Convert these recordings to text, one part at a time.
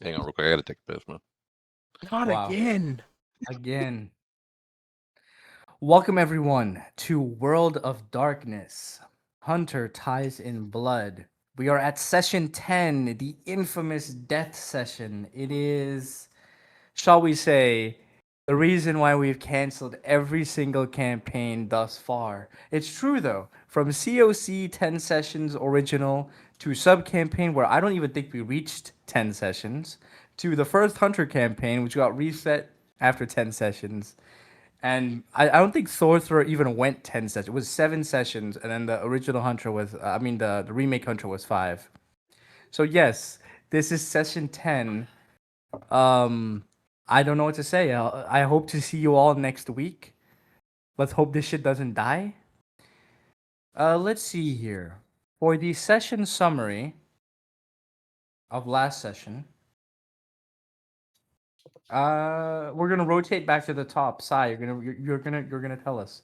Hang on real quick. I gotta take a piss, man. Not Wow. again. Again. Welcome everyone to World of Darkness. Hunter ties in blood. We are at session 10, the infamous death session. It is, shall we say, the reason why we've canceled every single campaign thus far. It's true though, from COC 10 sessions original to sub campaign where I don't even think we reached 10 sessions to the first Hunter campaign which got reset after 10 sessions. And I don't think Sorcerer even went 10 sessions. It was 7 sessions, and then the original Hunter was, the remake Hunter was 5. So, yes, this is session 10. I don't know what to say. I hope to see you all next week. Let's hope this shit doesn't die. Let's see here. For the session summary of last session, we're gonna rotate back to the top. Sai, you're gonna tell us.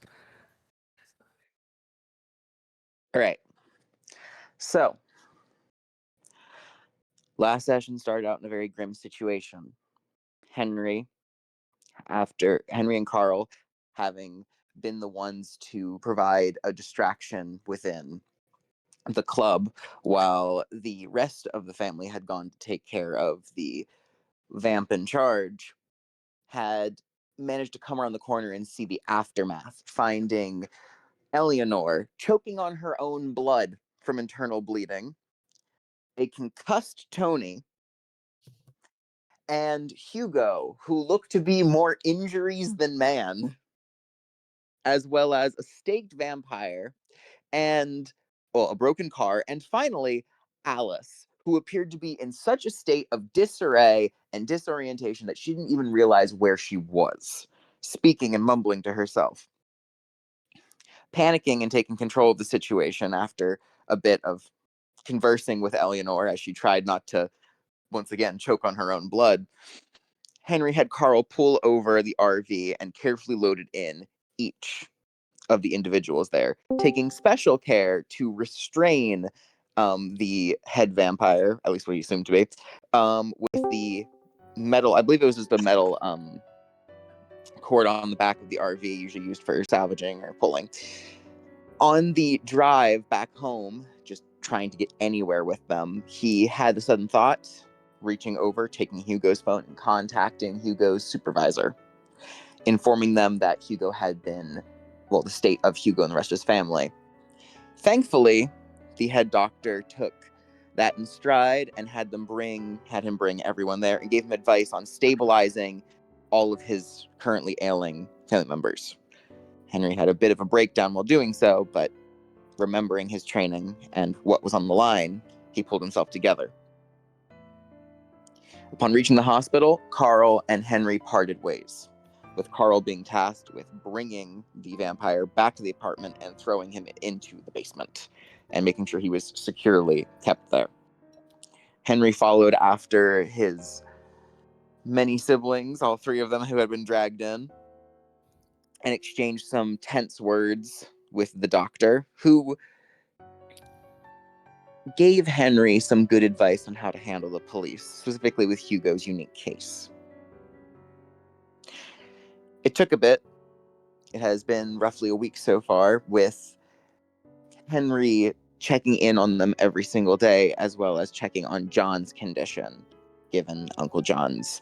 All right. So, last session started out in a very grim situation. Henry and Carl having been the ones to provide a distraction within the club while the rest of the family had gone to take care of the vamp in charge, had managed to come around the corner and see the aftermath, finding Eleanor choking on her own blood from internal bleeding, a concussed Tony, and Hugo, who looked to be more injuries than man, as well as a staked vampire, and, well, a broken car, and finally, Alice, who appeared to be in such a state of disarray and disorientation that she didn't even realize where she was, speaking and mumbling to herself. Panicking and taking control of the situation after a bit of conversing with Eleanor as she tried not to, once again, choke on her own blood, Henry had Carl pull over the RV and carefully loaded in each of the individuals there, taking special care to restrain the head vampire, at least what he assumed to be, with the metal, I believe it was just the metal cord on the back of the RV, usually used for salvaging or pulling. On the drive back home, just trying to get anywhere with them, he had the sudden thought, reaching over, taking Hugo's phone and contacting Hugo's supervisor, informing them that Hugo had been, well, the state of Hugo and the rest of his family. Thankfully, the head doctor took that in stride and had him bring everyone there and gave him advice on stabilizing all of his currently ailing family members. Henry had a bit of a breakdown while doing so, but remembering his training and what was on the line, he pulled himself together. Upon reaching the hospital, Carl and Henry parted ways, with Carl being tasked with bringing the vampire back to the apartment and throwing him into the basement, and making sure he was securely kept there. Henry followed after his many siblings, all 3 of them who had been dragged in, and exchanged some tense words with the doctor, who gave Henry some good advice on how to handle the police, specifically with Hugo's unique case. It took a bit. It has been roughly a week so far, with Henry checking in on them every single day, as well as checking on John's condition, given Uncle John's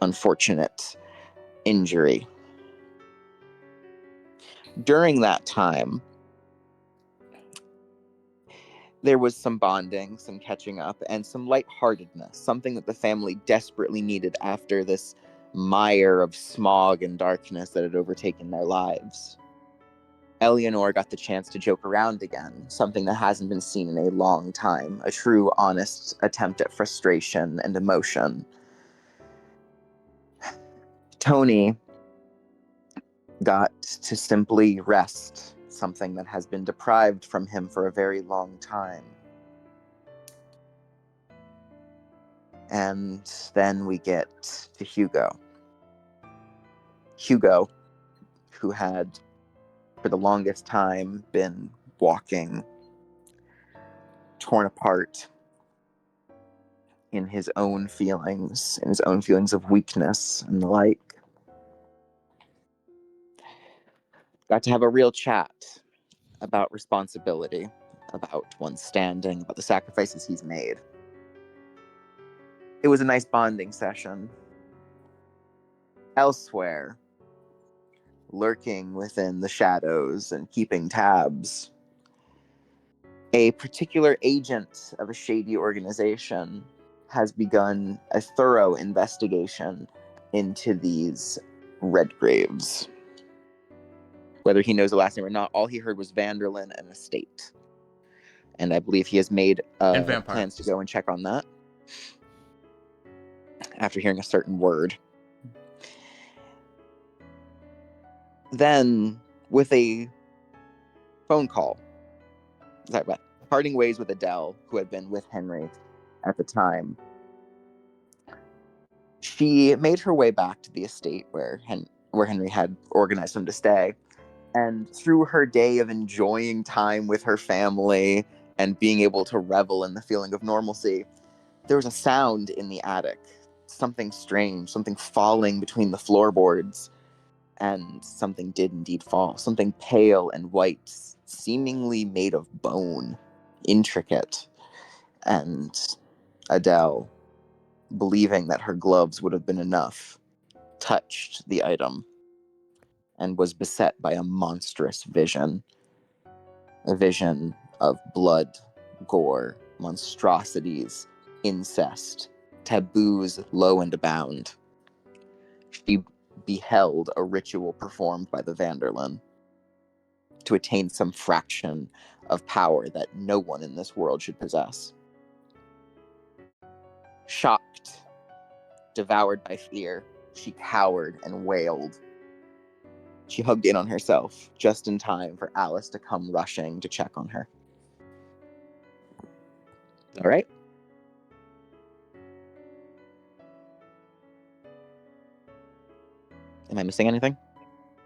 unfortunate injury. During that time, there was some bonding, some catching up, and some lightheartedness, something that the family desperately needed after this mire of smog and darkness that had overtaken their lives. Eleanor got the chance to joke around again, something that hasn't been seen in a long time, a true, honest attempt at frustration and emotion. Tony got to simply rest, something that has been deprived from him for a very long time. And then we get to Hugo. Hugo, who had, for the longest time, been walking torn apart, in his own feelings, of weakness and the like. Got to have a real chat about responsibility, about one's standing, about the sacrifices he's made. It was a nice bonding session. Elsewhere, lurking within the shadows and keeping tabs, a particular agent of a shady organization has begun a thorough investigation into these red graves. Whether he knows the last name or not, all he heard was Vanderlyn and estate. And I believe he has made plans to go and check on that after hearing a certain word. Then, with a phone call, parting ways with Adele, who had been with Henry at the time, she made her way back to the estate where Henry had organized him to stay. And through her day of enjoying time with her family and being able to revel in the feeling of normalcy, there was a sound in the attic. Something strange, something falling between the floorboards. And something did indeed fall. Something pale and white, seemingly made of bone, intricate. And Adele, believing that her gloves would have been enough, touched the item and was beset by a monstrous vision. A vision of blood, gore, monstrosities, incest, taboos low and abound. She beheld a ritual performed by the Vanderlyn to attain some fraction of power that no one in this world should possess. Shocked, devoured by fear, she cowered and wailed. She hugged in on herself, just in time for Alice to come rushing to check on her. All right. Am I missing anything?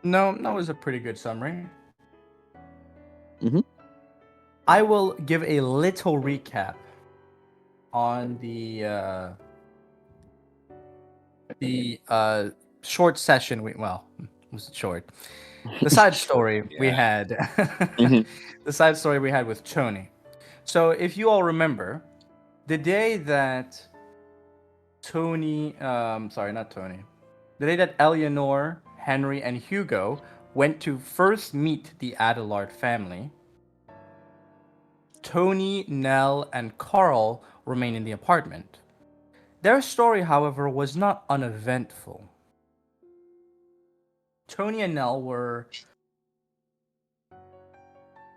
No, that was a pretty good summary. Mm-hmm. I will give a little recap on the short session. It was short. The side story we had. Mm-hmm. The side story we had with Tony. So if you all remember, the day that the day that Eleanor, Henry, and Hugo went to first meet the Adelard family, Tony, Nell, and Carl remained in the apartment. Their story, however, was not uneventful. Tony and Nell were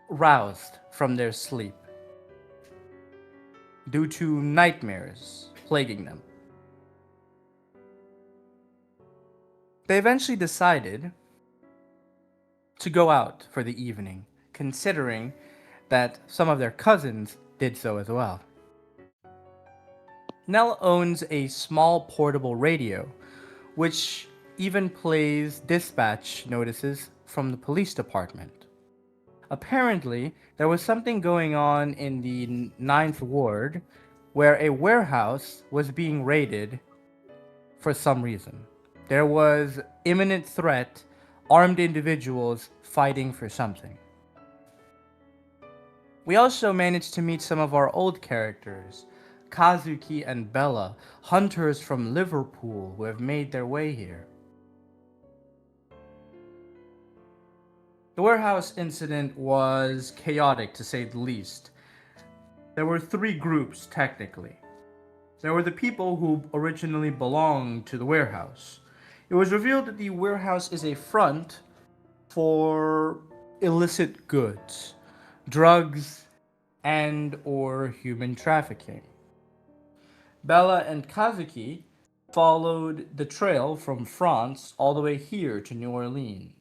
roused from their sleep due to nightmares plaguing them. They eventually decided to go out for the evening, considering that some of their cousins did so as well. Nell owns a small portable radio, which even plays dispatch notices from the police department. Apparently, there was something going on in the 9th Ward where a warehouse was being raided for some reason. There was imminent threat, armed individuals fighting for something. We also managed to meet some of our old characters, Kazuki and Bella, hunters from Liverpool who have made their way here. The warehouse incident was chaotic, to say the least. There were 3 groups, technically. There were the people who originally belonged to the warehouse. It was revealed that the warehouse is a front for illicit goods, drugs, and or human trafficking. Bella and Kazuki followed the trail from France all the way here to New Orleans.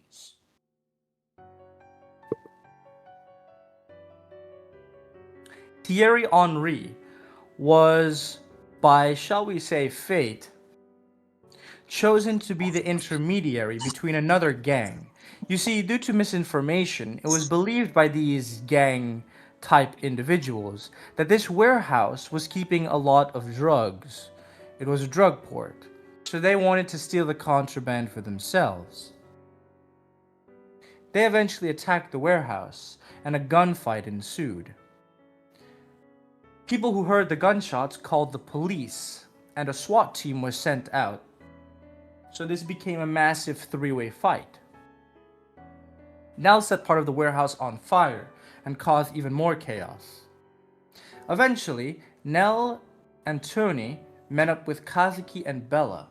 Thierry Henry was, by shall we say fate, chosen to be the intermediary between another gang. You see, due to misinformation, it was believed by these gang type individuals that this warehouse was keeping a lot of drugs. It was a drug port, so they wanted to steal the contraband for themselves. They eventually attacked the warehouse, and a gunfight ensued. People who heard the gunshots called the police, and a SWAT team was sent out. So this became a massive three-way fight. Nell set part of the warehouse on fire and caused even more chaos. Eventually, Nell and Tony met up with Kazuki and Bella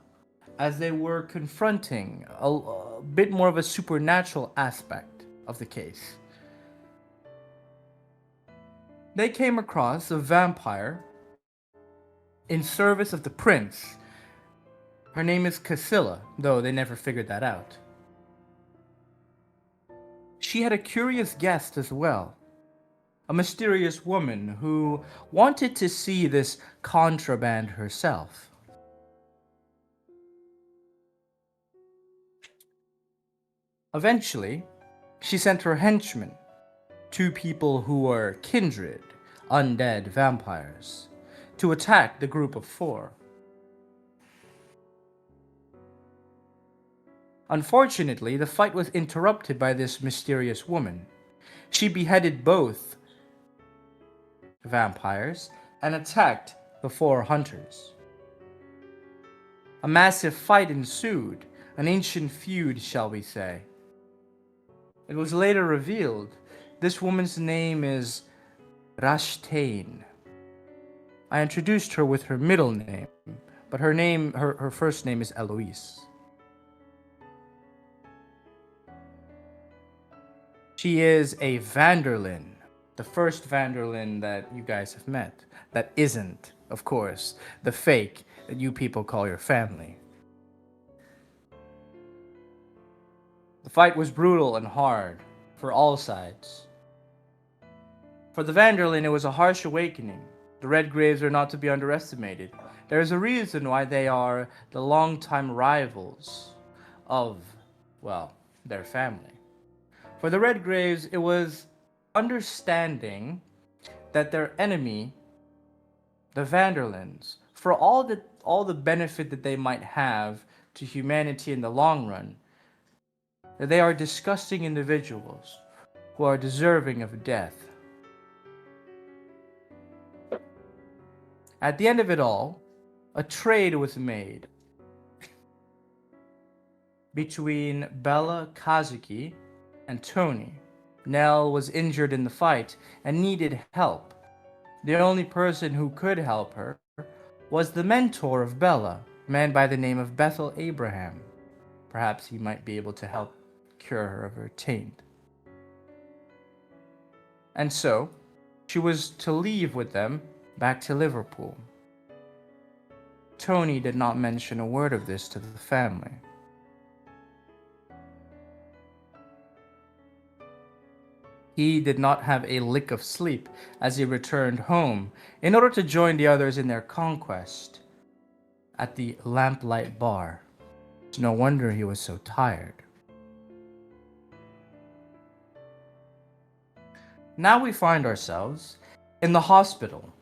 as they were confronting a bit more of a supernatural aspect of the case. They came across a vampire in service of the prince. Her name is Casilla, though they never figured that out. She had a curious guest as well, a mysterious woman who wanted to see this contraband herself. Eventually, she sent her henchmen, two people who were kindred, undead vampires, to attack the group of four. Unfortunately, the fight was interrupted by this mysterious woman. She beheaded both vampires and attacked the four hunters. A massive fight ensued, an ancient feud, shall we say. It was later revealed this woman's name is Rashtain. I introduced her with her middle name, but her first name is Eloise. She is a Vanderlyn, the first Vanderlyn that you guys have met. That isn't, of course, the fake that you people call your family. The fight was brutal and hard for all sides. For the Vanderlyn, it was a harsh awakening. The Red Graves are not to be underestimated. There is a reason why they are the longtime rivals of, well, their family. For the Red Graves, it was understanding that their enemy, the Vanderlyns, for all the benefit that they might have to humanity in the long run, that they are disgusting individuals who are deserving of death. At the end of it all, a trade was made between Bella, Kazuki, and Tony. Nell was injured in the fight and needed help. The only person who could help her was the mentor of Bella, a man by the name of Bethel Abraham. Perhaps he might be able to help cure her of her taint. And so, she was to leave with them back to Liverpool. Tony did not mention a word of this to the family. He did not have a lick of sleep as he returned home in order to join the others in their conquest at the Lamplight Bar. It's no wonder he was so tired. Now we find ourselves in the hospital.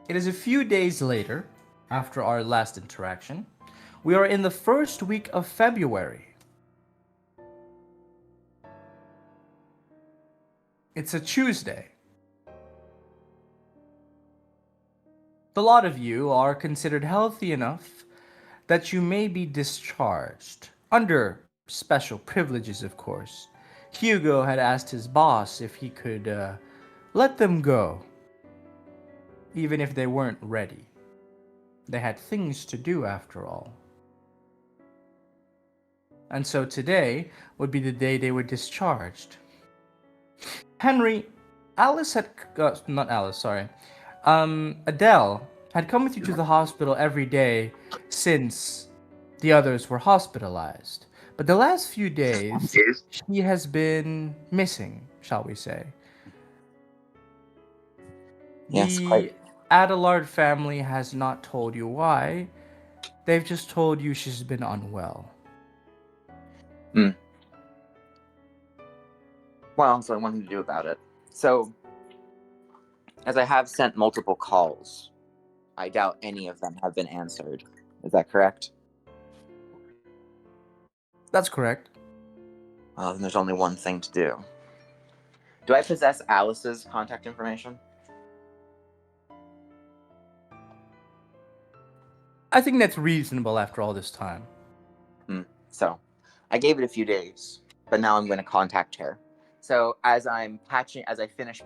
It is a few days later, after our last interaction. We are in the first week of February. It's a Tuesday. The lot of you are considered healthy enough that you may be discharged, under special privileges, of course. Hugo had asked his boss if he could let them go, even if they weren't ready. They had things to do after all. And so today would be the day they were discharged. Henry, Adele had come with you to the hospital every day since the others were hospitalized. But the last few days, she has been missing, shall we say. Yes, The quite. Adelard family has not told you why. They've just told you she's been unwell. Well, so I wanted to do about it. So, As I have sent multiple calls, I doubt any of them have been answered. Is that correct? That's correct. Well, then there's only one thing to do. Do I possess Alice's contact information? I think that's reasonable after all this time. So, I gave it a few days, but now I'm going to contact her. So, as I finish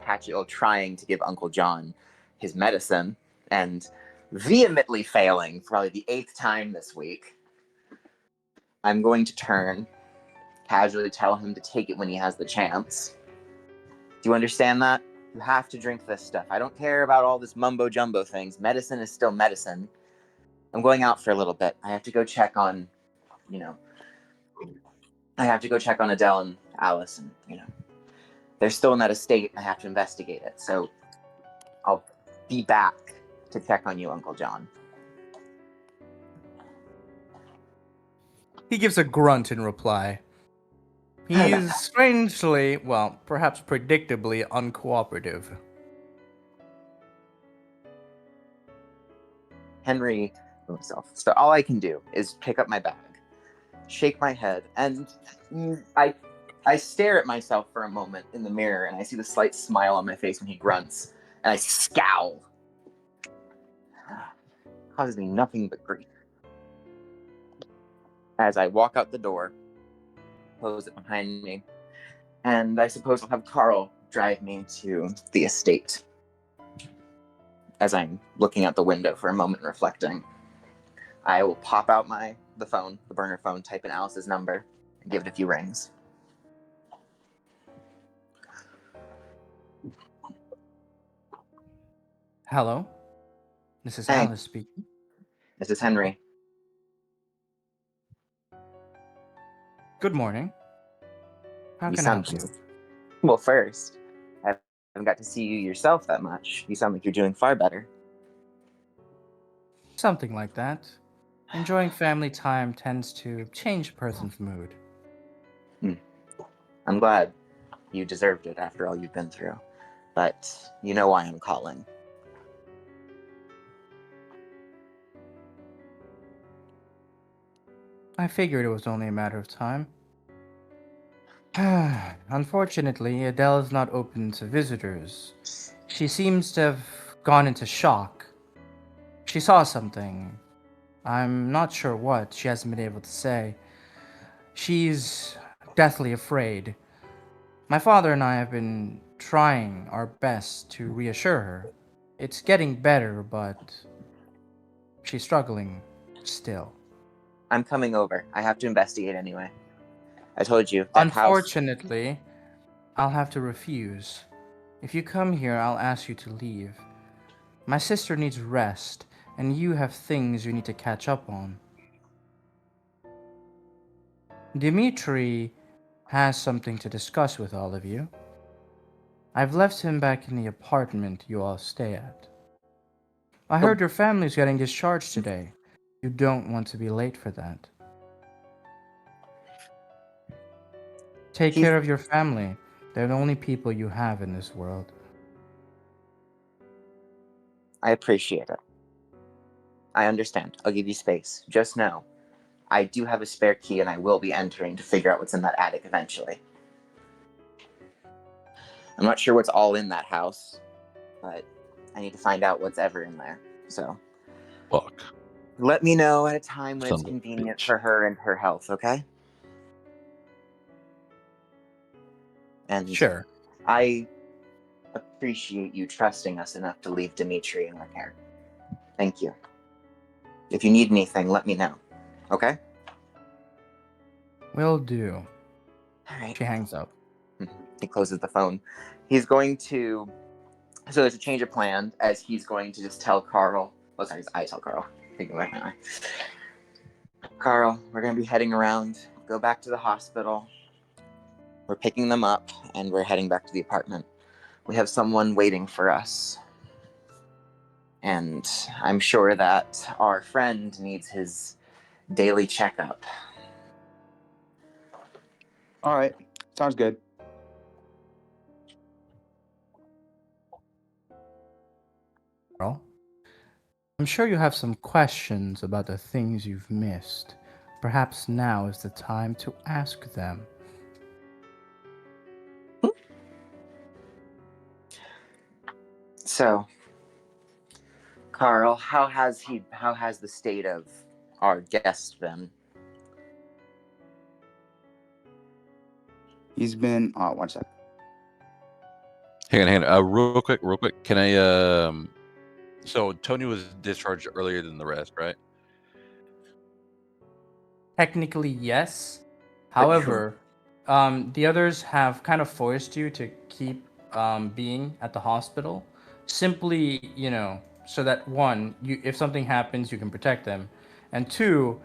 trying to give Uncle John his medicine and vehemently failing for probably the 8th time this week, I'm going to turn, casually tell him to take it when he has the chance. Do you understand that? You have to drink this stuff. I don't care about all this mumbo jumbo things. Medicine is still medicine. I'm going out for a little bit. I have to go check on, Adele and Alice, and they're still in that estate. I have to investigate it. So I'll be back to check on you, Uncle John. He gives a grunt in reply. He's strangely, well, perhaps predictably uncooperative. Henry himself. So all I can do is pick up my bag, shake my head, and I stare at myself for a moment in the mirror, and I see the slight smile on my face when he grunts, and I scowl. Causes me nothing but grief. As I walk out the door, close it behind me, and I suppose I'll have Carl drive me to the estate. As I'm looking out the window for a moment reflecting, I will pop out the burner phone, type in Alice's number, and give it a few rings. Hello? This is Hey, Alice speaking. this is Henry. Good morning. How You can I sound help you? well. First, I haven't got to see you yourself that much. You sound like you're doing far better. Something like that. Enjoying family time tends to change a person's mood. I'm glad. You deserved it after all you've been through. But you know why I'm calling. I figured it was only a matter of time. Unfortunately, Adele is not open to visitors. She seems to have gone into shock. She saw something. I'm not sure what, she hasn't been able to say. She's deathly afraid. My father and I have been trying our best to reassure her. It's getting better, but she's struggling still. I'm coming over. I have to investigate anyway. I told you, that house. Unfortunately, I'll have to refuse. If you come here, I'll ask you to leave. My sister needs rest, and you have things you need to catch up on. Dimitri has something to discuss with all of you. I've left him back in the apartment you all stay at. I heard your family's getting discharged today. You don't want to be late for that. Take He's. care of your family. They're the only people you have in this world. I appreciate it. I understand. I'll give you space. Just know, I do have a spare key and I will be entering to figure out what's in that attic eventually. I'm not sure what's all in that house, but I need to find out what's ever in there. So Fuck. let me know at a time when Son it's of a convenient bitch. for her and her health, okay? And Sure. I appreciate you trusting us enough to leave Dimitri in our care. Thank you. If you need anything, let me know. Okay? Will do. All right. She hangs up. He closes the phone. He's going to. So there's a change of plan as he's going to just tell Carl. Oh, sorry, I tell Carl. Thinking about my eye. Carl, we're going to be heading around. Go back to the hospital. We're picking them up and we're heading back to the apartment. We have someone waiting for us. And I'm sure that our friend needs his daily checkup. All right. Sounds good. I'm sure you have some questions about the things you've missed. Perhaps now is the time to ask them. So, Carl, how has the state of our guest been? He's been. Oh, one sec. Hang on. Real quick. Can I? So Tony was discharged earlier than the rest, right? Technically, yes. But However, the others have kind of forced you to keep being at the hospital, simply, so that one, if something happens, you can protect them, and two,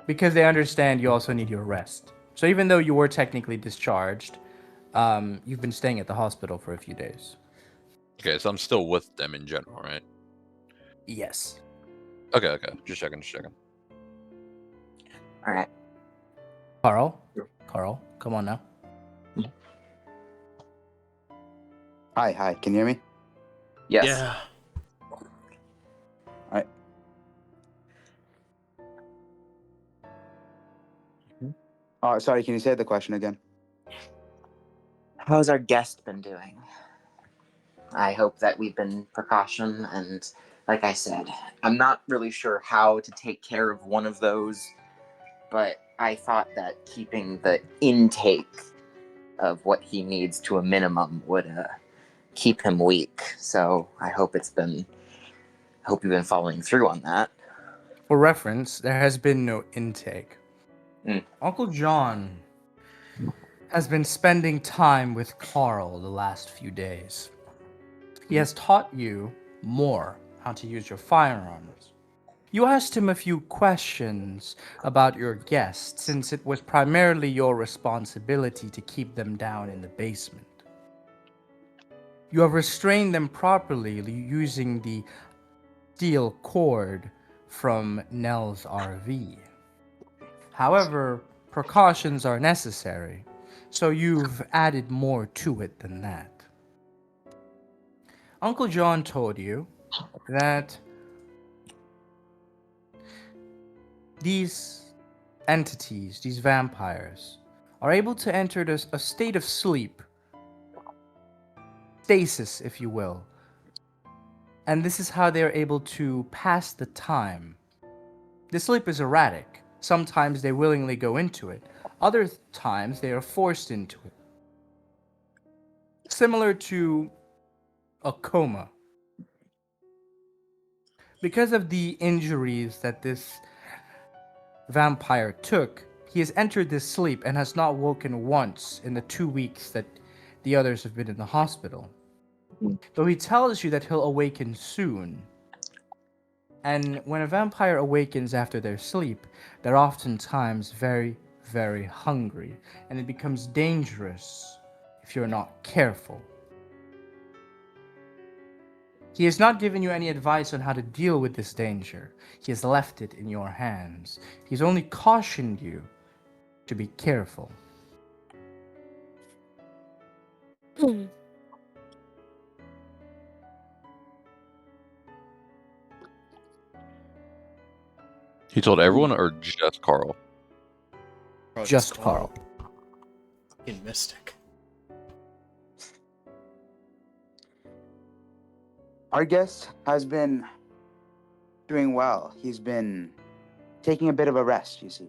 because they understand you also need your rest. So even though you were technically discharged, you've been staying at the hospital for a few days. Okay, so I'm still with them in general, right? Yes. Okay. Just checking. all right. Carl, come on now. Hi. Can you hear me? Yes. Yeah. All right. Oh, sorry. Can you say the question again? How's our guest been doing? I hope that we've been precaution, and like I said, I'm not really sure how to take care of one of those, but I thought that keeping the intake of what he needs to a minimum would keep him weak. So I hope you've been following through on that. For reference, there has been no intake. Mm. Uncle John has been spending time with Carl the last few days. He has taught you more how to use your firearms. You asked him a few questions about your guests, since it was primarily your responsibility to keep them down in the basement. You have restrained them properly using the steel cord from Nell's RV. However, precautions are necessary, so you've added more to it than that. Uncle John told you that these entities, these vampires, are able to enter a state of sleep, stasis, if you will. And this is how they are able to pass the time. The sleep is erratic. Sometimes they willingly go into it, other times they are forced into it. Similar to a coma. Because of the injuries that this vampire took, he has entered this sleep and has not woken once in the 2 weeks that the others have been in the hospital. Though he tells you that he'll awaken soon. And when a vampire awakens after their sleep, they're oftentimes very, very hungry, and it becomes dangerous if you're not careful. He has not given you any advice on how to deal with this danger. He has left it in your hands. He's only cautioned you to be careful. He told everyone or just Carl? Oh, Just Carl. Fucking mystic. Our guest has been doing well. He's been taking a bit of a rest, you see.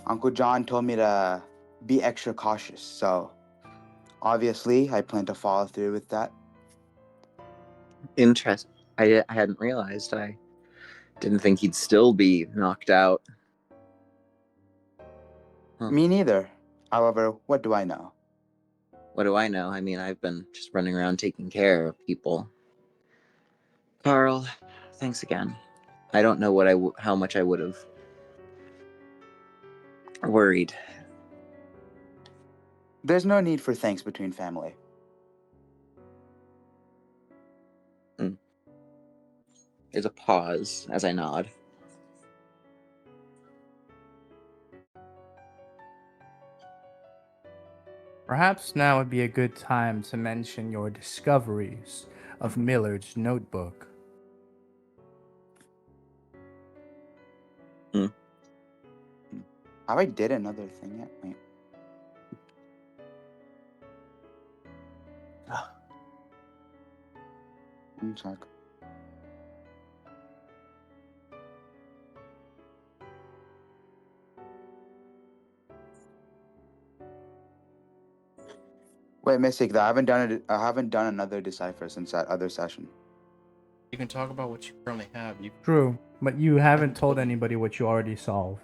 Uncle John told me to be extra cautious, so obviously I plan to follow through with that. Interesting. I hadn't realized. I didn't think he'd still be knocked out. Me neither. However, what do I know? What do I know? I mean, I've been just running around taking care of people. Carl, thanks again. I don't know how much I would have worried. There's no need for thanks between family. There's a pause as I nod. Perhaps now would be a good time to mention your discoveries of Millard's notebook. Have I did another thing yet? Wait. One sec. Wait, Mystic, though, I haven't done it. I haven't done another decipher since that other session. You can talk about what you currently have. You True, but you haven't told anybody what you already solved.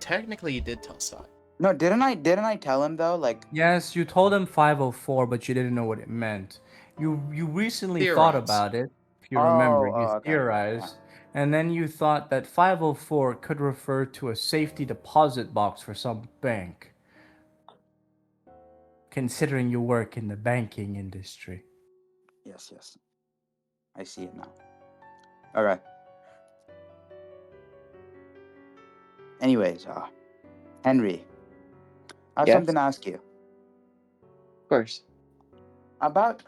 technically you did tell Sai. No, didn't I? Didn't I tell him though? Like, Yes, you told him 504, but you didn't know what it meant. You recently thought Theorize. about it, if you remember. You okay. theorized, and then you thought that 504 could refer to a safety deposit box for some bank. Considering you work in the banking industry. Yes, yes. I see it now. All right. Anyways, Henry, I have Yes? something to ask you Of course. about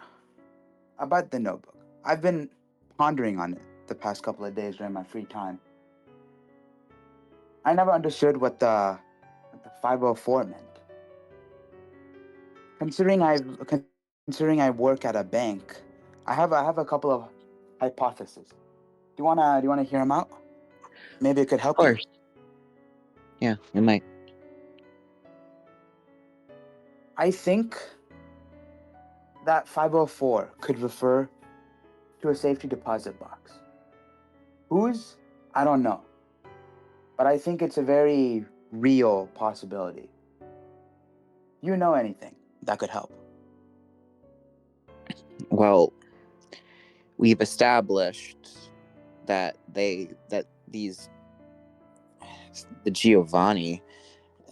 the notebook. I've been pondering on it the past couple of days during my free time. I never understood what the 504 meant. Considering I work at a bank, I have a couple of hypotheses. Do you wanna hear them out? Maybe it could Of help you. course. Yeah, it might. I think that 504 could refer to a safety deposit box. Whose? I don't know. But I think it's a very real possibility. You know anything that could help? Well, we've established that these the Giovanni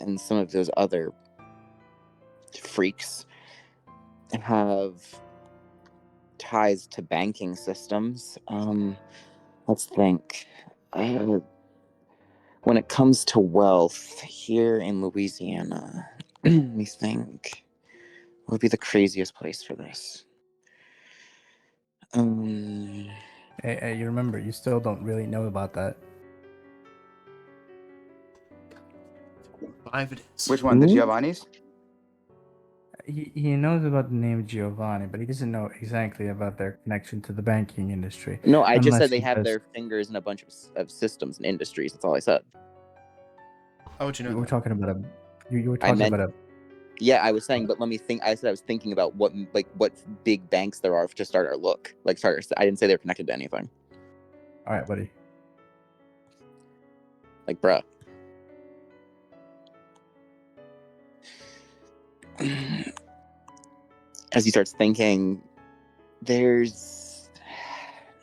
and some of those other freaks have ties to banking systems. Let's think. When it comes to wealth here in Louisiana, let me think. What would be the craziest place for this? Hey, you remember, you still don't really know about that. 5 it is. Which one? The Ooh. Giovanni's? He knows about the name Giovanni, but he doesn't know exactly about their connection to the banking industry. No, I just Unless said they he have does- their fingers in a bunch of systems and industries. That's all I said. How would you know You were that? talking about a. You were I talking meant- about a. Yeah, I was saying, but let me think. I said I was thinking about what big banks there are to start our look. I didn't say they're connected to anything. All right, buddy. Like, bruh. As he starts thinking, there's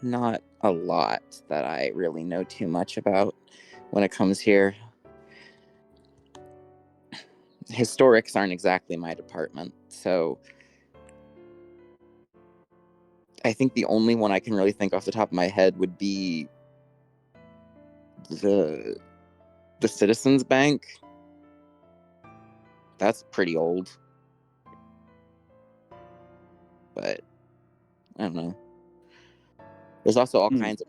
not a lot that I really know too much about when it comes here. Historics aren't exactly my department, so I think the only one I can really think off the top of my head would be the Citizens Bank. That's pretty old. But I don't know. There's also all kinds of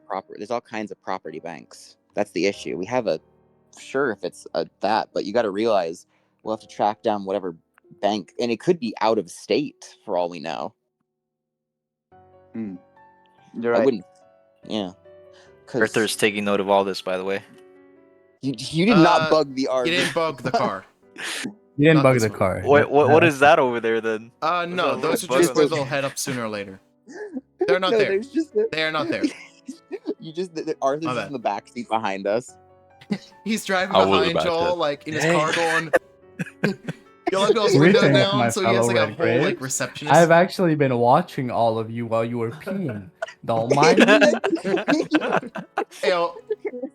property banks. That's the issue. We have sure if it's that, but you got to realize we'll have to track down whatever bank, and it could be out of state for all we know. You're right. I wouldn't. Yeah. Arthur's taking note of all this, by the way. You did not bug the RV. You didn't bug the car. You didn't Not bug this the one. car. What is that over there then? No, that those are little just bug where on they'll it? head up sooner or later. They're not No, there. there's just They are not there. Arthur's My just bad. in the back seat behind us. He's driving I was behind about Joel, to- like in his Hey. car, going. You'll have those Greetings, windows my down, so he has fellow like a red whole like graves. receptionist. I've actually been watching all of you while you were peeing. Don't mind me. Yo,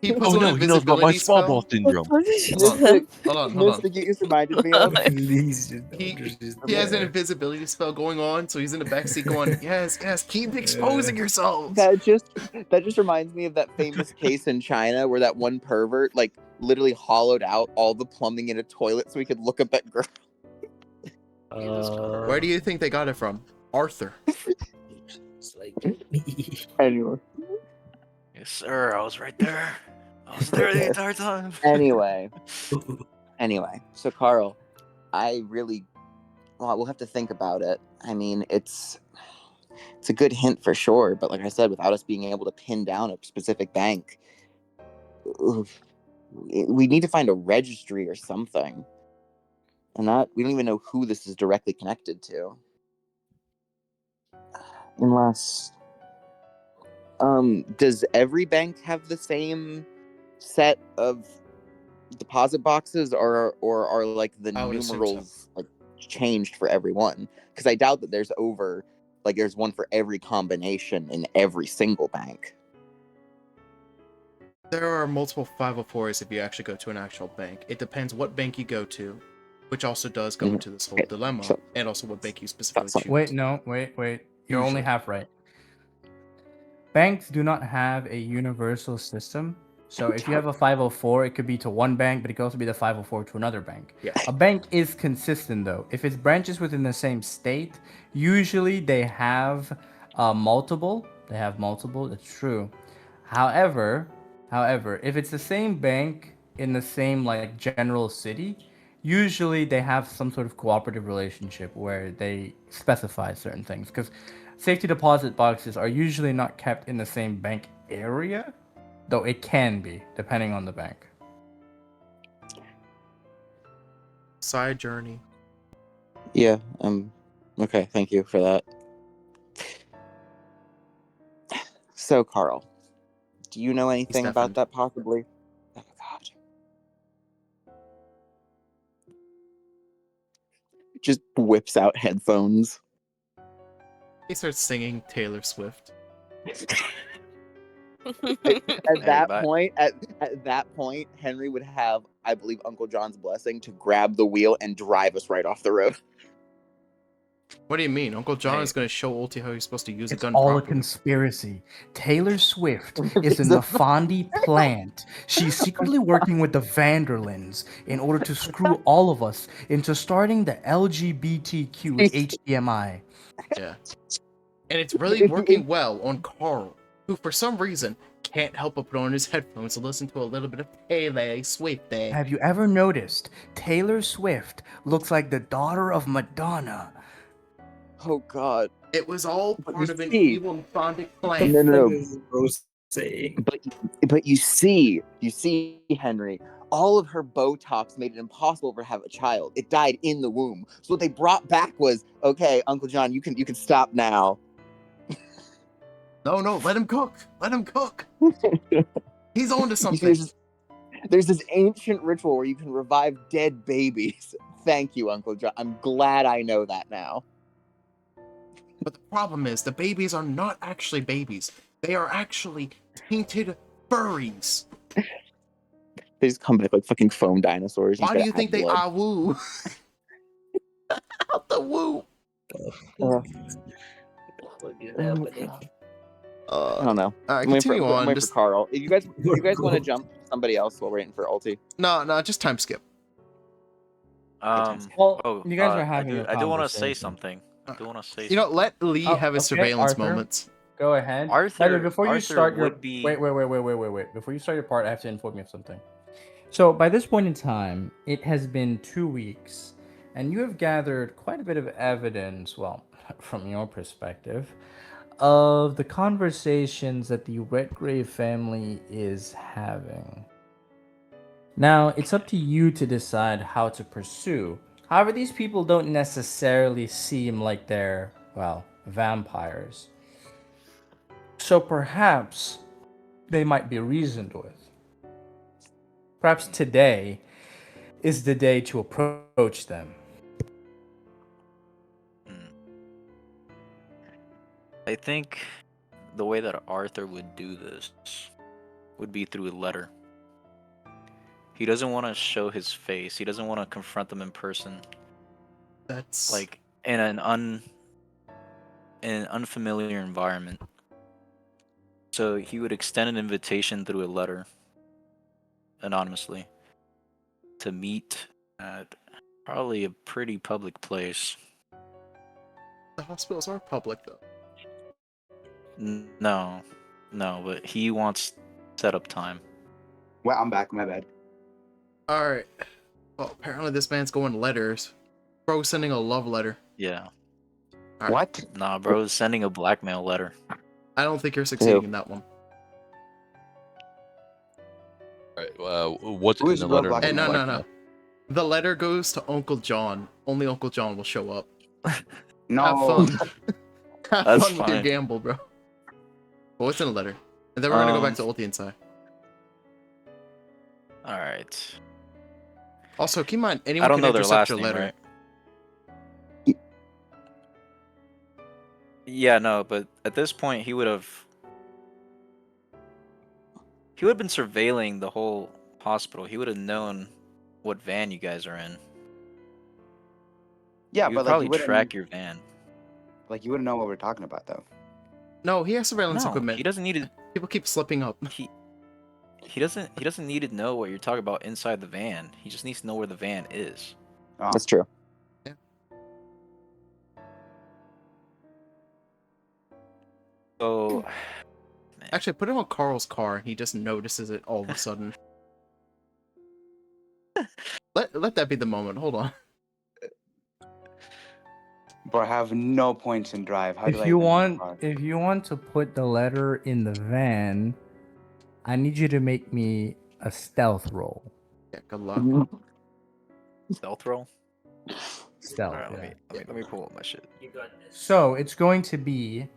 he puts Oh on no, an he knows about my invisibility small spell. ball syndrome. Hold on. Mystic, you just reminded me of. Please just don't He just- has an invisibility spell going on, so he's in the backseat going, yes, keep exposing yourselves. That just reminds me of that famous case in China where that one pervert like literally hollowed out all the plumbing in a toilet so he could look up that girl. Where do you think they got it from? Arthur. It's like Anyway. Yes, sir. I was right there. I was there the entire time. Anyway. So Carl, we'll have to think about it. I mean, it's a good hint for sure, but like I said, without us being able to pin down a specific bank, we need to find a registry or something. And that we don't even know who this is directly connected to. Unless does every bank have the same set of deposit boxes, or are like the I would assume so. numerals like changed for everyone? Because I doubt that there's one for every combination in every single bank. There are multiple 504s if you actually go to an actual bank. It depends what bank you go to, which also does go into this whole dilemma, So- and also what bank you specifically choose. Wait. You're only Usually. half right. Banks do not have a universal system. So if you have a 504, it could be to one bank, but it could also be the 504 to another bank. Yeah. A bank is consistent though. If it's branches within the same state, usually they have multiple. They have multiple. That's true. However, if it's the same bank in the same like general city, usually they have some sort of cooperative relationship where they specify certain things. Because safety deposit boxes are usually not kept in the same bank area, though it can be depending on the bank. Side journey. Yeah. Okay. Thank you for that. So, Carl, do you know anything about deafened. that possibly? Oh God. Just whips out headphones. He starts singing Taylor Swift. At that Everybody- point, Henry would have, I believe, Uncle John's blessing to grab the wheel and drive us right off the road. What do you mean? Uncle John Hey. is going to show Ulti how he's supposed to use a It's gun all a properly. conspiracy. Taylor Swift is in the Fondi plant. She's secretly working with the Vanderlins in order to screw all of us into starting the LGBTQ HDMI. Yeah. And it's really working well on Carl, who for some reason can't help but put on his headphones to listen to a little bit of Taylor Swift there. Have you ever noticed Taylor Swift looks like the daughter of Madonna? Oh God. It was all But part you of an see- evil Fondic The plan. No. fuck is Rosé? But you see, Henry, all of her Botox made it impossible for her to have a child. It died in the womb. So what they brought back was, okay, Uncle John, you can stop now. No, let him cook. Let him cook. He's on to You something. see, there's this ancient ritual where you can revive dead babies. Thank you, Uncle John. I'm glad I know that now. But the problem is, the babies are not actually babies. They are actually tainted furries. They just come back like fucking foam dinosaurs. Why do you think they blood. are woo? Out the woo. What is happening? I don't know. All right, I'm waiting continue I'm on. waiting for Carl. If you guys want to jump somebody else while we're waiting for Ulti. No, just time skip. Well, Oh, you guys are having I do want to say conversation. something. I do want to say You know, let Lee Oh, have his okay, surveillance Arthur. moments. Go ahead. Arthur- By the way, before you Arthur start your would be- wait. Before you start your part, I have to inform you of something. So by this point in time, it has been 2 weeks, and you have gathered quite a bit of evidence. Well, from your perspective, of the conversations that the Redgrave family is having. Now, it's up to you to decide how to pursue. However, these people don't necessarily seem like they're, well, vampires. So perhaps they might be reasoned with. Perhaps today is the day to approach them. I think the way that Arthur would do this would be through a letter. He doesn't want to show his face. He doesn't want to confront them in person, That's like in an unfamiliar environment. So he would extend an invitation through a letter, anonymously, to meet at probably a pretty public place. the hospitals are public though. No, but he wants setup time. Well, I'm back. My bad. All right. Well, apparently this man's going letters. Bro, sending a love letter. Yeah. All right. What? Nah, bro is sending a blackmail letter. I don't think you're succeeding in that one. All right, what's Who in is the bro letter? blocking Hey, me? no. The letter goes to Uncle John. Only Uncle John will show up. No. Have fun. Have That's fun with your fine. gamble, bro. But what's in the letter? And then we're gonna go back to Ulti and Sai. All right. Also, keep in mind, I anyone don't can know their intercept last your name, letter. right? Yeah, no, but at this point he would have been surveilling the whole hospital. He would have known what van you guys are in. Yeah, He but would like probably you wouldn't track your van. know what we're talking about though. No, he has surveillance No, equipment. he doesn't need to. People keep slipping up. He doesn't need to know what you're talking about inside the van. He just needs to know where the van is. Oh. That's true. So, Actually, put it on Carl's car, and he just notices it all of a sudden. Let that be the moment. Hold on. Bro, I have no points in drive. How do If I you even want, car? if you want to put the letter in the van, I need you to make me a stealth roll. Yeah, good luck. stealth roll. Stealth. All right, Yeah. let me pull up my shit. You got this. So it's going to be.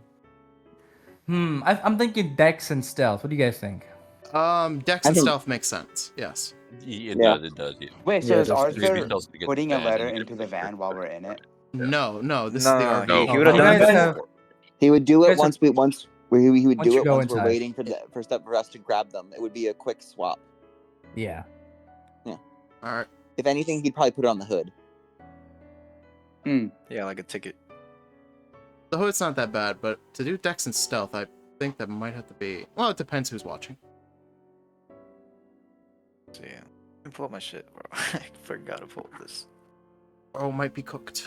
I'm thinking Dex and stealth. What do you guys think? Dex I and think- stealth makes sense. Yes. It Yeah. does. Yeah. Wait, so Yeah, is that's Maybe Arthur stealth to get putting the a van letter and get into it the first. van while we're in it? No, this is the RV. He No, would have you done guys that have- before. He would do You it guys once are- he would once do you it go once we're inside. waiting for us to grab them. It would be a quick swap. Yeah. All right. If anything, he'd probably put it on the hood. Yeah, like a ticket. The hood's not that bad, but to do Dex and stealth, I think that might have to be. Well, it depends who's watching. So yeah, let me pull up my shit, bro. I forgot to pull up this. Oh, might be cooked.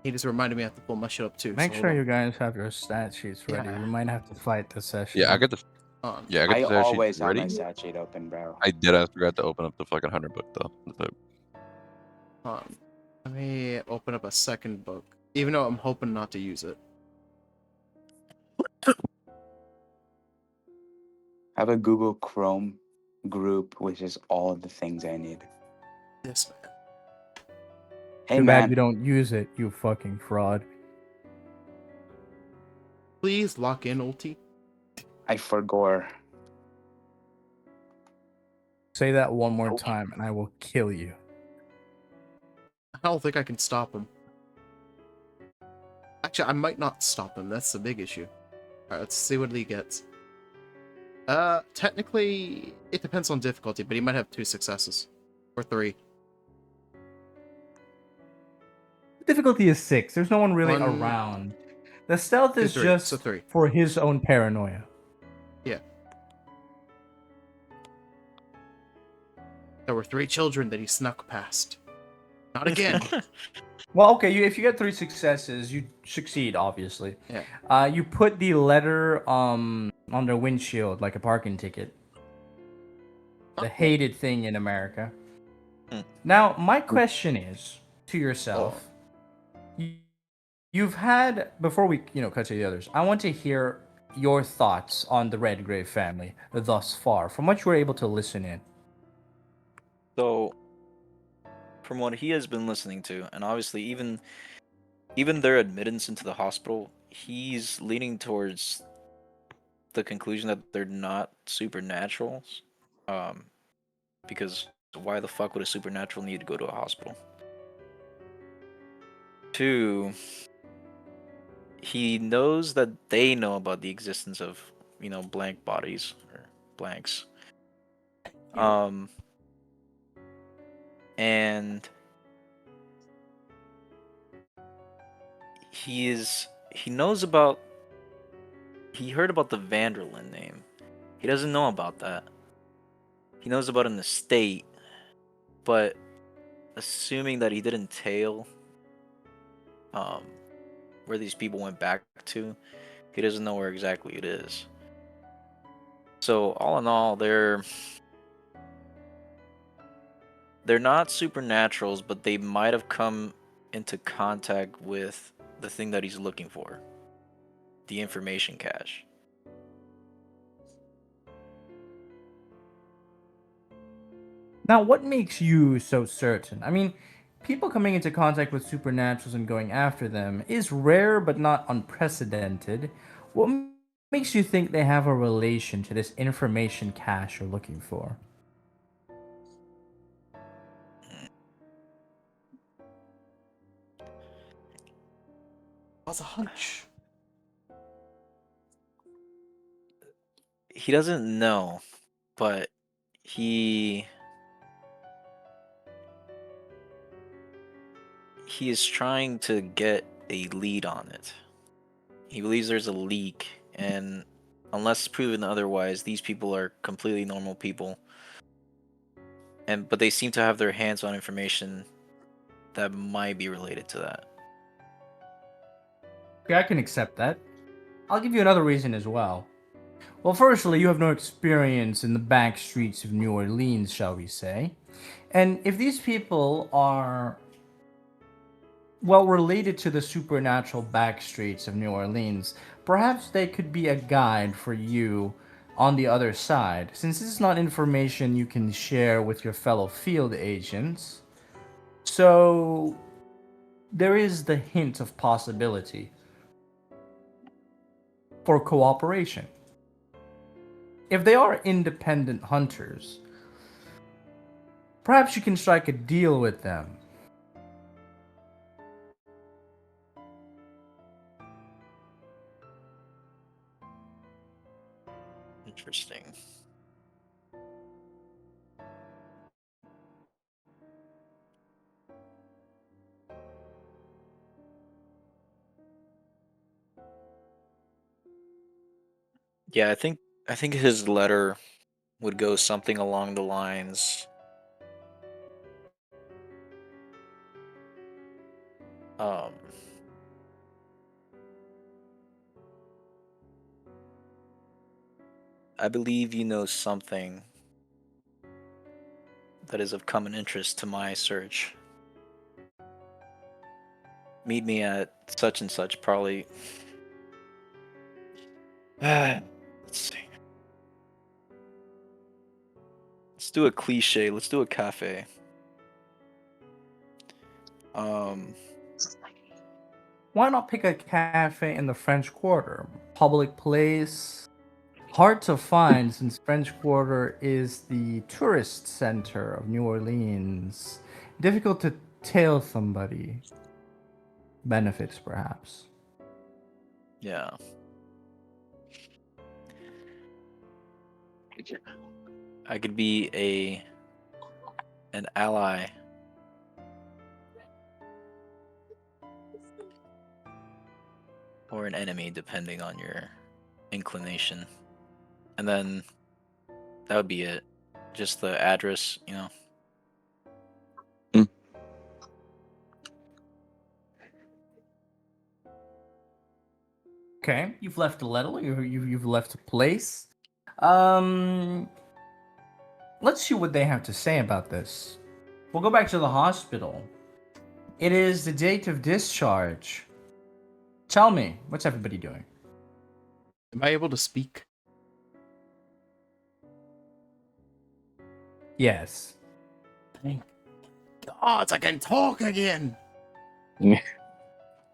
He just reminded me I have to pull my shit up too. Make so sure hold you guys have your stat sheets ready. Yeah. We might have to fight this session. Yeah, I got the on. I the stat sheet always have ready. my stat sheet open, bro. I forgot to open up the fucking 100 book though. Let me open up a second book, even though I'm hoping not to use it. I have a Google Chrome group, which is all of the things I need. This man. Hey Too bad man, you don't use it, you fucking fraud. Please lock in ulti. I forgot. Say that one more time and I will kill you. I don't think I can stop him. Actually, I might not stop him. That's the big issue. Alright, let's see what he gets. Technically, it depends on difficulty, but he might have 2 successes. Or 3. Difficulty is 6. There's no one really 1, around. The stealth 2, is 3. just So 3. for his own paranoia. Yeah. There were 3 children that he snuck past. Not again. Well, okay, if you get 3 successes, you succeed, obviously. Yeah. You put the letter on their windshield like a parking ticket. The hated thing in America. Now, my question is to yourself. You've had, before we cut to the others, I want to hear your thoughts on the Redgrave family thus far, from what you were able to listen in. So, from what he has been listening to, and obviously even their admittance into the hospital, he's leaning towards the conclusion that they're not supernaturals. Because why the fuck would a supernatural need to go to a hospital? 2, he knows that they know about the existence of, blank bodies or blanks. And he heard about the Vanderlyn name. He doesn't know about that. He knows about an estate, but assuming that he didn't tail where these people went back to. He doesn't know where exactly it is. So all in all, they're not supernaturals, but they might have come into contact with the thing that he's looking for, the information cache. Now, what makes you so certain? I mean, people coming into contact with supernaturals and going after them is rare but not unprecedented. What makes you think they have a relation to this information cache you're looking for? That's a hunch. He doesn't know, but he is trying to get a lead on it. He believes there's a leak, and unless proven otherwise, these people are completely normal people. But they seem to have their hands on information that might be related to that. Okay, I can accept that. I'll give you another reason as well. Well, firstly, you have no experience in the back streets of New Orleans, shall we say. And if these people are, well, related to the supernatural back streets of New Orleans, perhaps they could be a guide for you on the other side, since this is not information you can share with your fellow field agents. So, there is the hint of possibility for cooperation. If they are independent hunters, perhaps you can strike a deal with them. Interesting. Yeah, I think his letter would go something along the lines. Um, I believe you know something that is of common interest to my search. Meet me at such and such, probably. Let's see. Let's do a cliche. Let's do a cafe. Why not pick a cafe in the French Quarter? Public place. Hard to find since French Quarter is the tourist center of New Orleans. Difficult to tell somebody. Benefits, perhaps. Yeah. I could be an ally. Or an enemy, depending on your inclination. And then that would be it. Just the address, you know. Okay, you've left a letter. You've left a place. Let's see what they have to say about this. We'll go back to the hospital. It is the date of discharge. Tell me, what's everybody doing? Am I able to speak? Yes. Thank God, I can talk again. Yeah.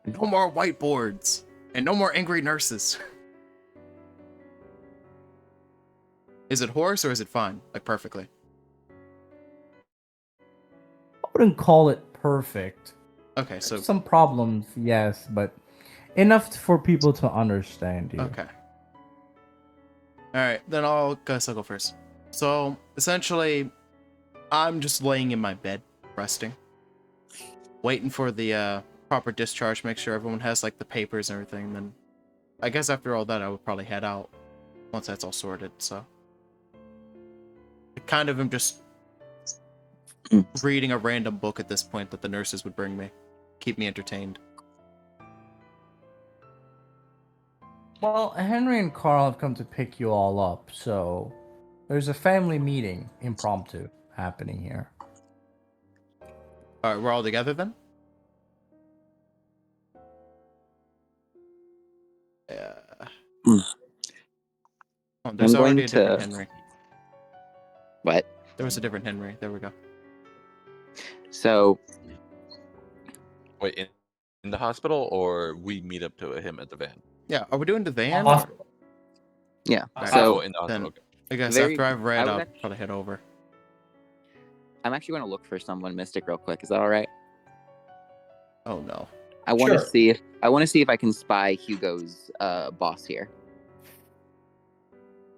No more whiteboards and no more angry nurses. Is it hoarse or is it fine? Like perfectly. I wouldn't call it perfect. Okay, so Some problems, yes, but enough for people to understand you. okay. All right, then I'll go first. So essentially, I'm just laying in my bed, resting, waiting for the proper discharge. Make sure everyone has like the papers and everything. Then, I guess after all that, I would probably head out once that's all sorted. So, I kind of am just reading a random book at this point that the nurses would bring me, keep me entertained. Well, Henry and Carl have come to pick you all up, so there's a family meeting, impromptu, happening here. All right, we're all together then. Yeah. Hmm. Oh, there's I'm already going a different to- Henry. What? There was a different Henry. There we go. So Wait, in the hospital, or we meet up to him at the van? Yeah, are we doing the van? Hospital. yeah. Alright, So in the hospital. then- Okay. I guess Very- after I've read, I would I'll act- probably head over. I'm actually going to look for someone, Mystic, real quick. Is that all right? Oh no. I want to Sure. see if I can spy Hugo's boss here.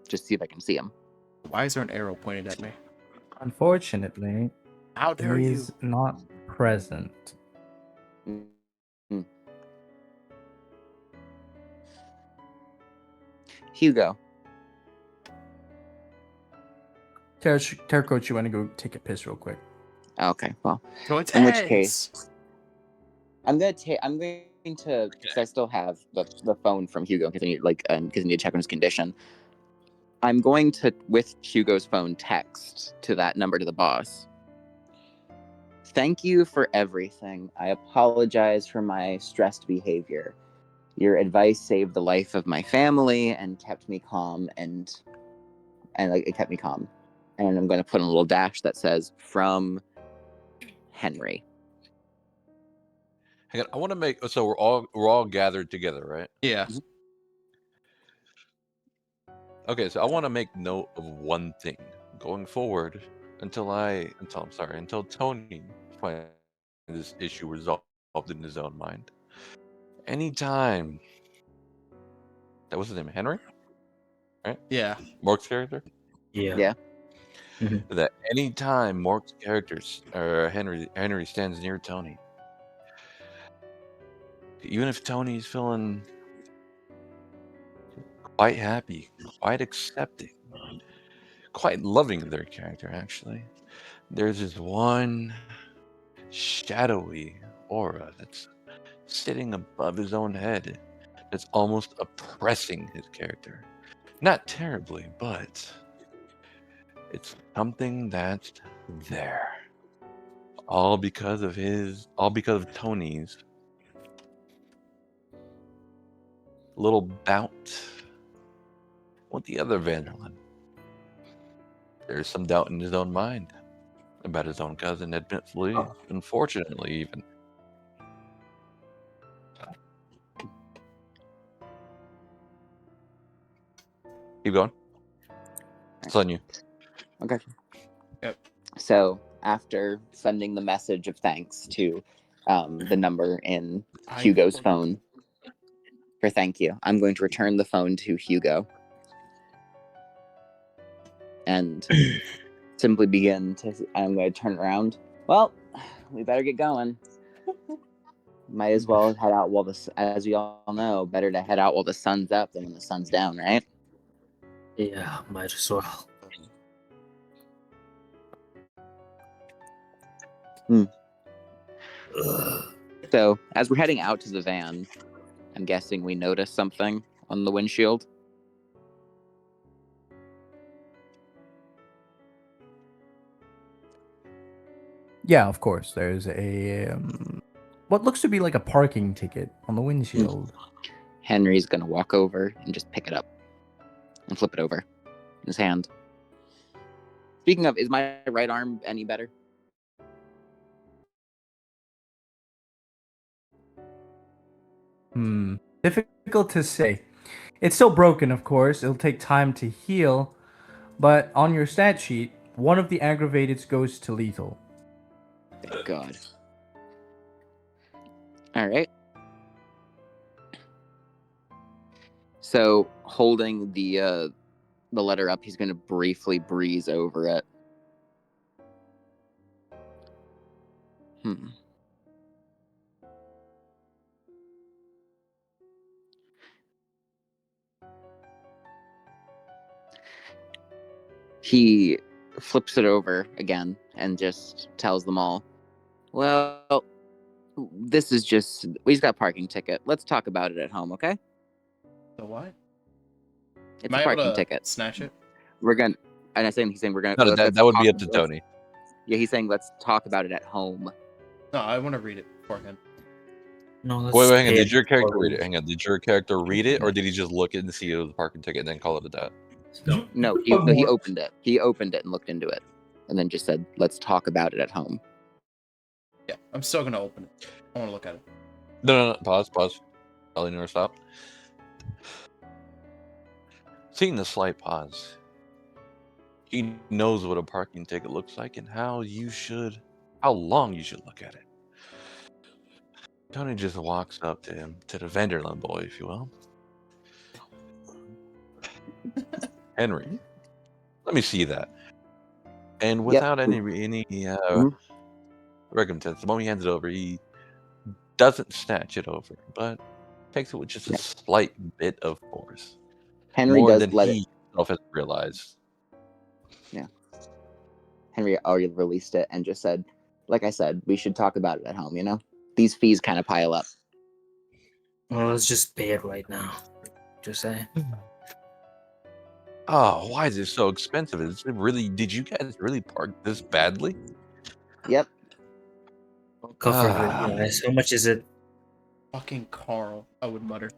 Just see if I can see him. Why is there an arrow pointed at me? Unfortunately, How dare he you? is not present. Hugo. Terracoach, you want to go take a piss real quick? Okay, well, So it's In which heads! case- I'm going to, because I still have the phone from Hugo, because I need to check on his condition. I'm going to, with Hugo's phone, text to that number to the boss. Thank you for everything. I apologize for my stressed behavior. Your advice saved the life of my family and kept me calm, and it kept me calm. And I'm going to put in a little dash that says from Henry. Hang on, I want to make so we're all gathered together, right? Yeah. Mhm. Okay, so I want to make note of one thing going forward until Tony finds this issue resolved in his own mind. Anytime that was his name, Henry, Yeah. Mark's character. Yeah. Yeah. That anytime Mark's characters or Henry stands near Tony, even if Tony's feeling quite happy, quite accepting, quite loving of their character, actually, there's this one shadowy aura that's sitting above his own head that's almost oppressing his character. Not terribly, but it's something that's there. All because of Tony's little bout with the other Vanderlyn. There's some doubt in his own mind about his own cousin, admittedly, unfortunately, even. Keep going. It's on you. Okay. Yep. So after sending the message of thanks to the number in Hugo's phone for thank you, I'm going to return the phone to Hugo and simply I'm going to turn around. Well, we better get going. Might as well head out as we all know, better to head out while the sun's up than when the sun's down, right? Yeah, might as well. Ugh. So as we're heading out to the van, I'm guessing we notice something on the windshield. Yeah, of course. There's a what looks to be like a parking ticket on the windshield. Henry's gonna walk over and just pick it up and flip it over in his hand. Speaking of, is my right arm any better? Difficult to say. It's still broken, of course. It'll take time to heal, but on your stat sheet, one of the aggravateds goes to lethal. Thank God. All right. So holding the letter up, he's gonna briefly breeze over it. He flips it over again and just tells them all, well, this is just, we just got a parking ticket. Let's talk about it at home, okay? The what? It's Am a I able parking to ticket. snatch it? We're gonna. And he's saying we're gonna. No, let's that would be talk- up to let's- Tony. Yeah, he's saying let's talk about it at home. No, I want to read it beforehand. No, let's Wait, hang on. pay Did your it character before read we- it? Hang on. Did your character read it, or did he just look at it and see it was a parking ticket and then call it a that? No. No, he opened it. He opened it and looked into it, and then just said, "Let's talk about it at home." Yeah, I'm still gonna open it. I want to look at it. No. Pause. Eleanor, stop. Seeing the slight pause, he knows what a parking ticket looks like and how long you should look at it. Tony just walks up to him, to the Vanderland boy, if you will. Henry, let me see that. And without any recompense, the moment he hands it over, he doesn't snatch it over, but takes it with just a slight bit of force. Henry More does than let he himself has realized. Yeah. Henry already released it and just said, "Like I said, we should talk about it at home. You know, these fees kind of pile up." Well, let's just pay it right now. Just say. Oh, why is it so expensive? Is it really? Did you guys really park this badly? Yep. I'll cover Ah. it, guys. How much is it? Fucking Carl, I would mutter.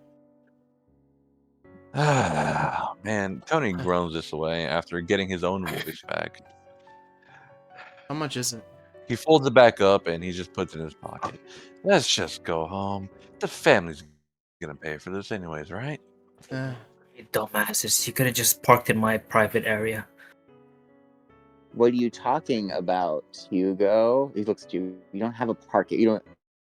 Ah, man, Tony groans this away after getting his own voice back. How much is it? He folds it back up and he just puts it in his pocket. Let's just go home. The family's gonna pay for this anyways, right? You dumbasses. You could have just parked in my private area. What are you talking about, Hugo? He looks at you. You don't have a parking. You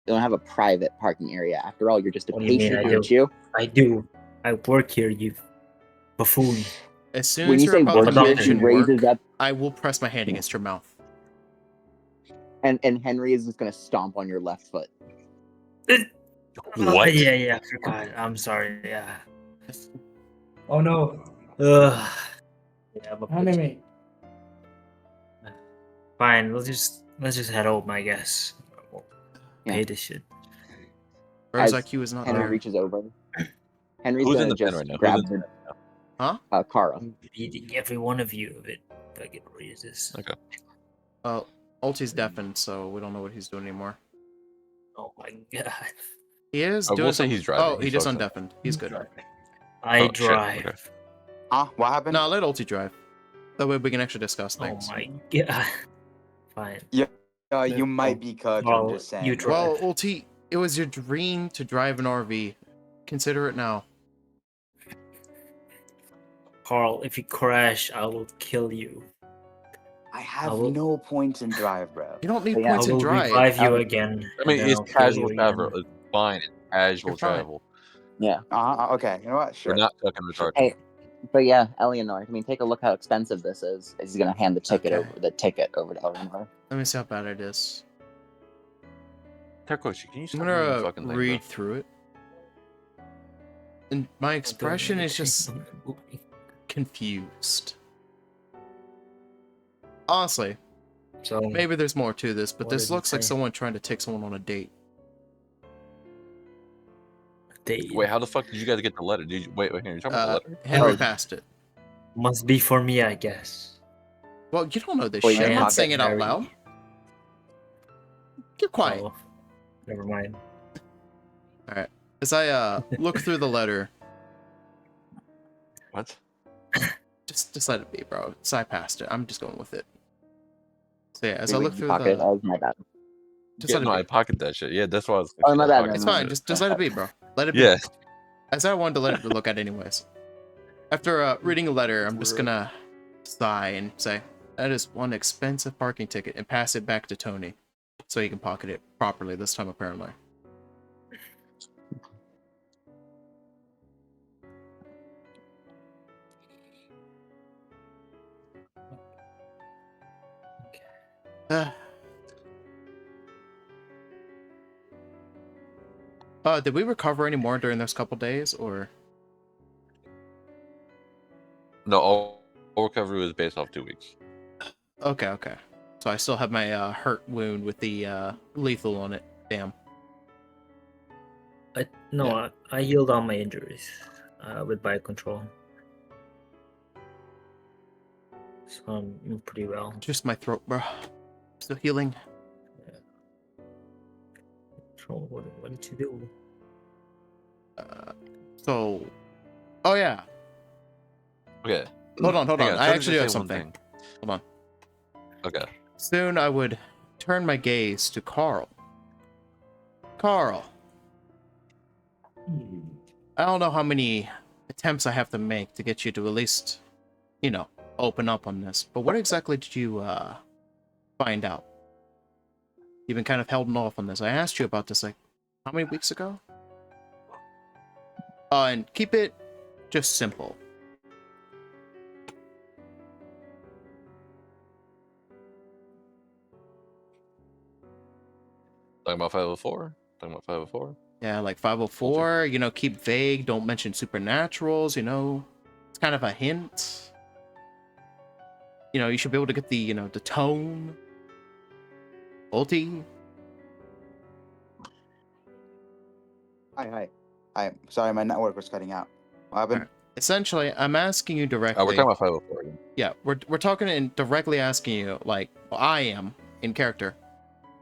don't have a private parking area. After all, you're just a What do you mean patient, I aren't do? you? I do. I work here, you buffoon. As soon When as you you're say about work to here, mention he raises work, up, I will press my hand against your mouth. and Henry is just gonna stomp on your left foot. What? Yeah, I forgot. I'm sorry. Yeah. Oh no. Ugh. Yeah, I'm a bitch. Fine. Let's just head home, I guess. Yeah. Pay this shit. Rose As IQ is not Henry there. reaches over. Henry's Who's gonna in the pen just right now? grab Who's in- Kara. I'm beating every one of you if I can raise this. Okay. Ulti's deafened, so we don't know what he's doing anymore. Oh my god. He is I doing will say some... he's driving. Oh, he He's just focused on- undeafened. He's good. I Oh, shit, drive. okay. What happened? No, let Ulti drive. That way we can actually discuss Oh things. my god. Fine. You might be cooked. I'm Well, just saying. you drive. Well, Ulti, it was your dream to drive an RV. Consider it now. Carl, if you crash, I will kill you. I have will- no points in drive, bro. You don't need Yeah. I points in will drive. revive you again. I mean, and then it's I'll kill casual you travel. again. It's fine. It's casual You're fine. travel. Yeah. Okay. You know what? Sure. We're not fucking retarded. Hey, but yeah, Eleanor. I mean, take a look how expensive this is. He's gonna hand the ticket Okay. over to Eleanor. Let me see how bad it is. Terkoshi, can you I'm stop moving the gonna fucking thing, read bro? through it. And my expression is just confused. Honestly, So maybe there's more to this, but What this did he looks like say? someone trying to take someone on a date. Wait, how the fuck did you guys get the letter? Did you wait? Here, you're talking about the letter? Henry Oh. passed it. must be for me, I guess. Well, you don't know this Wait, shit. I'm yeah. not saying it out Harry. loud. Keep quiet. Oh, never mind. As I look through the letter, What? just let it be, bro. So I passed it. I'm just going with it. So yeah, as I Wait, look you through pocket it? the, Oh, my bad. just Yeah, let no, it I be. pocketed that shit. Yeah, that's why I was. Oh, my bad, It's no, fine. no. Just let it be, bro. Let it be. Yeah. As I wanted to let it look at anyways. After reading a letter, I'm just gonna sigh and say, that is one expensive parking ticket, and pass it back to Tony. So he can pocket it properly this time, apparently. Did we recover any more during those couple days, or? No, all recovery was based off 2 weeks. Okay. So I still have my hurt wound with the lethal on it. Damn. I healed all my injuries. with bike control. So I'm pretty well. Just my throat, bro. Still healing. Control. What did you do? So, oh yeah. Okay. Hold on. Hang on, I Tony actually just have say one something. thing. Hold on. Okay. Soon I would turn my gaze to Carl. Carl, I don't know how many attempts I have to make to get you to at least, open up on this. But what exactly did you find out? You've been kind of holding off on this. I asked you about this like how many weeks ago? And keep it just simple. Talking about 504? Talking about 504? Yeah, like 504, keep vague, don't mention supernaturals, It's kind of a hint. You should be able to get the tone. Ulti. Hi. Sorry, my network was cutting out. What happened? Alright. Essentially, I'm asking you directly. Oh, we're talking about 504 again. Yeah, we're talking and directly asking you, like, well, I am in character.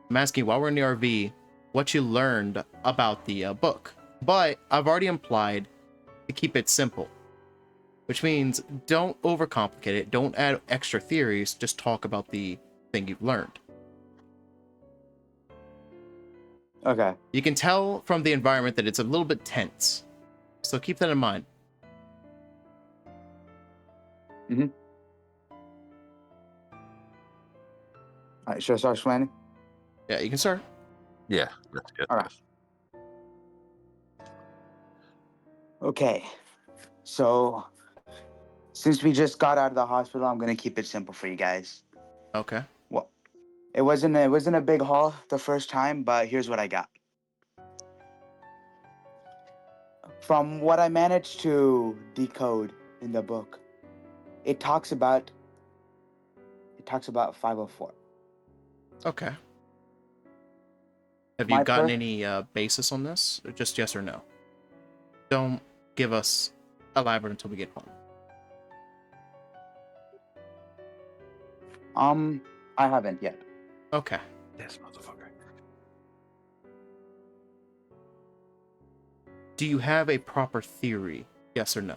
I'm asking you while we're in the RV, what you learned about the book. But I've already implied to keep it simple, which means don't overcomplicate it. Don't add extra theories. Just talk about the thing you've learned. Okay. You can tell from the environment that it's a little bit tense, so keep that in mind. All right, should I start explaining? Yeah, you can start. Yeah. All right. Okay. So, since we just got out of the hospital, I'm gonna keep it simple for you guys. Okay. Well, it wasn't a big haul the first time, but here's what I got. From what I managed to decode in the book, it talks about 504. Okay. Have My you gotten per- any basis on this? Or just yes or no? Don't give us elaborate until we get home. I haven't yet. Okay. Yes, motherfucker. Do you have a proper theory? Yes or no?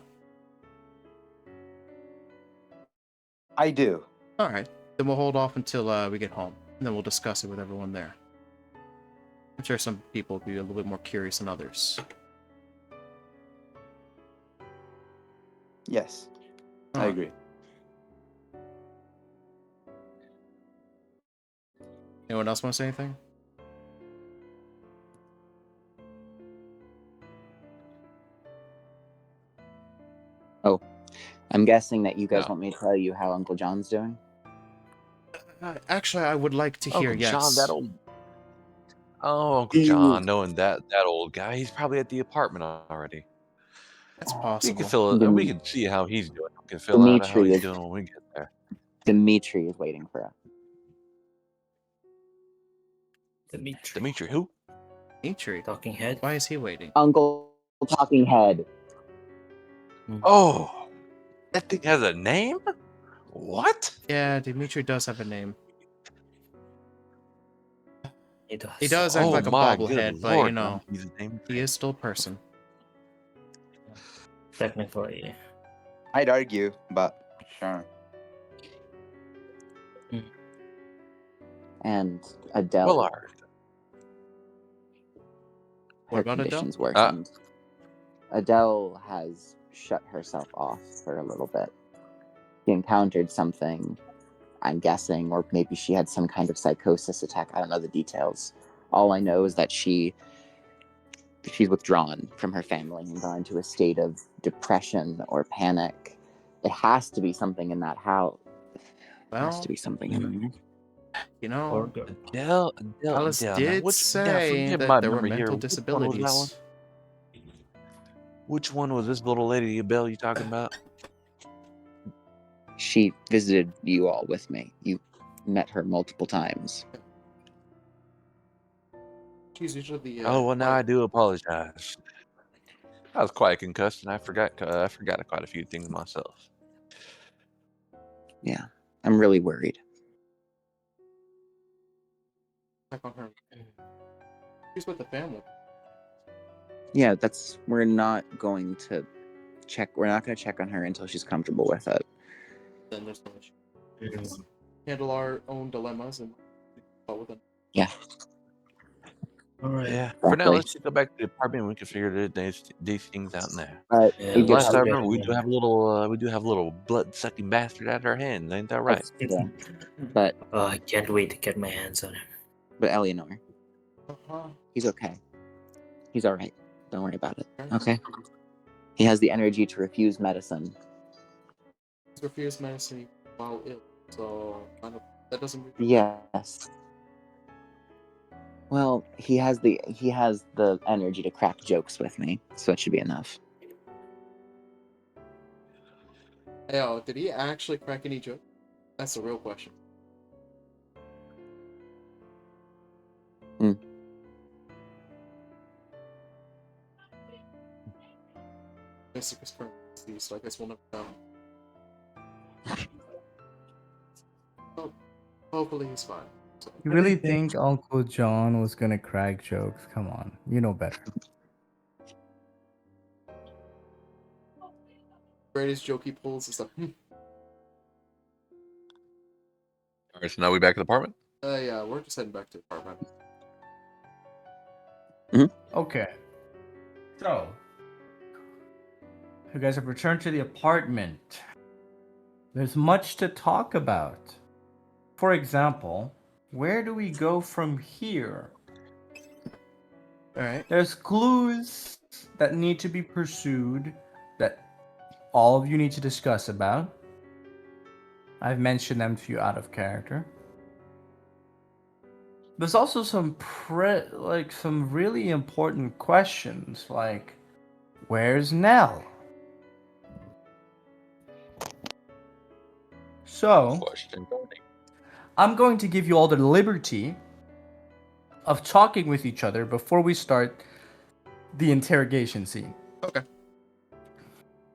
I do. All right. Then we'll hold off until we get home, and then we'll discuss it with everyone there. I'm sure some people will be a little bit more curious than others. Yes, I Alright. agree. Anyone else want to say anything? I'm guessing that you guys No. want me to tell you how Uncle John's doing. Actually, I would like to hear Uncle yes. John, that old. Oh, Uncle John, knowing that old guy, he's probably at the apartment already. That's We possible. can fill it. Dem- We can see how he's doing. We can fill out how Dimitri he's is doing when we get there. Dimitri is waiting for us. Dimitri, who? Dimitri. Talking head. Why is he waiting? Uncle Talking Head. Oh, that thing has a name. What? Yeah, Dimitri does have a name. He does. He does act Oh like a my bobblehead, good but lord! He's a name. he is still a person. Technically. I'd argue, but sure. And Adele. Willard. What Her about Adele? conditions worsened. Adele has shut herself off for a little bit. She encountered something, I'm guessing, or maybe she had some kind of psychosis attack. I don't know the details. All I know is that she's withdrawn from her family and gone into a state of depression or panic. It has to be something in that house. It has Well, to be something in there. you know, Or girl. Adele. Alice Now, did now, say forgive that my there were memory here. mental Which one was that one? disabilities. Which one was this little lady, Adele, you talking about? She visited you all with me. You met her multiple times. She's usually the. Oh well, now I do apologize. I was quite concussed, and I forgot quite a few things myself. Yeah, I'm really worried. Check on her. She's with the family. Yeah, we're not going to check on her until she's comfortable with it. Then there's no issue. Handle our own dilemmas and deal with them. Yeah. All right. Yeah. For now, Exactly. let's just go back to the apartment. And we can figure these things out in there. Yeah, We Because do last have- I remember, we do have a little blood sucking bastard at our hands. Ain't that right? Yeah. But Oh, I can't wait to get my hands on him. Eleanor, Uh-huh. he's okay. He's all right. Don't worry about it. Okay. He has the energy to refuse medicine. He's refused medicine while ill, so that doesn't mean Yes. Well, he has the energy to crack jokes with me, so it should be enough. Hey, did he actually crack any joke? That's the real question. Hmm. Jessica's currently deceased, so I guess we'll never know. Oh, hopefully he's fine. So, You really think Uncle John was gonna crack jokes? Come on, you know better. greatest joke he pulls is like, All right. So now we back at the apartment. yeah, we're just heading back to the apartment. Okay. So, you guys have returned to the apartment. There's much to talk about. For example, where do we go from here? Alright. There's clues that need to be pursued that all of you need to discuss about. I've mentioned them to you out of character. There's also some some really important questions like, where's Nell? So, Question. I'm going to give you all the liberty of talking with each other before we start the interrogation scene. Okay.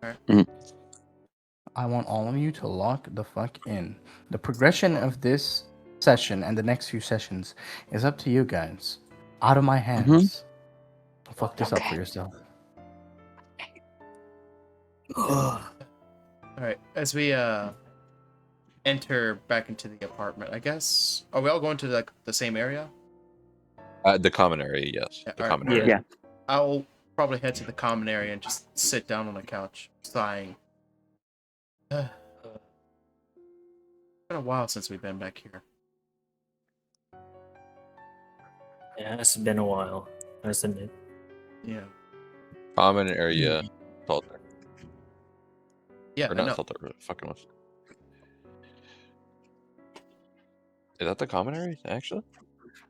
Alright. Mhm. I want all of you to lock the fuck in. The progression of this session and the next few sessions is up to you guys. Out of my hands. Fuck this up for yourself. Alright. As we enter back into the apartment, I guess. Are we all going to like the same area? The common area, yes. Yeah, The alright. common area. Yeah. I'll probably head to the common area and just sit down on the couch, sighing. It's been a while since we've been back here. Yeah, it's been a while, hasn't it? Yeah. Common area. Salter. Yeah, Or I not know. Salter. Fucking what's. Is that the common area, actually?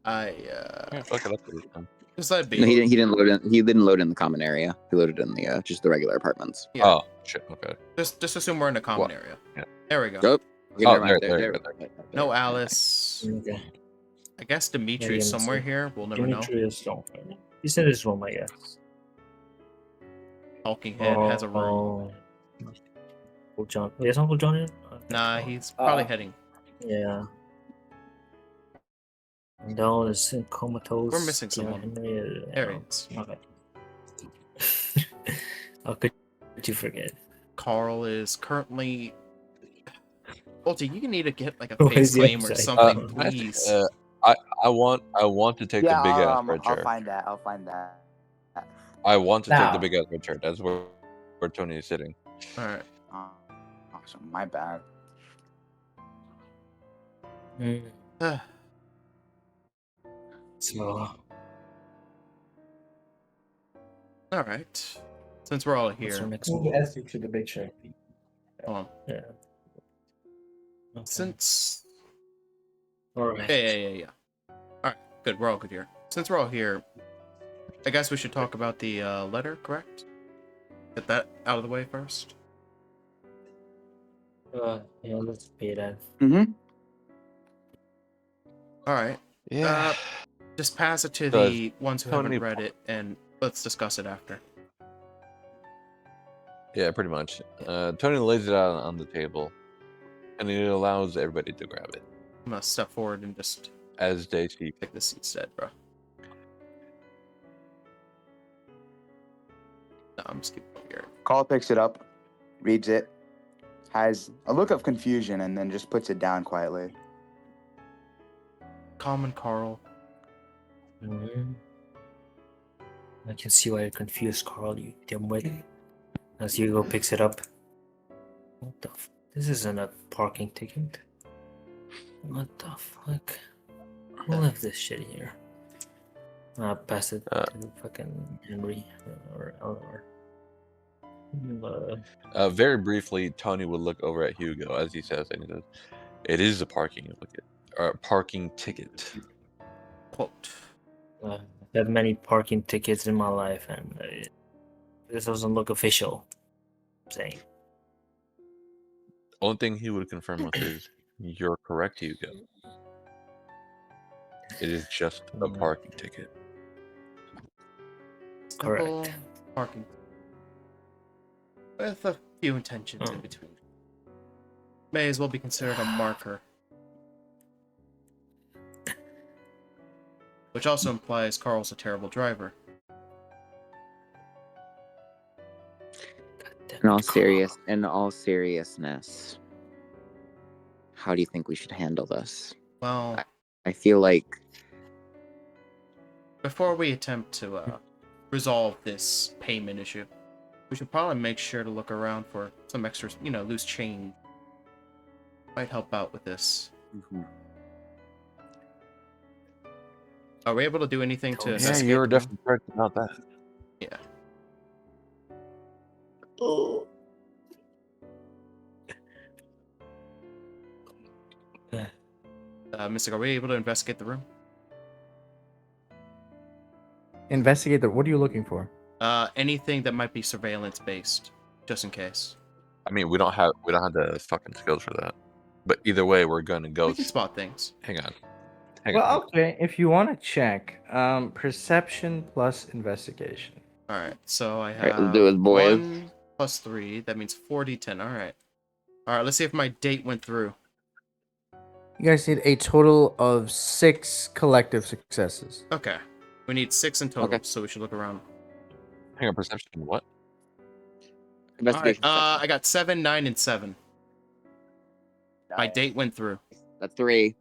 I Fuck it up this time. just let it be. No, he didn't load in. He didn't load in the common area. He loaded in the just the regular apartments. Yeah. Oh, shit. Okay. Just assume we're in the common What? area. Yeah. There we go. Oh, okay, Oh, never mind. there. No Alice. Okay. I guess Dimitri is Yeah, somewhere so here. We'll never know. Dimitri is somewhere. He's in his room, I guess. Talking Head has a room. Oh. Uncle John. Is Uncle John in? Nah, he's probably heading. Yeah. Nell is in comatose. We're missing someone. Henry, There he is. Okay. How could you forget? Carl is currently. Ulti, you need to get like a Why face is he claim or upside something, down? please. I want to take Yeah, the big ass red I'll chair. find that. I'll find that. I want to take Now. the big ass red chair. That's where Tony is sitting. All right. Awesome. My bad. So, All right. Since we're all what's our here, next move? to the big chair. hold on. Yeah. Okay. Since All right. yeah. All right, good. We're all good here. Since we're all here, I guess we should talk about the letter, correct? Get that out of the way first. Yeah, let's pay that. Mm-hmm. All right. Yeah. Just pass it to Does the ones who Tony haven't read it, and let's discuss it after. Yeah, pretty much. Tony lays it out on the table, and it allows everybody to grab it I'm gonna step forward and just as they see. take this instead, bro. No, I'm just keeping it here. Carl picks it up, reads it, has a look of confusion, and then just puts it down quietly. Common Carl. Mhm. I can see why you're confused, Carl, you dimwit. As Hugo picks it up. What the This isn't a parking ticket. What the fuck? Who left this shit here? Pass it to fucking Henry or Eleanor. Very briefly, Tony would look over at Hugo as he says, and he says, "It is a parking ticket." Quote. I've had many parking tickets in my life, and this doesn't look official. I'm saying. Only thing he would confirm with is, "You're correct, Hugo. It is just a parking ticket." Correct. Simple parking. With a few intentions in between. May as well be considered a marker. Which also implies Carl's a terrible driver. In all seriousness, how do you think we should handle this? Well, I feel like before we attempt to resolve this payment issue, we should probably make sure to look around for some extra, loose change. Might help out with this. Are we able to do anything to Yeah, investigate you're the room? definitely correct about that. Yeah. Mystic, are we able to investigate the room? Investigate the. What are you looking for? Anything that might be surveillance based, just in case. I mean, we don't have the fucking skills for that. But either way, we're gonna go. We can spot things. Hang on. Well, okay. If you want to check, perception plus investigation. All right, so I All have right, let's do it, boys. 1 plus 3. That means 4d10. All right. Let's see if my date went through. You guys need a total of 6 collective successes. Okay. We need 6 in total, Okay. so we should look around. Hang on, perception. What? Investigation. All right, I got 7, 9, and 7. My date went through. That's 3.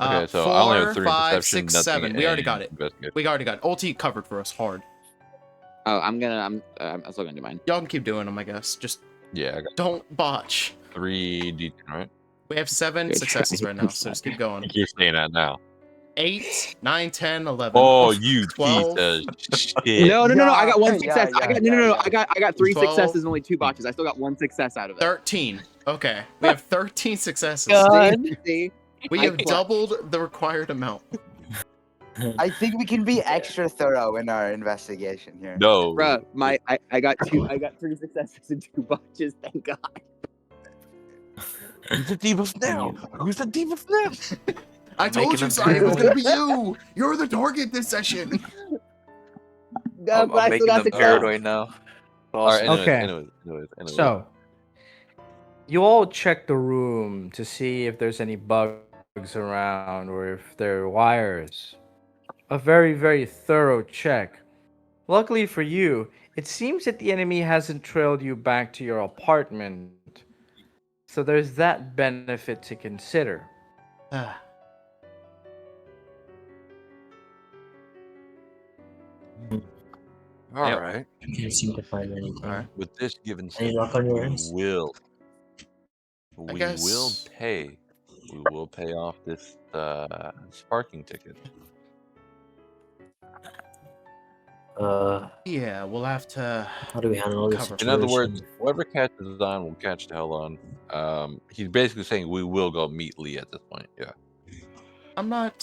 Okay, so 4, I only have 3 in 5, perception, 6, nothing 7. We already in got it. investigation. We already got it. Ulti covered for us hard. Oh, I'm still gonna do mine. Y'all can keep doing them, I guess. Just Yeah, I got don't botch. 3d10, right? We have 7 Good successes try. right now, so just keep going. You're saying that now. 8, 9, 10, 11. Oh, you 12. piece of shit. No. I got one Yeah, success. yeah, I got 3 12. successes and only 2 botches. I still got 1 success out of it. 13. Okay, we have 13 successes. See? We I have clutched. doubled the required amount. I think we can be extra thorough in our investigation here. No. Bruh, I got 3 successes and 2 botches. Thank God. Who's the debuff now? Who's the debuff now? I told Making you, them Sai, it was paranoid. gonna be you. You're the target this session. I'm But I still making got them success. paranoid now. All right, Awesome. anyways, Okay. So, you all check the room to see if there's any bugs around or if there are wires. A very, very thorough check. Luckily for you, it seems that the enemy hasn't trailed you back to your apartment. So there's that benefit to consider. all Yep. right. Can't seem to find anything. Alright. With this given Any set, luck on your we ends? will guess- pay. We will pay off this sparking ticket. Yeah, we'll have to. How do we handle this Cover. In other words, situation? whoever catches on will catch the hell on. He's basically saying we will go meet Lee at this point. Yeah. I'm not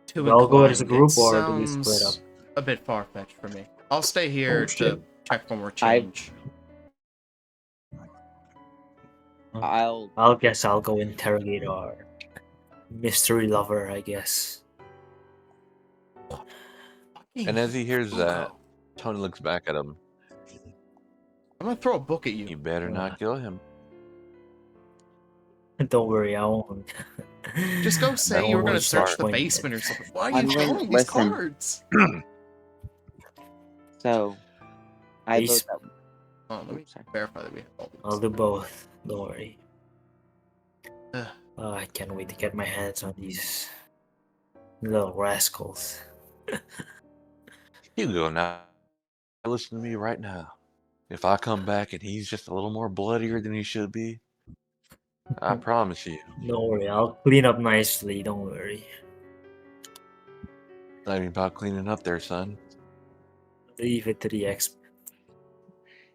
too We'll go as a inclined. group It or do we split sounds a bit far fetched for me. I'll stay here Oh, to shit. check for more change. I'll guess I'll go interrogate our mystery lover, I guess. And as he hears that, Tony looks back at him. I'm gonna throw a book at You you. better not kill him. Don't worry, I won't. Just go I say you were won't gonna search the disappoint it. basement or something. Why are you Henry, throwing these listen. cards? So, I vote Please. that. Oh, let me Sorry. verify that we have all I'll these. do both. Don't worry. Ugh. I can't wait to get my hands on these little rascals. Hugo, now listen to me right now. If I come back and he's just a little more bloodier than he should be, I promise you, Don't worry, I'll clean up nicely. Don't worry. not even about cleaning up there, son. Leave it to the expert.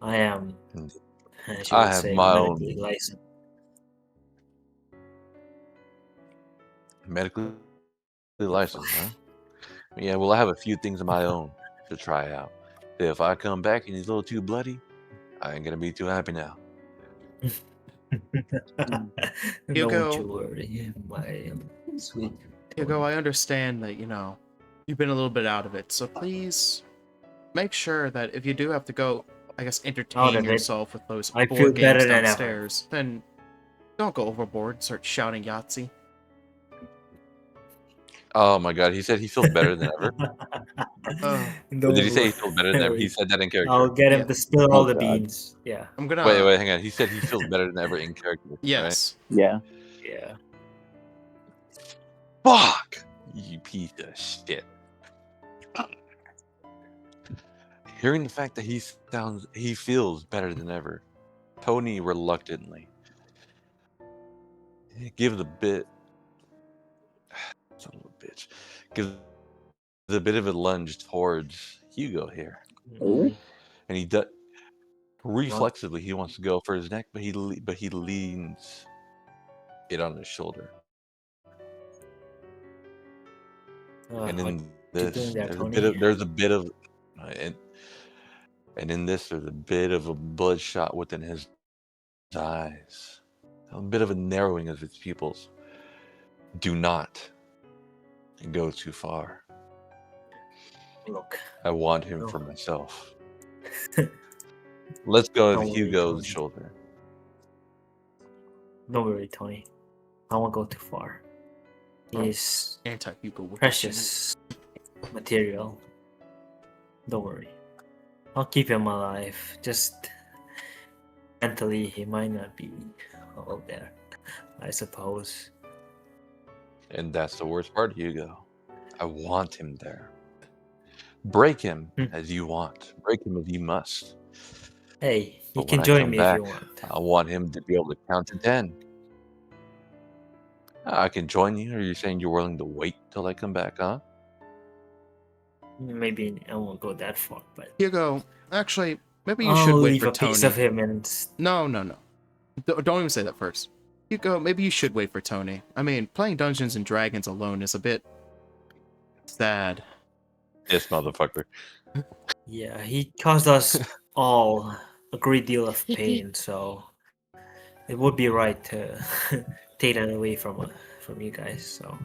I am, as you I would have say, my medically own licensed. medically license, huh? Yeah, well, I have a few things of my own to try out. If I come back and he's a little too bloody, I ain't gonna be too happy now. Don't you worry, my sweet. Hugo, I understand that, you've been a little bit out of it, so please make sure that if you do have to go, I guess, Out entertain of it. yourself with those I feel board games better than ever. downstairs, then don't go overboard and start shouting Yahtzee. Oh my god, he said he feels better than ever. Uh, Or did he say he Don't feels better than ever? He worry. said that in I'll character. get him Yeah. to spill all Oh, the God. beans. Yeah, I'm gonna. Wait, hang on. He said he feels better than ever in character. Yes. Yeah. yeah. Right? Fuck! You piece of shit. Hearing the fact that he feels better than ever, Tony reluctantly gives a bit, son of a bitch, gives a bit of a lunge towards Hugo here, Oh. and he does reflexively. He wants to go for his neck, but he leans it on his shoulder. And What in you this, doing there, there's Tony? there's a bit of, and in this, there's a bit of a bloodshot within his eyes, a bit of a narrowing of his pupils. Do not go too far. Look, I want him No. for myself. Let's go Don't with worry, Hugo's Tony. shoulder. don't worry, Tony. I won't go too far. Oh. He's Anti-Hugo. precious material. Don't worry. I'll keep him alive. Just mentally, he might not be all there, I suppose. And that's the worst part, Hugo. I want him there. Break him as you want. Break him as you must. Hey, you But can when I join come me back, if you want. I want him to be able to count to 10. I can join you. Or you're saying you're willing to wait till I come back, huh? Maybe I won't go that far, but Hugo, actually, maybe you I'll should wait leave for a piece Tony. of him and No. Don't even say that first. Hugo, maybe you should wait for Tony. I mean, playing Dungeons and Dragons alone is a bit sad. This motherfucker. yeah, he caused us all a great deal of pain, so it would be right to take that away from you guys. So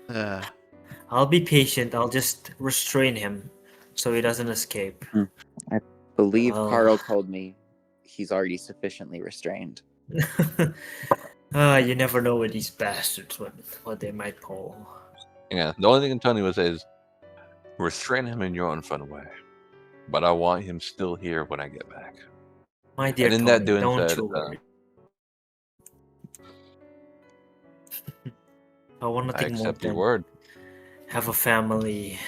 Uh, I'll be patient. I'll just restrain him so he doesn't escape. I believe Well- Carl told me he's already sufficiently restrained. You never know with these bastards what they might pull. Yeah, the only thing Tony would say is restrain him in your own fun way. But I want him still here when I get back. My dear And in Tony, that doing don't said, you worry. I want I nothing more accept your than word. have a family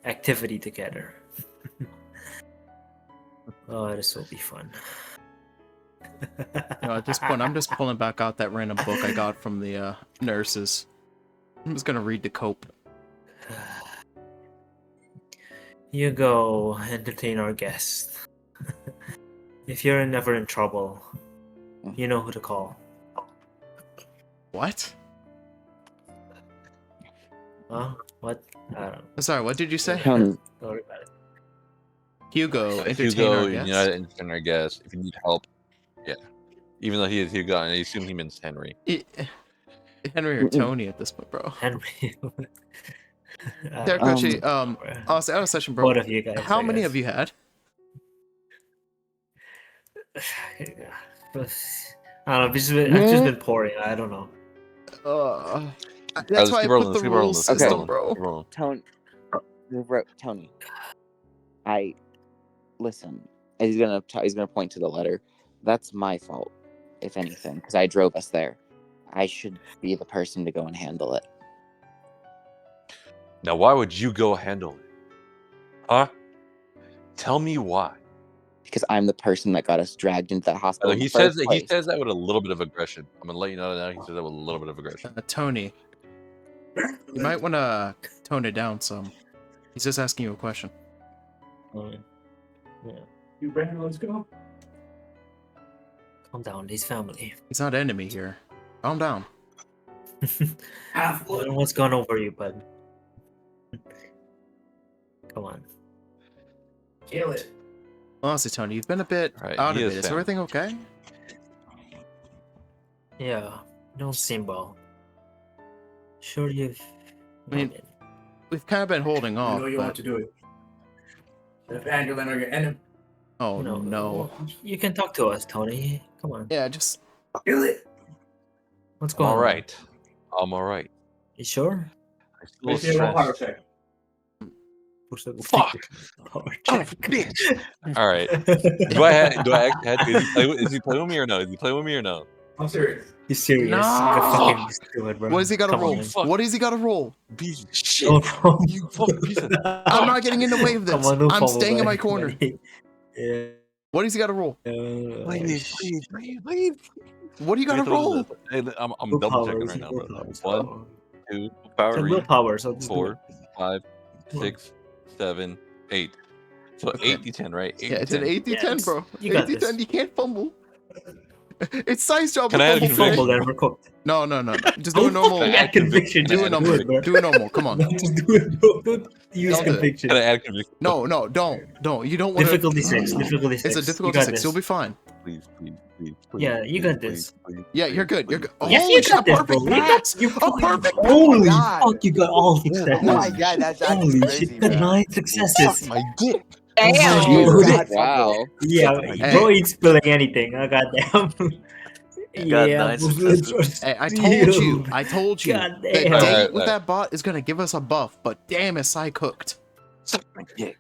activity together. Oh, this will be fun. at this point, I'm just pulling back out that random book I got from the nurses. I'm just gonna read the cope. You go entertain our guest. If you're never in trouble, you know who to call. What? Huh? What? I don't know. Sorry, what did you say? Tony, Don't worry about it. Hugo, entertain Hugo, our you guest. know, entertain our guest. If you need help, yeah. Even though he is Hugo, and I assume he means Henry. Henry or Tony at this point, bro. Henry. Derek, actually, honestly, out of session, bro. Both of you guys. How I many guess. have you had? I don't know. I've just been pouring. I don't know. Alright, That's let's why I keep rolling. put Let's the keep rolling. rule Let's keep Okay. system, rolling. bro. Keep rolling. Tony, listen. He's gonna point to the letter. That's my fault, if anything, because I drove us there. I should be the person to go and handle it. Now, why would you go handle it? Huh? Tell me why. Because I'm the person that got us dragged into that hospital in He the says first that place. with a little bit of aggression. I'm gonna let you know now. He says that with a little bit of aggression. Tony, you might want to tone it down some. He's just asking you a question. Yeah. You ready? Let's go. Calm down. He's family. He's not enemy here. Calm down. I don't know what's gone over you, bud. Come on. Kill it. Honestly, Tony, you've been a bit Right, out he of is it. Is family. everything okay? Yeah. You don't seem well. Sure you've... I mean, we've kind of been holding You off, know you want but... to do it. The pangolin are your enemy. Oh, no. You can talk to us, Tony. Come on. Yeah, just... Kill it. What's I'm going on? alright. I'm alright. You sure? I'm still Make me a power stressed. check. Fuck! Oh, bitch! Alright. Do I actually have to? Is he playing with me or no? Is he playing with me or no? I'm serious. He's serious. No! Fucking just do it, bro. What has he got to Come roll? on, man. Fuck. What has he got to roll? Piece of shit. Don't roll. You fucking piece of... I'm not getting in the way of Come this. on, no I'm fumble, staying in my buddy. corner. Yeah. What has he got to roll? Please. What do you got to roll? Hey, I'm double checking right now, bro. 1, 2, Power. 3, Willpower, so just do it. 4, 5, 6, 7, 8. So Okay. 8d10, right? 8d10. Yeah, it's an 8d10, bro. You got 8d10, this. you can't fumble. It's size job Can to I add a fumble. conviction? Fumble, then we're cooked. No. Just do a normal. Can I add conviction. Can I Do a add normal. conviction? Do a normal. Come on. No, just do it. Don't use Don't do it. conviction. Can I add conviction? No, don't. You don't want to. Difficulty 6. Difficulty 6. It's a You difficulty got 6. this. You'll be fine. Please. Yeah, you got this. Yeah, you're good. You're good. Yes, Holy you shit, got this, perfect bro. pass. You A perfect Holy God. fuck, you got all successes. Oh my god, that's actually Holy crazy, shit, you got bro. 9 successes. Suck my dick. Oh my Jeez, God. God, wow. Yeah, Hey. bro ain't spilling anything. I goddamn. Got Yeah, 9 bullets successes. are Hey, I told you. sealed. God That damn. Alright, date with alright. that bot is gonna give us a buff, but damn, is Sai cooked. Suck my dick.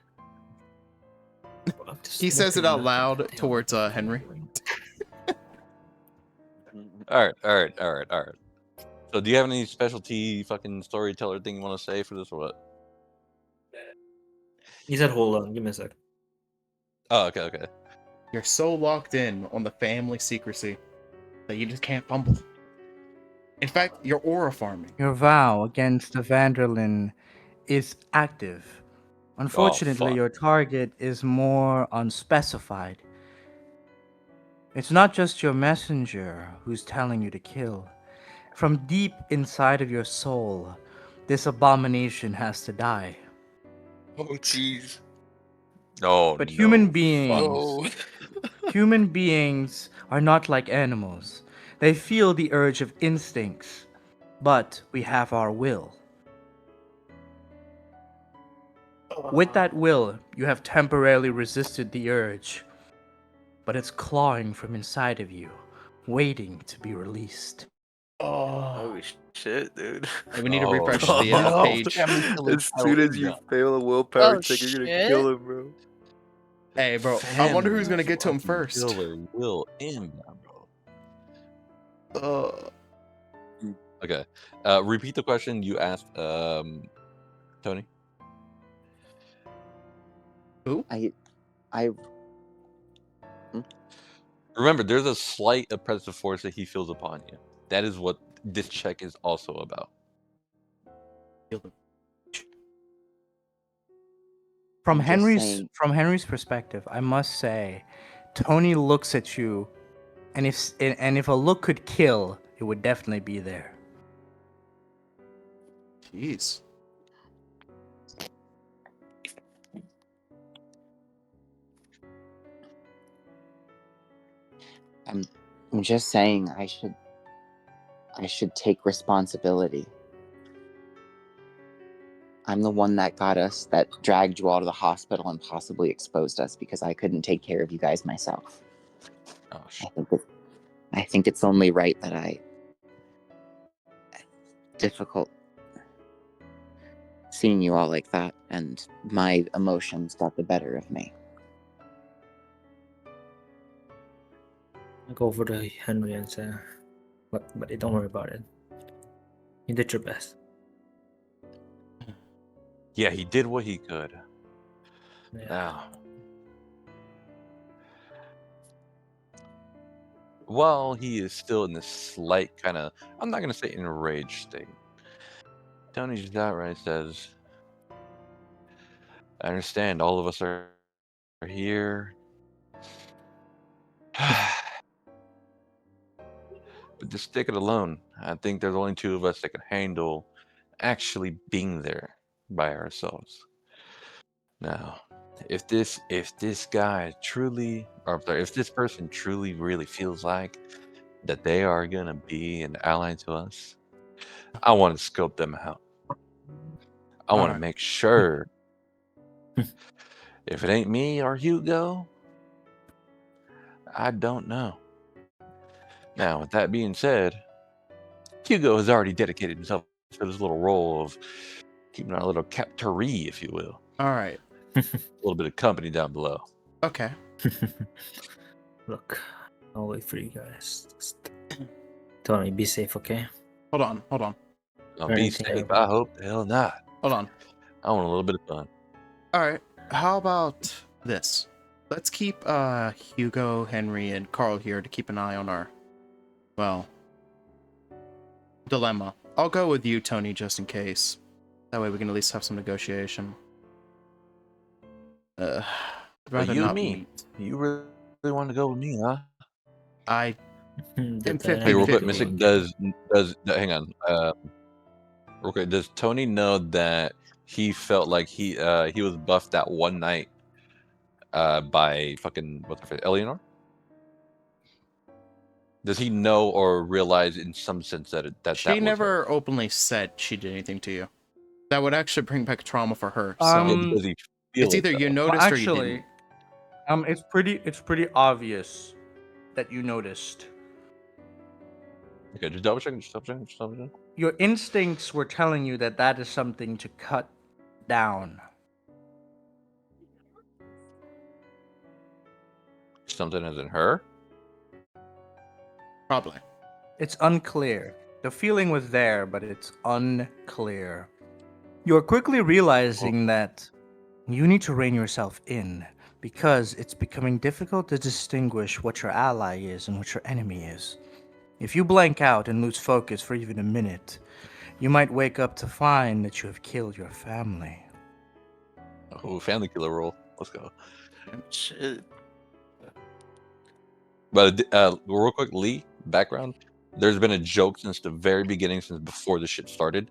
He says it out loud towards Henry. Alright. So, do you have any specialty fucking storyteller thing you want to say for this or what? He said, hold on, give me a sec. Oh, okay. You're so locked in on the family secrecy that you just can't fumble. In fact, you're aura farming. Your vow against the Vanderlyn is active. Unfortunately, fuck. your target is more unspecified. It's not just your messenger who's telling you to kill. From deep inside of your soul, this abomination has to die. Oh, jeez. No, But no, human fuck. beings, human beings are not like animals. They feel the urge of instincts, but we have our will. With that will, you have temporarily resisted the urge, but it's clawing from inside of you, waiting to be released. Holy shit, dude. Hey, we need to Oh, refresh no. the no. page. As soon as you fail a willpower check, you're gonna kill him, bro. Hey, bro, I wonder who's gonna get to him first. Killer will in, bro. Okay. Repeat the question you asked, Tony. Who? I Remember, there's a slight oppressive force that he feels upon you. That is what this check is also about. From I'm just Henry's saying- from Henry's perspective, I must say, Tony looks at you, and if a look could kill, it would definitely be there. Jeez. I'm just saying I should take responsibility. I'm the one that dragged you all to the hospital and possibly exposed us because I couldn't take care of you guys myself. Oh, shit. I think it's only right that difficult seeing you all like that, and my emotions got the better of me. I go over to Henry and say, but don't worry about it. You did your best. Yeah, he did what he could. Yeah. Now, while he is still in this slight kind of, I'm not going to say enraged state, Tony just outright says, I understand all of us are here. But just take it alone. I think there's only two of us that can handle actually being there by ourselves. Now, if this guy truly, or I'm sorry, if this person truly really feels like that they are gonna be an ally to us, I want to scope them out. I want to Alright. make sure if it ain't me or Hugo, I don't know. Now, with that being said, Hugo has already dedicated himself to this little role of keeping our little captoree, if you will. Alright. A little bit of company down below. Okay. Look, I'll wait for you guys. Just... Tony, be safe, okay? Hold on. I'll Or be anything safe. ever. I hope the hell not. Hold on. I want a little bit of fun. Alright. How about this? Let's keep Hugo, Henry, and Carl here to keep an eye on our, well, dilemma. I'll go with you, Tony, just in case. That way we can at least have some negotiation. I'd rather you and not me. meet. You really want to go with me, huh? I Did am that 50 Hey, real quick, 50. Mystic, hang on. Real quick, does Tony know that he felt like he was buffed that one night by fucking what's her face, Eleanor? Does he know or realize in some sense that She was never her? openly said she did anything to you. That would actually bring back trauma for her. So Yeah, does he feel it's it, either you though? noticed Well, or you actually, didn't. it's pretty obvious that you noticed. Okay, just double check. Just double check. Your instincts were telling you that that is something to cut down. Something as in her? Probably. It's unclear. The feeling was there, but it's unclear. You're quickly realizing that you need to rein yourself in because it's becoming difficult to distinguish what your ally is and what your enemy is. If you blank out and lose focus for even a minute, you might wake up to find that you have killed your family. Oh, family killer roll. Let's go. Shit. But real quick, Lee, background. There's been a joke since the very beginning, since before the shit started,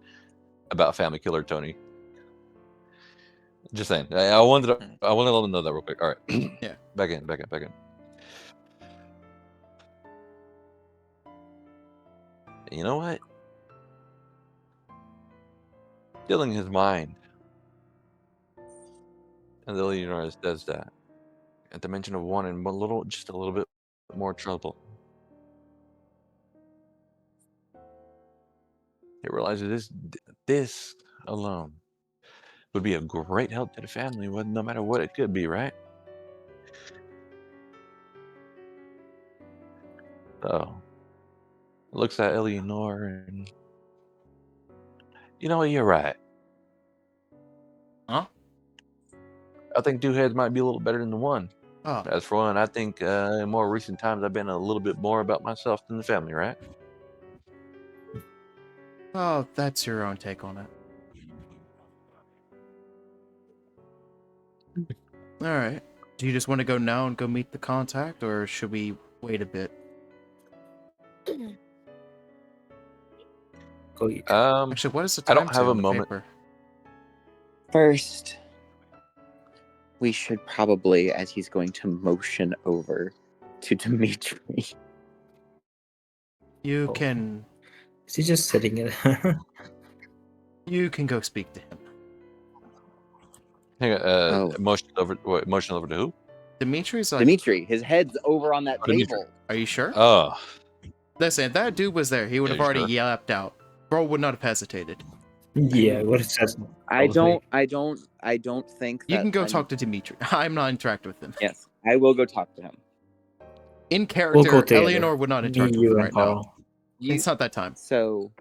about family killer Tony. Just saying. I wanted to let them know that real quick. All right. Yeah. Back in. You know what? Filling his mind. And the Leonardo does that. At the mention of one and just a little bit more trouble. He realizes this alone would be a great help to the family, no matter what it could be, right? So, looks at Eleanor and, you know what, you're right. Huh? I think two heads might be a little better than the one. Oh, As for one, I think in more recent times I've been a little bit more about myself than the family, right? oh, that's your own take on it. All right. Do you just want to go now and go meet the contact, or should we wait a bit? Go eat. Actually, what is the I time don't have to a on the moment. paper? First, we should probably, as he's going to motion over to Dimitri. You Oh. can Is he just sitting there? you can go speak to him. Hang on, Oh. motion over to who? Dimitri's like, Dimitri, his head's over on that Dimitri. table. are you sure? Oh, Listen, if that dude was there, he would Yeah, have you already sure? yapped out. Bro would not have hesitated. Yeah, what it says. I probably. don't think You that. can go talk to Dimitri. I'm not interacting with him. Yes, I will go talk to him. In We'll character, go together. Eleanor would not Me, interact with you, him and right now. Carl. It's not that time. So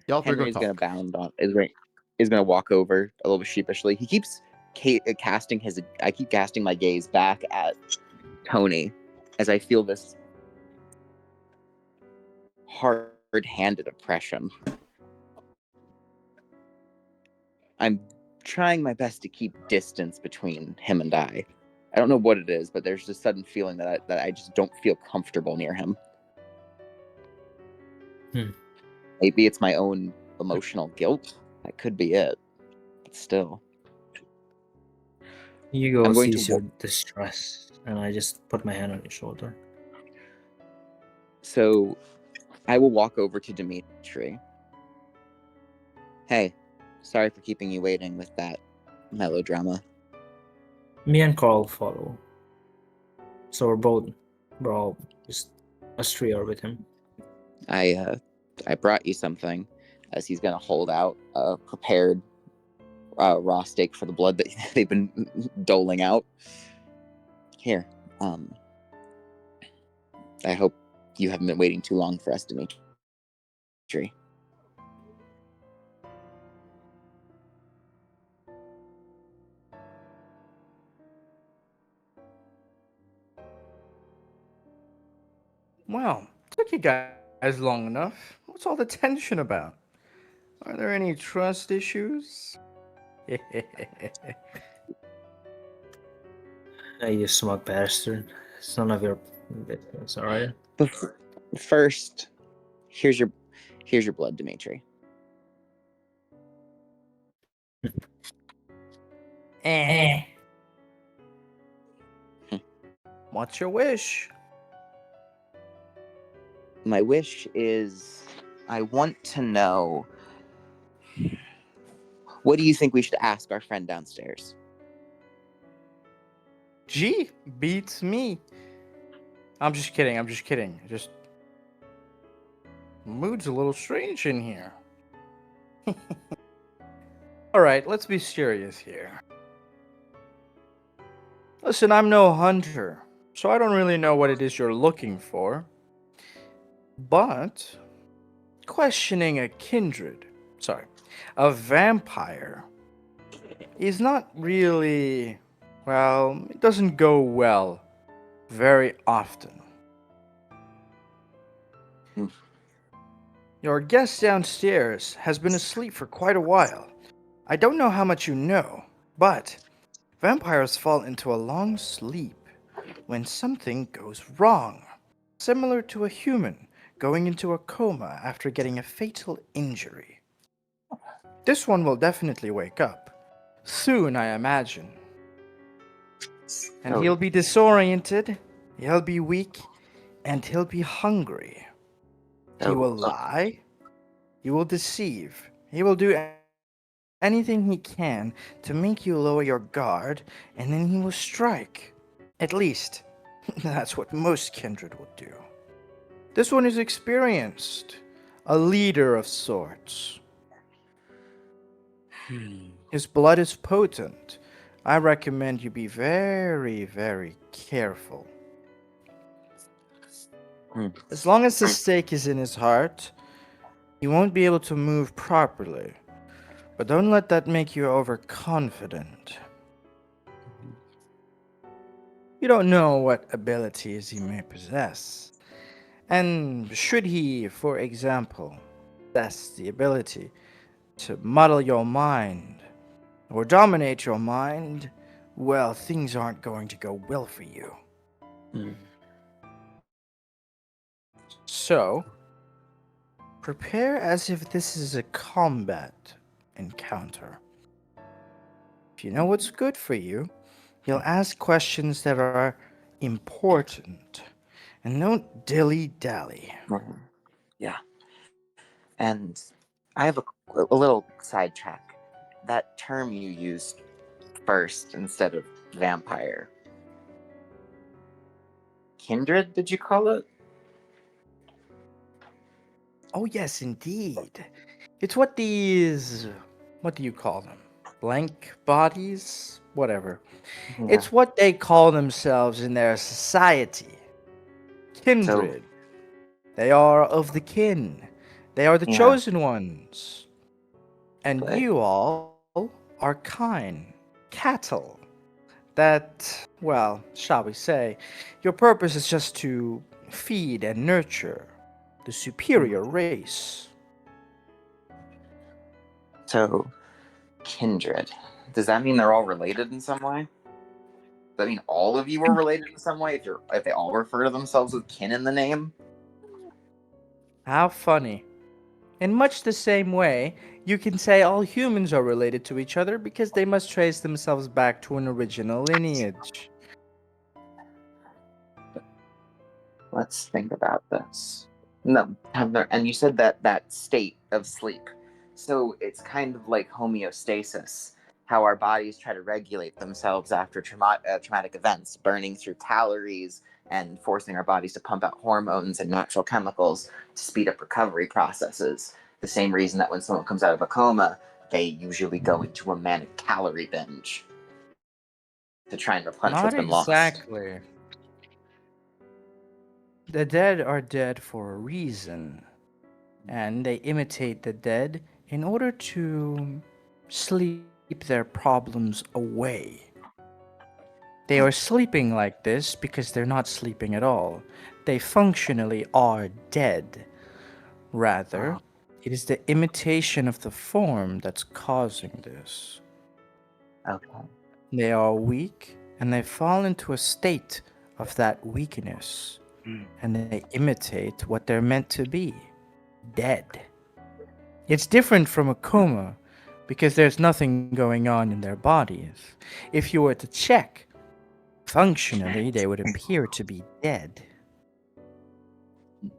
Y'all three go Henry's gonna talk. bound on. Is gonna walk over a little bit sheepishly. He keeps casting his. I keep casting my gaze back at Tony as I feel this hard-handed oppression. I'm trying my best to keep distance between him and I. I don't know what it is, but there's this sudden feeling that I just don't feel comfortable near him. Maybe it's my own emotional guilt. That could be it. But still. Hugo I'm going sees to your distress, and I just put my hand on your shoulder. So I will walk over to Dimitri. Hey, sorry for keeping you waiting with that melodrama. Me and Carl follow. So we're all just us three are with him. I brought you something, as he's gonna hold out a prepared raw steak for the blood that they've been doling out. Here, I hope you haven't been waiting too long for us, Dimitri. Well, took you guys long enough. What's all the tension about? Are there any trust issues? You smug bastard. It's none of your business, alright? But first, here's your blood, Dimitri. What's your wish? My wish is, I want to know, what do you think we should ask our friend downstairs? Gee, beats me. I'm just kidding. Just mood's a little strange in here. All right, let's be serious here. Listen, I'm no hunter, so I don't really know what it is you're looking for. But questioning a vampire is not really, well, it doesn't go well very often. Hmm. Your guest downstairs has been asleep for quite a while. I don't know how much you know, but vampires fall into a long sleep when something goes wrong, similar to a human going into a coma after getting a fatal injury. This one will definitely wake up. Soon, I imagine. And Oh. he'll be disoriented, he'll be weak, and he'll be hungry. He will lie, he will deceive, he will do anything he can to make you lower your guard, and then he will strike. At least, that's what most kindred will do. This one is experienced, a leader of sorts. His blood is potent. I recommend you be very, very careful. As long as the stake is in his heart, he won't be able to move properly. But don't let that make you overconfident. You don't know what abilities he may possess. And should he, for example, possess the ability to muddle your mind or dominate your mind, well, things aren't going to go well for you. So, prepare as if this is a combat encounter. If you know what's good for you, you'll ask questions that are important. And don't dilly-dally. Yeah. And I have a little sidetrack. That term you used first instead of vampire. kindred, did you call it? Oh, yes, indeed. It's what these. What do you call them? Blank bodies? Whatever. Yeah. It's what they call themselves in their society. Kindred. They are of the kin. They are the Yeah. chosen ones. And But- you all are kine, cattle. That, well, shall we say, your purpose is just to feed and nurture the superior race. So, kindred. Does that mean they're all related in some way? Does that mean all of you are related in some way if they all refer to themselves with kin in the name? How funny. In much the same way, you can say all humans are related to each other because they must trace themselves back to an original lineage. Let's think about this. No, and you said that state of sleep. So it's kind of like homeostasis, how our bodies try to regulate themselves after traumatic events, burning through calories and forcing our bodies to pump out hormones and natural chemicals to speed up recovery processes. The same reason that when someone comes out of a coma, they usually go into a manic calorie binge to try and replenish Not what's been lost. exactly. The dead are dead for a reason, and they imitate the dead in order to sleep their problems away. They are sleeping like this because they're not sleeping at all. They functionally are dead. Rather, it is the imitation of the form that's causing this. Okay. They are weak, and they fall into a state of that weakness, and they imitate what they're meant to be, dead. It's different from a coma because there's nothing going on in their bodies. If you were to check, functionally they would appear to be dead.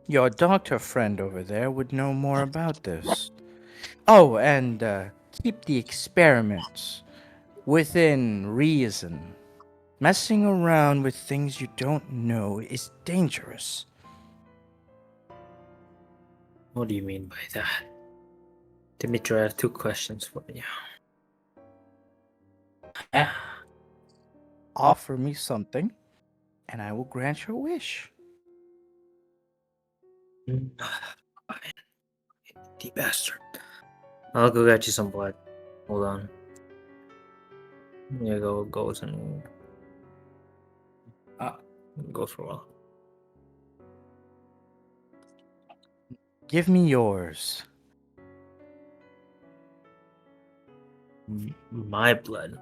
Your doctor friend over there would know more about this. Oh, and keep the experiments within reason. Messing around with things you don't know is dangerous. What do you mean by that? Dimitri, I have 2 questions for you. Offer me something, and I will grant your wish. The bastard. I'll go get you some blood. Hold on. Here goes and goes for a while. Give me yours. My blood.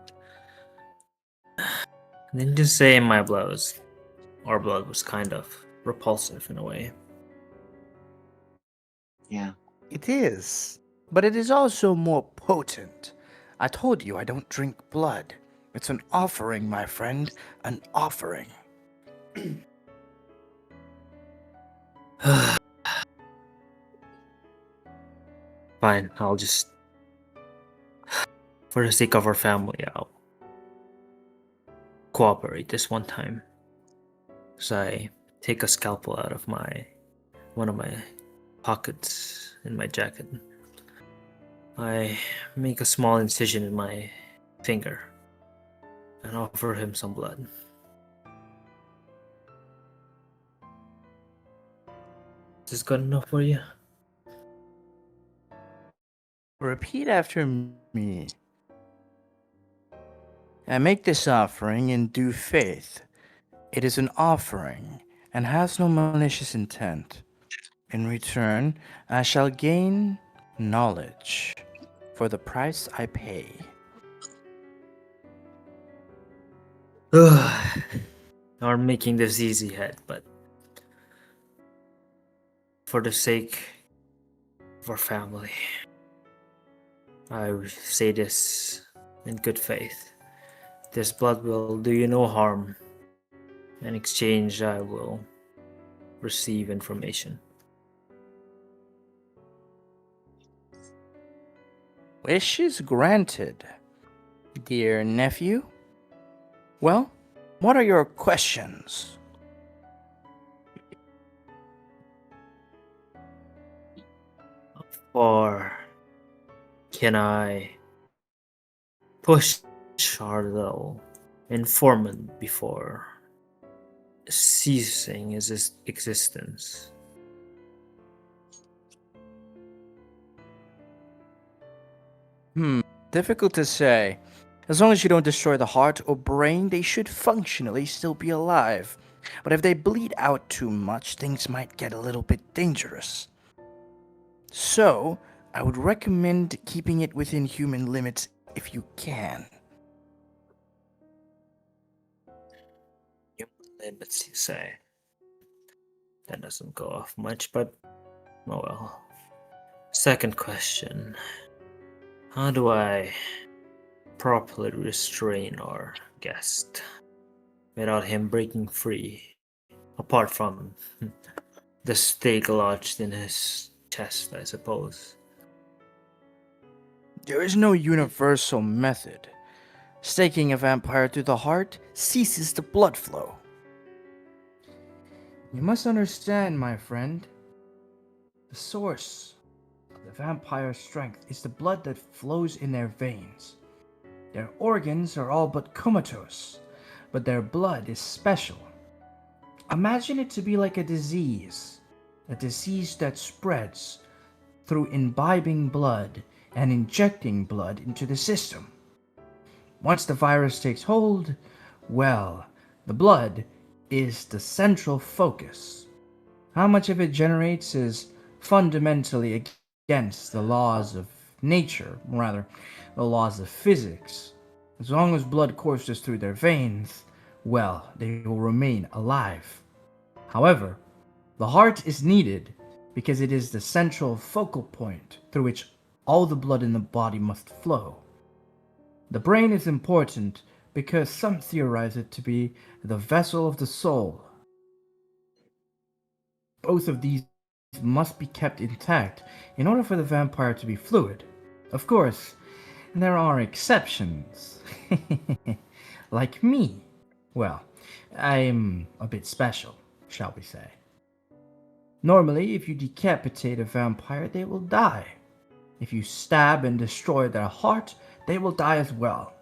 Didn't you say our blood was kind of repulsive in a way? Yeah. It is, but it is also more potent. I told you I don't drink blood. It's an offering, my friend, an offering. Fine, I'll just, for the sake of our family, I'll cooperate this one time. So I take a scalpel out of one of my pockets in my jacket. I make a small incision in my finger and offer him some blood. Is this good enough for you? Repeat after me. I make this offering in due faith. It is an offering and has no malicious intent. In return, I shall gain knowledge for the price I pay. I'm making this easy, head, but for the sake of our family, I say this in good faith. This blood will do you no harm. In exchange, I will receive information. Wish is granted, dear nephew. Well, what are your questions? Or can I push our little informant before ceasing his existence? Difficult to say. As long as you don't destroy the heart or brain, they should functionally still be alive. But if they bleed out too much, things might get a little bit dangerous. So, I would recommend keeping it within human limits if you can. Human limits, you say? That doesn't go off much, but oh well. Second question. How do I properly restrain our guest without him breaking free? Apart from the stake lodged in his chest, I suppose. There is no universal method. Staking a vampire to the heart ceases the blood flow. You must understand, my friend, the source of the vampire's strength is the blood that flows in their veins. Their organs are all but comatose, but their blood is special. Imagine it to be like a disease that spreads through imbibing blood and injecting blood into the system. Once the virus takes hold, well, the blood is the central focus. How much of it generates is fundamentally against the laws of nature, rather, the laws of physics. As long as blood courses through their veins, well, they will remain alive. However, the heart is needed because it is the central focal point through which all the blood in the body must flow. The brain is important because some theorize it to be the vessel of the soul. Both of these must be kept intact in order for the vampire to be fluid. Of course, there are exceptions. Like me. Well, I'm a bit special, shall we say. Normally, if you decapitate a vampire, they will die. If you stab and destroy their heart, they will die as well.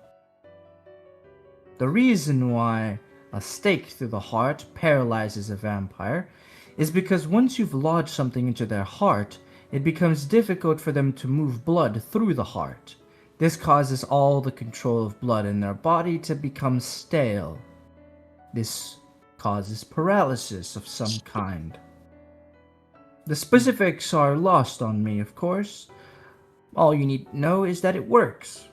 The reason why a stake through the heart paralyzes a vampire is because once you've lodged something into their heart, it becomes difficult for them to move blood through the heart. This causes all the control of blood in their body to become stale. This causes paralysis of some kind. The specifics are lost on me, of course. All you need to know is that it works.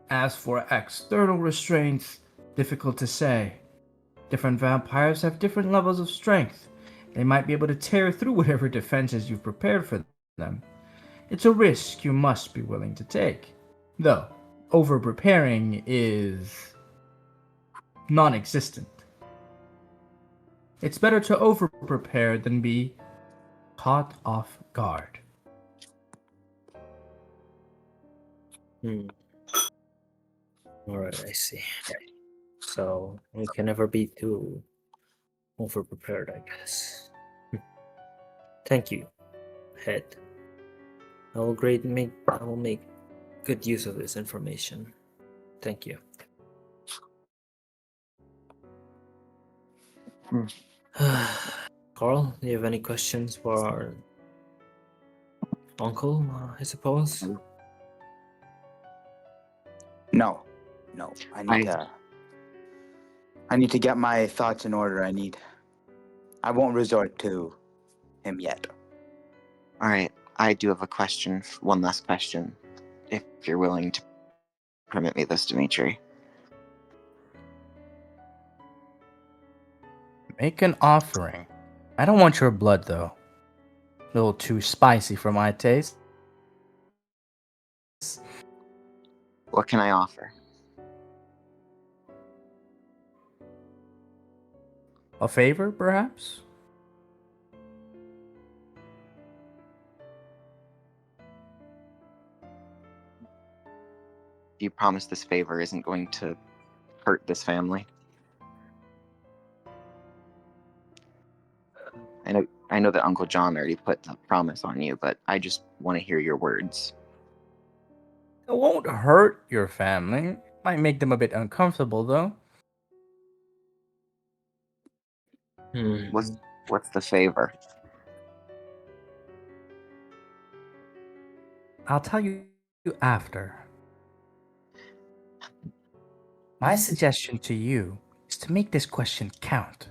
As for external restraints, difficult to say. Different vampires have different levels of strength. They might be able to tear through whatever defenses you've prepared for them. It's a risk you must be willing to take. Though, over-preparing is non-existent. It's better to over-prepare than be caught off guard. Alright, I see. So we can never be too over prepared, I guess. Thank you, head. I will make good use of this information. Thank you. Carl, do you have any questions for our uncle, I suppose? No. I need to get my thoughts in order. I won't resort to him yet. All right, I do have a question. One last question, if you're willing to permit me this, Dimitri. Make an offering. I don't want your blood, though. A little too spicy for my taste. What can I offer? A favor, perhaps? Do you promise this favor isn't going to hurt this family? I know that Uncle John already put the promise on you, but I just want to hear your words. It won't hurt your family. Might make them a bit uncomfortable, though. What's the favor? I'll tell you after. My suggestion to you is to make this question count.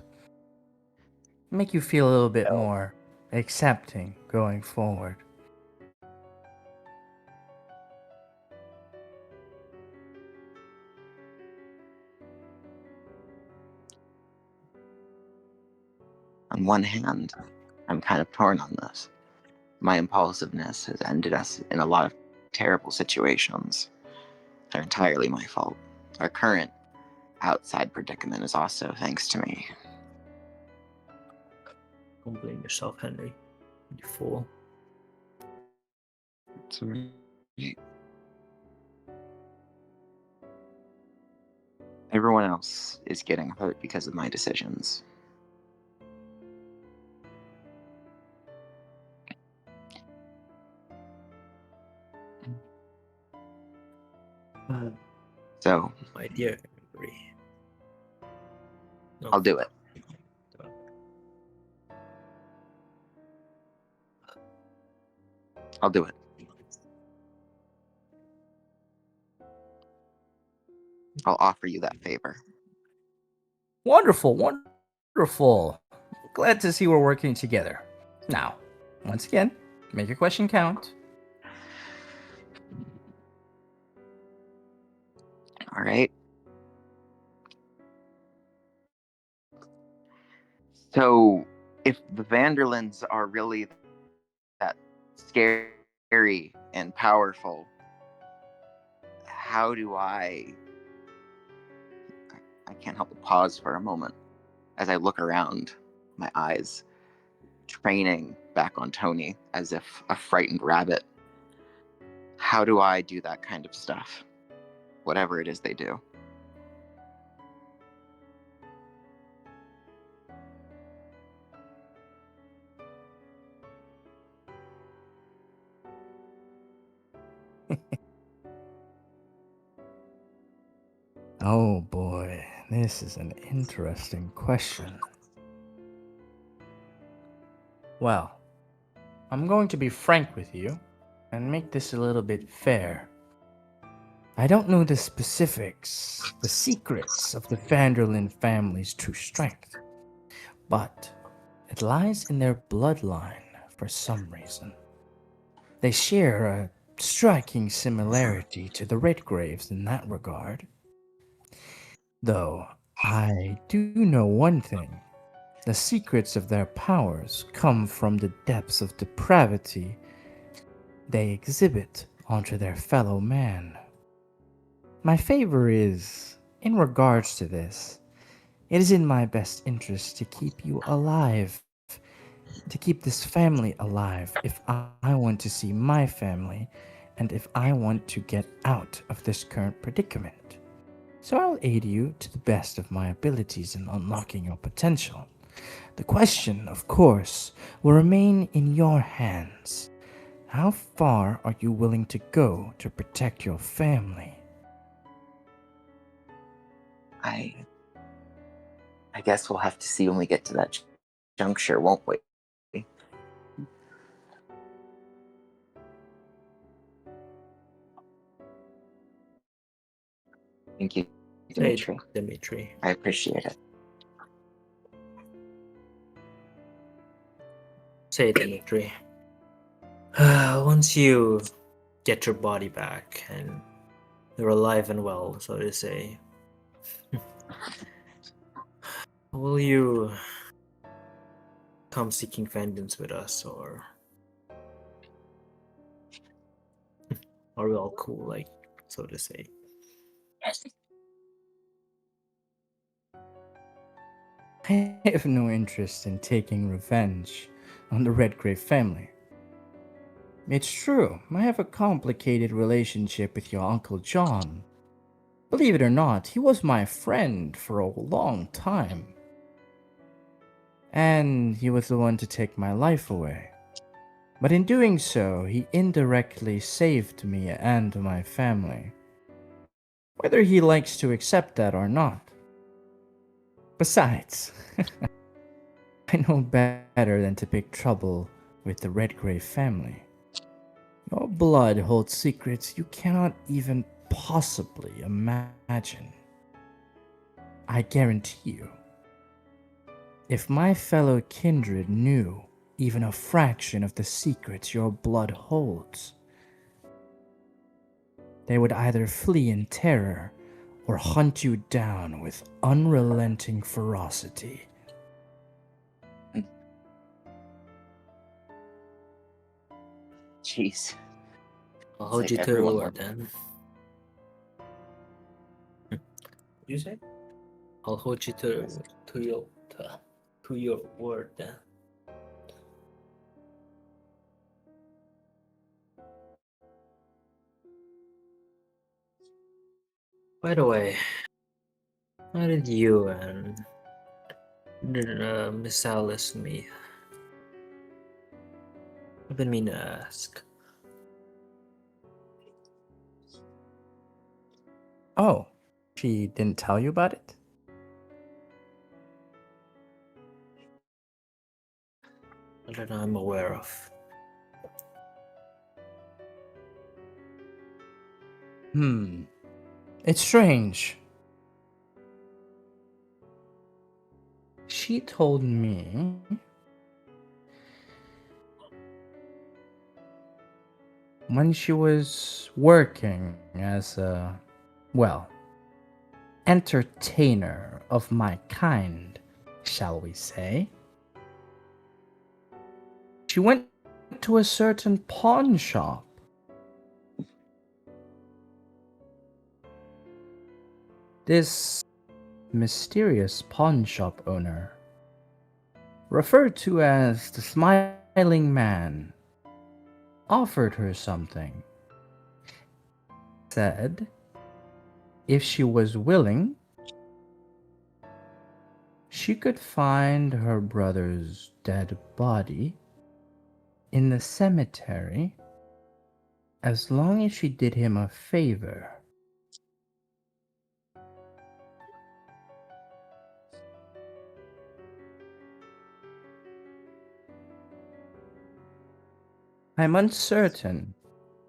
Make you feel a little bit more accepting going forward. On one hand, I'm kind of torn on this. My impulsiveness has ended us in a lot of terrible situations. They're entirely my fault. Our current outside predicament is also thanks to me. Don't blame yourself, Henry. You fool. Everyone else is getting hurt because of my decisions. So, My dear Henry. No. I'll do it. I'll do it. I'll offer you that favor. Wonderful, wonderful. Glad to see we're working together. Now, once again, make your question count. All right. So, if the Vanderlands are really that scary and powerful, how do I can't help but pause for a moment as I look around, my eyes training back on Tony as if a frightened rabbit. How do I do that kind of stuff? Whatever it is they do. Oh boy, this is an interesting question. Well, I'm going to be frank with you and make this a little bit fair. I don't know the specifics, the secrets of the Vanderlyn family's true strength, but it lies in their bloodline for some reason. They share a striking similarity to the Redgraves in that regard. Though I do know one thing. The secrets of their powers come from the depths of depravity they exhibit onto their fellow man. My favor is, in regards to this, it is in my best interest to keep you alive, to keep this family alive if I want to see my family and if I want to get out of this current predicament. So I'll aid you to the best of my abilities in unlocking your potential. The question, of course, will remain in your hands. How far are you willing to go to protect your family? I guess we'll have to see when we get to that juncture, won't we? Thank you, Dimitri. Hey, Dimitri. I appreciate it. Say, Dimitri. Once you get your body back and you're alive and well, so to say, will you come seeking vengeance with us, or are we all cool, like, so to say? I have no interest in taking revenge on the Redgrave family. It's true, I have a complicated relationship with your Uncle John. Believe it or not, he was my friend for a long time. and he was the one to take my life away. But in doing so, he indirectly saved me and my family, whether he likes to accept that or not. Besides, I know better than to pick trouble with the Redgrave family. Your blood holds secrets you cannot even possibly imagine. I guarantee you, if my fellow kindred knew even a fraction of the secrets your blood holds, they would either flee in terror or hunt you down with unrelenting ferocity. Jeez. I'll It's hold like you to your everyone word then. What you say? I'll hold you to your word then. By the way, how did you and Miss Alice meet? I've been meaning to ask. Oh, she didn't tell you about it? Not that I'm aware of. It's strange. She told me when she was working as a, well, entertainer of my kind, shall we say, she went to a certain pawn shop. This mysterious pawn shop owner, referred to as the Smiling Man, offered her something. Said if she was willing, she could find her brother's dead body in the cemetery as long as she did him a favor. I'm uncertain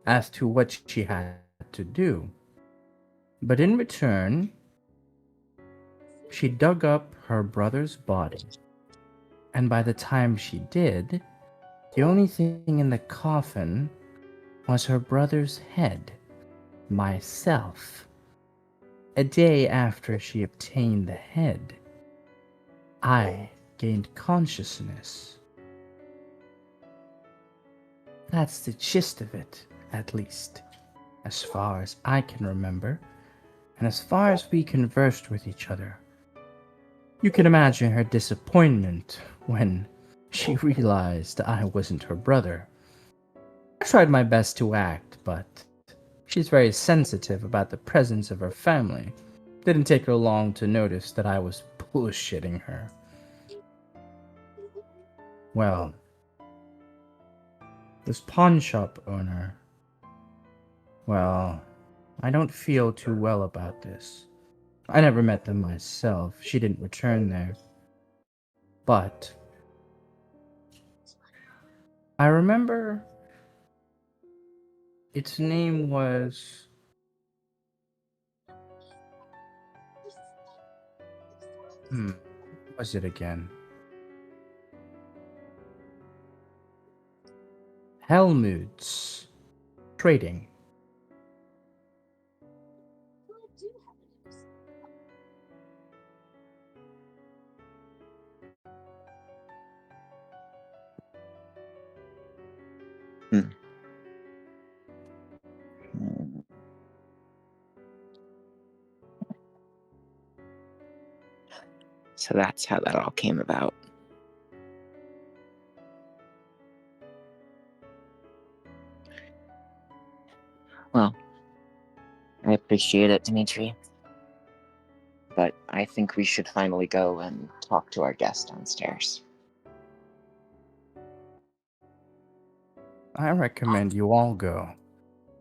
as to what she had to do, but in return, she dug up her brother's body, and by the time she did, the only thing in the coffin was her brother's head, myself. A day after she obtained the head, I gained consciousness. That's the gist of it, at least, as far as I can remember, and as far as we conversed with each other. You can imagine her disappointment when she realized I wasn't her brother. I tried my best to act, but she's very sensitive about the presence of her family. Didn't take her long to notice that I was bullshitting her. Well, this pawn shop owner, well, I don't feel too well about this. I never met them myself. She didn't return there. But I remember its name was... what was it again? Helmut's Trading. So that's how that all came about. Well, I appreciate it, Dimitri. But I think we should finally go and talk to our guest downstairs. I recommend you all go.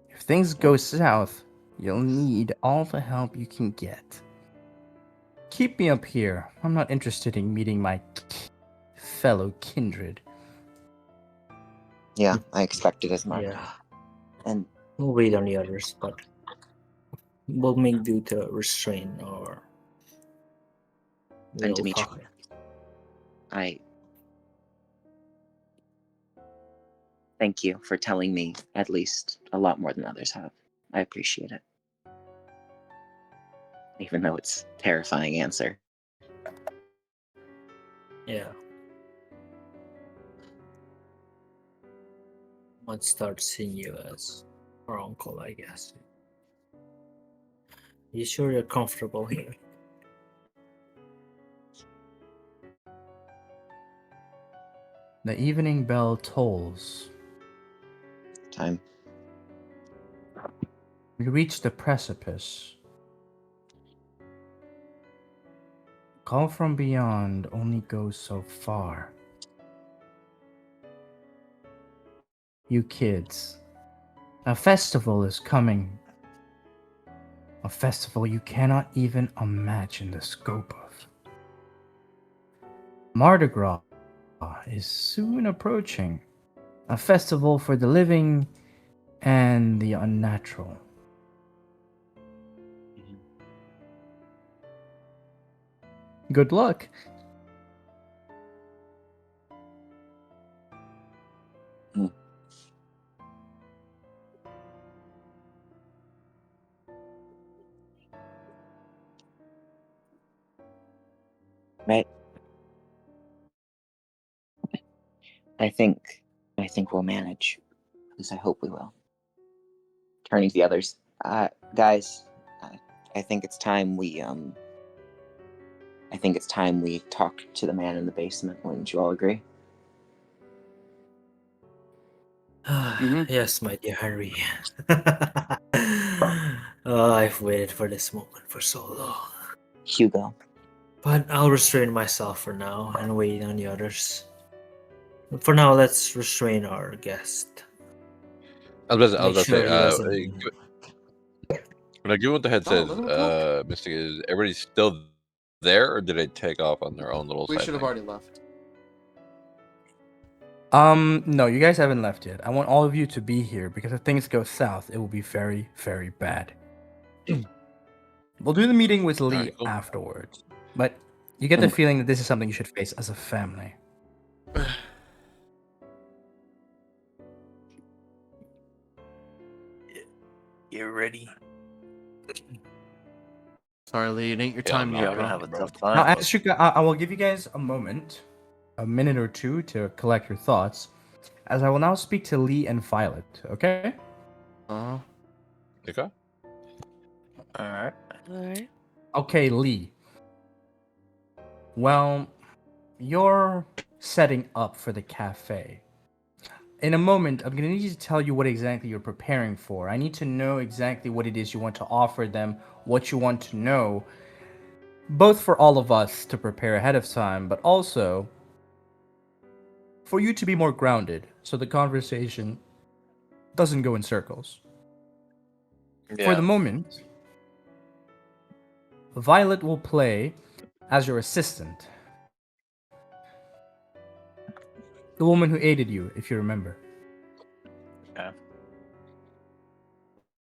If things go south, you'll need all the help you can get. Keep me up here. I'm not interested in meeting my fellow kindred. Yeah, I expected as much. Yeah, And we'll wait on the others, but we'll make do to restrain or And we'll Dimitri, talk. I thank you for telling me at least a lot more than others have. I appreciate it. Even though it's a terrifying answer. Yeah. Might start seeing you as our uncle, I guess. You sure you're comfortable here? The evening bell tolls. Time. We reach the precipice. Call from beyond only goes so far. You kids, a festival is coming. A festival you cannot even imagine the scope of. Mardi Gras is soon approaching. A festival for the living and the unnatural. Good luck. Right. I think we'll manage. At least I hope we will. Turning to the others. Guys, I think it's time we talk to the man in the basement. Wouldn't you all agree? Yes, my dear Henry. I've waited for this moment for so long. Hugo. But I'll restrain myself for now and wait on the others. For now, let's restrain our guest. I was about Make to sure say, he doesn't. when I give what the head says, let him talk. Mystic, is everybody still there, or did they take off on their own little We side should have thing? already left. No, you guys haven't left yet. I want all of you to be here because if things go south, it will be very, very bad. We'll do the meeting with Lee Alright, cool. afterwards, but you get the feeling that this is something you should face as a family. You're ready. Sorry, Lee, it ain't your Yeah, time I'm yet, You're not bro. gonna have a bro. tough Now, time. as you, I will give you guys a moment, a minute or two to collect your thoughts, as I will now speak to Lee and Violet. Okay? Uh-huh. Okay. All right. Alright. Okay, Lee. Well, you're setting up for the cafe. In a moment, I'm going to need you to tell you what exactly you're preparing for. I need to know exactly what it is you want to offer them, what you want to know, both for all of us to prepare ahead of time, but also for you to be more grounded so the conversation doesn't go in circles. For the moment, Violet will play as your assistant. The woman who aided you, if you remember.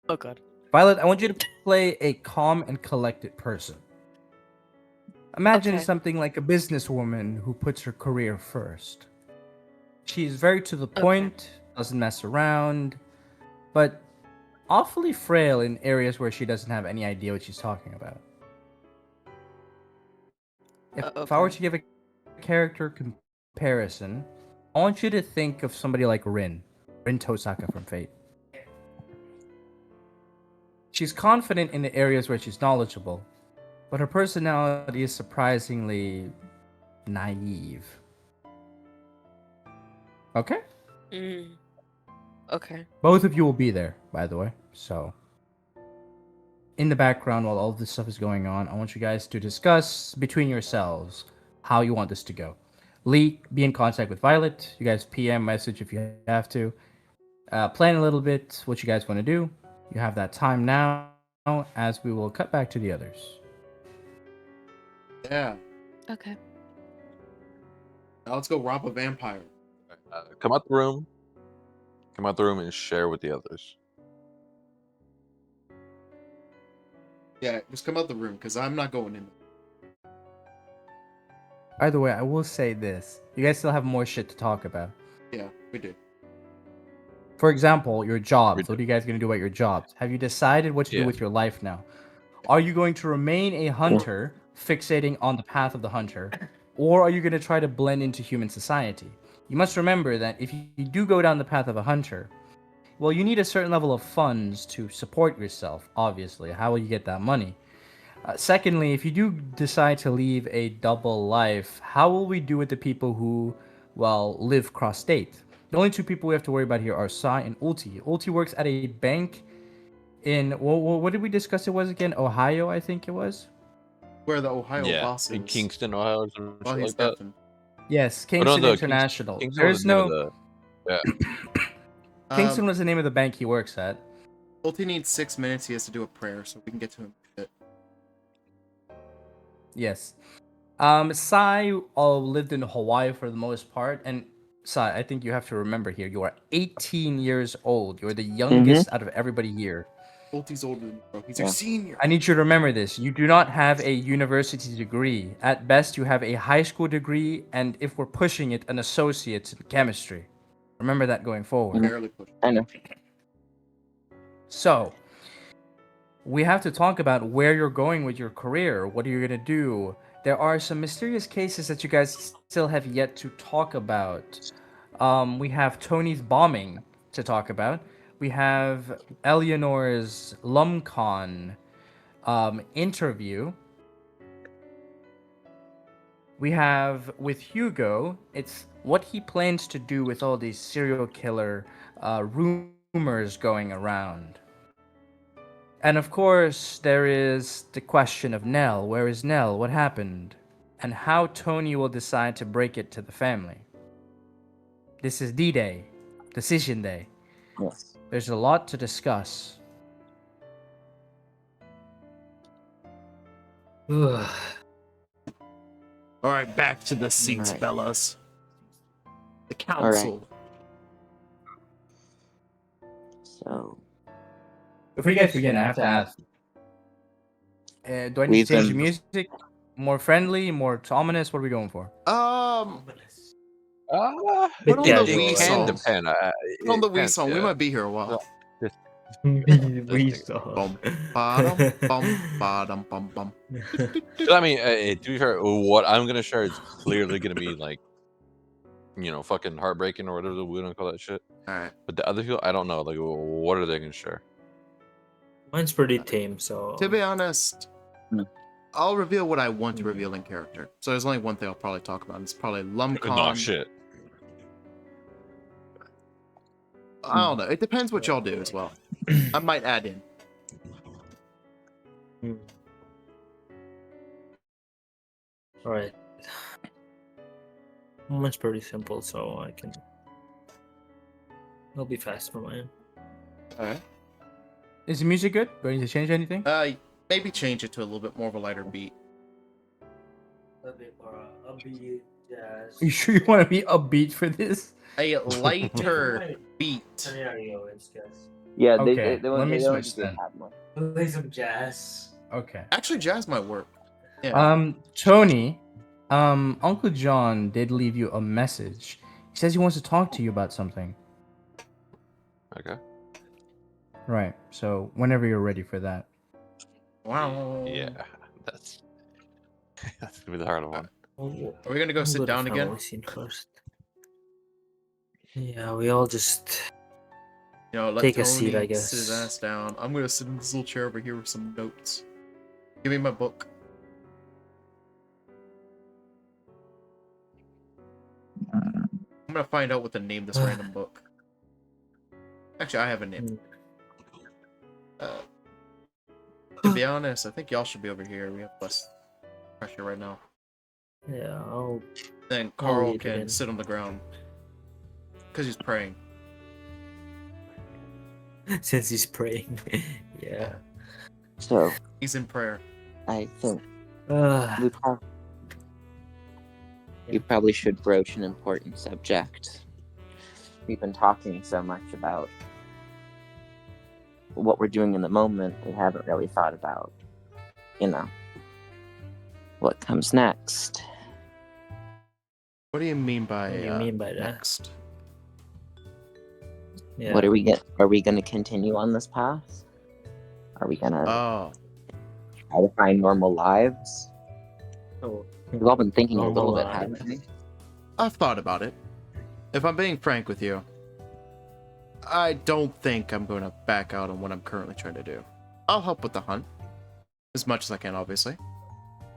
Oh god. Violet, I want you to play a calm and collected person. Imagine Okay. something like a businesswoman who puts her career first. She's very to the Okay. point, doesn't mess around, but awfully frail in areas where she doesn't have any idea what she's talking about. If I were Okay. to give a character comparison, I want you to think of somebody like Rin Tosaka from Fate. She's confident in the areas where she's knowledgeable, but her personality is surprisingly naive. Okay? Mm. Okay. Both of you will be there, by the way. So, in the background, while all this stuff is going on, I want you guys to discuss between yourselves how you want this to go. Lee, be in contact with Violet. You guys PM message if you have to. plan a little bit what you guys want to do. You have that time now, as we will cut back to the others. Yeah. Okay. Now let's go rob a vampire. Come out the room. Come out the room and share with the others. Yeah, just come out the room because I'm not going in. By the way, I will say this: you guys still have more shit to talk about. Yeah, we do. For example, your jobs. We What are you guys going to do at your jobs? Have you decided what to do Yeah. with your life now? Are you going to remain a hunter, fixating on the path of the hunter, or are you going to try to blend into human society? You must remember that if you do go down the path of a hunter, well, you need a certain level of funds to support yourself, obviously. How will you get that money? Secondly, if you do decide to leave a double life, how will we do with the people who, well, live cross-state? The only two people we have to worry about here are Sai and Ulti. Ulti works at a bank in, what did we discuss it was again? Ohio, I think it was? Where the Ohio boss in is. Kingston, Ohio, or some Well, shit he's like that. deafened. Yes, Oh, no, Kingston the International. Kingston was There's the name of no... the. Yeah. Kingston was the name of the bank he works at. Ulti needs 6 minutes. He has to do a prayer, so we can get to him. Yes. Sai lived in Hawaii for the most part, and Sai, I think you have to remember here, you are 18 years old. You're the youngest out of everybody here. Ulti's older than me, bro. He's our senior. I need you to remember this. You do not have a university degree. At best, you have a high school degree, and if we're pushing it, an associate's in chemistry. Remember that going forward. Barely pushed. I know. So, we have to talk about where you're going with your career. What are you going to do? There are some mysterious cases that you guys still have yet to talk about. We have Tony's bombing to talk about. We have Eleanor's LumCon interview. We have with Hugo, it's what he plans to do with all these serial killer rumors going around. And of course, there is the question of Nell. Where is Nell? What happened? And how Tony will decide to break it to the family. This is D-Day, Decision Day. Yes. There's a lot to discuss. All right, back to the seats, All right. fellas. The council. So Before you guys begin, I have to ask. Do I need to We've change the been- music? More friendly, more ominous? What are we going for? Put Bit on the casual, Wii It song. can depend. Put on the Wii depends, song. We yeah. might be here a while. We saw. Bum, ba-dum, bum, bum. I mean, to be fair, what I'm gonna share is clearly gonna be like, fucking heartbreaking or whatever we don't call that shit. All right. But the other people, I don't know. Like, what are they gonna share? Mine's pretty tame, so. To be honest, Hmm. I'll reveal what I want to reveal in character. So there's only one thing I'll probably talk about. And it's probably LumCon. No shit. I don't know. It depends what y'all do as well. I might add in. Alright. Mine's pretty simple, so I can. It'll be fast for mine. All right. Is the music good? Do I need to change anything? Maybe change it to a little bit more of a lighter beat. A bit more upbeat, jazz. Are you sure you want to be upbeat for this? A lighter beat. There you go, it's jazz. Yeah, Okay, they let me don't switch just then. have one. Play some jazz. Okay. Actually, jazz might work. Yeah. Tony, Uncle John did leave you a message. He says he wants to talk to you about something. Okay. Right. So whenever you're ready for that. Wow. Yeah, that's gonna be the harder one. Are we gonna go sit down again? Scene first. Yeah, we all just. Let Take a Tony seat, I sit guess. his ass down. I'm gonna sit in this little chair over here with some notes. Give me my book. I'm gonna find out what to name this random book. Actually, I have a name. To be honest, I think y'all should be over here. We have less pressure right now. Yeah, I'll. Then I'll Carl lead it can in. sit on the ground. Because he's praying. Since he's praying. Yeah. So He's in prayer. I think Uh, we probably should broach an important subject. We've been talking so much about what we're doing in the moment. We haven't really thought about, what comes next. What do you mean by What do you mean by that? next? yeah. What are we going to continue on this path? Are we going to Oh, try to find normal lives? Oh, We've all been thinking a little normal bit, haven't life. we? I've thought about it. If I'm being frank with you, I don't think I'm going to back out on what I'm currently trying to do. I'll help with the hunt as much as I can, obviously.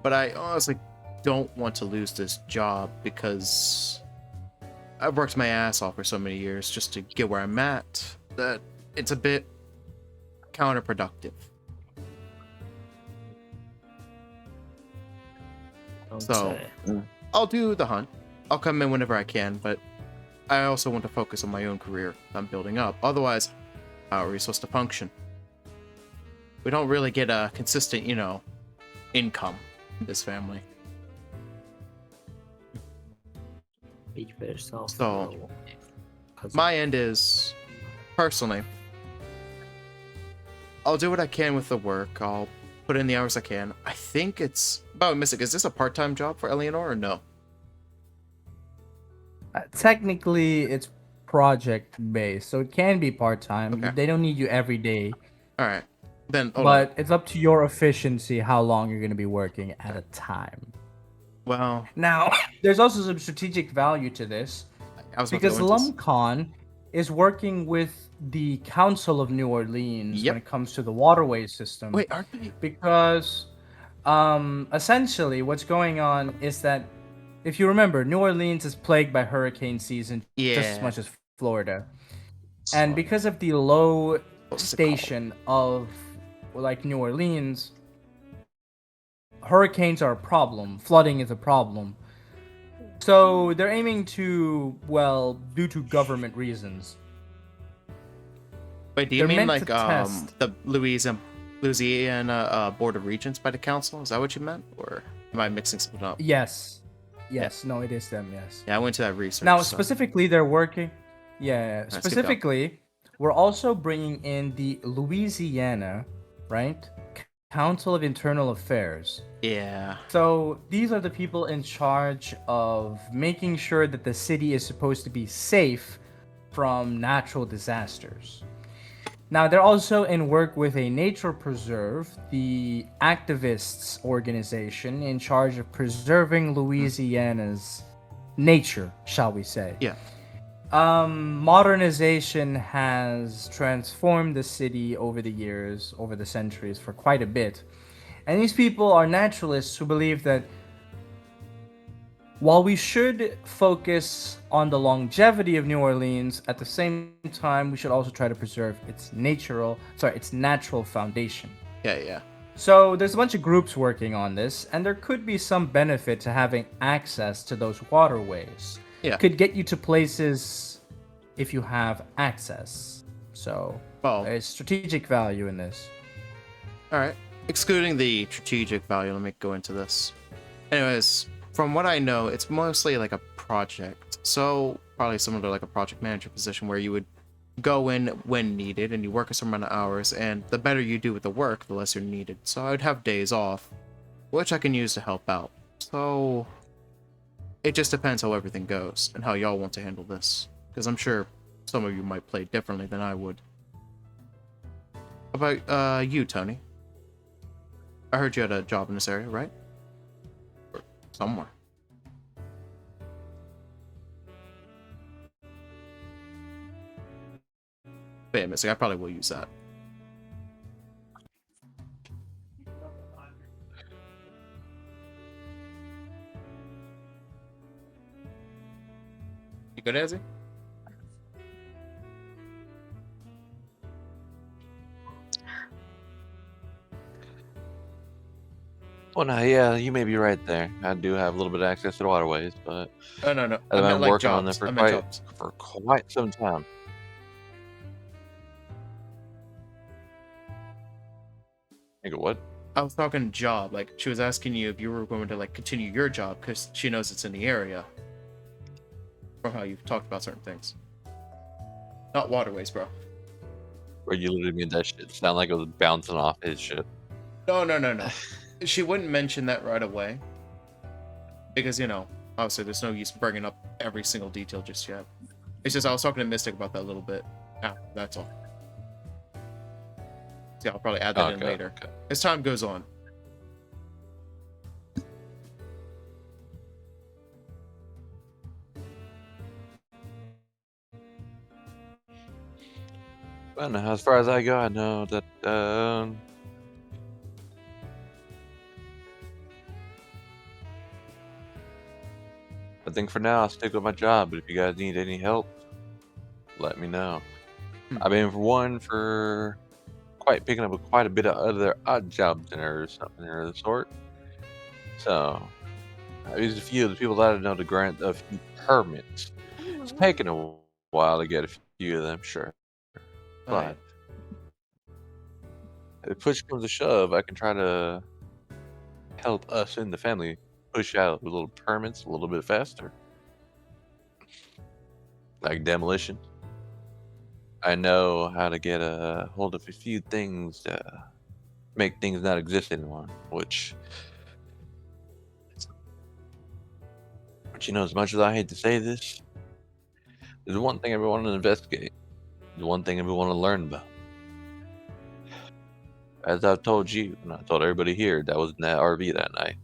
But I honestly don't want to lose this job because I've worked my ass off for so many years just to get where I'm at that it's a bit counterproductive. Don't So- say. I'll do the hunt. I'll come in whenever I can, but I also want to focus on my own career I'm building up. Otherwise, how are we supposed to function? We don't really get a consistent, income in this family. Speak for yourself. So, bro. 'Cause My end is, personally, I'll do what I can with the work. I'll put in the hours I can. I think it's... Oh, Mystic, is this a part-time job for Eleanor or no? Technically, it's project based, so it can be part time. Okay. They don't need you every day, Alright. Then, hold on. but it's up to your efficiency how long you're going to be working at a time. Well, Now, there's also some strategic value to this I was about to because go into... LumCon is working with the Council of New Orleans Yep. when it comes to the waterway system. Wait, aren't they... Because essentially what's going on is that if you remember, New Orleans is plagued by hurricane season just as Yeah. much as Florida. And because of the low What's it called? station of like New Orleans, hurricanes are a problem, flooding is a problem. So they're aiming to, well, due to government reasons. Wait, do you They're mean meant like to test. the Louisiana Board of Regents by the council? Is that what you meant, or am I mixing something up? Yes. Yes, no, it is them, yes. Yeah, I went to that research. Now, so- specifically, they're working. Yeah, keep going. specifically, we're also bringing in the Louisiana, right? Council of Internal Affairs. Yeah. So these are the people in charge of making sure that the city is supposed to be safe from natural disasters. Now, they're also in work with a nature preserve, the activists organization in charge of preserving Louisiana's nature, shall we say. Yeah. Modernization has transformed the city over the years, over the centuries, for quite a bit. And these people are naturalists who believe that while we should focus on the longevity of New Orleans, at the same time, we should also try to preserve its natural foundation. Yeah. So there's a bunch of groups working on this, and there could be some benefit to having access to those waterways. Yeah. Could get you to places if you have access. So Well, there's strategic value in this. all right. Excluding the strategic value, let me go into this. Anyways, from what I know, it's mostly like a project. So probably similar to like a project manager position where you would go in when needed and you work a certain amount of hours, and the better you do with the work, the less you're needed. So I would have days off, which I can use to help out. So it just depends how everything goes and how y'all want to handle this. Because I'm sure some of you might play differently than I would. How about you, Tony? I heard you had a job in this area, right? Or somewhere. But yeah, Mystic, I probably will use that. You good, Azzy? Well, no, yeah, you may be right there. I do have a little bit of access to the waterways, but Oh, no. I've been like working on them jobs. I meant jobs. for quite some time. Nigga, what? I was talking job. Like, she was asking you if you were going to, like, continue your job, because she knows it's in the area. From how you've talked about certain things. Not waterways, bro. Or you literally made that shit sound like it was bouncing off his ship. No. She wouldn't mention that right away. Because, you know, obviously there's no use bringing up every single detail just yet. It's just I was talking to Mystic about that a little bit. That's all. Yeah, I'll probably add that in later. Okay. As time goes on. Well, no, as far as I go, I know that I think for now I'll stick with my job. But if you guys need any help, let me know. I've been for picking up quite a bit of other odd jobs in there or something of the sort. So I've used a few of the people that I know to grant a few permits. It's taken a while to get a few of them, sure. But if push comes to shove, I can try to help us in the family push out the little permits a little bit faster. Like demolition. I know how to get a hold of a few things to make things not exist anymore, which you know, as much as I hate to say this, there's one thing everyone want to investigate. There's one thing everyone want to learn about. As I've told you, and I told everybody here that was in that RV that night.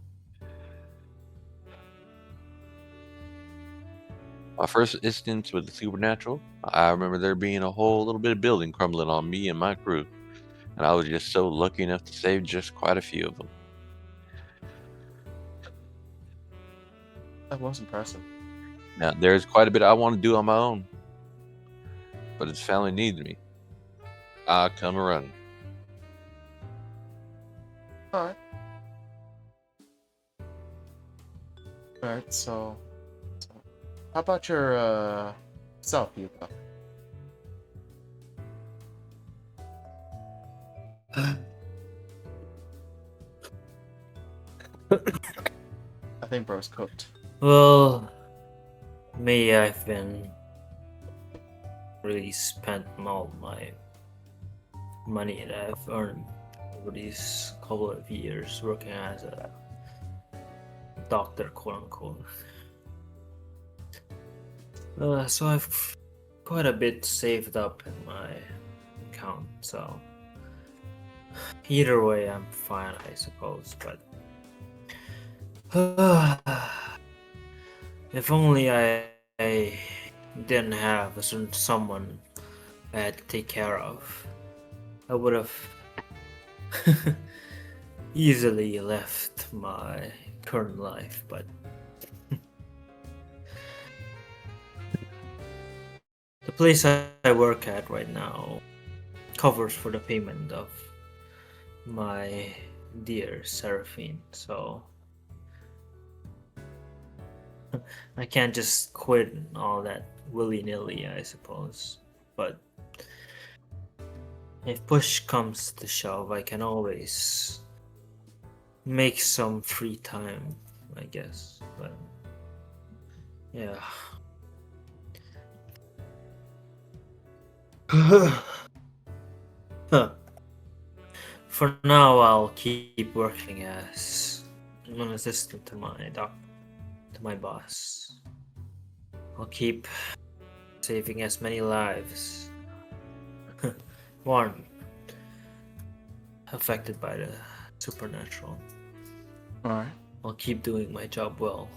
My first instance with the supernatural, I remember there being a whole little bit of building crumbling on me and my crew. And I was just so lucky enough to save just quite a few of them. That was impressive. Now, there's quite a bit I want to do on my own. But if the family needs me, I'll come running. Alright. Alright, so how about your self, Yuka? I think bro's cooked. Well, me, I've been really spent all my money that I've earned over these couple of years working as a doctor, quote unquote. So I've quite a bit saved up in my account, so either way I'm fine, I suppose, but if only I didn't have a certain someone I had to take care of, I would have easily left my current life, but the place I work at right now covers for the payment of my dear Seraphine, so I can't just quit all that willy-nilly, I suppose. But if push comes to shove, I can always make some free time, I guess. But yeah. For now, I'll keep working as an assistant to my boss. I'll keep saving as many lives one affected by the supernatural. Alright. I'll keep doing my job well.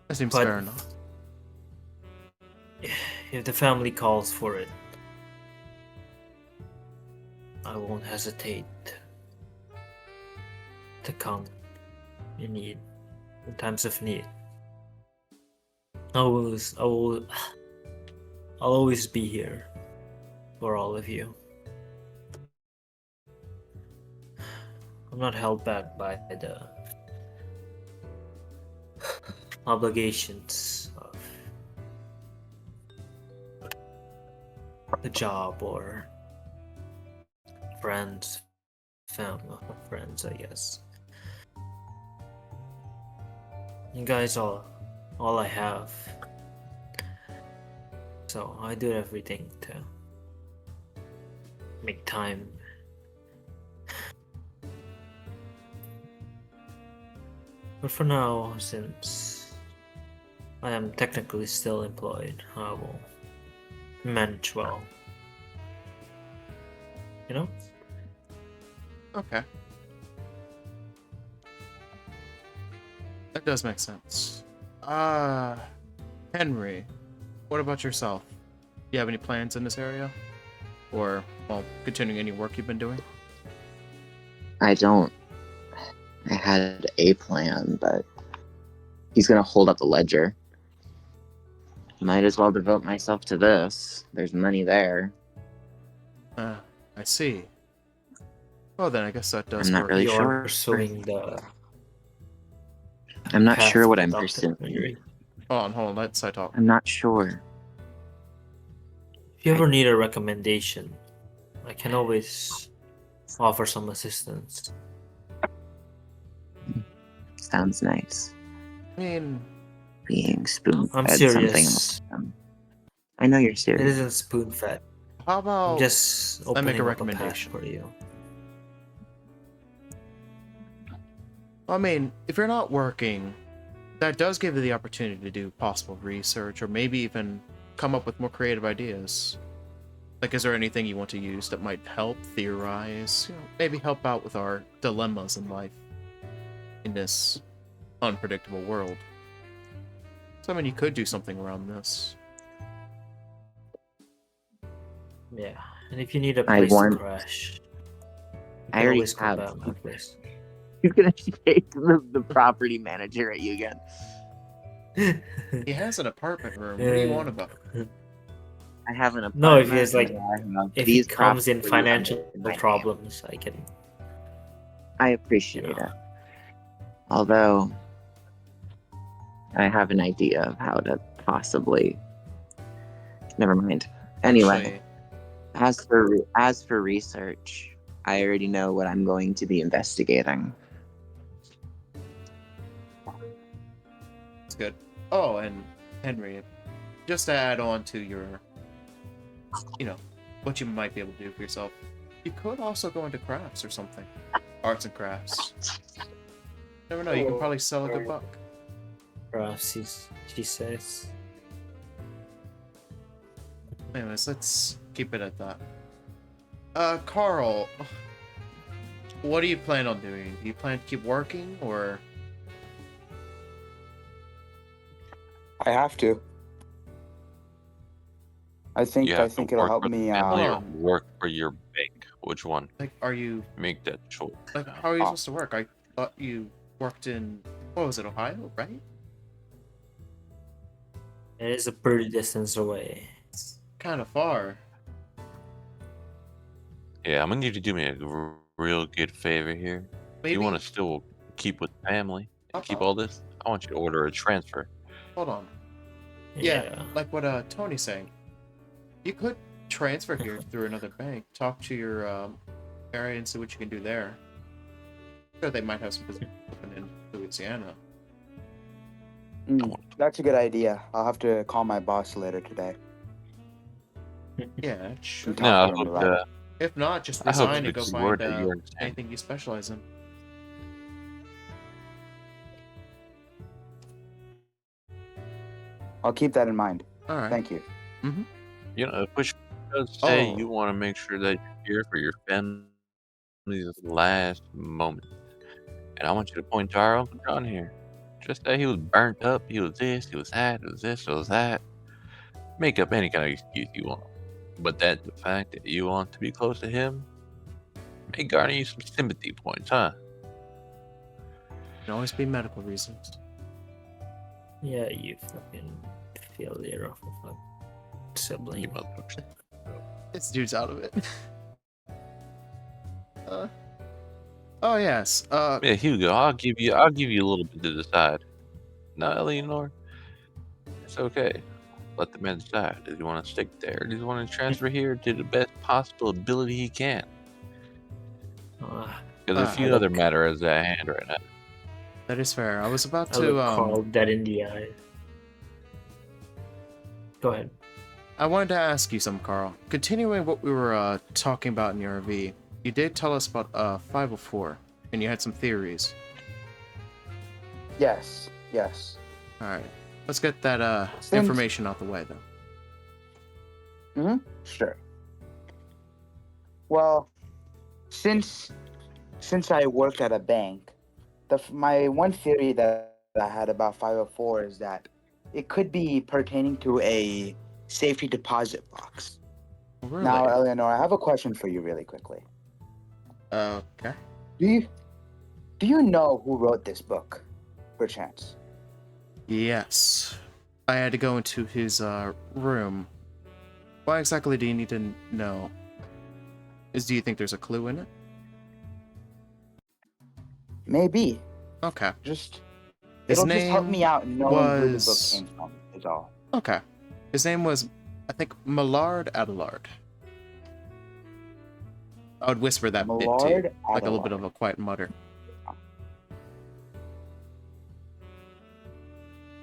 That seems But fair enough. if the family calls for it, I won't hesitate to come in times of need. I'll always be here for all of you. I'm not held back by the obligations of the job or friends, family, my friends, I guess. You guys are all I have. So I do everything to make time. But for now, since I am technically still employed, I will manage well. You know? Okay. That does make sense. Henry, what about yourself? Do you have any plans in this area? Or, well, continuing any work you've been doing? I don't. I had a plan, but he's gonna hold up the ledger. Might as well devote myself to this. There's money there. I see. Well, then I guess that does I'm not work. really You sure. are pursuing the I'm not path sure what to I'm Dr. pursuing. Henry. Hold on, let's talk. I'm not sure. If you ever need a recommendation, I can always offer some assistance. Sounds nice. I mean, Being spoon-fed I'm something serious. else. I know you're It serious. isn't spoon fed. how I'm about just I make opening a up a path recommendation? for you. I mean, if you're not working, that does give you the opportunity to do possible research or maybe even come up with more creative ideas. Like, is there anything you want to use that might help theorize, maybe help out with our dilemmas in life in this unpredictable world? So, I mean, you could do something around this. Yeah, and if you need a I place to want- crash, you I can already always come have. back my place. He's gonna take the property manager at you again. He has an apartment room. What do you want about it? I have an apartment. No, if he has, like, and I have if he these comes in properties financial under my name. problems, I can. I appreciate You know. it. Although I have an idea of how to possibly. Never mind. Anyway, Actually, as for research, I already know what I'm going to be investigating. it's good. Oh, and Henry, just to add on to your, what you might be able to do for yourself, you could also go into crafts or something. Arts and crafts. Never know, you can probably sell a good buck. Perhaps she says. Anyways, let's keep it at that. Carl, what do you plan on doing? Do you plan to keep working, or? I have to. I think You have to it'll work help for the me. family or Hold on. work for your bank. Which one? Like, are you, Make that choice. like, how are you supposed to work? I thought you worked in, what was it, Ohio, right? It is a pretty distance away. It's kind of far. Yeah, I'm gonna need you to do me a real good favor here. Maybe, You want to still keep with family and keep all this? I want you to order a transfer. hold on. Yeah, like what Tony's saying. You could transfer here through another bank. Talk to your area and see what you can do there. Sure, they might have some business open in Louisiana. That's a good idea. I'll have to call my boss later today. Yeah, it should. Talk No, I to him hope about it. If not, just I hope resign and the go good find word that you understand. anything you specialize in. I'll keep that in mind. All right. Thank you. You know, if push does say Oh. you want to make sure that you're here for your family's last moment. And I want you to point to our Uncle John here. Just that he was burnt up, he was this, he was that, it was this, it was that. Make up any kind of excuse you want. But that the fact that you want to be close to him may garner you some sympathy points, huh? Can always be medical reasons. Yeah, you fucking failure of a fucking sibling. You motherfucker. This dude's out of it. Oh yes. Yeah, Hugo, I'll give you a little bit to decide. No, Eleanor, it's okay. Let the man decide. Does he want to stick there? Does he want to transfer here to the best possible ability he can? There's a few I other look- matters at hand right now. That is fair. I was about I to look Carl dead in the eye. Go ahead. I wanted to ask you something, Carl. Continuing what we were talking about in the RV, you did tell us about 504, and you had some theories. Yes. All right, let's get that Since- information out the way, though. Sure. Well, since I work at a bank, my one theory that I had about 504 is that it could be pertaining to a safety deposit box. Really? Now, Eleanor, I have a question for you really quickly. Okay. Do you know who wrote this book, perchance? Yes. I had to go into his room. Why exactly do you need to know? Do you think there's a clue in it? Maybe. Okay. Just His it'll just help me name out knowing who the book was- came from, is all. Okay. His name was, I think, Millard Adelard. I would whisper that bit too, Millard like a little bit Adelard. of a quiet mutter.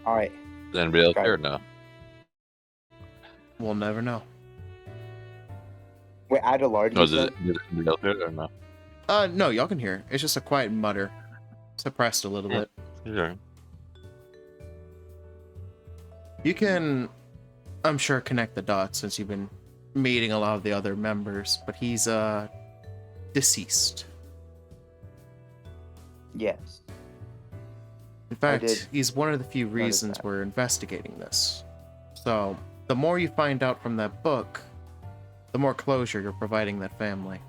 All right. Does anybody else Got hear it. it now? We'll never know. Wait, Adelard, No, you does said? anybody else hear it or no? No, y'all can hear. It's just a quiet mutter, suppressed a little bit. Sure. You can, I'm sure, connect the dots since you've been meeting a lot of the other members, but he's deceased. Yes. In I did fact, he's one of the few notice reasons that. we're investigating this. So, the more you find out from that book, the more closure you're providing that family.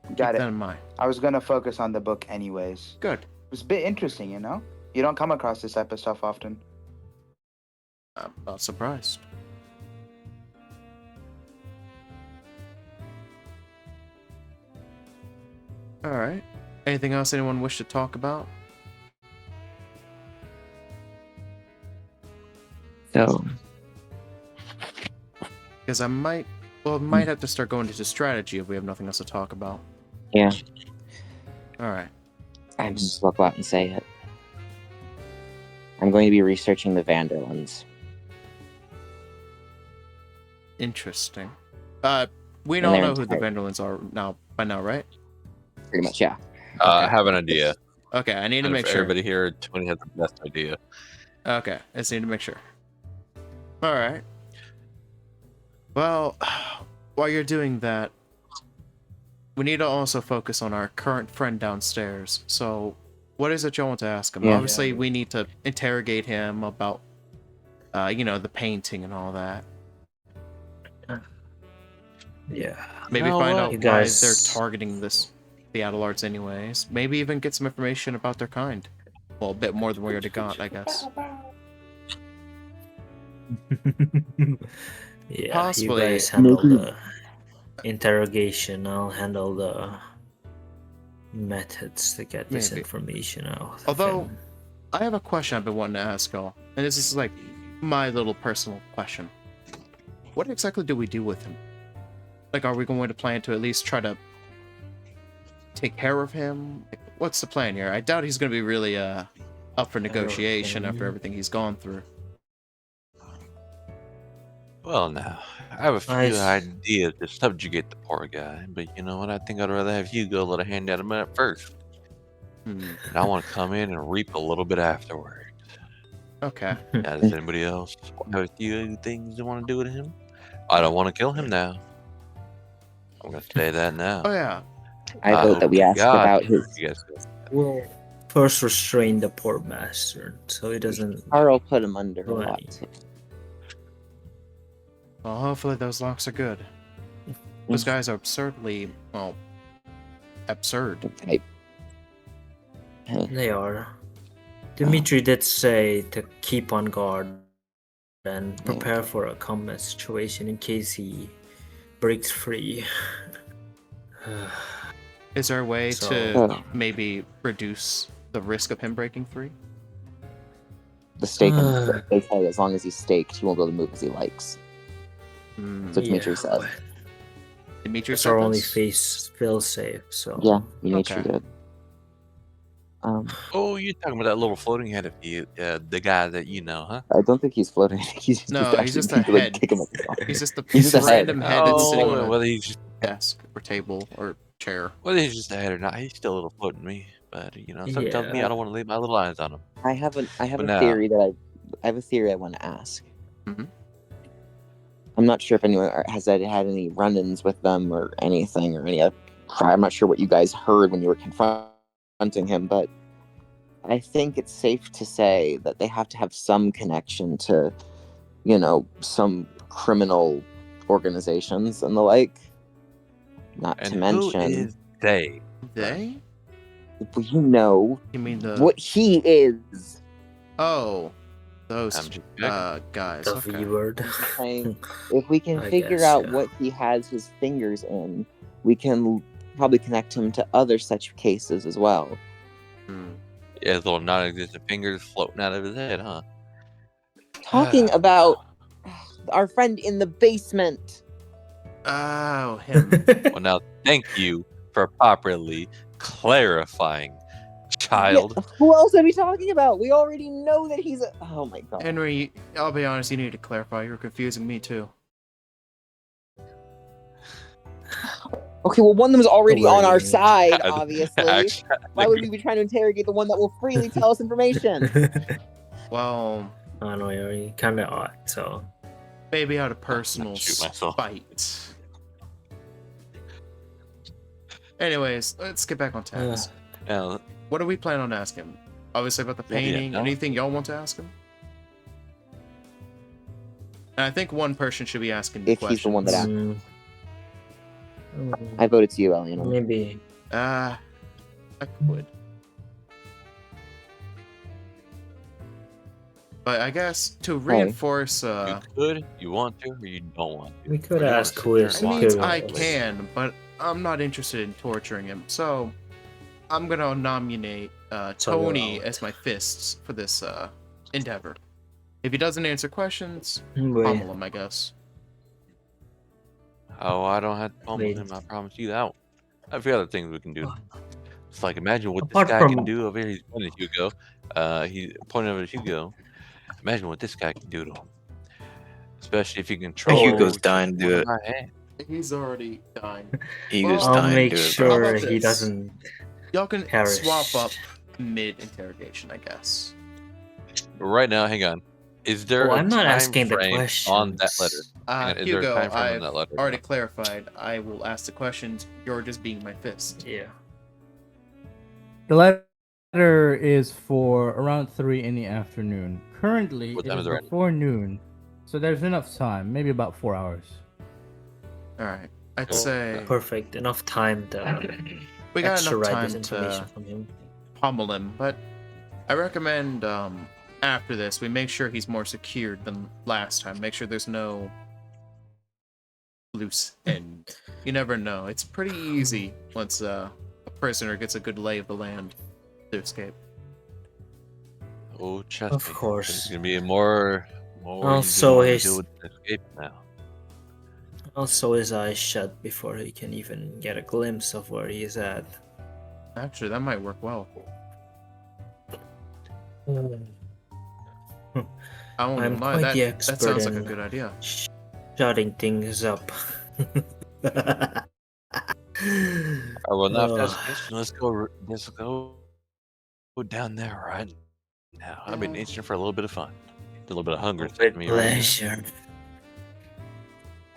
Got Keep that it. in mind. I was gonna focus on the book anyways. Good. It was a bit interesting, you know? You don't come across this type of stuff often. I'm not surprised. Alright. Anything else anyone wish to talk about? So, Because I might have to start going into strategy if we have nothing else to talk about. yeah, Alright. I just will go out and say it. I'm going to be researching the Vanderlands. Interesting. We And all they're know who the entire- Vanderlands are by now, right? Pretty much, yeah. I have an idea. Okay, I need to And make for sure. everybody here, Tony has the best idea. Okay, I just need to make sure. Alright. Well, while you're doing that, we need to also focus on our current friend downstairs. So, what is it you want to ask him? Yeah. Obviously, we need to interrogate him about, the painting and all that. Yeah. Maybe No, find well, out you why guys- they're targeting the Adelards anyways. Maybe even get some information about their kind. Well, a bit more than we already got, I guess. Yeah, Possibly- you guys handle the interrogation. I'll handle the methods to get this Maybe. information out. of Although- him. I have a question I've been wanting to ask y'all, and this is like my little personal question. What exactly do we do with him? Like, are we going to plan to at least try to take care of him? Like, what's the plan here? I doubt he's going to be really up for negotiation after him. everything he's gone through. Well, now, I have a few ideas to subjugate the poor guy, but you know what? I think I'd rather have you go let a hand at him at first. And I want to come in and reap a little bit afterward. Okay. Now, does anybody else have a few things they want to do with him? I don't want to kill him now. I'm going to say that now. Oh yeah. I vote that we hope ask to God about his. you guys- We'll first restrain the poor bastard so he doesn't. Carl put him under Go ahead. lock. Well, hopefully those locks are good. Those guys are absurdly, well, absurd. They are. Dimitri did say to keep on guard and prepare for a combat situation in case he breaks free. Is there a way So- to maybe reduce the risk of him breaking free? The stake. They say as long as he's staked, he won't be able to move as he likes. Hmm. So Dimitri said. but Demetrius It's said our only this? face fail safe. So Yeah, Dimitri Okay. did. Oh, you're talking about that little floating head of you, the guy that you know, huh? I don't think he's floating. He's just No, he's just a people, like, head. kick him up the wall. He's just a He's just a head. random head that's sitting on Oh, a whether he's just desk or table or chair. whether he's just a head or not, he's still a little floating to me. But something tells me I yeah, don't want to leave my little eyes on him. I have But a now, theory that I have a theory I want to ask. Mhm. I'm not sure if anyone has had any run-ins with them or anything or any other. I'm not sure what you guys heard when you were confronting him, but I think it's safe to say that they have to have some connection to, some criminal organizations and the like. Not and to who mention, is they? They? you know You mean the what he is. Oh, those I'm just checking. guys. the Okay. V word. I'm just saying, if we can I figure guess, out yeah. what he has his fingers in, we can probably connect him to other such cases as well. Hmm. Yeah, his little non-existent fingers floating out of his head, huh? Talking about our friend in the basement. Oh, him. Well, now thank you for properly clarifying, child. Yeah, who else are we talking about? We already know that he's a. Oh my god. Henry, I'll be honest, you need to clarify. You're confusing me too. Okay, well, one of them is already Don't on our worry. side, obviously. Actually, Why would we be trying to interrogate the one that will freely tell us information? Well, I don't know, you're kind of odd. So maybe out of personal shoot myself. spite. Anyways, let's get back on task. Yeah, What do we plan on asking him? Obviously about the Yeah, painting. no. Anything y'all want to ask him? And I think one person should be asking If he's the one that questions. asked. I voted to you, Eleanor. maybe I could. But I guess to reinforce, you could, you want to, or you don't want to. we could Or you wanna ask sit who there is and I watch mean, it. I Curious. can, but I'm not interested in torturing him. So I'm gonna nominate So you're Tony out. as my fists for this endeavor. If he doesn't answer questions, Wait, pummel him, I guess. Oh, I don't have to pummel Wait. him. I promise you that. I have other things we can do. It's like imagine what Apart this guy can from- do over here. He's pointing at Hugo. He's pointing over at Hugo. Imagine what this guy can do to him. Especially if he controls. Hugo's dying to do one of it. my hands. He's already dying. Hugo's Well, I'll dying make to do it, How bro. sure about he this? doesn't Y'all can perish. swap up mid-interrogation, I guess. But right now, hang on. Is there Oh, a I'm not time asking the frame on that letter? questions. Hang on, is there a Hugo, time frame on I've that letter? already clarified. I will ask the questions. You're just being my fist. Yeah. The letter is for around 3 in the afternoon. Currently, What it time is is it right now? before noon, so there's enough time, maybe about 4 hours. All right. I'd Cool. say Perfect. Enough time to we got enough extradite this time information to from him. pummel him, but I recommend after this we make sure he's more secured than last time. Make sure there's no loose end. You never know. It's pretty easy once a prisoner gets a good lay of the land to escape. Oh, trust Of me. course. It's gonna be more. Also, easy to his- deal with the escape now. Also, his eyes shut before he can even get a glimpse of where he is at. Actually, that might work well. I won't I'm even lie. quite That, the that expert sounds like a in good idea. shutting things up. Oh, well, now if that's the Ugh. case, let's go down there right now. I've been itching for a little bit of fun. A little bit of hunger With taking me right now. pleasure.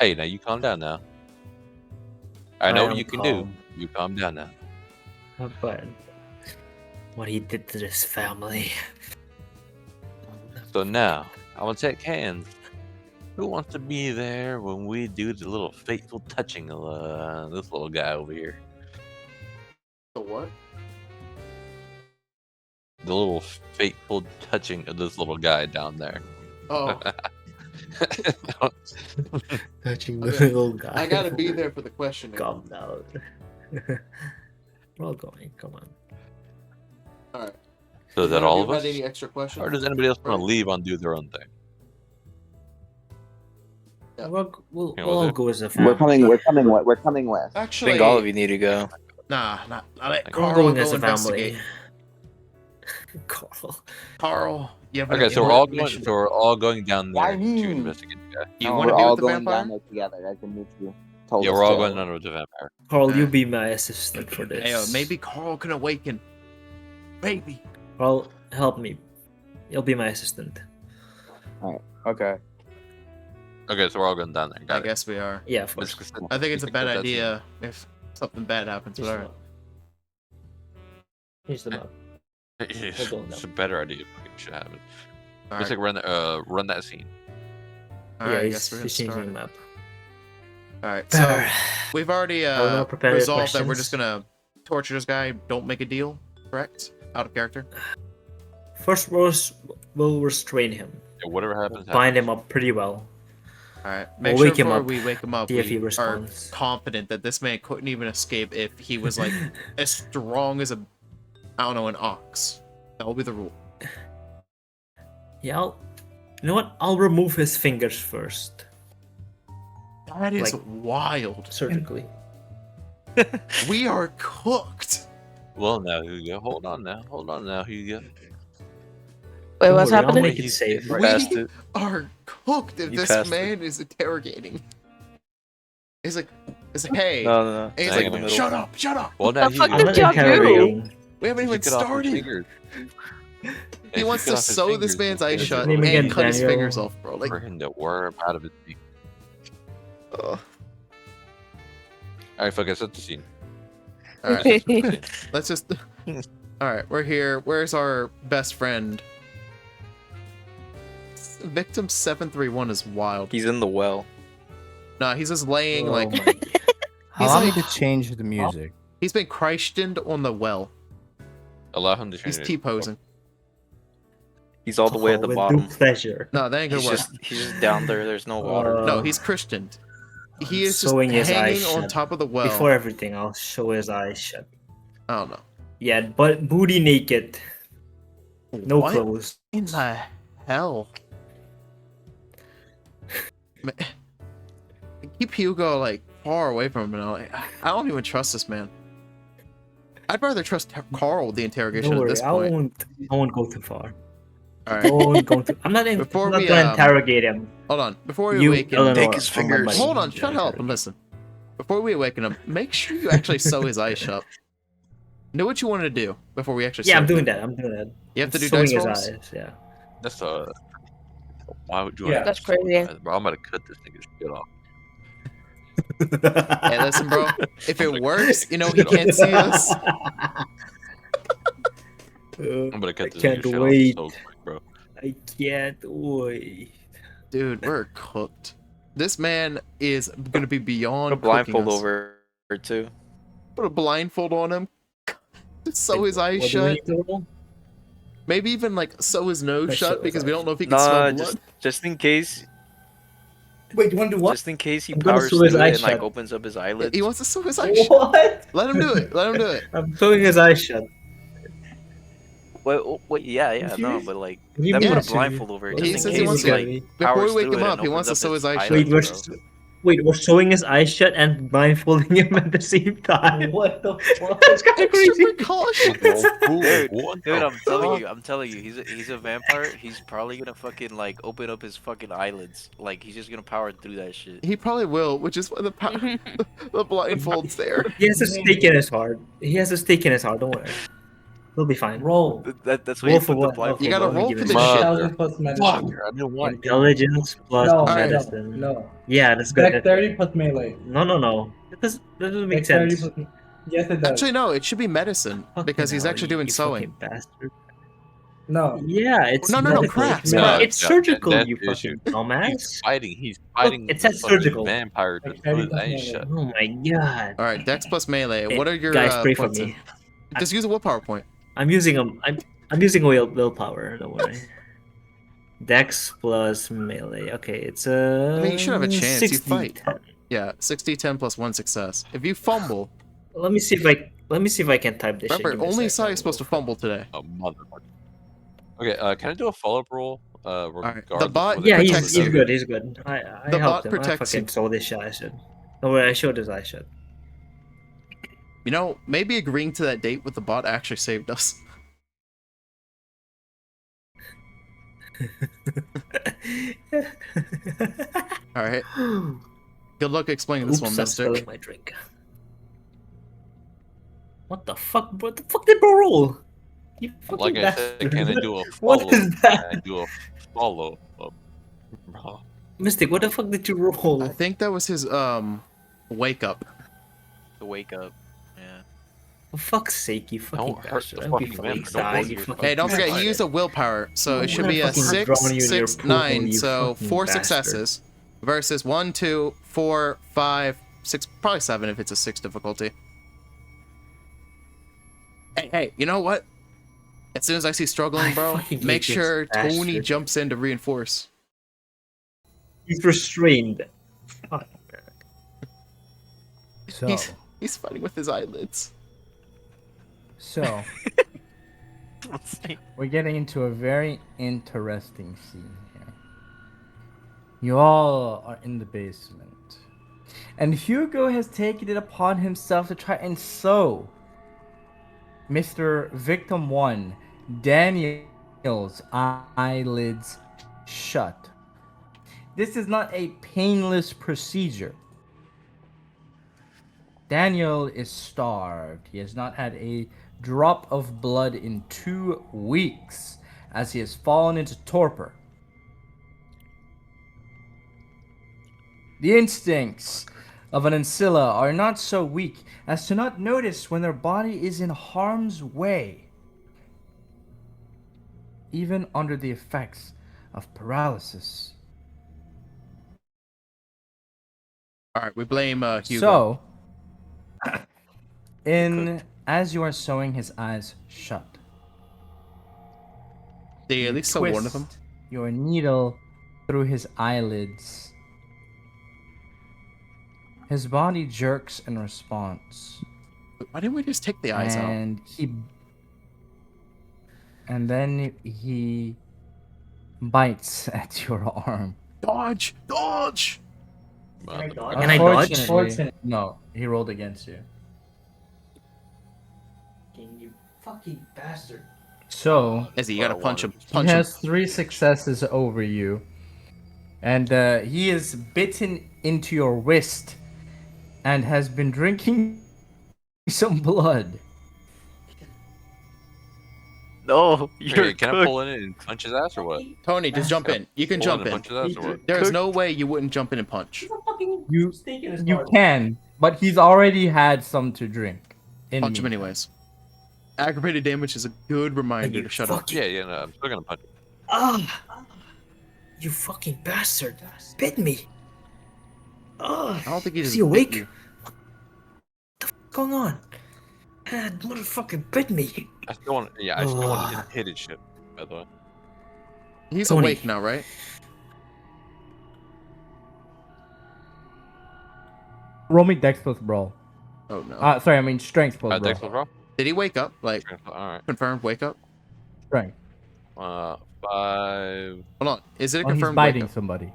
Hey, now you calm down now. I know I what am you can do. calm. You calm down now. But what he did to this family. So now, I will take hands. Who wants to be there when we do the little fateful touching of this little guy over here? The what? The little fateful touching of this little guy down there. Oh, Touching the Okay. little guy. I gotta be there for the questioning. Calm down. We're all going. Come on. All right. So is that all of Had us? any extra questions? Or does anybody else want Right. to leave and do their own thing? Yeah. We'll You know, all was it? go as a family. We're coming with. I Actually, think all of you need to go. nah. I let We're Carl going go as a investigate. family. Carl. Carl, you have an Okay, so we're all important going. mission. So we're all going down Why there me? to investigate the guy. You No, want to We're be all with the going vampire? down there together, as Dimitri told Yeah, us we're all to. going down with the vampire. Carl, you Alright. be my assistant for this. Hey, maybe Carl can awaken. Maybe. Carl, help me. You'll be my assistant. Okay. Okay, so we're all going down there. I Got it. guess we are. Yeah, of course. I think it's a You bad that that's idea if something bad happens. But alright. Here's the map. It's We're going a down. better idea. Fucking should happen. Alright. Just like run that scene. Alright, I Yeah, guess we're gonna he's changing start. the map. Alright, so Better. we've already Eleanor, prepare your resolved that we're just questions. gonna torture this guy. Don't make a deal. Correct? Out of character. First, we'll restrain him. Yeah, whatever happens, Bind him up pretty well. Alright. We'll Make sure wake him before up, we wake him up, see if he we are responds. confident that this man couldn't even escape if he was like as strong as an ox. That will be the rule. Yeah, you know what? I'll remove his fingers first, That is Like- wild. surgically. We are cooked. Well, now Hugo, hold on now, Hugo. Wait, Don't what's worry, I'll happening? make it safe. You We passed it. are cooked if You this passed it. man is interrogating. He's like, hey. No. And he's Hang like, on a minute. shut up. Well, now The fuck Hugo, did y'all do? interrogating. We haven't even Just cut off his started. fingers. He wants to sew this man's eyes eyes shut Name and again, cut his Daniel. fingers off, bro. Like, for him to worm out of his feet. Ugh. Alright, fuck it, set the scene. all right, let's just. All right, we're here. Where's our best friend? Victim 731 is wild. He's in the well. Nah, he's just laying Oh like my God. Allow me like- to change the music. he's been christened on the well. Allow him to change He's it. T-posing. He's all the way at the with bottom. due pleasure. No, that ain't gonna He's work. just down there. There's no water. No, he's Christianed. He is just Sewing his hanging eyes on shut. top of the well. Before everything, I'll show his eyes shut. I don't know. Yeah, but booty naked, no What clothes. in the hell? Man, keep Hugo like far away from him. Like, I don't even trust this man. I'd rather trust Carl with the interrogation Don't at worry, this I point. won't go too far. All I right, won't go too. I'm not Before gonna we, interrogate him. hold on. Before we You, awaken, Eleanor, Take his are my fingers. buddy. hold on. Shut up and listen. Before we awaken him, make sure you actually sew his eyes shut. Know what you want to do before we actually. Yeah, sew I'm him. doing that. I'm doing that. You have to do Sewing dice his rolls. eyes. Yeah. That's why would you? Yeah. That's crazy. Bro, I'm gonna cut this nigga's shit off. Hey, listen, bro. If it works, you know he can't see us. I'm gonna cut I this can't nigga's shit wait. off so quick, bro. I can't wait. Dude, we're cooked. This man is gonna be beyond Put a blindfold cooking us. over her too. Put a blindfold on him. Sew his eyes What do we shut. need to roll? Maybe even like sew his nose Like, shut sew his because we eyes. don't know if he can smell Nah, blood. just in case. Wait, you want to do what? Just in case he I'm gonna powers sew through his it eyes and like shut. opens up his Yeah, eyelids. he wants to sew his eyes shut. What? Let him do it. Let him do it. I'm sewing his eyes shut. Wait, yeah, You no, serious? but like, What do you then mean? put a blindfold over it He just says in he case wants he to- like Before we powers wake through him it up, and he wants opens to sew his eyes shut. Wait, eyelids, bro. we're sewing his eyes shut and blindfolding him at the same time. What the fuck? It's kind of Extra crazy. precautions. Dude, What Dude, the I'm telling you, he's a vampire. He's probably gonna fucking like open up his fucking eyelids. Like he's just gonna power through that shit. He probably will, which is why the blindfold's there. He has a stake in his heart. He has a stake in his heart. Don't worry. He'll be fine. Roll. That's why Roll you for put the what? blindfold. You gotta Let me roll give for it this a shit. shot. 10,000 plus medicine. fuck? I didn't want. Intelligence plus No, medicine. no. Yeah, that's Deck good. 30 plus melee. No. That doesn't make Deck 30 sense. plus... Yes, it does. Actually, no, it should be medicine because he's Fucking actually hell, doing you sewing. fucking bastard. No. Yeah, it's No, medical. crafts, It's, crafts. it's surgical, that's you the issue. fucking dumbass. He's fighting it the says fucking surgical. vampire to Like sew his 30 plus eyes melee. shut. Oh my god. All right, Dex plus melee. What are your guys? Pray for points me. in? Just use a willpower point. I'm using I'm using willpower. Don't worry. Dex plus melee. Okay, it's a. I mean, you should have a chance. You 60, fight. 10. Yeah, 60, 10 plus 1 success. If you fumble, Let me see if I can type this. remember, shit. Give me a only second. Sai is supposed to fumble today. A motherfucker. Okay, can I do a follow-up roll right. The regardless bot- of whether Yeah, he protects he's does you. it. good. He's good. I The helped bot him. I protects you. fucking sold his shit. I should. No, wait, I showed his eye shit. You know, maybe agreeing to that date with the bot actually saved us. All right. Good luck explaining this Oops, one, I'm Mystic. spilling my drink. What the fuck? What the fuck did bro roll? You fucking Like I said, bastard. can I do a What follow? is that? Can I do a follow up? Bro. Mystic, what the fuck did you I roll? think that was his wake up. To wake up. Yeah. For fuck's sake, you fucking Don't hurt bastard. the I'll be fucking fucking man. Don't die, go to you your fucking Hey, don't forget, he bastard. used a willpower, so I'm it should gonna be a fucking 6, drown you in your 6, pool, 9. you So fucking 4 bastard. successes versus 1, 2, 4, 5, 6, probably 7 if it's a 6 difficulty. Hey, you know what? As soon as I see struggling, I bro, fucking make hate this sure Tony bastard. jumps in to reinforce. He's restrained. Fuck. So, He's fighting with his eyelids. so we're getting into a very interesting scene here. You all are in the basement, and Hugo has taken it upon himself to try and sew Mr. Victim 1, Daniel's eyelids shut. This is not a painless procedure. Daniel is starved. He has not had a drop of blood in 2 weeks as he has fallen into torpor. The instincts of an ancilla are not so weak as to not notice when their body is in harm's way, even under the effects of paralysis. All right, we blame Hugo. So, as you are sewing his eyes shut, Did you at you least sew one of them? twist your needle through his eyelids. His body jerks in response, Why didn't we just take the eyes out? and then he bites at your arm. Dodge! Dodge! Can I dodge? Unfortunately, no, he rolled against you. You fucking bastard. So Izzy, you gotta punch him. he Punch him. has 3 successes over you, and he is bitten into your wrist and has been drinking some blood. No, you're Hey, can I pull in and punch his ass or what? Tony, just jump in. You can Pull jump and in. punch his ass or what? There's no way you wouldn't jump in and punch. You can, but he's already had some to drink. Punch him anyways. Aggravated damage is a good reminder to shut up. Yeah, no, I'm still gonna punch him. Ah! You fucking bastard. Bit me. Ah! I don't think he Is just he awake? bit you. What's going on? That motherfucker bit me. I still want to hit his shit, by the way. He's Tony. awake now, right? Roll me Dex plus Brawl. Oh no. Sorry, I mean Strength plus Dex Brawl. was wrong? Did he wake up? Like, Alright. confirmed wake up? Strength. 5. Hold on. Is it a Well, he's confirmed wake biting up? somebody.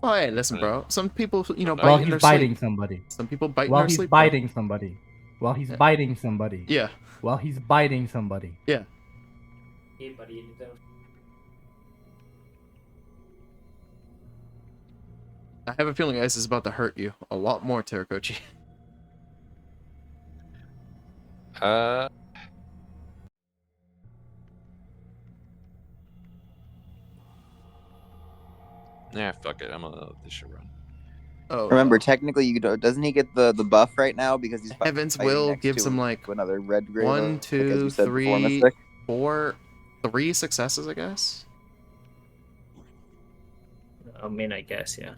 Oh, hey, listen, bro. Some people, bite While in he's their biting sleep. somebody. Some people bite in While their he's sleep. bro. biting somebody. While he's biting somebody. Yeah. While he's biting somebody. Yeah. Hey, buddy. I have a feeling this is about to hurt you a lot more, Terakochi. Yeah, fuck it. I'm gonna let this shit run. Oh. Remember, technically, doesn't he get the buff right now because he's Heaven's fighting Will next gives to him like another red grave? 1, 2, 3, 4, 3 successes, I guess. I mean, I guess, yeah.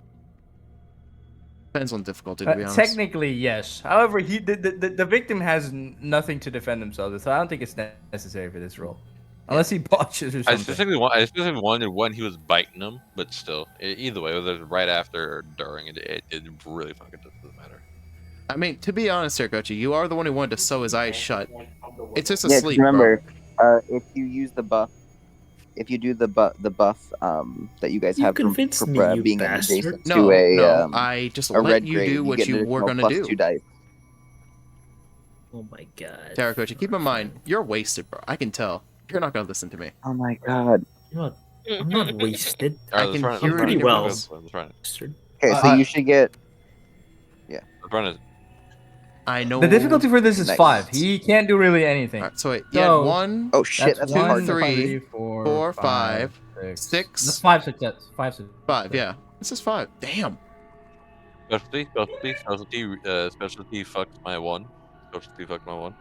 Depends on difficulty, to be honest. Technically, yes. However, the victim has nothing to defend themselves with, so I don't think it's necessary for this roll. Unless he botches or I something. specifically wanted when he was biting him, but still, either way, whether it's right after or during it really fucking doesn't matter. I mean, to be honest, Terakochi, you are the one who wanted to sew his eyes shut. It's just Yeah, asleep, remember, if you use the buff, if you do the buff that you guys You have convinced for me, you being bastard. adjacent No, to a no, I just a let red you grave, do what get an you were additional gonna plus do. 2 dice. Oh my god. Tarakochi, keep in mind, you're wasted, bro. I can tell. You're not gonna listen to me. Oh my god. I'm not wasted. I Alright, let's can run it. hear Let's it run in it. your well. voice. Let's run it. Bastard. Okay, so you should get Let's run it. I know. The difficulty for this is Nice. 5. He can't do really anything. Alright, so wait, you had So, 1, Oh shit, That's that's a hard 1, number. 3, 4, 4, 5, 5, 6. 6. That's 5 success. 5 success. 5, yeah. This is 5. Damn. Specialty fucks my 1. Specialty fucked my 1.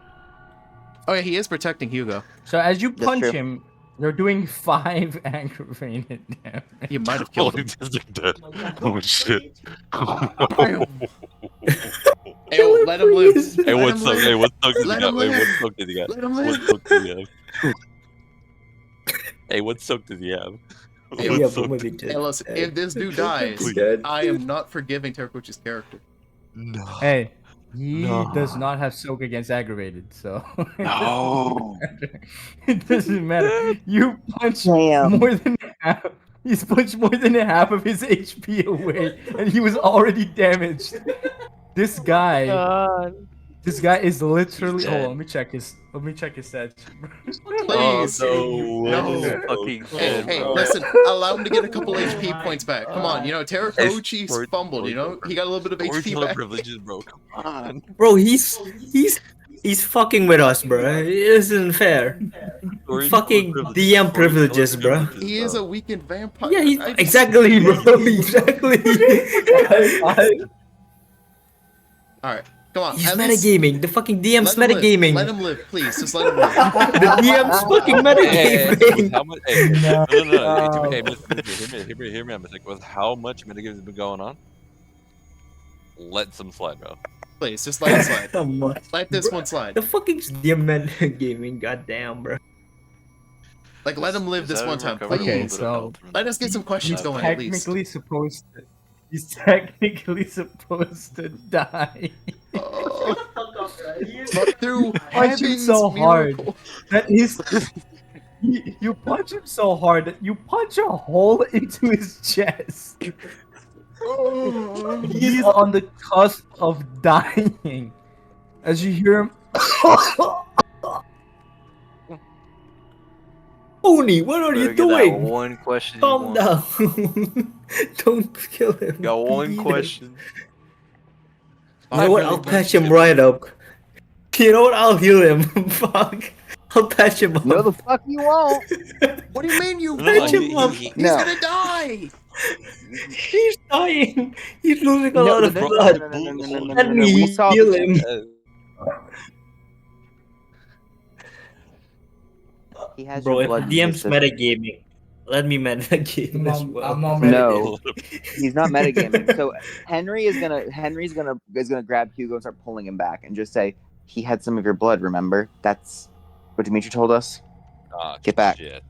Oh yeah, he is protecting Hugo. So as you That's punch true. him, you're doing 5 aggravated damage. You might have killed Oh, him. he's dead. Oh shit. Hey, oh, let him live. Hey, Let what him soak? live. Hey, what soak did he Let got? him Hey, what live. soak did he got? Let him What live. soak did he have? Hey, what soak did he have? Hey, What yeah, soak but maybe did- dead. Hey, listen, if this dude dies, Please. I am not forgiving Tarakochi's character. No. Hey, he No. does not have soak against aggravated, so No. it doesn't matter. You punch Damn. more than half. He's punched more than half of his HP away, and he was already damaged. This guy, God. this guy is literally. He's Oh, dead. let me check his stats. Please. Oh, No. Fucking Hey, dead, hey, bro. listen, allow him to get a couple HP points back. Come on, you know, Tarakochi's Story- fumbled, you know? He got a little bit of HP Storyteller back. privileges, bro. Come on. Bro, he's fucking with us, bro. It isn't fair. Storyteller Fucking DM privileges, bro. He is a weakened vampire. Yeah, he's I just- exactly, bro. Exactly. Alright, come on. He's at least metagaming. The fucking DM's let him live. metagaming. Let him live, please. Just let him live. The DM's fucking Hey, with metagaming. how much? Hey, no. No. Hey, hear me. I'm like, with how much metagame has been going on? Let some slide, bro. Please, just let it slide. Come on. Let this Bro, one slide. The fucking DM metagaming. Goddamn, bro. Like, let him live Is this that one time, recovered a little Okay, please. bit of so- health from Let us get some questions He's going at least. technically supposed to. He's technically supposed to die. Oh. But through Punch him heaven's so hard. miracle. That is. You punch him so hard that you punch a hole into his chest. He's on the cusp of dying. As you hear him. Tony, what are you Better get that doing? one question. Calm you want. down. Don't kill him. Got We one need him. question. You know what? I'll patch him right up. You know what? I'll heal him. Fuck. I'll patch him up. No, the fuck you won't. What do you mean you Patch won't? him up. He's No. gonna die! He's dying. He's losing a No, lot of no, no, blood. no, no, no, no, no, no, Let no, me we saw heal the- him. He has Bro, your if blood. DM's system. metagaming, let me metagame as well. No, he's not metagaming. So Henry's gonna grab Hugo and start pulling him back and just say, "He had some of your blood. Remember? That's what Dimitri told us. Ah, Get back." Shit.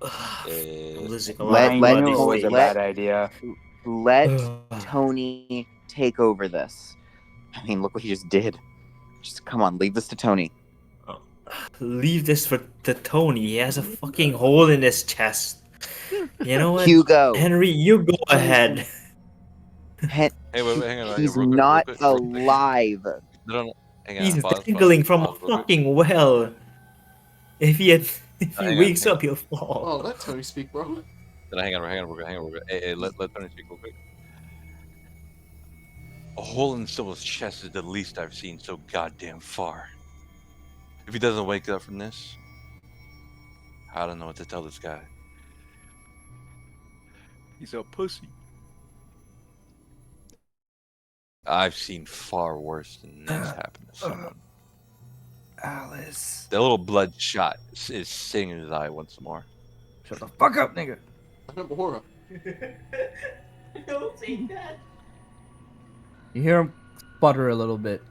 I'm losing a Let- lot of let blood him- these was a days. let- bad idea. Let Tony take over this. I mean, look what he just did. Just come on, leave this to Tony. Leave this for the Tony. He has a fucking hole in his chest. You know what? Hugo, Henry, you go ahead. Hey, wait, hang on. he's real quick, not real quick. alive. No, hang on. He's pause, dangling from a pause real quick. fucking well. If he Hang on, wakes hang up, he'll fall. Oh, let Tony speak, bro. Hang on, real quick. Hey, let Tony speak real quick. A hole in someone's chest is the least I've seen so goddamn far. If he doesn't wake up from this, I don't know what to tell this guy. He's a pussy. I've seen far worse than this happen to someone. Alice. The little blood shot is stinging in his eye once more. Shut the fuck up, nigga. Horror. Don't say that. You hear him sputter a little bit.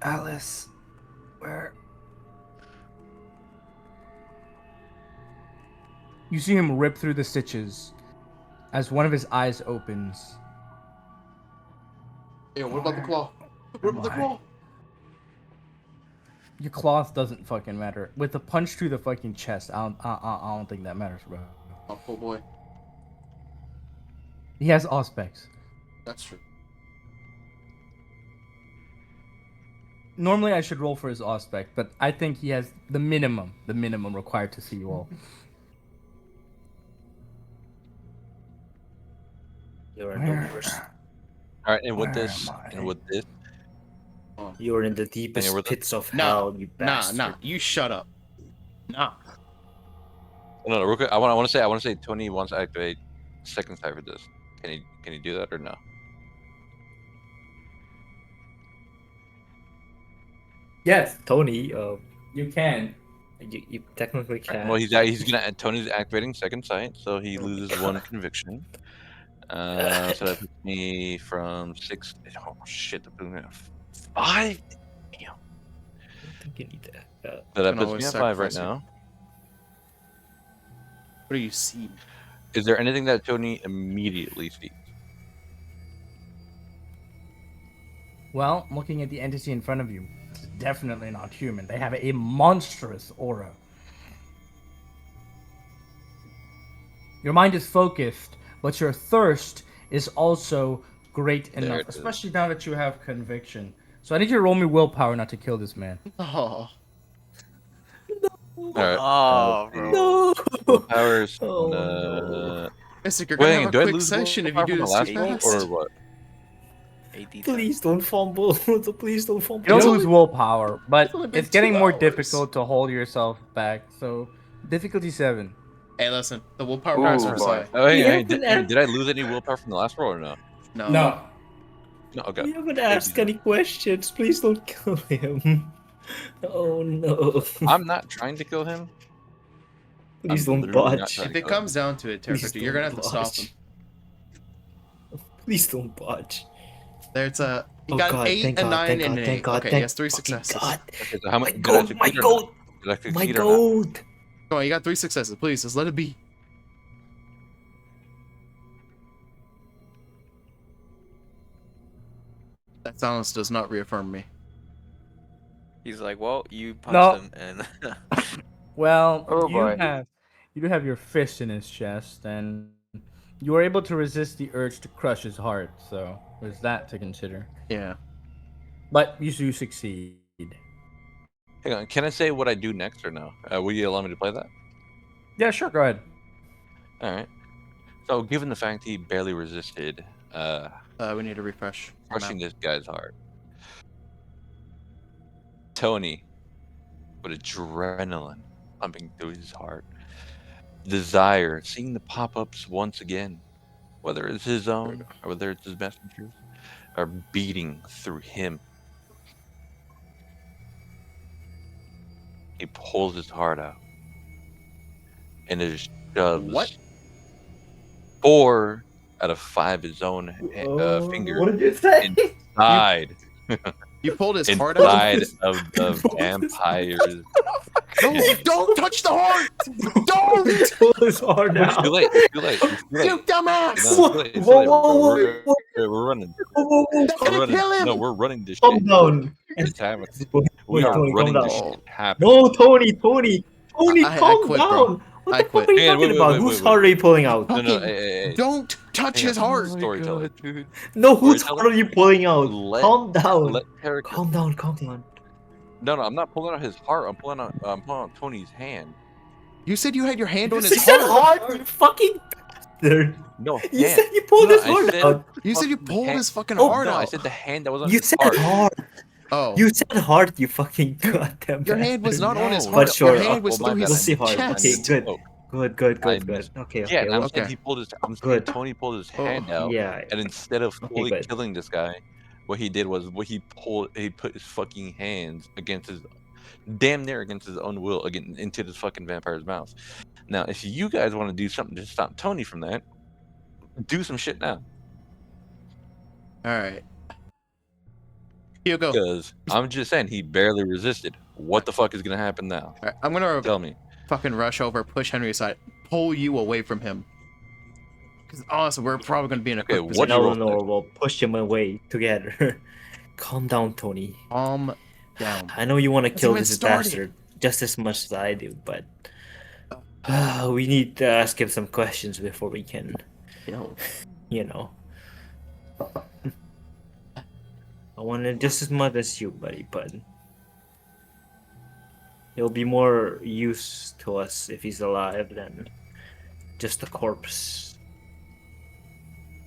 Alice, where? You see him rip through the stitches as one of his eyes opens. Yeah, what about the claw? What about the claw? Your cloth doesn't fucking matter. With a punch to the fucking chest, I don't think that matters, bro. Oh boy, He has auspex. that's true. Normally, I should roll for his auspex, but I think he has the minimum required to see you all. You're in the worst. All right, and with Where this, am I? and with this, You're in the deepest we're the- pits of Nah, hell, you Nah, bastard. nah, you shut up. Nah. no, real quick, I want to say Tony wants to activate second sight for this. Can he do that or no? Yes, Tony, you can. you technically can. Well, Tony's activating second sight, so he Oh my loses God. one conviction. So that puts me from 6. Oh shit, the boom at 5. I don't think you need that. So that Can puts always me at 5 right sacrifice you. now. What do you see? Is there anything that Tony immediately sees? Well, looking at the entity in front of you, it's definitely not human. They have a monstrous aura. Your mind is focused, but your thirst is also great There enough, it is. especially now that you have conviction. So I need you to roll me willpower not to kill this man. Oh, All right. Oh, bro. No. Willpower's Oh, gonna. Mystic, you're Wait, gonna hang have on, a do I quick lose session if you willpower do from the this last too roll, fast. or what? AD Please don't fumble. Please don't fumble. You don't lose willpower, but it's only been it's getting 2 more hours. difficult to hold yourself back. So, difficulty 7. Hey, listen, the willpower Ooh, password's boy. high. Oh, hang We on, haven't did I lose any willpower from the last roll or no? No. No. No, okay. We haven't asked any questions. Please don't kill him. Oh no. I'm not trying to kill him. Please I'm don't literally not botch. trying If to it kill him. comes down to it, Please Terrapictor, you're gonna have to don't stop botch. him. Please don't botch. There's a. He Oh got God, an 8, thank a God, 9, thank and God, an thank 8. God, Okay, he thank has 3 fucking successes. God. Okay, so how much My did I goat, succeed my or not? goat, Did I succeed my or not? goat. Come on, you got 3 successes. Please, just let it be. That silence does not reaffirm me. He's like, well, you punched No. him, and Well, Oh, boy. you do have your fist in his chest, and you were able to resist the urge to crush his heart. So there's that to consider. Yeah. But you do succeed. Hang on, can I say what I do next or no? Will you allow me to play that? Yeah, sure. Go ahead. All right. So, given the fact he barely resisted We need to refresh. the map. crushing this guy's heart, Tony, with adrenaline pumping through his heart, desire, seeing the pop-ups once again, whether it's his own or whether it's his messengers, are beating through him. He pulls his heart out and it shoves What? 4 out of 5 his own fingers What did you say? inside You pulled his heart out? inside of the vampire's. No, don't touch the heart! Don't! Pull his heart It's out. too late. It's too late. It's too late. You No, dumbass! it's too late. It's too Whoa, late. whoa, whoa, We're, whoa, we're running. whoa, That's We're gonna running. kill him! No, we're running this Calm shit. down. It's happening. Wait, We are Tony, calm running down. this shit. Happening. No, Tony, I calm quit, down. bro. What I the fuck quit. are you Hang on, talking wait, about? wait, Whose wait, heart are you pulling out? No, Fucking hey. don't touch his Hang on. heart! Storyteller. dude. No, whose Storyteller? heart are you pulling out? Let- Calm down. Let Tarek. Calm down, calm down. No, I'm not pulling out his heart. I'm pulling out Tony's hand. You said you had your hand on You his said heart! heart, you fucking bastard. No, You hand. said you pulled No, his I heart said- out. You said you fucking pulled hand. his fucking Oh, heart No, out! I said the hand that was on You his said heart. heart. Oh. You said heart, you fucking goddamn Your hand was bastard. not on his No. heart. But sure, Your hand was well, my through bad. We'll his see heart. chest. Okay, good. Oh, Good. I Okay, missed- okay. Yeah, and I'm okay. saying he pulled his. I'm saying Good. Tony pulled his Oh, hand out, Yeah. and instead of Okay, fully good. killing this guy, what he did was he put his fucking hands against his, damn near against his own will, again into this fucking vampire's mouth. Now, if you guys want to do something to stop Tony from that, do some shit now. Alright. Hugo. Because I'm just saying he barely resisted. What the fuck is gonna happen now? Alright, I'm gonna Tell me. fucking rush over, push Henry aside, pull you away from him. Because honestly, we're probably gonna be in a quick what position. do you No, roll no, next? we'll push him away together. Calm down, Tony. Calm down. I know you want to Hasn't kill even this started. bastard just as much as I do, but we need to ask him some questions before we can, Kill. you know. I want it just as much as you, buddy, but he'll be more use to us if he's alive than just a corpse.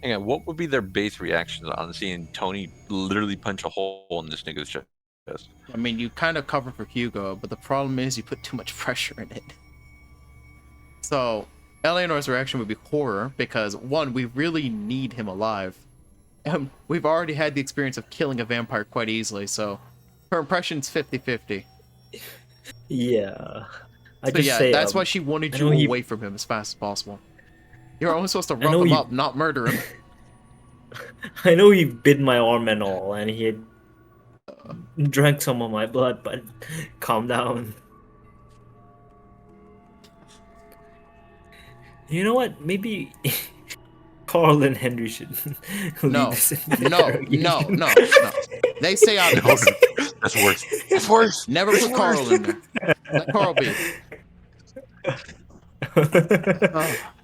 Hang on, what would be their base reactions on seeing Tony literally punch a hole in this nigga's chest? I mean, you kind of cover for Hugo, but the problem is you put too much pressure in it. So, Eleanor's reaction would be horror because, one, we really need him alive. And we've already had the experience of killing a vampire quite easily, so her impression's 50-50. Yeah. So yeah, that's why she wanted you away from him as fast as possible. You're only supposed to rough him up, not murder him. I know he bit my arm and all, and he had drank some of my blood, but calm down. You know what? Maybe Carl and Henry should lead this interrogation. No. They stay out of this. That's worse. That's worse. Never put Carl in there. Let Carl be.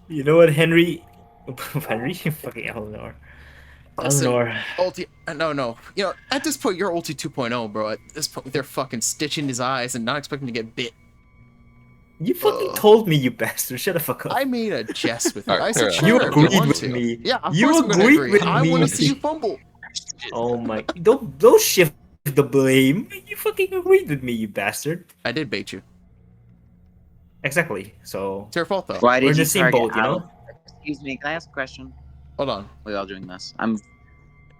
You know what, Henry? Henry? Fucking Eleanor. Listen, Eleanor. No. You know, at this point, you're Ulti 2.0, bro. At this point, they're fucking stitching his eyes and not expecting to get bit. You fucking told me, you bastard. Shut the fuck up. I made a jest with you. Alright, I said, fair sure, You if agreed want with to. me. Yeah, of You course I'm gonna agreed agree. with I me. want to see you fumble. Oh my! Don't shift the blame. You fucking agreed with me, you bastard. I did bait you. Exactly. So It's your fault, though. Why we're did in you the same target boat, you know. Alice? Excuse me, can I ask a question? Hold on. We all doing this? All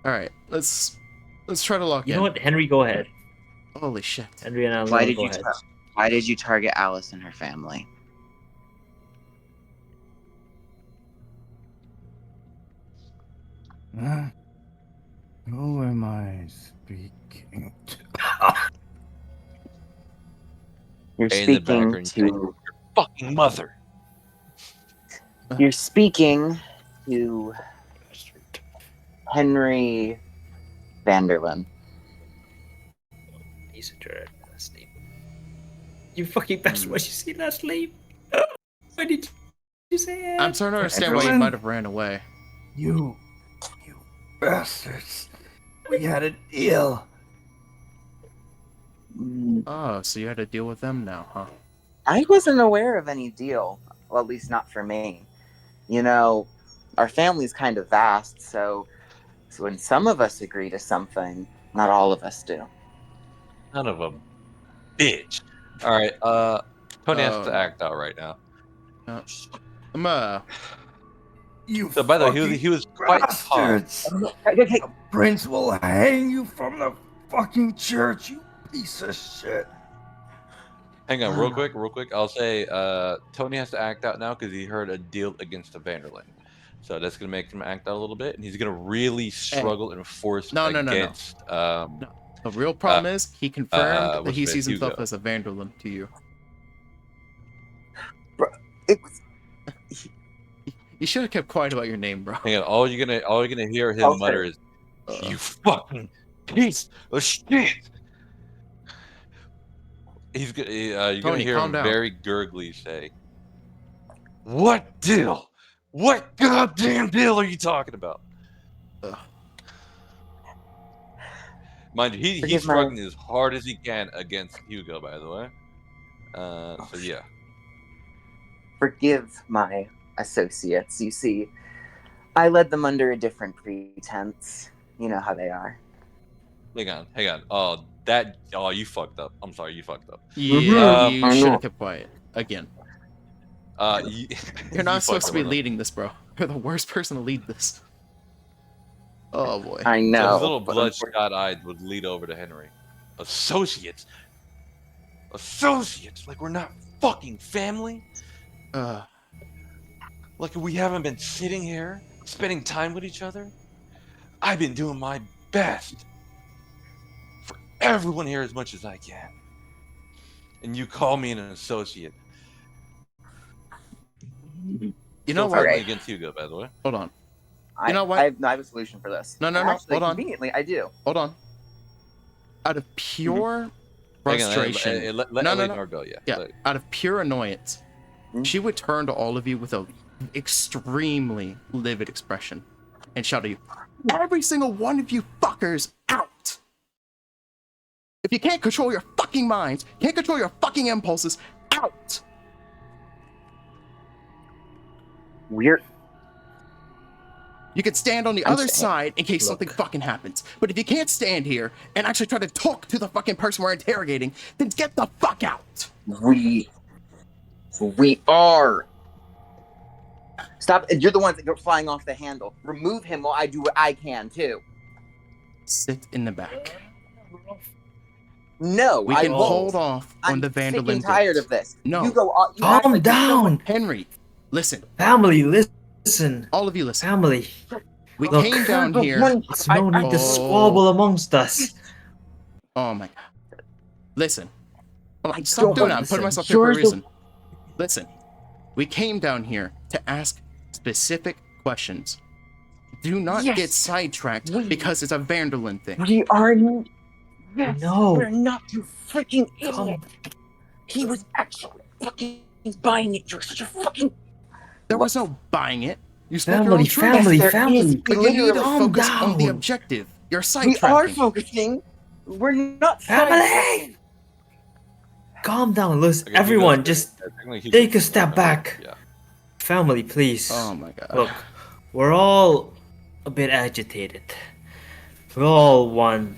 right, let's try to lock You in. know what, Henry? Go ahead. Holy shit. Henry and Eleanor, Why did go you? ahead. Why did you target Alice and her family? Who am I speaking to? You're Hey, in the speaking background, you say, to. your fucking mother. You're speaking to Henry Vanderlyn. He's a jerk. Last name. You fucking bastard! Why'd you say last name? Why did you say it? I'm starting to understand why you Everyone- might have ran away. You bastards. We had a deal. Oh, so you had to deal with them now, huh? I wasn't aware of any deal. Well, at least not for me. You know, our family's kind of vast, so when some of us agree to something, not all of us do. Son of a bitch. All right, Tony has to act out right now. I'm You So, by the way, he was quite tough. bastards. The prince will hang you from the fucking church, you piece of shit. Hang on, real quick. I'll say Tony has to act out now because he heard a deal against the Vanderlyn. So that's gonna make him act out a little bit, and he's gonna really struggle and force against. No. The real problem is he confirmed that he sees himself Hugo. as a Vanderlyn to you. Bro, it was. You should have kept quiet about your name, bro. Hang on, all you're gonna hear him mutter is, "You fucking piece of shit." You're Tony, gonna hear calm him down. very gurgly say, "What deal? What goddamn deal are you talking about?" Mind you, he's Forgive my- struggling as hard as he can against Hugo, by the way. So yeah. Forgive my associates. You see, I led them under a different pretense. You know how they are. Hang on. You fucked up. I'm sorry, you fucked up. Yeah, you I should know. have kept quiet. Again. You, You're not you supposed to fucked be up. leading this, bro. You're the worst person to lead this. Oh boy. I So know. his little but bloodshot eyes would lead over to Henry. Associates, like we're not fucking family. Like we haven't been sitting here spending time with each other. I've been doing my best for everyone here as much as I can. And you call me an associate. You Still know what? friendly against Hugo, by the way. Hold on. I, You know what? I have a solution for this. No, Actually, hold on. Conveniently, I do. Hold on. Out of pure frustration. Let No, no, no. Eleanor go. Yeah. Yeah, out of pure annoyance, Hmm? she would turn to all of you with a extremely livid expression and shout at you, "Every single one of you fuckers out! If you can't control your fucking minds, can't control your fucking impulses, out!" We're You could stand on the I'm other staying. side in case something fucking happens. But if you can't stand here and actually try to talk to the fucking person we're interrogating, then get the fuck out! we are. Stop! You're the ones that go flying off the handle. Remove him while I do what I can too. Sit in the back. No, We I can won't. hold off on I'm the sick Vandalin and tired date. of this. No. You go. You Calm act like you know what- down. Henry, listen. Family, listen. All of you listen. Family. We Look, came down The here. one- It's no need to Oh. squabble amongst us. Oh my god. Listen. I Stop don't doing that. I'm listen. putting myself here for a Yours the- reason. Listen. We came down here to ask specific questions. Do not Yes. get sidetracked because it's a Vandalin thing. We are. Yes, No. we're not, you freaking idiot. Come. He was actually fucking buying it. You're such a fucking. There was no buying it. You spoke your own Family, truth. family, Yes, there family. is. But you need to Literally. Calm focus on the down. objective. You're We are sidetracking. focusing. We're not Family! sidetracking. Calm down. Listen, Okay, he everyone, goes- just technically he take goes a step forward. back. Yeah. family, please. Oh my god. Look, we're all a bit agitated. We all want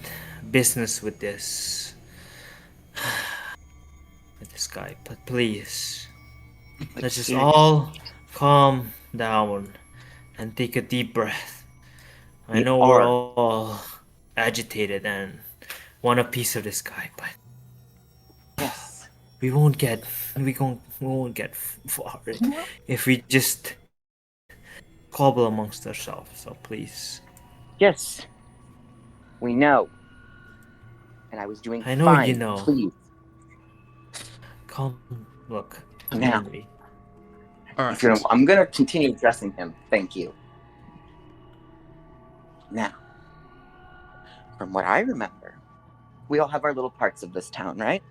business with this. With this guy, but please. Let's just all calm down and take a deep breath. I We know we're are. all agitated and want a piece of this guy, but Yes. we won't get far if we just cobble amongst ourselves. So please. Yes. We know. And I was doing I know fine. you know. Please. Calm. Look. Now. Henry. All If right. I'm gonna continue addressing him. Thank you. Now, from what I remember, we all have our little parts of this town, right?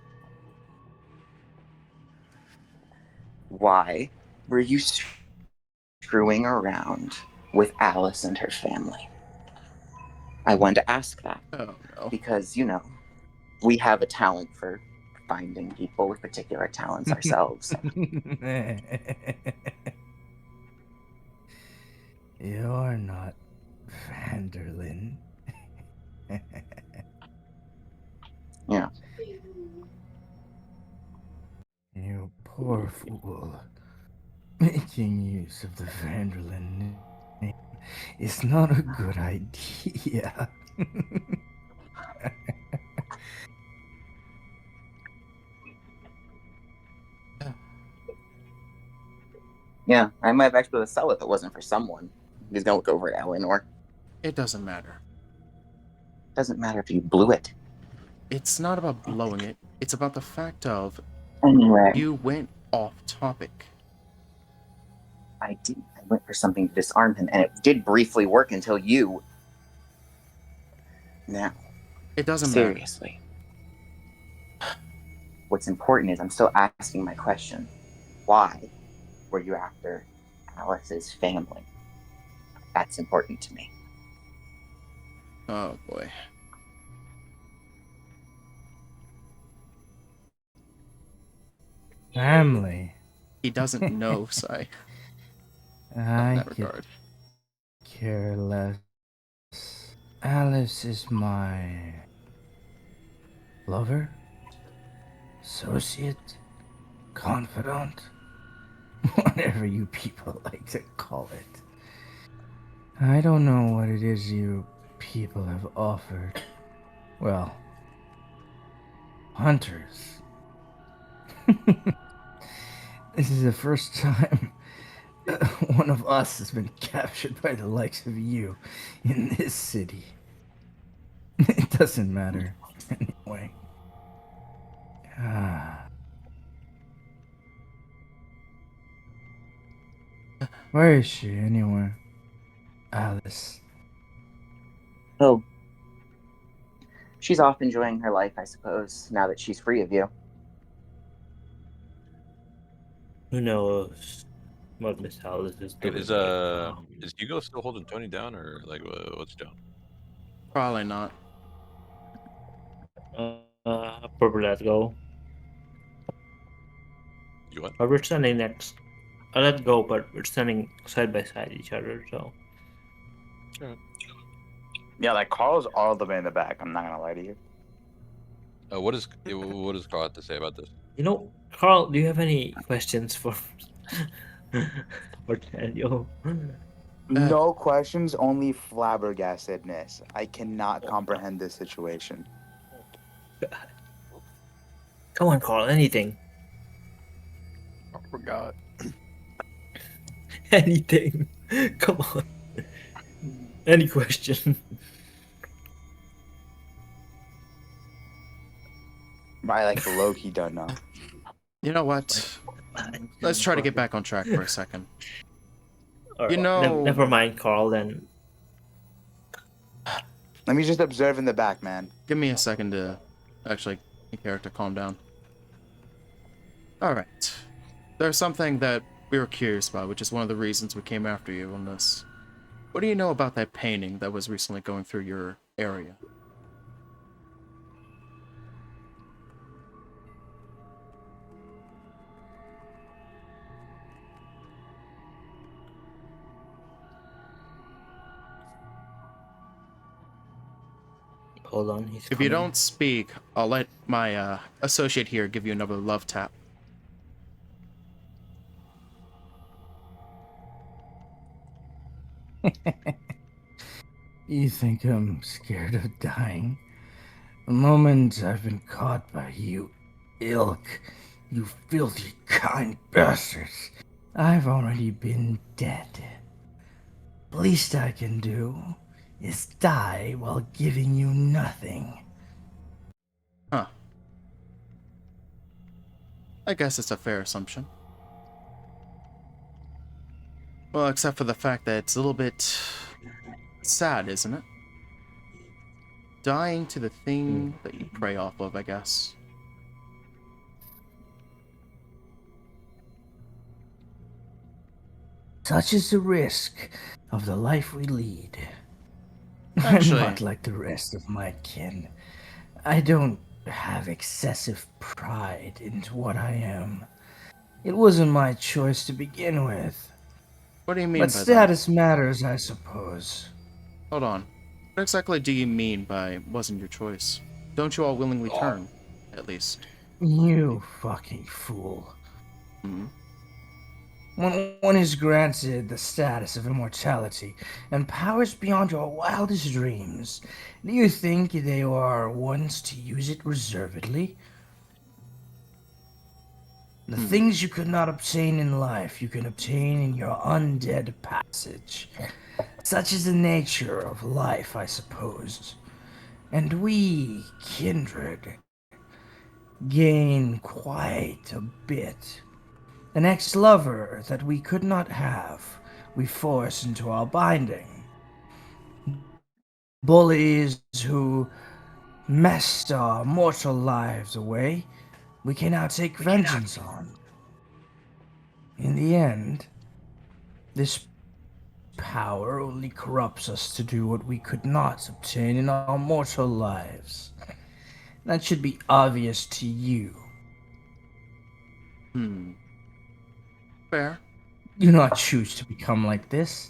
Why were you screwing around with Alice and her family? I wanted to ask that Oh no. because, we have a talent for finding people with particular talents ourselves. You're not Vanderlyn. Yeah. You poor fool. Making use of the Vanderlyn name is not a good idea. Yeah, I might have actually been able to sell it if it wasn't for someone. He's gonna look over at Eleanor. It doesn't matter. Doesn't matter if you blew it. It's not about blowing it. It's about the fact of Anyway, you went off topic. I did. I went for something to disarm him, and it did briefly work until you. Now, It doesn't matter. seriously. What's important is I'm still asking my question. Why were you after Alice's family? That's important to me. Oh boy. Family. He doesn't know, Sai. In I that could regard. care less. Alice is my lover, associate, confidant, whatever you people like to call it. I don't know what it is you people have offered. Well, hunters. This is the first time one of us has been captured by the likes of you in this city. It doesn't matter anyway. Where is she anyway? Alice. Well, She's off enjoying her life, I suppose, now that she's free of you. Who knows what Miss Alice is Wait, doing right now? is Hugo still holding Tony down, or like what's doing? Probably not. Probably let go. You what? But we're standing next. I let go, but we're standing side by side each other, so. Yeah, like Carl's all the way in the back. I'm not gonna lie to you. What does Carl have to say about this? You know, Carl, do you have any questions for for Daniel? No questions, only flabbergastedness. I cannot comprehend this situation. Come on, Carl, anything. I forgot. Anything. Come on. Any question. I like low key don't know. You know what? Let's try to get back on track for a second. Or, You know- never mind, Carl, then. Let me just observe in the back, man. Give me a second to actually get character calm down. Alright. There's something that we were curious about, which is one of the reasons we came after you on this. What do you know about that painting that was recently going through your area? Hold on, he's If you coming. don't speak, I'll let my associate here give you another love tap. You think I'm scared of dying? The moment I've been caught by you ilk, you filthy kind bastards, I've already been dead. The least I can do is die while giving you nothing. Huh. I guess it's a fair assumption. Well, except for the fact that it's a little bit sad, isn't it? Dying to the thing that you prey off of, I guess. Such is the risk of the life we lead. Actually- I'm not like the rest of my kin. I don't have excessive pride into what I am. It wasn't my choice to begin with. What do you mean But by that? status matters, I suppose. Hold on. What exactly do you mean by wasn't your choice? Don't you all willingly turn, at least? You fucking fool. Hmm? When one is granted the status of immortality and powers beyond your wildest dreams, do you think they are ones to use it reservedly? The things you could not obtain in life, you can obtain in your undead passage. Such is the nature of life, I suppose. And we, kindred, gain quite a bit. An ex-lover that we could not have, we force into our binding. Bullies who messed our mortal lives away, we can now take vengeance on. In the end, this power only corrupts us to do what we could not obtain in our mortal lives. That should be obvious to you. Fair. Do not choose to become like this.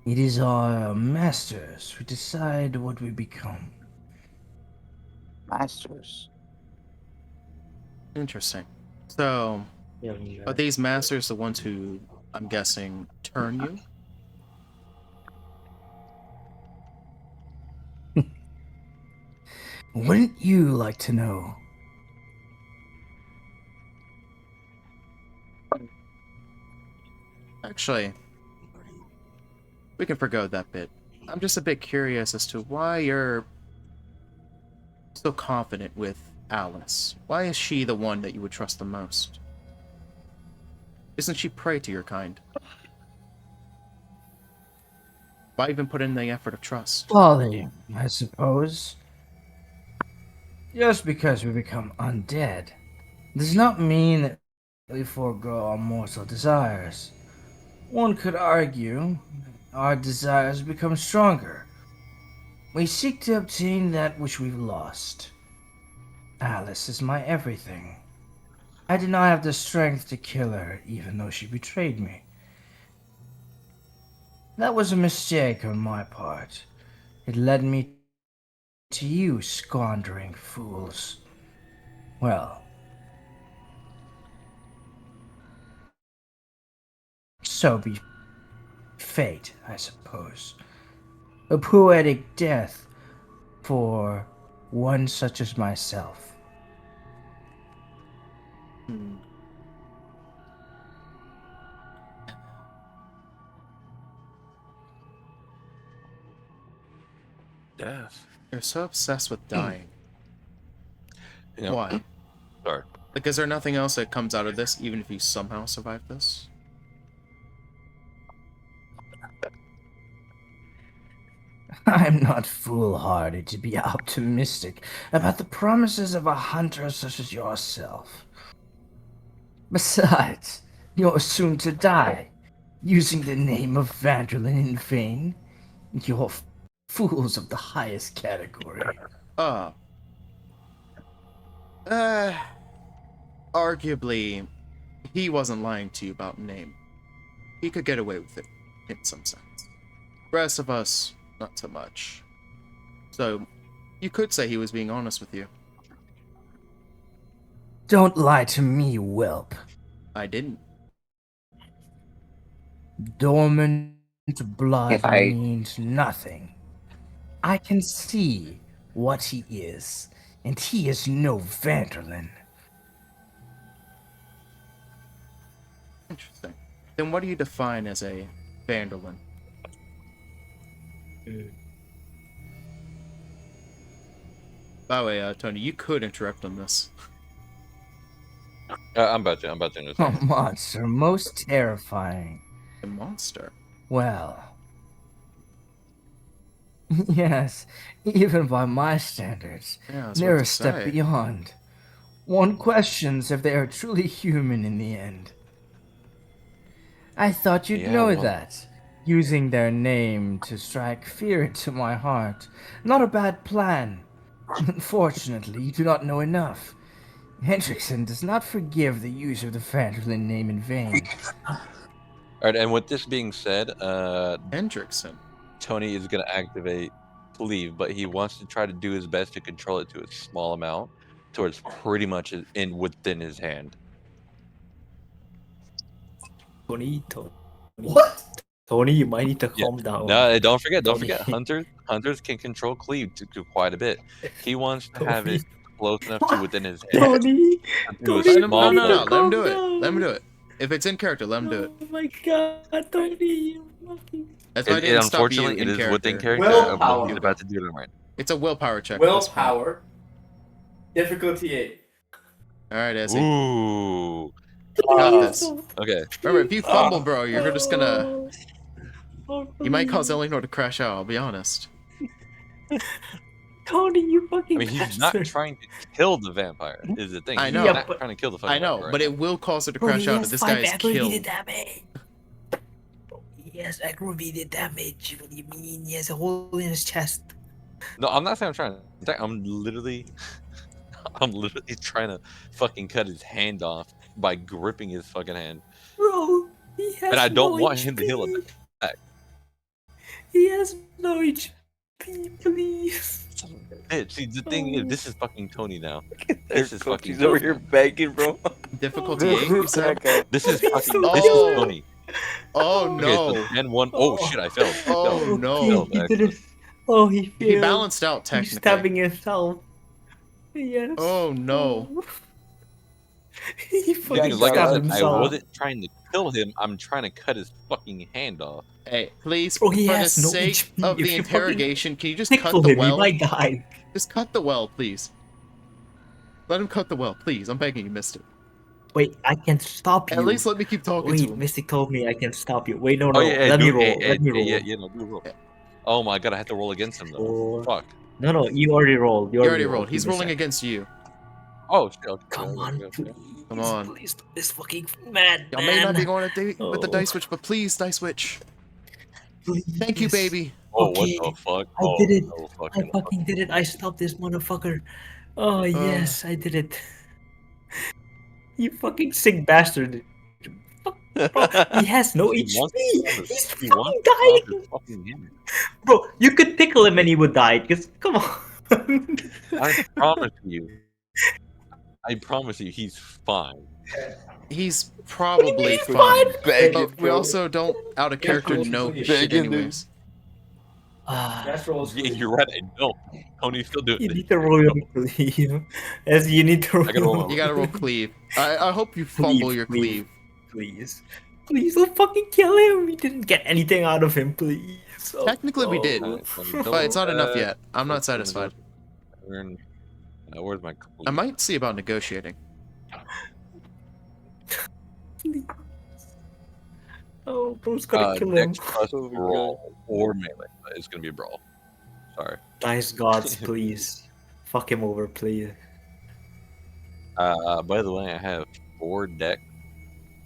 It is our masters who decide what we become. Masters. Interesting. So, are these masters the ones who, I'm guessing, turn you? Wouldn't you like to know? Actually, we can forgo that bit. I'm just a bit curious as to why you're so confident with Alice. Why is she the one that you would trust the most? Isn't she prey to your kind? Why even put in the effort of trust? Folly, I suppose. Just because we become undead does not mean that we forego our mortal desires. One could argue our desires become stronger. We seek to obtain that which we've lost. Alice is my everything. I did not have the strength to kill her, even though she betrayed me. That was a mistake on my part. It led me to you, squandering fools. Well, so be fate, I suppose. A poetic death for one such as myself. Hmm. Death. You're so obsessed with dying. You know, Why? sorry. Like, is there nothing else that comes out of this, even if you somehow survive this? I'm not foolhardy to be optimistic about the promises of a hunter such as yourself. Besides, you're soon to die, using the name of Vanderlyn in vain. You're fools of the highest category. Arguably, he wasn't lying to you about name. He could get away with it, in some sense. Rest of us, not so much. So, you could say he was being honest with you. Don't lie to me, whelp. I didn't. Dormant blood If I- means nothing. I can see what he is, and he is no Vanderlyn. Interesting. Then what do you define as a Vanderlyn? By the way, Tony, you could interrupt on this. I'm about to. In a A second. monster most terrifying. A monster. Well, yes, even by my standards, Yeah, I was they're about a to step say. beyond. One questions if they are truly human in the end. I thought you'd Yeah, know well- that. Using their name to strike fear into my heart. Not a bad plan. Unfortunately, you do not know enough. Hendrickson does not forgive the use of the Vanderlyn name in vain. All right, and with this being said, Hendrickson. Tony is going to activate Cleave, but he wants to try to do his best to control it to a small amount, towards pretty much within his hand. Tony. What? Tony, you might need to Yeah. calm down. No, don't forget. Tony. Hunters can control Cleave to quite a bit. He wants to have Tony. it close enough to within his hand. Tony. Do a Tony, small No, blow. let him do it. Calm Let him do down. it. If it's in character, let him do it. Oh my god, Tony, you fucking. That's why I didn't stop you Unfortunately, in it is within character. character. Willpower. He's about to do it right. It's a willpower check. at this point. Willpower. Difficulty 8. All right, Ezzy. Ooh. You got this. Okay. Remember, if you fumble, bro, you're just gonna... Oh, You might cause Eleanor to crash out, I'll be honest. Tony, you fucking. I mean, he's not bastard. trying to kill the vampire. Is the thing? I He's know. not Yeah, but- trying to kill the fucking I know, vampire but right it will cause her to Bro, crash he out has if this 5 guy is aggravated killed. damage. He has aggravated damage. What do you mean? He has a hole in his chest. now. No, I'm not saying I'm trying to attack. I'm literally trying to fucking cut his hand off by gripping his fucking hand. Bro, he has And I don't no want him to heal HP. it back. He has no HP, please. Bitch, see, the thing is, this is fucking Tony now. This is fucking He's over Tony. here begging, bro. Difficulty 8, you said? This is fucking. Oh. This is Tony. Oh, Okay, so no. 10, 1. Oh shit, I failed. I Oh, failed. no. Failed, He actually. didn't. Oh, he failed. He balanced out, He's technically. stabbing himself. Yes. Oh, no. He fucking Because like I stabbed said, himself. I wasn't trying to kill him. I'm trying to cut his fucking hand off. Hey, please, Bro, for he the has no sake HP. of If the you interrogation, can you just cut Tickle the him, he well? might die. Just cut the well, please. Let him cut the well, please. I'm begging you, Mystic. Wait, I can stop you. At least let me keep talking to Wait, him. Mystic told me I can stop you. Wait, no, no. Oh yeah, let me do- roll. yeah, Let me yeah, roll. yeah, yeah, no, do roll. Oh my god, I have to roll against him though. 4, Fuck. No, you already rolled. You already rolled. Give He's me a rolling sec. against you. Oh shit! Okay, Come okay, on, okay, okay. please. Come on. Please stop this fucking mad Y'all may not be man. going to date with the Oh. dice switch, but please, dice switch. Please. Thank you, baby. Oh, what Okay, the fuck? I Oh, did it. no I fucking. fucking did it. I stopped this motherfucker. Oh yes, I did it. You fucking sick bastard. Fuck, bro, he has no He HP. wants to stop his- He's he fucking wants to stop his dying. fucking hand. Bro, you could tickle him and he would die. Cause come on. I promise you. I promise you, he's fine. He's probably He's fine. Begging, But we bro. also don't, out of character, close know to his you. shit Begging, dude. anyways. Last roll is Yeah, clear. you're right. I don't. Tony's still doing You it. need to roll your cleave. As you need to roll. I gotta roll my You gotta roll cleave. I hope you fumble your cleave. Please. Please don't fucking kill him. We didn't get anything out of him, please. Oh, Technically, we did. no. But it's not enough yet. I'm not satisfied. Where's my cleave? I might see about negotiating. Please. Oh, bro's gonna kill him. Dex plus brawl or melee. It's gonna be a brawl. Sorry. Dice gods, please. Fuck him over, please. By the way, I have 4 deck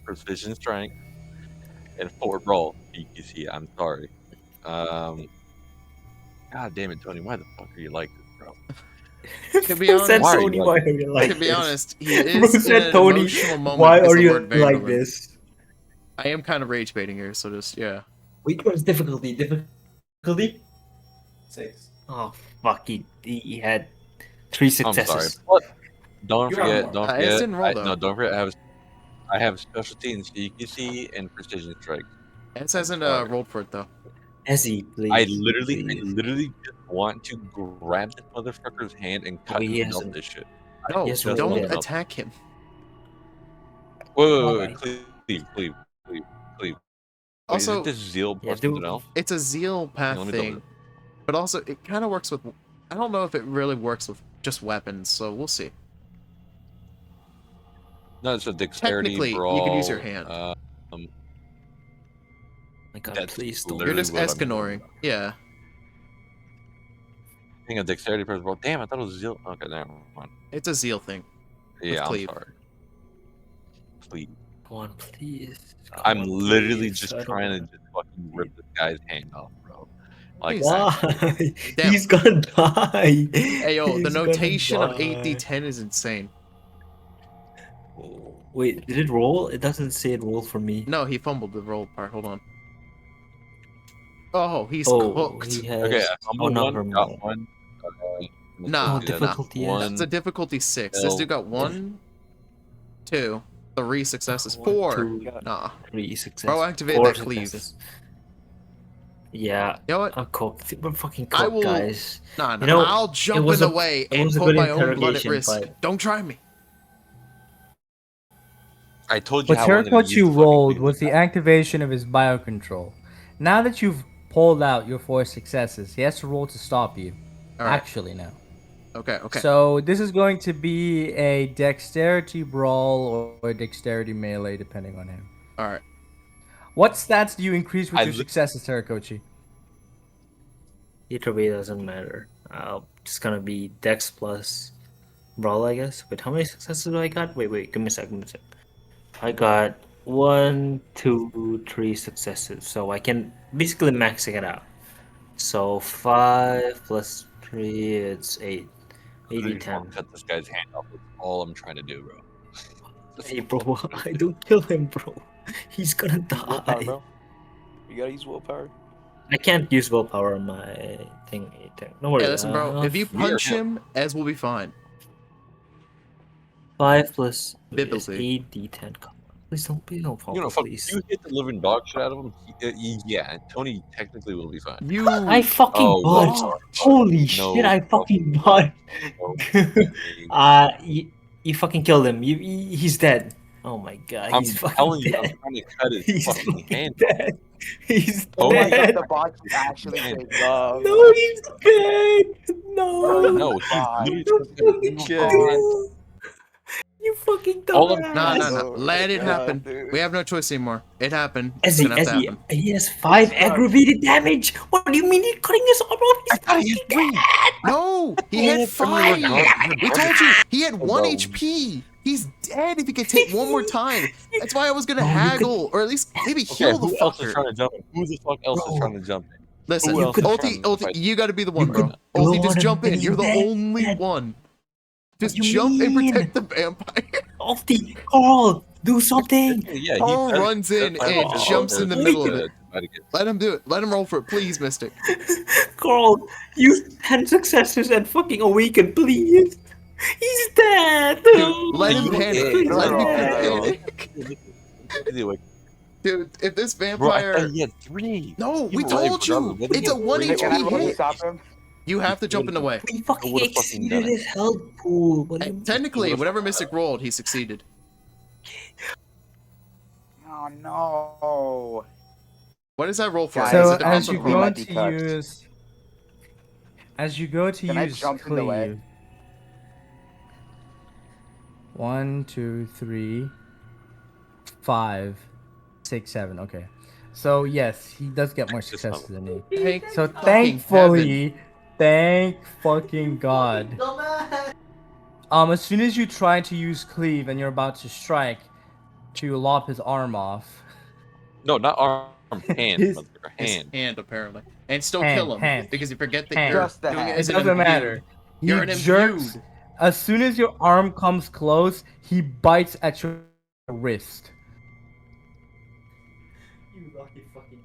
precision strength and 4 brawl. You can see, I'm sorry. God damn it, Tony. Why the fuck are you like this, bro? To be Bro said honest, Tony, why are you like to be this? honest, he Bro is in said an Tony, emotional moment why because are the you word like Vandalin. this? I am kind of rage baiting here, so just, yeah. Wait, what's difficulty? Difficulty? 6. Oh, fuck. He had 3 I'm sorry. successes. But don't You're on forget, one. don't It forget. didn't roll, though. No, don't forget. I have specialty in CQC and precision strike. Eds hasn't sorry. rolled for it, though. Ezzy, please. I literally just want to grab this motherfucker's hand and cut he him hasn't. up this shit. No, Yes, just don't want to know. attack him. Wait, cleave. Also, is it this zeal Yeah, plus do- something else? It's a zeal path let me double thing, but also it kind of works with. I don't know if it really works with just weapons, so we'll see. No, it's a dexterity Technically, you brawl. could use your hand. My God, That's please don't. You're literally just what I'm Escanoring. Yeah. Thing of dexterity plus brawl. Damn, I thought it was zeal. Okay, never mind. It's a zeal thing. Yeah, I'm cleave. sorry. Please. Come on, please. Come I'm on, literally please. just I don't trying to want- just fucking rip this guy's hand off, bro. Like, Please. actually. Why? Damn. He's gonna die. Hey yo, the He's gonna notation of die. 8d10 is insane. Wait, did it roll? It doesn't say it rolled for me. No, he fumbled the roll part. Hold on. Oh, he's Oh, cooked. he has. Okay, Oh, I'm never one, got mind. one. Nah, Oh, difficulty is- one. That's a difficulty 6. This L. dude got 1, 2, 3 successes. 1, 4. 2, Nah. 3 successes. Bro, activate 4 that cleave. successes. Yeah, You know what? I'm cooked. We're fucking I cooked, will- guys. Nah, You know, I'll jump was in the a- way it and was a put good my own blood at interrogation, risk. but- Don't try me. I told you What how I wanted to use Terracotta the fucking rolled cleave. was the activation of his biocontrol. Now that you've pulled out your 4 successes, he has to roll to stop you. All right. Actually, now. Okay. So this is going to be a dexterity brawl or a dexterity melee, depending on him. All right. What stats do you increase with I your li- successes, Terracotta? Either way doesn't matter. Just gonna be Dex plus Brawl, I guess. Wait, how many successes do I got? Wait, give me a sec. I got 1, 2, 3 successes, so I can basically maxing it out. So 5 plus 3, it's 8. I just 80, want 10. to cut this guy's hand off. That's all I'm trying to do, bro. Hey, bro, I don't kill him, bro. He's gonna Willpower, die. bro. You gotta use willpower. I can't use willpower on my thing. No worries. Yeah, listen, bro. If you punch him, Ez will be fine. 5 plus Biblically. 8d10. Come on. Please don't be no You know, problem, fuck, please. you hit the living dog shit out of him. Yeah, Tony technically will be fine. You. I fucking Oh, dodged. no. Holy No shit! I fucking dodged. You fucking killed him. He's dead. Oh my god, I'm he's fucking telling you, dead. I'm trying to cut his He's fucking fucking hand. dead. He's Oh my dead. god, the bot actually Man. saved up. No, he's dead. No. No, he's Bye. literally You fucking fucking hand. do. You fucking All I'm dumbass. No. Let it happen. dude. We have no choice anymore. It happened. It's Ezzy, gonna have to Ezzy, happen. he has 5 aggravated damage. What do you mean he's cutting his arm off? He's thought he had fucking 3. dead. No, he had I mean, 5. We told you he had 1 No. HP. He's dead if he could take one more time. That's why I was gonna Bro, you haggle, or at least maybe Okay, heal the who else is fucker. trying to jump in? Who the fuck else is Bro. trying to jump in? Listen, Who else is Ulti, trying to Ulti, fight? you gotta be the one, You bro. could blow Ulti, just on jump him in. and You're the he's only dead. one. Just What do you jump and mean? protect the vampire. Ulti, Carl, do something. Yeah, he Carl does- runs in that's why and he's jumps in the middle of it. try to get- Let him do it. Let him roll for it, please, Mystic. Carl, use 10 successes and fucking awaken, please. He's dead. Dude, let him You panic. did. Let him Bro. panic. Dude, if this Bro, I vampire. thought he had 3. No, we lied, told you. regardless. What did It's he a have? 1 Wait, Can I roll HP to hit. stop him? You have to jump in the way. He fucking would've fucking done exceeded it. his health pool. What do you mean? Technically, whatever Mystic rolled, he succeeded. Oh no. What does that roll for? Guys, Does So it depend as you on we go who? might be to cooked. use, as you go to Can I use jump in the way? cleave. 1, 2, 3, 5, 6, 7. Okay, so yes, he does get more Just successes than me. Thank So fucking thankfully, thank fucking God. As soon as you try to use cleave and you're about to strike to lop his arm off, No, not arm. Hand, His- motherfucker. His Hand. hand, apparently. And still Hand, kill him. hand, Because you forget that hand. you're Just the doing hand. it it as an doesn't imbued. matter. He You're an jerks. imbued. As soon as your arm comes close, he bites at your wrist.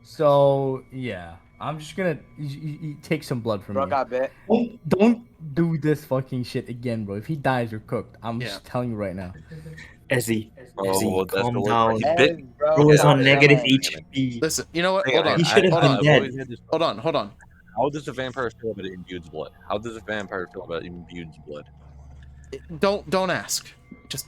So yeah, I'm just gonna you take some blood from Bro you. got bit. Don't do this fucking shit again, bro. If he dies, you're cooked. I'm Yeah. just telling you right now. Ezzy, Oh, that's calm the word. down. He bit me. Bro is on Yeah, negative damn it. HP. Listen, you know what? Hey, Hold on. He should have Hold been on. I've dead. always had this- Hold on. How does a vampire feel about imbued blood? How does a vampire feel about imbued blood? Don't ask. Just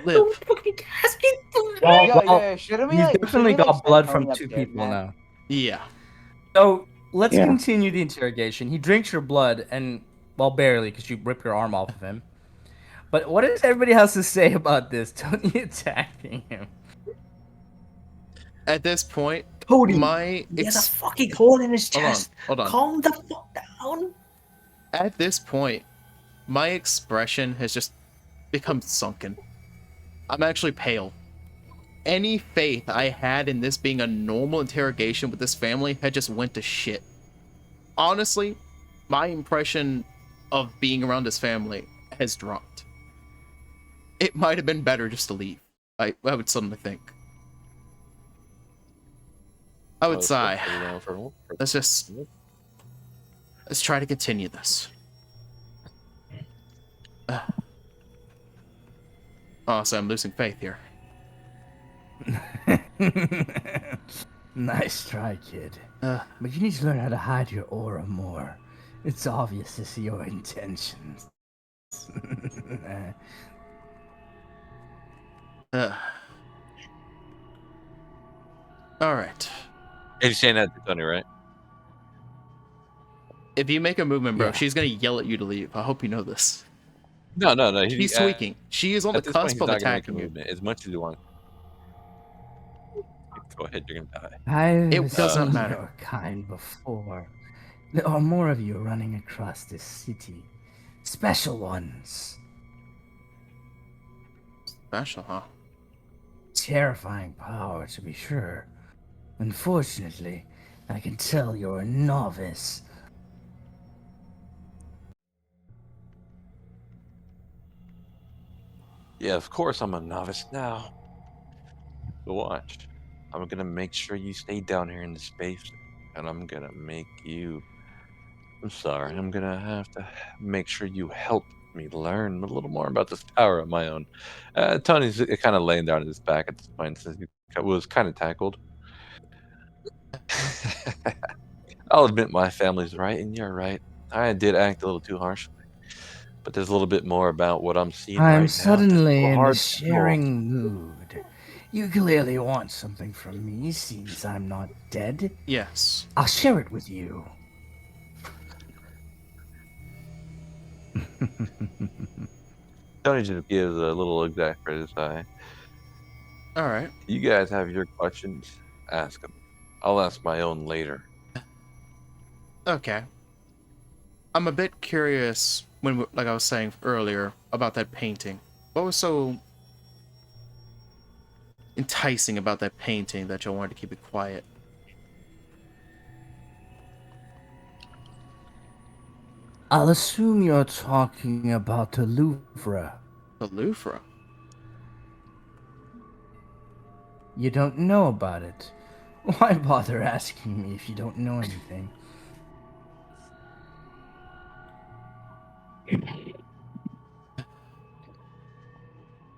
live. Don't fucking ask it. Well, Shouldn't we he's like? definitely shouldn't we, like, got send blood Tony from 2 upstairs, people man? now. Yeah. So let's Yeah. continue the interrogation. He drinks your blood, and well, barely, because you rip your arm off of him. But what does everybody else to say about this? Tony attacking him. At this point, Cody, my he has a ex- fucking hole in his hold on. chest. Hold on. Calm the fuck down. At this point, my expression has just become sunken. I'm actually pale. Any faith I had in this being a normal interrogation with this family had just went to shit. Honestly, my impression of being around this family has dropped. It might have been better just to leave. I would suddenly think. I would sigh. Let's try to continue this. Oh, so I'm losing faith here. Nice try, kid. But you need to learn how to hide your aura more. It's obvious to see your intentions. All right. And he's saying that to Tony, right? If you make a movement, bro, Yeah. she's gonna yell at you to leave. I hope you know this. No. She's tweaking. She is on the At this point, cusp he's of not gonna make a attacking you. movement as much as you want. Go ahead, you're gonna die. I've It doesn't seen matter. your kind before. There are more of you running across this city. Special ones. Special, huh? Terrifying power, to be sure. Unfortunately, I can tell you're a novice. Yeah, of course I'm a novice now. But watch. I'm gonna make sure you stay down here in the space, and I'm gonna make you. I'm sorry. I'm gonna have to make sure you help me learn a little more about this power of my own. Tony's kind of laying down on his back at this point since he was kind of tackled. I'll admit my family's right, and you're right. I did act a little too harshly. But there's a little bit more about what I'm seeing right now. I'm that's suddenly in a hard to know. sharing mood. You clearly want something from me, since I'm not dead. Yes. I'll share it with you. Tony just gives a little exasperated sigh. All right. You guys have your questions? Ask them. I'll ask my own later. Okay. I'm a bit curious when, like I was saying earlier, about that painting. What was so enticing about that painting that y'all wanted to keep it quiet? I'll assume you're talking about the Louvre. The Louvre. You don't know about it. Why bother asking me if you don't know anything?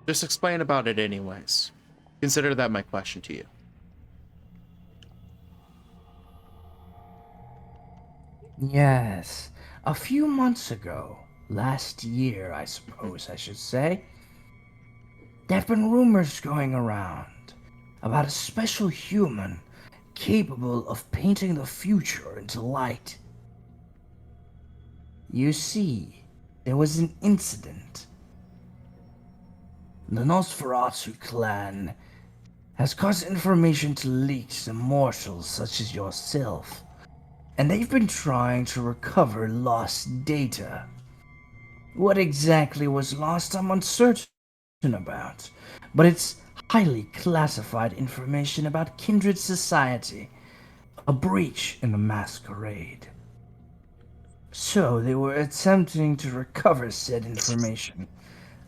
Just explain about it anyways. Consider that my question to you. Yes, a few months ago, last year I suppose I should say, there have been rumors going around about a special human capable of painting the future into light. You see, there was an incident. The Nosferatu clan has caused information to leak to mortals such as yourself, and they've been trying to recover lost data. What exactly was lost, I'm uncertain about, but it's highly classified information about kindred society, a breach in the masquerade. So they were attempting to recover said information.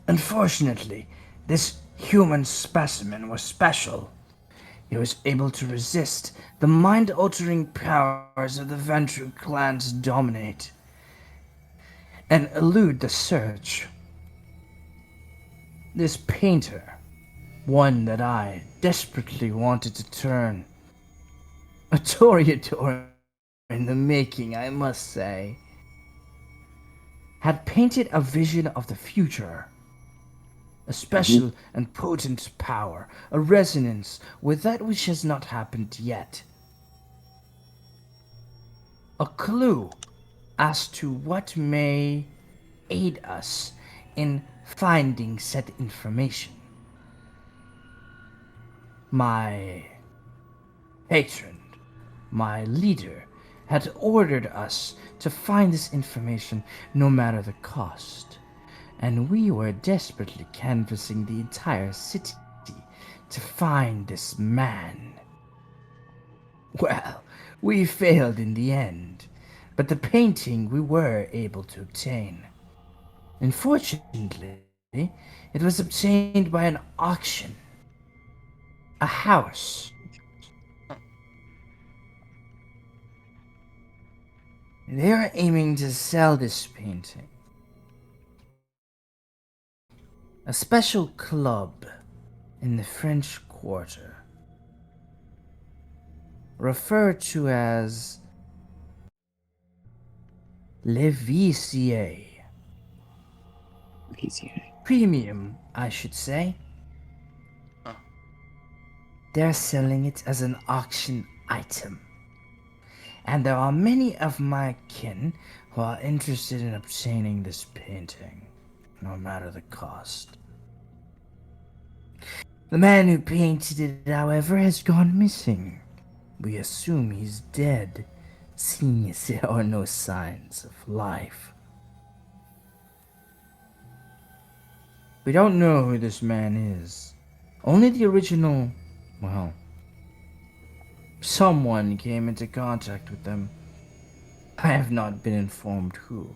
Unfortunately, this human specimen was special. He was able to resist the mind-altering powers of the Ventru clan's dominate and elude the search. This painter, one that I desperately wanted to turn, a Toreador in the making, I must say, had painted a vision of the future. A special and potent power, a resonance with that which has not happened yet. A clue as to what may aid us in finding said information. My patron, my leader, had ordered us to find this information no matter the cost, and we were desperately canvassing the entire city to find this man. Well, we failed in the end, but the painting we were able to obtain. Unfortunately, it was obtained by an auction. A house. They are aiming to sell this painting. A special club in the French Quarter, referred to as Le Vicier. Premium, I should say. Huh. They're selling it as an auction item. And there are many of my kin who are interested in obtaining this painting, no matter the cost. The man who painted it, however, has gone missing. We assume he's dead, seeing as there are no signs of life. We don't know who this man is. Only the original, well, someone came into contact with them. I have not been informed who.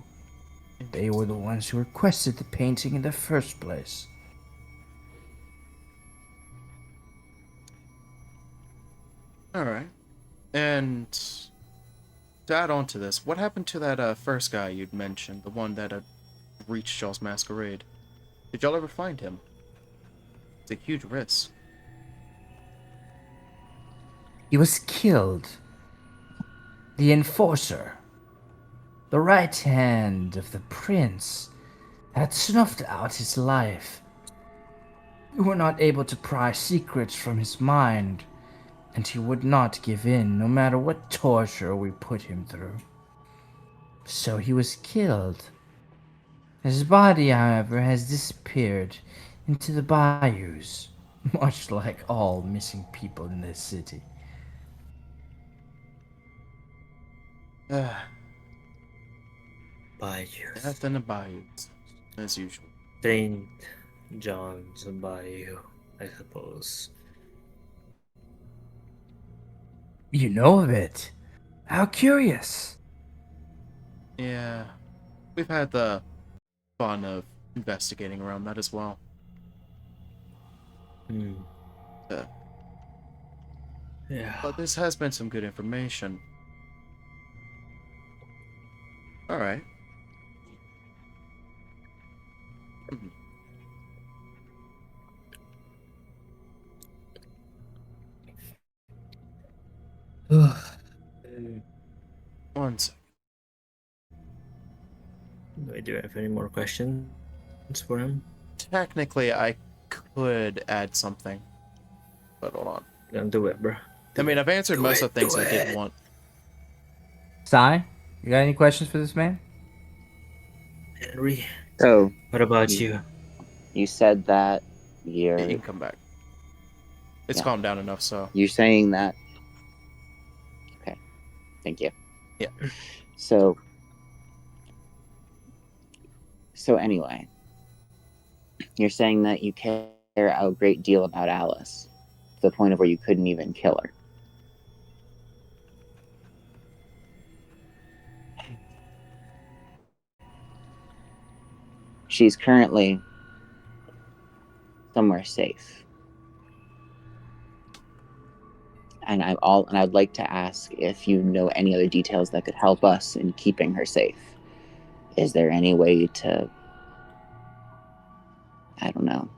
They were the ones who requested the painting in the first place. Alright. And to add on to this, what happened to that first guy you'd mentioned, the one that reached y'all's masquerade? Did y'all ever find him? It's a huge risk. He was killed. The enforcer, the right hand of the prince, had snuffed out his life. We were not able to pry secrets from his mind, and he would not give in no matter what torture we put him through. So he was killed. His body, however, has disappeared into the bayous, much like all missing people in this city. Bayous. Death in the bayous, as usual. Saint John's Bayou, I suppose. You know of it? How curious. Yeah, we've had the fun of investigating around that as well. Hmm. Yeah. But this has been some good information. All right. Mhm. One second. Do you have any more questions for him? Technically, I could add something, but hold on. Don't do it, bro. I mean, I've answered most of the things do I did it. want. Sai, you got any questions for this man? Henry, So what about you? you said that You you're can come back. It's Yeah. calmed down enough, so you're saying that. Okay, thank you. Yeah. So anyway, you're saying that you care a great deal about Alice, to the point of where you couldn't even kill her. She's currently somewhere safe. And I'd like to ask if you know any other details that could help us in keeping her safe. Is there any way to, I don't know,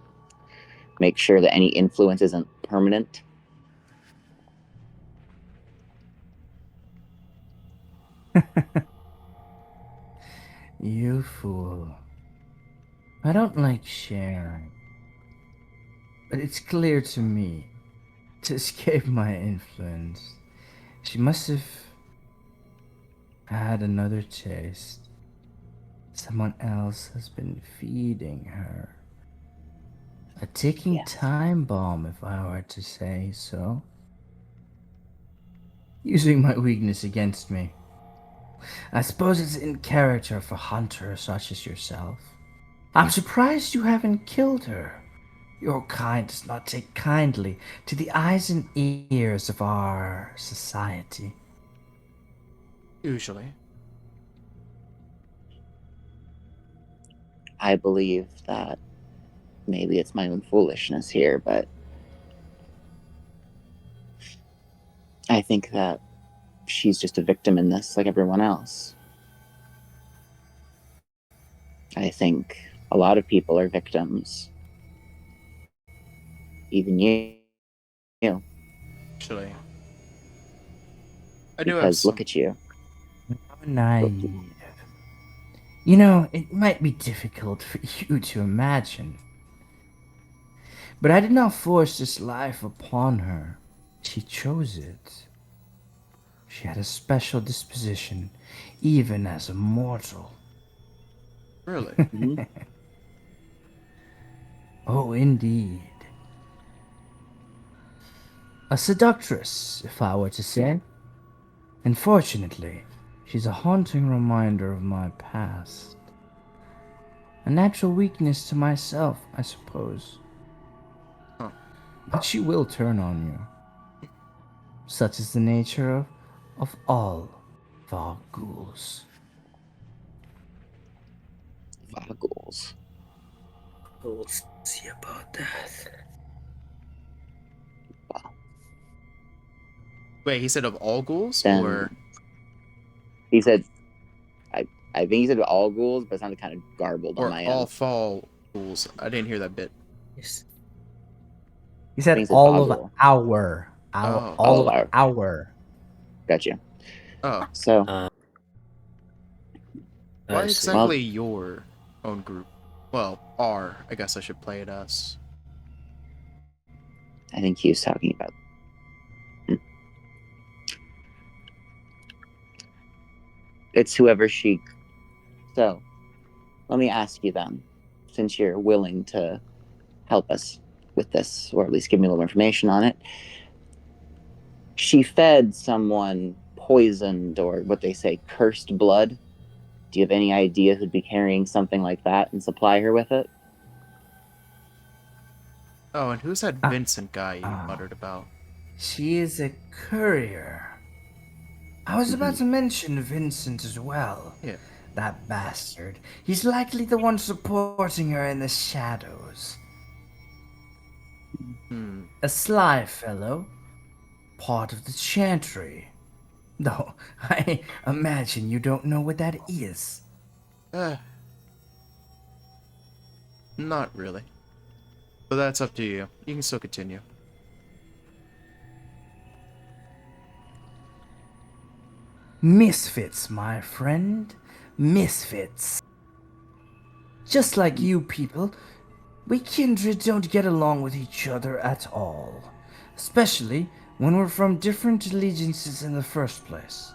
make sure that any influence isn't permanent? You fool. I don't like sharing. But it's clear to me, to escape my influence, she must have had another taste. Someone else has been feeding her. A ticking Yes. time bomb, if I were to say so. Using my weakness against me. I suppose it's in character for hunters such as yourself. I'm surprised you haven't killed her. Your kind does not take kindly to the eyes and ears of our society. usually. I believe that maybe it's my own foolishness here, but I think that she's just a victim in this like everyone else. I think a lot of people are victims. Even you. Actually, I do have Because some. look at you. How naive. You know, it might be difficult for you to imagine. But I did not force this life upon her. She chose it. She had a special disposition, even as a mortal. Really? Mhm. Oh, indeed. A seductress, if I were to say. Unfortunately, she's a haunting reminder of my past. A natural weakness to myself, I suppose. Huh. But she will turn on you. Such is the nature of all Varghouls. Varghouls. We'll see about that. Wait, he said of all ghouls, Then or he said, I think he said all ghouls, but it sounded kind of garbled on my all end. fall ghouls? I didn't hear that bit. Yes. He I said think he said all of Varghoul. Oh. all Oh, of our. gotcha. Oh, So, why I see. well, exactly your own group? Well, our. I guess I should play it as. I think he was talking about. It's whoever she. So, Let me ask you then, since you're willing to help us with this, or at least give me a little information on it. She fed someone poisoned, or what they say, cursed blood. Do you have any idea who'd be carrying something like that and supply her with it? Oh, and who's that Ah. Vincent guy you muttered about? She is a courier. I was about to mention Vincent as well. Yeah. That bastard. He's likely the one supporting her in the shadows. Hmm. A sly fellow. Part of the chantry. Though, I imagine you don't know what that is. Not really. But that's up to you. You can still continue. Misfits, my friend. Misfits. Just like you people, we kindred don't get along with each other at all. Especially when we're from different allegiances in the first place.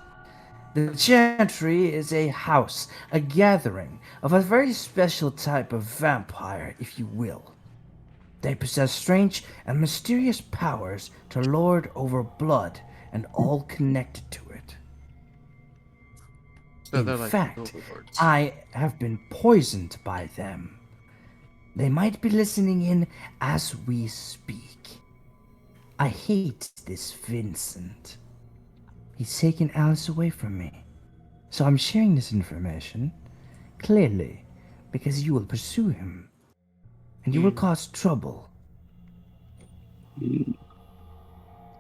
The Chantry is a house, a gathering of a very special type of vampire, if you will. They possess strange and mysterious powers to lord over blood and all connected to it. So In they're like fact, overlords. I have been poisoned by them. They might be listening in as we speak. I hate this Vincent. He's taken Alice away from me. So I'm sharing this information, clearly, because you will pursue him. And you will cause trouble.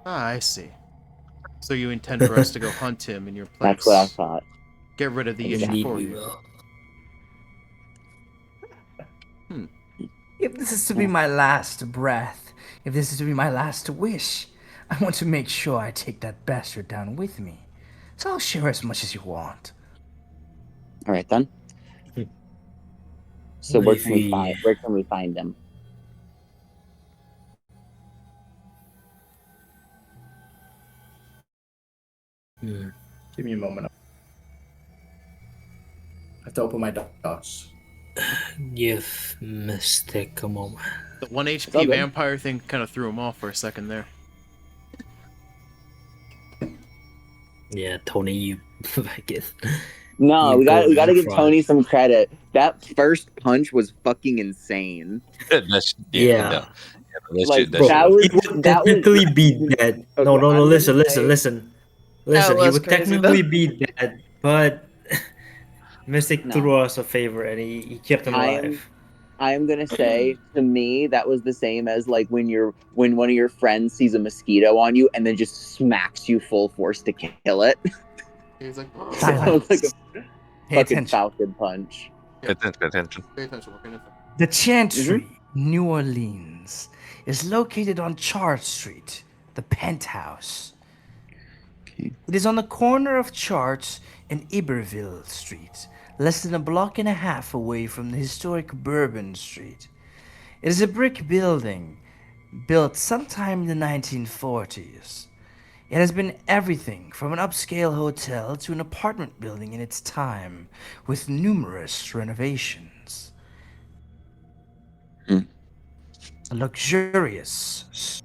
Ah, I see. So you intend for us to go hunt him in your place. That's what I thought. Get rid of the issue Indeed, for we you. will. If this is to be my last breath, if this is to be my last wish, I want to make sure I take that bastard down with me. So I'll share as much as you want. All right then. So What where if can we find him? Give me a moment. I have to open my docs. Give Mystic a moment. The 1 all HP good. vampire thing kind of threw him off for a second there. Yeah, Tony, you back in. No, You we got go to give front. Tony some credit. That first punch was fucking insane. That's, Yeah. no. That Like, shit, Bro, that was- he would that was- technically be dead. Okay, No, I'm gonna listen. say- Listen, That he was would crazy, technically though. be dead, but Mystic No. threw us a favor and he kept him alive. I am gonna say, to me, that was the same as like when one of your friends sees a mosquito on you and then just smacks you full force to kill it. He's like, That was like a Pay fucking attention. Falcon punch. pay attention. pay attention, we're gonna... The Chantry, New Orleans, is located on Chart Street, the penthouse. Okay. It is on the corner of Chart and Iberville Street, less than a block and a half away from the historic Bourbon Street. It is a brick building, built sometime in the 1940s. It has been everything from an upscale hotel to an apartment building in its time, with numerous renovations. Hmm. A luxurious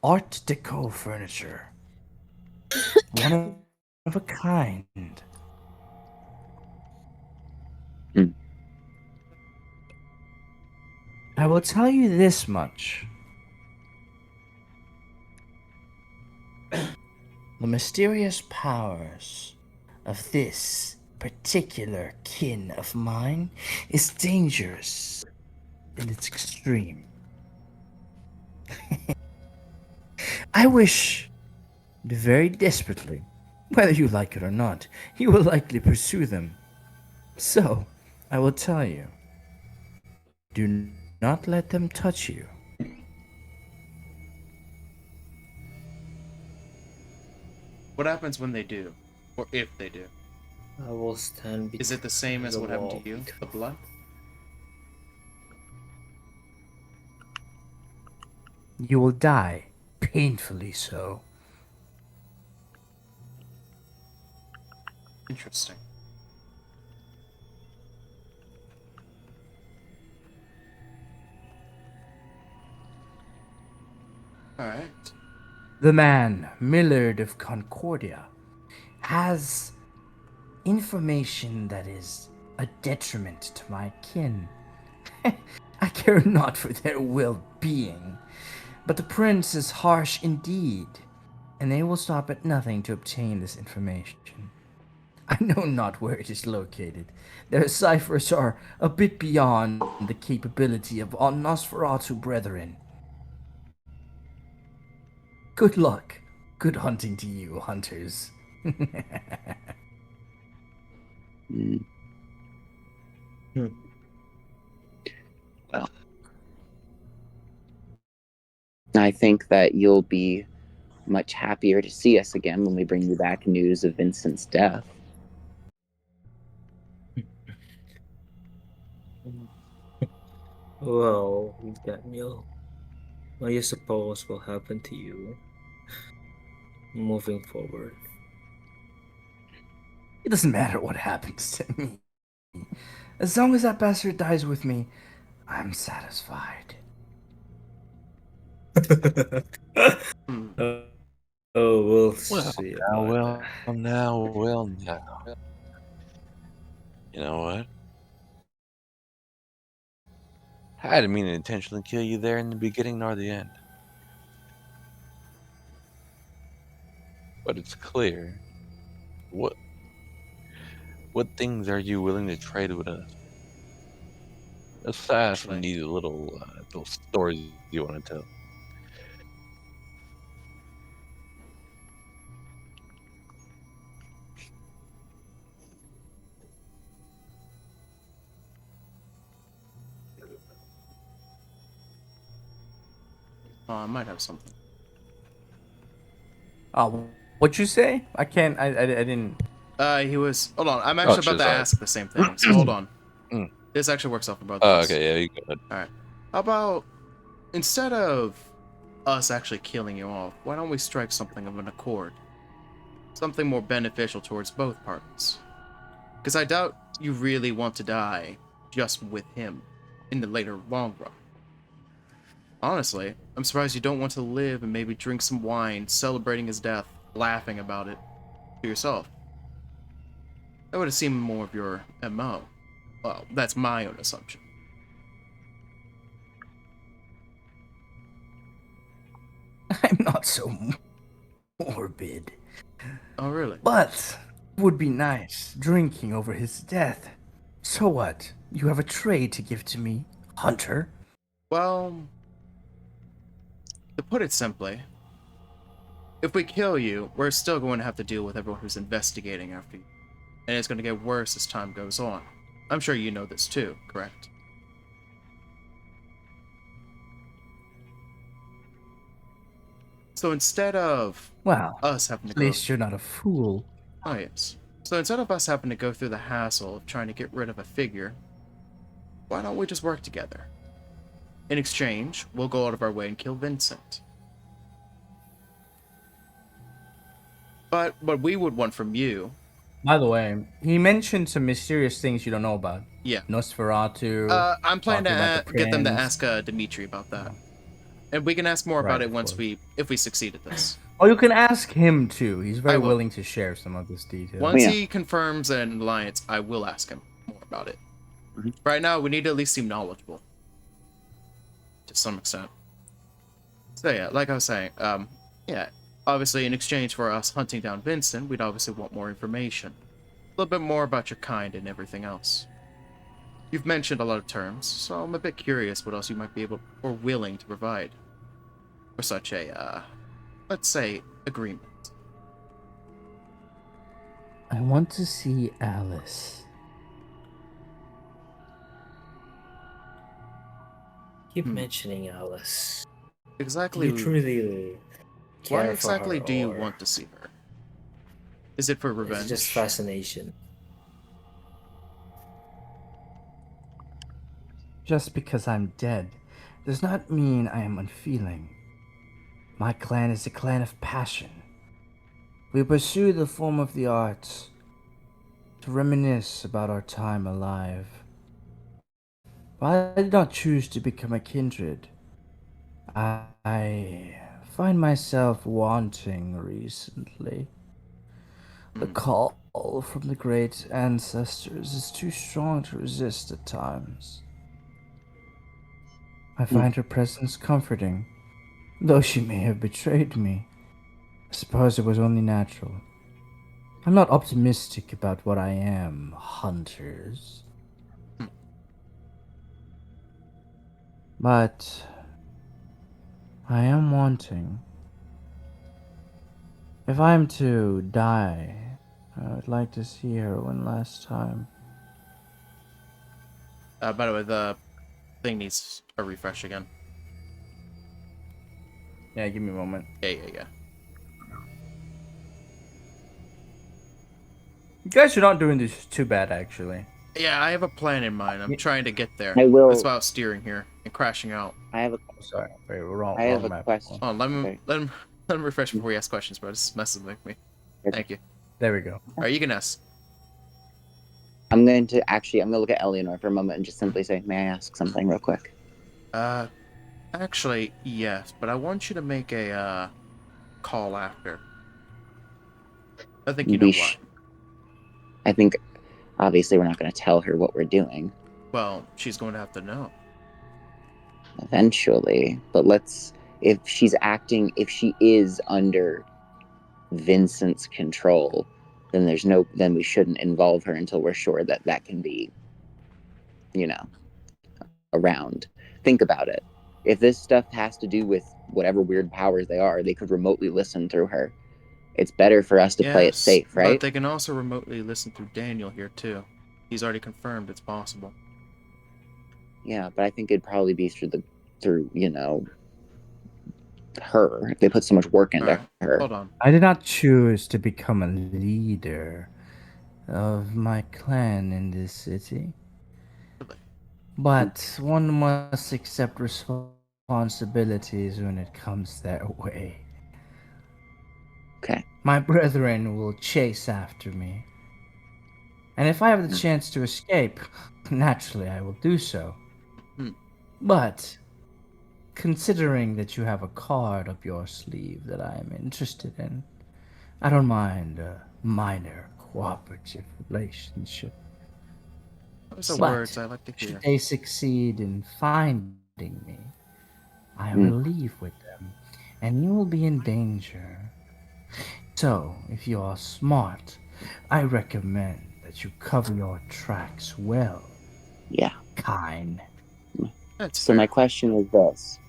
Art Deco furniture. One of a kind. I will tell you this much. The mysterious powers of this particular kin of mine is dangerous in its extreme. I wish very desperately, whether you like it or not, you will likely pursue them. So, I will tell you, do not let them touch you. What happens when they do? Or if they do? I will stand. Is it the same as the what happened wall to you? between- The blood? You will die, painfully so. Interesting. The man, Millard of Concordia, has information that is a detriment to my kin. I care not for their well-being, but the prince is harsh indeed, and they will stop at nothing to obtain this information. I know not where it is located. Their ciphers are a bit beyond the capability of our Nosferatu brethren. Good luck. Good hunting to you, hunters. Mm. Well, I think that you'll be much happier to see us again when we bring you back news of Vincent's death. Well, Daniel, what do you suppose will happen to you moving forward? It doesn't matter what happens to me. As long as that bastard dies with me, I'm satisfied. Hmm. Oh, we'll Well, see now, about now. You know what? I didn't mean to intentionally kill you there in the beginning nor the end. But it's clear. What things are you willing to trade with us? Aside from Actually, these little stories you want to tell. I might have something. What'd you say? I can't. I didn't. He was. Hold on. I'm Oh, actually about shit, to sorry. ask the same thing. So hold on. Mm. This actually works out for both Oh, of us. okay, yeah, you go ahead. All right. How about instead of us actually killing you off, why don't we strike something of an accord? Something more beneficial towards both parties. Because I doubt you really want to die just with him in the later long run. Honestly, I'm surprised you don't want to live and maybe drink some wine, celebrating his death, laughing about it to yourself. That would have seemed more of your MO. Well, that's my own assumption. I'm not so morbid. Oh, really? But it would be nice drinking over his death. So what? You have a trade to give to me, Hunter? Well, to put it simply, if we kill you, we're still going to have to deal with everyone who's investigating after you. And it's going to get worse as time goes on. I'm sure you know this too, correct? So instead of Well, us having to at go... least you're not a fool. Oh, yes. So instead of us having to go through the hassle of trying to get rid of a figure, why don't we just work together? In exchange, we'll go out of our way and kill Vincent. But what we would want from you... By the way, he mentioned some mysterious things you don't know about. Yeah. Nosferatu. I'm planning talking about to the get them to prince. ask Dimitri about that. And we can ask more about Right, it of once course. if we succeed at this. Oh, you can ask him too. He's I very will. willing to share some of this detail. Once yeah. he confirms an alliance, I will ask him more about it. Mhm. Right now, we need to at least seem knowledgeable. To some extent. So yeah, like I was saying, yeah, obviously in exchange for us hunting down Vincent, we'd obviously want more information. A little bit more about your kind and everything else. You've mentioned a lot of terms, so I'm a bit curious what else you might be able or willing to provide for such a, let's say, agreement. I want to see Alice. Keep mentioning Alice. Do Exactly. you truly Why care for exactly her, do you or want to see her? Is it for is revenge? it just fascination? Just because I'm dead does not mean I am unfeeling. My clan is a clan of passion. We pursue the form of the arts to reminisce about our time alive. While I did not choose to become a kindred, I find myself wanting recently. The call from the great ancestors is too strong to resist at times. I find her presence comforting, though she may have betrayed me. I suppose it was only natural. I'm not optimistic about what I am, hunters. But I am wanting. If I am to die, I would like to see her one last time. By the way, the thing needs a refresh again. Yeah, give me a moment. Yeah. You guys are not doing this too bad, actually. Yeah, I have a plan in mind. I'm trying to get there. I will. That's why I was steering here and crashing out. I have a. Sorry, wait, wrong I have a map. question. Oh, let Okay. him refresh before he asks questions, bro. This is messing with me. Thank you. There we go. All right, you can ask. I'm going to look at Eleanor for a moment and just simply say, "May I ask something real quick?" Actually, yes, but I want you to make a call after. I think you know why. I think obviously we're not going to tell her what we're doing Well, she's going to have to know. eventually, but if she is under Vincent's control, then we shouldn't involve her until we're sure that can be, around. Think about it. If this stuff has to do with whatever weird powers they could remotely listen through her. It's better for us to play it safe, right? But they can also remotely listen through Daniel here too. He's already confirmed it's possible. Yeah, but I think it'd probably be through her. They put so much work into her. Hold on. I did not choose to become a leader of my clan in this city. But one must accept responsibilities when it comes their way. Okay. My brethren will chase after me. And if I have the chance to escape, naturally I will do so. But considering that you have a card up your sleeve that I am interested in, I don't mind a minor cooperative relationship. Those are But words I like to hear. should they succeed in finding me, I will leave with them, and you will be in danger. So, if you are smart, I recommend that you cover your tracks well. Yeah. Kind. So my question is this: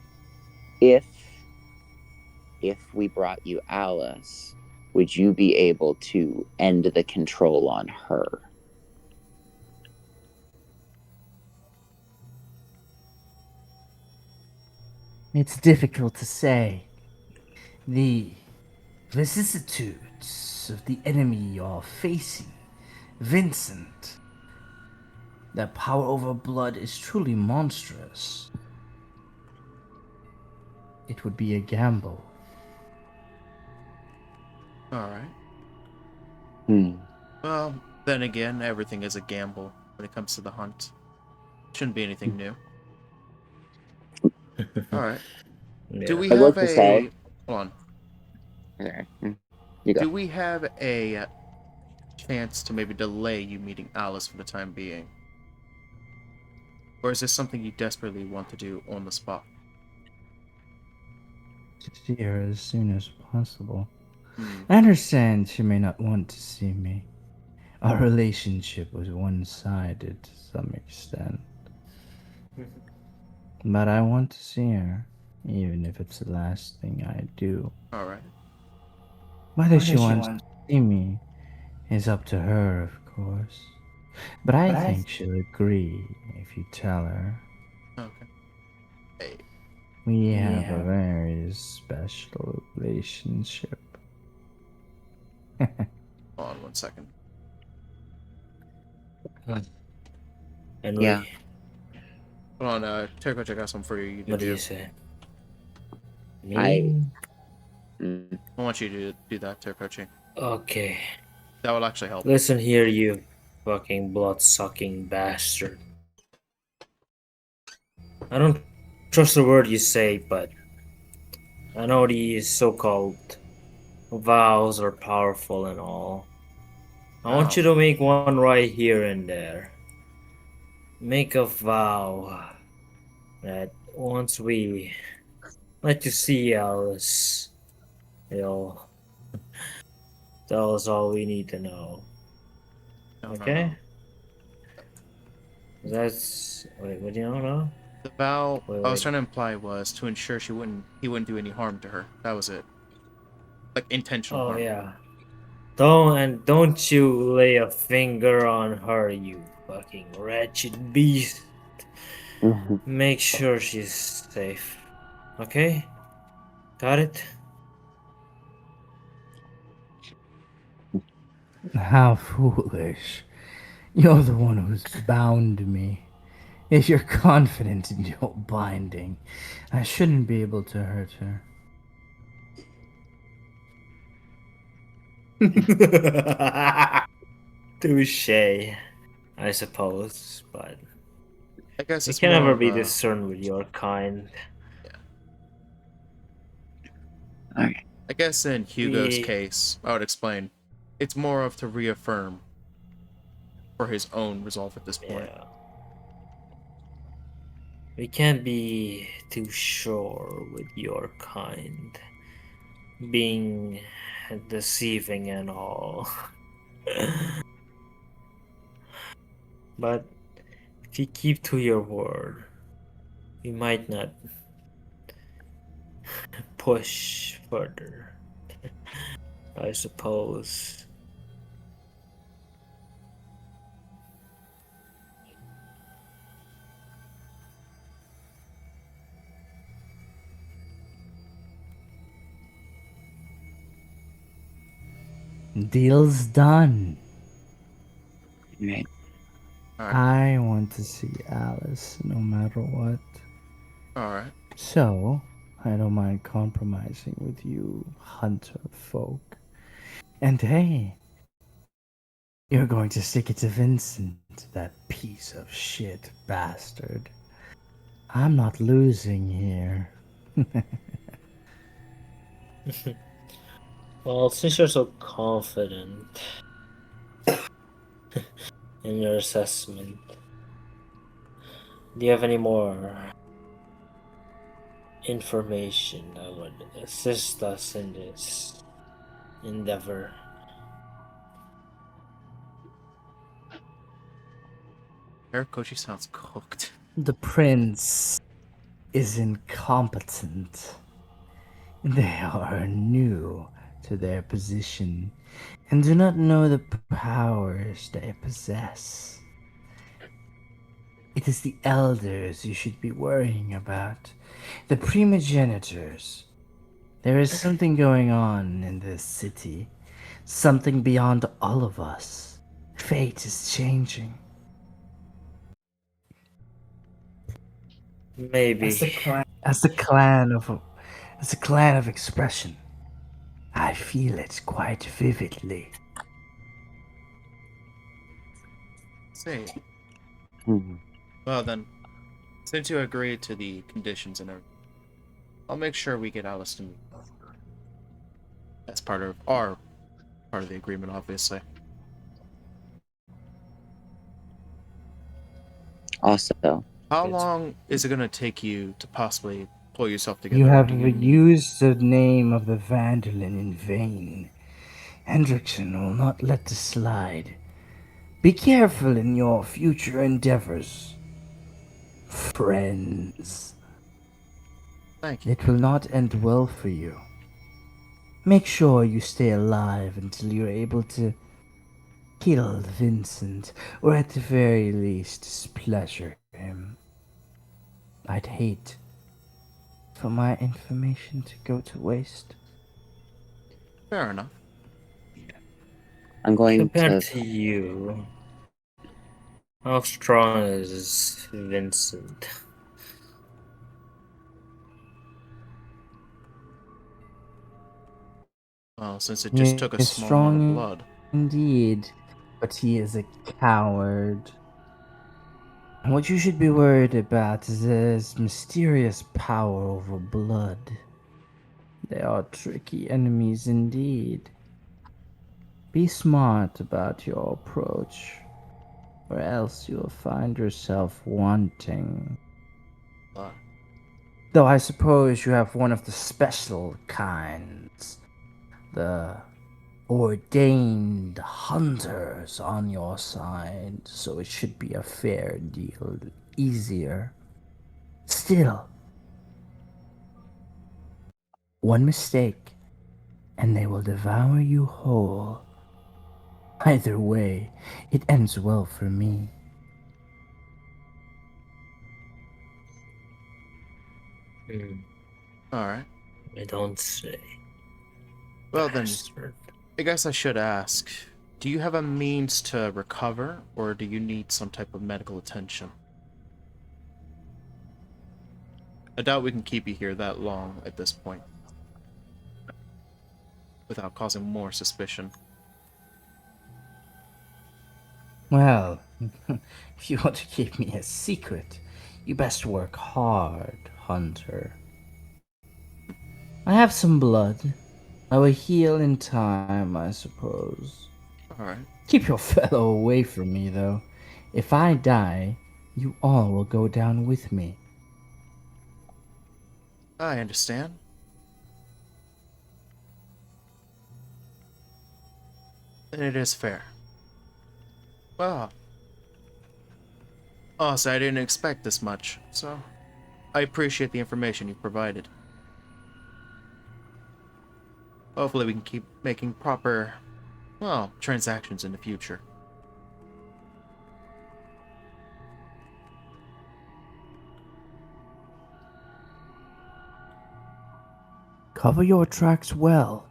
if we brought you Alice, would you be able to end the control on her? It's difficult to say. The vicissitudes of the enemy you're facing, Vincent. Their power over blood is truly monstrous. It would be a gamble. Alright. Hmm. Well, then again, everything is a gamble when it comes to the hunt. Shouldn't be anything new. Alright. Do we I will have to say. Hold on. Okay. You go. Do we have a chance to maybe delay you meeting Alice for the time being? Or is this something you desperately want to do on the spot? To see her as soon as possible. I understand she may not want to see me. Our relationship was one-sided to some extent. But I want to see her, even if it's the last thing I do. Alright. Whether she wants to see me is up to her, of course. But I think she'll agree if you tell her. Okay. Hey. We have a very special relationship. Hold on 1 second. Henry, Yeah. Hold on, Terko, I got something for you to what do do. you say? Me? I want you to do that, Terkochi. Okay. That will actually help. Listen here, you fucking blood-sucking bastard. I don't trust the word you say, but I know these so-called vows are powerful and all. I want you to make one right here and there. Make a vow that once we let you see Alice, you'll tell us all we need to know. Okay? That's wait, what do you know? The vow I was Wait. trying to imply was to ensure he wouldn't do any harm to her. That was it. Like intentional Oh harm. yeah. Don't you lay a finger on her, you fucking wretched beast. Make sure she's safe. Okay? Got it? How foolish. You're the one who's bound me. If you're confident in your binding, I shouldn't be able to hurt her. Touche, I suppose, but I guess you it's can more never of be a discerned with your kind. Alright. I guess in Hugo's We case, I would explain. It's more of to reaffirm for his own resolve at this point. yeah. We can't be too sure with your kind. Being deceiving and all. But if you keep to your word, we might not push further. I suppose. Deal's done. Right. Alright. I want to see Alice no matter what. Alright. So, I don't mind compromising with you, hunter folk. And hey, you're going to stick it to Vincent, that piece of shit bastard. I'm not losing here. Well, since you're so confident in your assessment, do you have any more information that would assist us in this endeavor? Kochi sounds cooked. The prince is incompetent. They are new to their position and do not know the powers they possess. It is the elders you should be worrying about, the primogenitors. There is something going on in this city, something beyond all of us. Fate is changing. Maybe. As the clan of expression, I feel it quite vividly. Say. Mhm. Well then, since you agreed to the conditions and everything, I'll make sure we get Alice to meet. That's part of the agreement, obviously. Also, How It's- long is it gonna take you to possibly pull yourself together? You or have do you need- used the name of the Vanderlyn in vain. Hendrickson will not let this slide. Be careful in your future endeavors, friends. Thank you. It will not end well for you. Make sure you stay alive until you're able to kill Vincent, or at the very least displeasure him. I'd hate for my information to go to waste. Fair enough. I'm going Compared to. to you, how strong is Vincent? Well, since it He just took a is small amount of strong blood. indeed, but he is a coward. What you should be worried about is his mysterious power over blood. They are tricky enemies indeed. Be smart about your approach, or else you'll find yourself wanting. Uh, Though I suppose you have one of the special kinds, the ordained hunters on your side, so it should be a fair deal easier. Still, one mistake, and they will devour you whole. Either way, it ends well for me. all right. I don't say. Well then, Bastard. I guess I should ask. Do you have a means to recover, or do you need some type of medical attention? I doubt we can keep you here that long at this point without causing more suspicion. Well, if you want to keep me a secret, you best work hard, Hunter. I have some blood. I will heal in time, I suppose. Alright. Keep your fellow away from me, though. If I die, you all will go down with me. I understand. And it is fair. Well, honestly, I didn't expect this much, so I appreciate the information you provided. Hopefully we can keep making proper, well, transactions in the future. Cover your tracks well.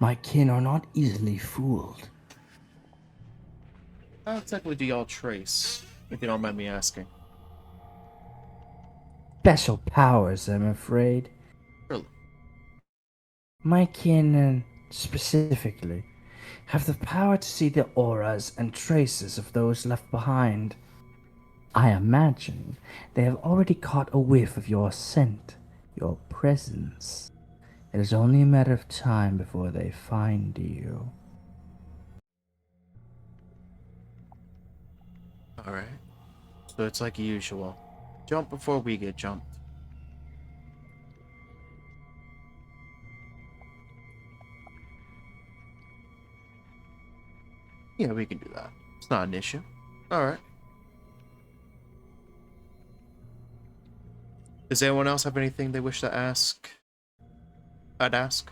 My kin are not easily fooled. How exactly do y'all trace, if you don't mind me asking? Special powers, I'm afraid. Really? My kin, specifically, have the power to see the auras and traces of those left behind. I imagine they have already caught a whiff of your scent, your presence. It is only a matter of time before they find you. Alright. So it's like usual. Jump before we get jumped. Yeah, we can do that. It's not an issue. Alright. Does anyone else have anything they wish to ask? I'd ask.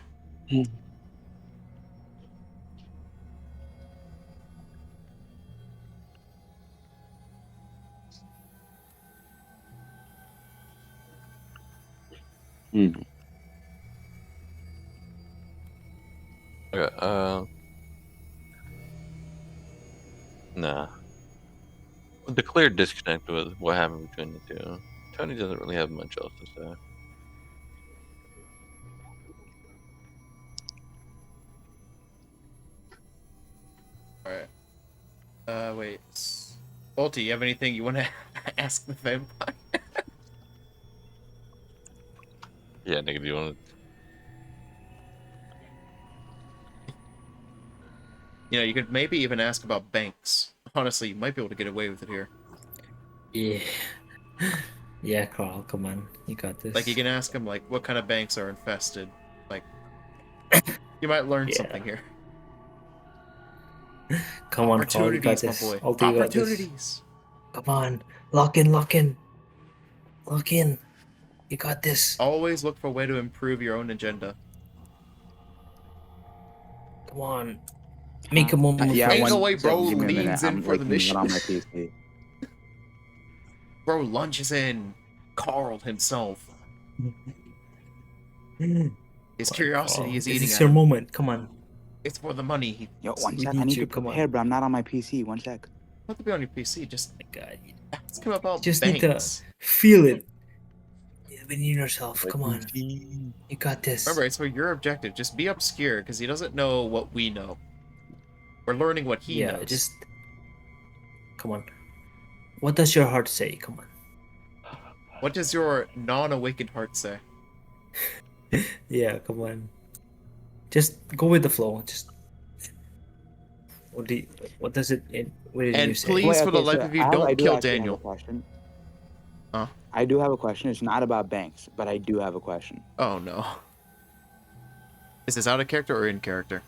Okay, nah. The clear disconnect with what happened between the two. Tony doesn't really have much else to say. Alright. Wait. Bolty, you have anything you want to ask the vampire? Yeah, nigga, do you want to? You know, you could maybe even ask about banks. Honestly, you might be able to get away with it here. Yeah. Yeah, Carl, come on. You got this. Like, you can ask him, like, what kind of banks are infested. Like, you might learn something here. Come on, Carl, you got Opportunities, my this. boy. I'll do you got this. Opportunities! Come on. Lock in, lock in. Lock in. You got this. Always look for a way to improve your own agenda. Come on. Make a moment yeah, for Ain't no one way, sec, bro give me a minute. leans in I'm for the like not on mission. my PC. Bro lunges in. Carl himself. His curiosity is eating This is at your him. moment. Come on. It's for the money. Yo, one We sec. I need need you, to come on. prepare, but I'm not on my PC. One sec. Not to be on your PC, just My God. You ask him about just banks. need to feel it within yourself. Come on. You got this. Remember, it's for your objective. Just be obscure, because he doesn't know what we know. We're learning what he knows. Just come on. What does your heart say? Come on. What does your non-awakened heart say? Yeah, come on. Just go with the flow. Just what does it? What did you And say? please, Wait, for the okay, life so of you, don't I do kill actually have a Daniel. question. Huh? I do have a question. It's not about banks, but I do have a question. Oh no. Is this out of character or in character?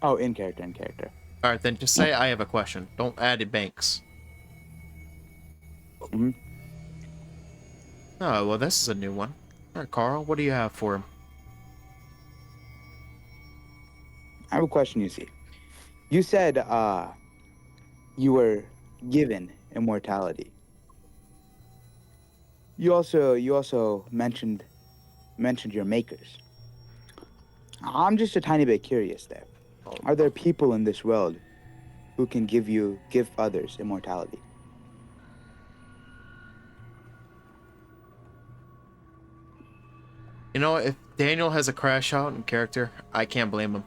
Oh, in character, in character. All right, then just say I have a question. Don't add it banks. Mhm. Oh well, this is a new one. All right, Carl, what do you have for him? I have a question, you see. You said you were given immortality. You also mentioned your makers. I'm just a tiny bit curious there. Oh, Are there people in this world who can give others immortality? you know, if Daniel has a crash out in character, I can't blame him.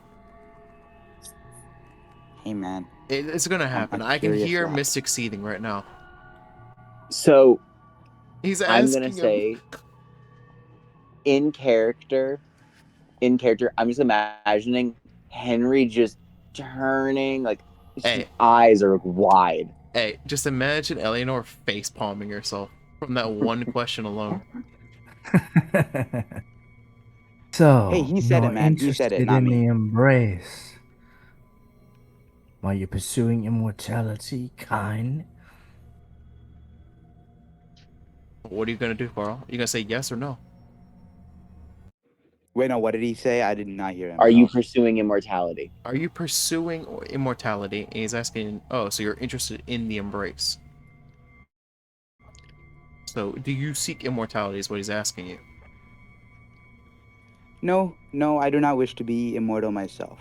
Hey man, It's gonna I'm a happen. I can curious hear lad. Mystic seething right now. So He's I'm gonna asking him. say in character, I'm just imagining Henry just turning like his Hey, eyes are wide. hey, just imagine Eleanor face palming herself from that one question alone. Hey, So, he said it, you're man. He said it, interested not in the me. embrace. While you're pursuing immortality, kind? What are you gonna do, Carl? You gonna say yes or no? Wait, no, what did he say? I did not hear him. Are you Sorry. pursuing immortality? Are you pursuing immortality? And he's asking, oh, so you're interested in the embrace. So, do you seek immortality is what he's asking you. No, no, I do not wish to be immortal myself.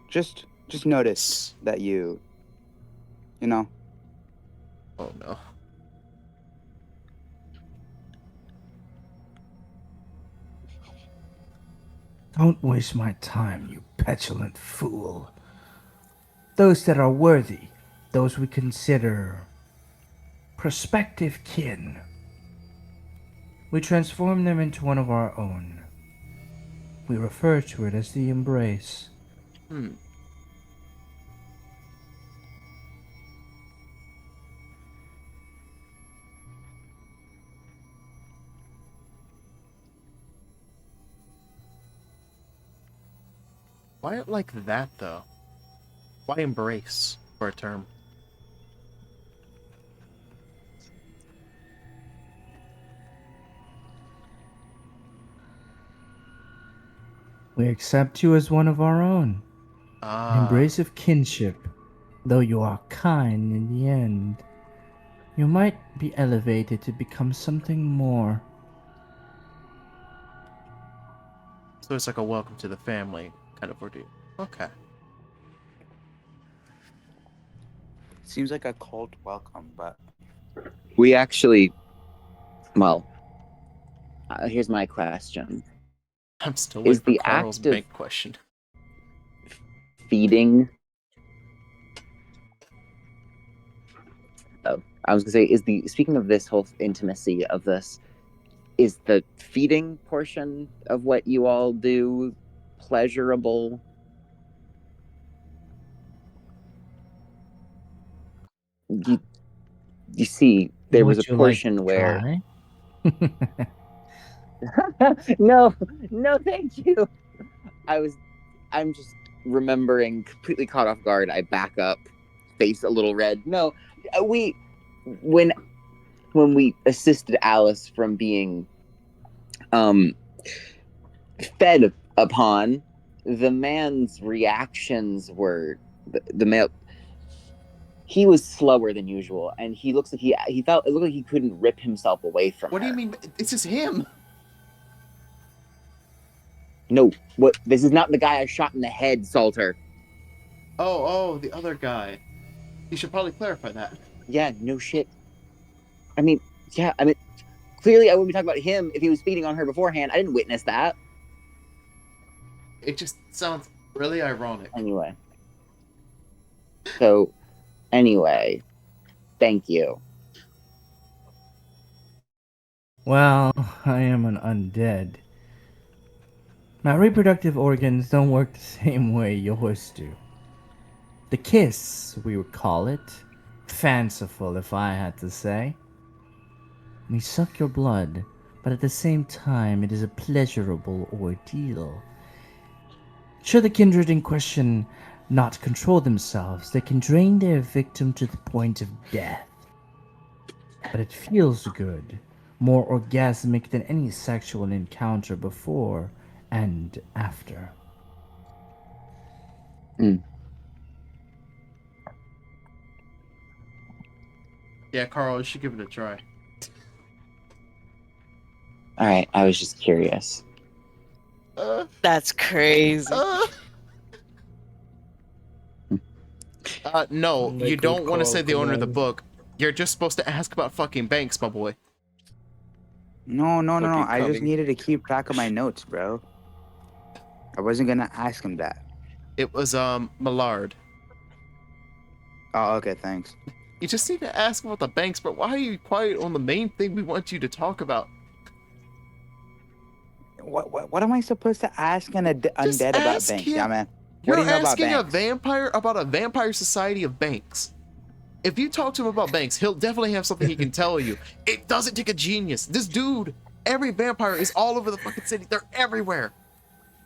Just noticed that you know. Oh no. Don't waste my time, you petulant fool. Those that are worthy, those we consider prospective kin, we transform them into one of our own. We refer to it as the embrace. Hmm. Why like that though? Why embrace for a term? We accept you as one of our own. An Ah, embrace of kinship. Though you are kind in the end, you might be elevated to become something more. so it's like a welcome to the family kind of ordeal. Okay. Seems like a cult welcome, but We actually, well, here's my question: I'm still is waiting for the Carl's act of bank question. feeding? Oh, I was gonna say, is the speaking of this whole intimacy of this, is the feeding portion of what you all do pleasurable? You, you see, there was a Would you like to portion where try? no, no, thank you. I'm just remembering, completely caught off guard. I back up, face a little red. No, we, when we assisted Alice from being um fed upon, the man's reactions were the male. He was slower than usual, and he looks like he felt it looked like he couldn't rip himself away from What do you her. mean? This is him. No, what? This is not the guy I shot in the head, Salter. Oh, the other guy. You should probably clarify that. Yeah, no shit. I mean, yeah, I mean, clearly I wouldn't be talking about him if he was feeding on her beforehand. I didn't witness that. It just sounds really ironic. Anyway, so anyway, thank you. Well, I am an undead. My reproductive organs don't work the same way yours do. The kiss, we would call it. Fanciful, if I had to say. We suck your blood, but at the same time, it is a pleasurable ordeal. Should the kindred in question not control themselves, they can drain their victim to the point of death. But it feels good, more orgasmic than any sexual encounter before and after. Yeah, Carl, you should give it a try. All right, I was just curious. That's crazy. No, My you good don't want to Carl, say the come owner of the on. book. You're just supposed to ask about fucking banks, my boy. No. Fucking I just coming. needed to keep track of my notes, bro. I wasn't gonna ask him that. It was Millard. Oh, okay, thanks. You just need to ask about the banks, but why are you quiet on the main thing we want you to talk about? What am I supposed to ask an Just undead about ask banks? him. Yeah, man. What You're do you know about asking a banks? vampire about a vampire society of banks. If you talk to him about banks, he'll definitely have something he can tell you. It doesn't take a genius. This dude, every vampire is all over the fucking city. They're everywhere.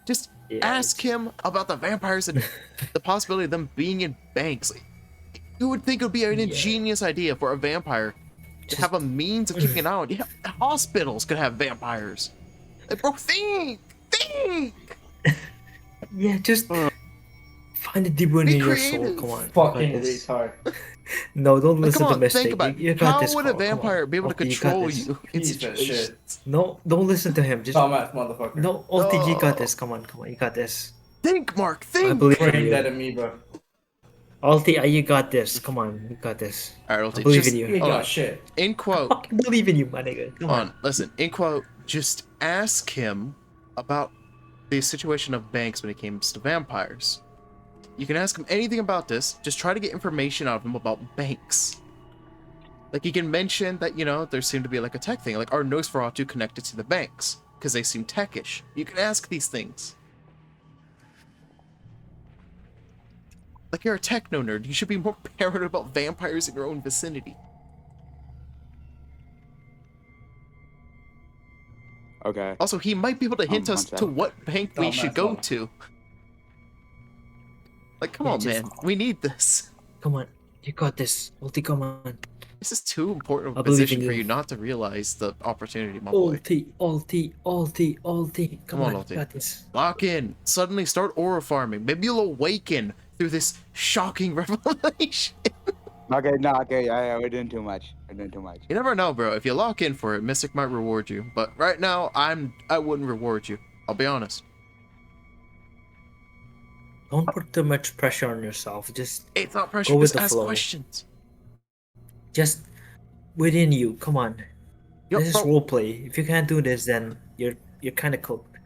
Just ask him about the vampires and the possibility of them being in banks. You would think it would be an ingenious idea for a vampire to have a means of kicking out. Yeah, hospitals could have vampires. Like, bro, think! Yeah, just find the demon Be in your soul. creative. Come on. Fucking You got this. retard. No, don't Like, listen come to on, Mystic. think about You it. got How this, would a Carl. Come on. vampire be able to Ulti, you got control this. you in Piece of situations? shit. No, don't listen to him. Just Dumbass motherfucker. no, Ulti, you got this. Come on, you got this. Think, Mark, I think! believe in Brain dead you. amoeba. Ulti, you got this. Come on, you got this. Alright, I Ulti, believe just, in you. You ain't hold got on. shit. In I quote, fucking believe in you, my nigga. Come on. listen, in quote, just ask him about the situation of banks when it comes to vampires. You can ask him anything about this, just try to get information out of him about banks. Like, you can mention that, you know, there seemed to be like a tech thing, like, are Nosferatu connected to the banks? Because they seem techish. You can ask these things. Like, you're a techno nerd, you should be more paranoid about vampires in your own vicinity. Okay. Also, he might be able to hint One us to sec. what bank we should Dumbass go mother- to. Like, come Yeah, on, just- man. We need this. Come on. You got this. Ulti, come on. This is too important I of a believe position in for you. you not to realize the opportunity, my boy. Ulti. Come on, Ulti. you got this. Lock in. Suddenly start aura farming. Maybe you'll awaken through this shocking revelation. Okay, no, okay, yeah, we're doing too much. You never know, bro. If you lock in for it, Mystic might reward you. But right now, I wouldn't reward you. I'll be honest. Don't put too much pressure on yourself. Just It's not pressure. Go with Just the ask flow. questions. within you. Come on. Yup, This is bro. roleplay. If you can't do this, then you're kind of cooked.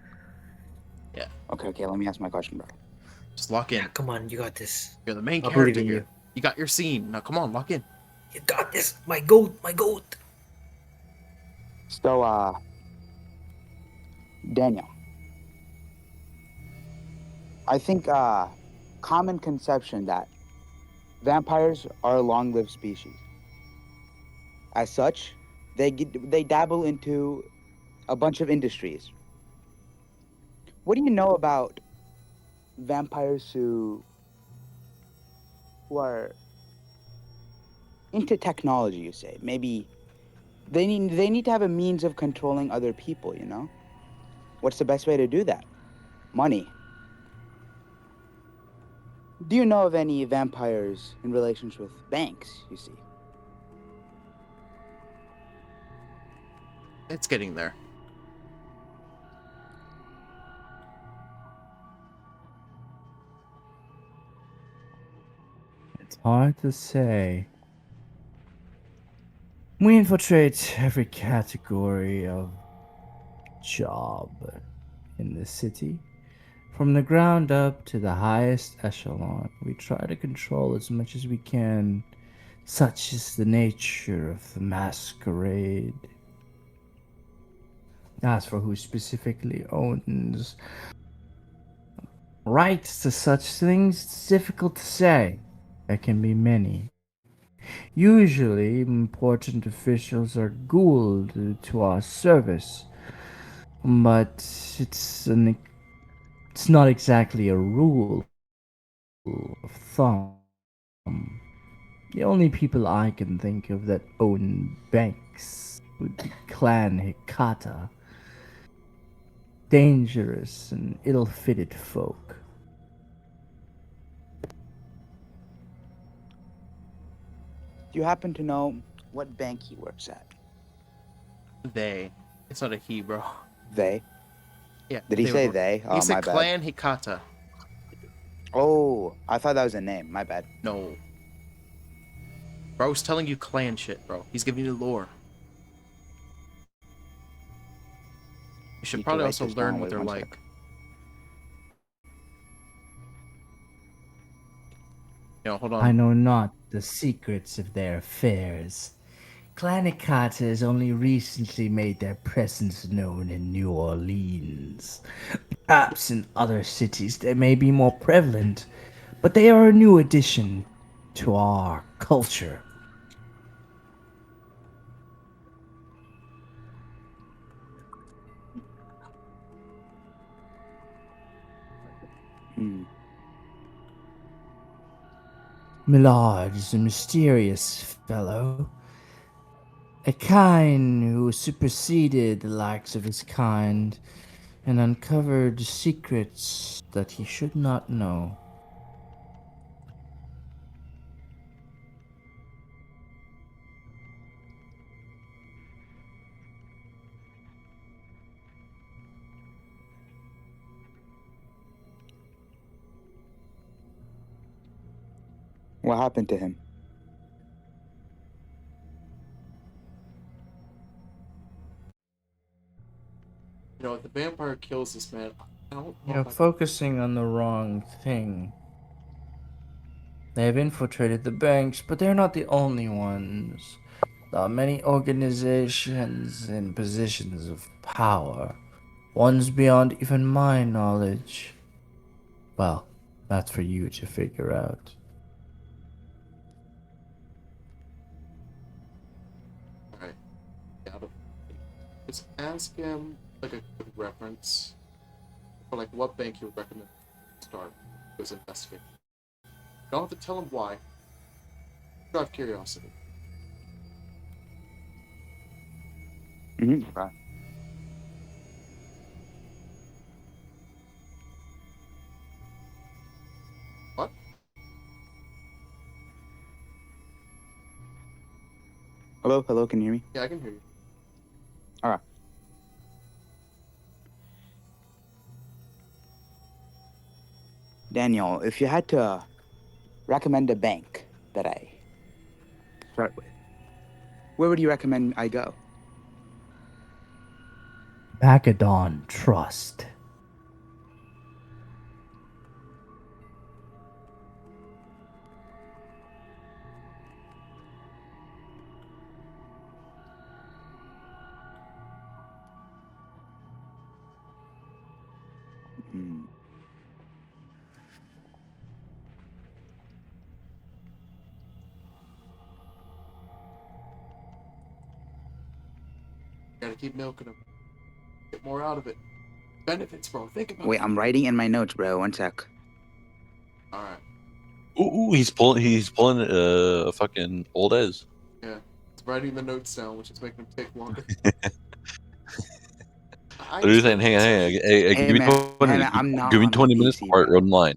Okay, let me ask my question, bro. Just lock in. Yeah, come on, you got this. You're the main I believe character in here. you. You got your scene. Now come on, lock in. You got this. My goat. So, Daniel, I think common conception that vampires are a long-lived species. As such, they dabble into a bunch of industries. What do you know about vampires who are into technology? You say maybe they need to have a means of controlling other people. You know, what's the best way to do that? Money. Do you know of any vampires in relations with banks? You see. It's getting there. It's hard to say. We infiltrate every category of job in the city. From the ground up to the highest echelon, we try to control as much as we can. Such is the nature of the masquerade. As for who specifically owns Rights to such things, it's difficult to say. There can be many. Usually, important officials are ghouled to our service, but it's not exactly a rule of thumb. The only people I can think of that own banks would be Clan Hikata. Dangerous and ill-fitted folk. Do you happen to know what bank he works at? They. It's not a he, bro. They? Yeah. Did he they say would- they? He Oh, said my bad. Clan Hikata. Oh, I thought that was a name. My bad. No. Bro's telling you clan shit, bro. He's giving you lore. You should Need to probably write also this learn down. what Wait, they're one like. sec. Hold I on. know not the secrets of their affairs. Clan Hikata has only recently made their presence known in New Orleans. Perhaps in other cities they may be more prevalent, but they are a new addition to our culture. Hmm. Millard is a mysterious fellow. A kind who superseded the likes of his kind and uncovered secrets that he should not know. What happened to him? If the vampire kills this man, I don't know You're if I can... focusing on the wrong thing. They have infiltrated the banks, but they're not the only ones. There are many organizations in positions of power, ones beyond even my knowledge. Well, that's for you to figure out. Alright. Just ask him, like, a good reference for, like, what bank he would recommend to start his investigation. You don't have to tell him why. Drive curiosity. Mm-hmm. Right. What? Hello? Hello? Can you hear me? Yeah, I can hear you. All right. Daniel, if you had to recommend a bank that I start with, where would you recommend I go? Macedon Trust. Hmm. Gotta keep milking him. Get more out of it. Benefits, bro. Think about Wait, it. I'm writing in my notes, bro. One sec. Alright. Ooh, he's pulling a fucking old Ez. Yeah. He's writing the notes down, which is making him take longer. I They're saying, expect hang on, this. hang on. Hey, Hey, man, I'm not give me on my 20 minutes PC, to write bro. one line.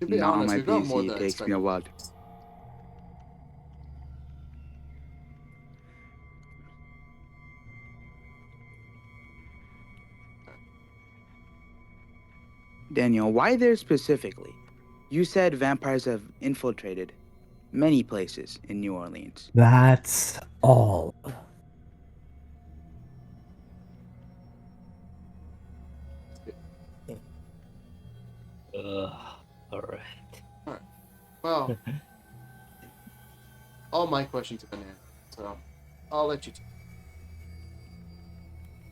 To be Not on honest, my we got more PC. than It I takes me a expected. while. Daniel, why there specifically? You said vampires have infiltrated many places in New Orleans. That's all. Alright. Alright. Well, all my questions have been answered, so I'll let you take.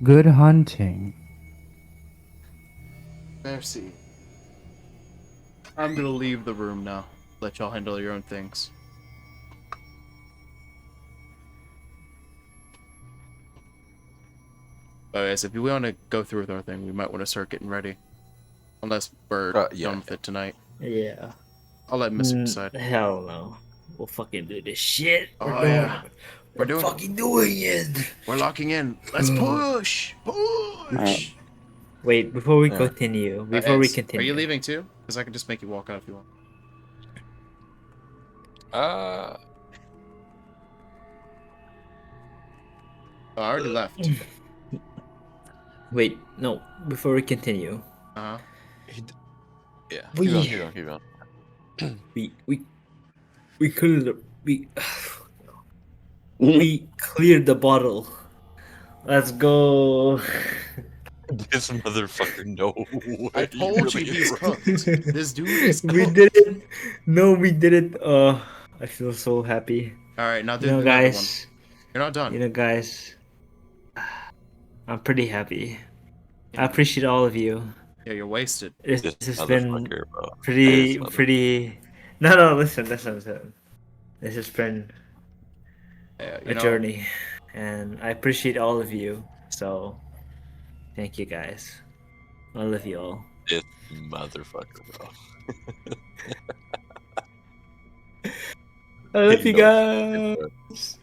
Good hunting. Merci. I'm gonna leave the room now. Let y'all handle your own things. Oh, yes, if we want to go through with our thing, we might want to start getting ready. Unless we're Yeah. done with it tonight. Yeah. I'll let Mr. decide. Hell no. We'll fucking do this shit. Oh, We're doing yeah. it. We're doing it. fucking doing it. We're locking in. Let's push! Push! Wait, before we Yeah. continue, before we Eds, continue. Are you leaving too? Because I can just make you walk out if you want. Uh, Oh, I already left. Wait, no, before we continue. Uh-huh. yeah. We- Keep going. We couldn't we cleared the bottle. Let's go. This motherfucker, no way. I told you he's cooked. This dude is cooked. We did it. No, we did it. I feel so happy. Alright, now do You know, another one. guys. You're not done. You know, guys. I'm pretty happy. Yeah. I appreciate all of you. Yeah, you're wasted. This This has been motherfucker, bro. pretty. This motherfucker. No, listen. This has been Yeah, a journey, and I appreciate all of you. So, thank you guys. I love you all. This motherfucker, bro. I love you No guys. fucking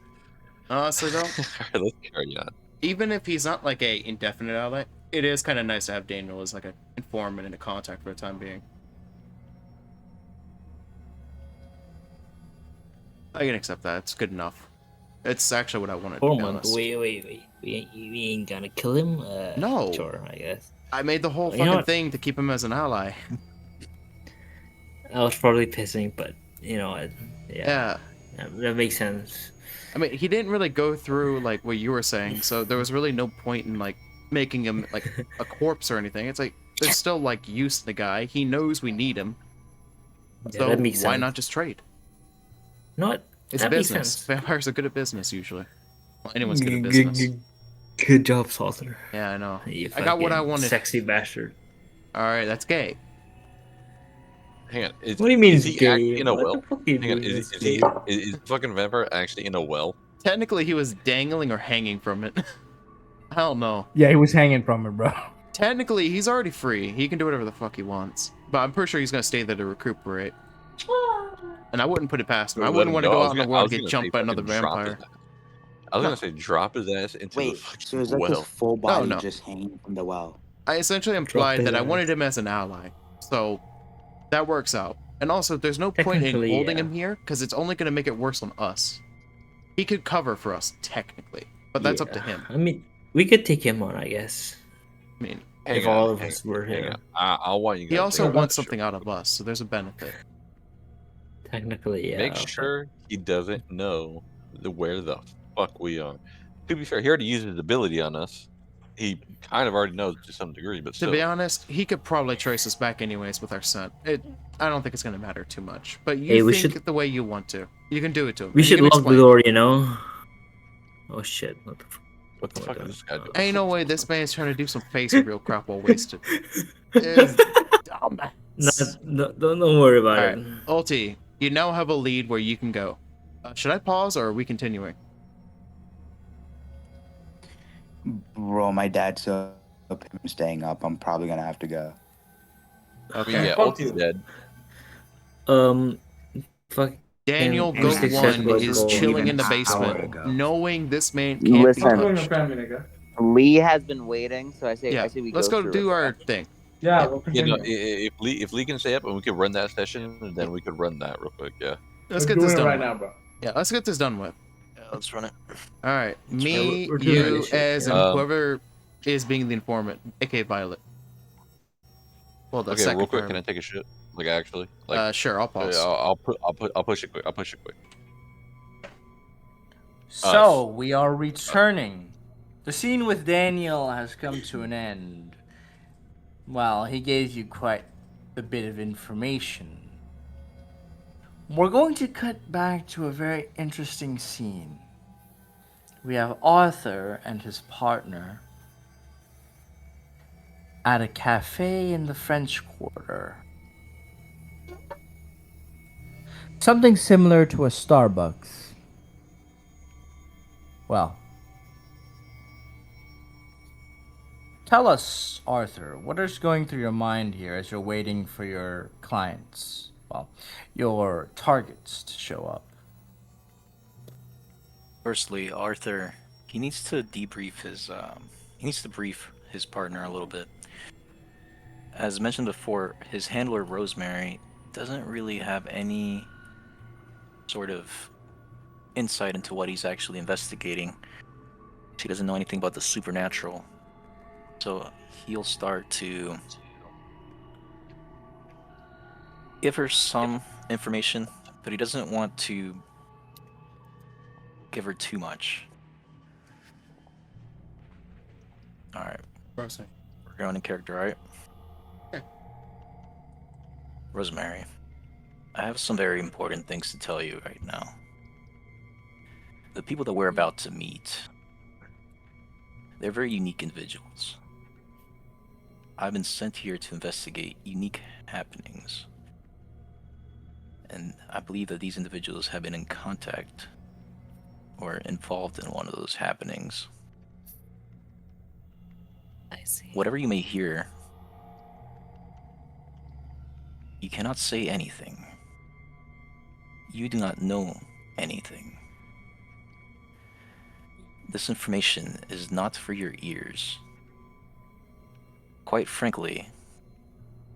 Honestly, though, Alright, let's carry on. even if he's not like a indefinite ally, it is kind of nice to have Daniel as like an informant and a contact for the time being. I can accept that. It's good enough. It's actually what I wanted. To be honest. Wait. We ain't gonna kill him? No. Sure, I guess. I made the whole You know fucking what? thing to keep him as an ally. I was probably pissing, but you know what? Yeah. That makes sense. I mean, he didn't really go through like what you were saying, so there was really no point in like making him like a corpse or anything. It's like there's still like use to the guy. He knows we need him. Yeah, So that makes why sense. not just trade? You know what? It's That makes business. sense. Vampires are good at business usually. Well, anyone's good at Good- business. Good job, Salter. Yeah, I know. You I got what I fucking wanted. Sexy bastard. All right, that's gay. Hang on. What do you mean is it's he gay? actually in a What well? the fuck do you Hang on. mean Is it's he gay? is the fucking vampire actually in a well? Technically, he was dangling or hanging from it. I don't know. Yeah, he was hanging from it, bro. Technically, he's already free. He can do whatever the fuck he wants. But I'm pretty sure he's gonna stay there to recuperate. And I wouldn't put it past him. I wouldn't want to go out in the world and get jumped by another vampire. I was No. gonna say drop his ass into the Wait, fucking so is like his well. full body no. just hanging from the well? I essentially implied his that I ass. wanted him as an ally. So that works out. And also, there's no point in Technically, holding yeah. him here because it's only going to make it worse on us. He could cover for us, technically. But that's up to Yeah. him. I mean, we could take him on, I guess. I mean, Hang If on, all of hang us were hang here. on. I want you guys he to also think about wants this something out of us, so there's a benefit. Technically, yeah. Make but- sure he doesn't know where the fuck we are. To be fair, he already used his ability on us. He kind of already knows to some degree, but To still. be honest, he could probably trace us back anyways with our scent. I don't think it's going to matter too much. But you Hey, we think should- the way you want to. You can do it to him. We and you should can lock the explain. door, you know? Oh shit. What the fuck? What the fuck is this guy doing? Ain't no way this man's trying to do some face reveal crap while wasted. It's dumbass. Don't worry about Alright, it. Ulti, you now have a lead where you can go. Should I pause or are we continuing? Bro, my dad's up him staying up. I'm probably gonna have to go. I mean, yeah, Ulti's dead. Fuck. Daniel And Goat Mystic 1 said we'll is go chilling in the even an hour basement, ago. knowing this man can't Listen. be Going to touched. family, nigga. Lee has been waiting, so I say Yeah, we let's go through do with our it. thing. Yeah, we'll You know, continue. if Lee can stay up and we could run that session, then we could run that real quick. Yeah. Let's We're get this doing it done right with. now, bro. Yeah, let's get this done with. Yeah, let's run it. All right, me, we're doing you, this shit, Ez, yeah. and whoever is being the informant, aka Violet. Well, the Okay, second real quick, can I fireman. take a shit? Like actually, like Sure, I'll pause. I'll push it quick. I'll push it quick. So we are returning. The scene with Daniel has come to an end. Well, he gave you quite a bit of information. We're going to cut back to a very interesting scene. We have Arthur and his partner. at a cafe in the French Quarter. Something similar to a Starbucks. Well, tell us, Arthur, what is going through your mind here as you're waiting for your clients, well, your targets to show up? Firstly, Arthur, he needs to debrief his he needs to brief his partner a little bit. As mentioned before, his handler Rosemary doesn't really have any sort of insight into what he's actually investigating. She doesn't know anything about the supernatural. So he'll start to give her some information, but he doesn't want to give her too much. Alright, Rosemary. we're going in character, right? Yeah. Rosemary, I have some very important things to tell you right now. The people that we're about to meet, they're very unique individuals. I've been sent here to investigate unique happenings. And I believe that these individuals have been in contact or involved in one of those happenings. I see. Whatever you may hear, you cannot say anything. You do not know anything. This information is not for your ears. Quite frankly,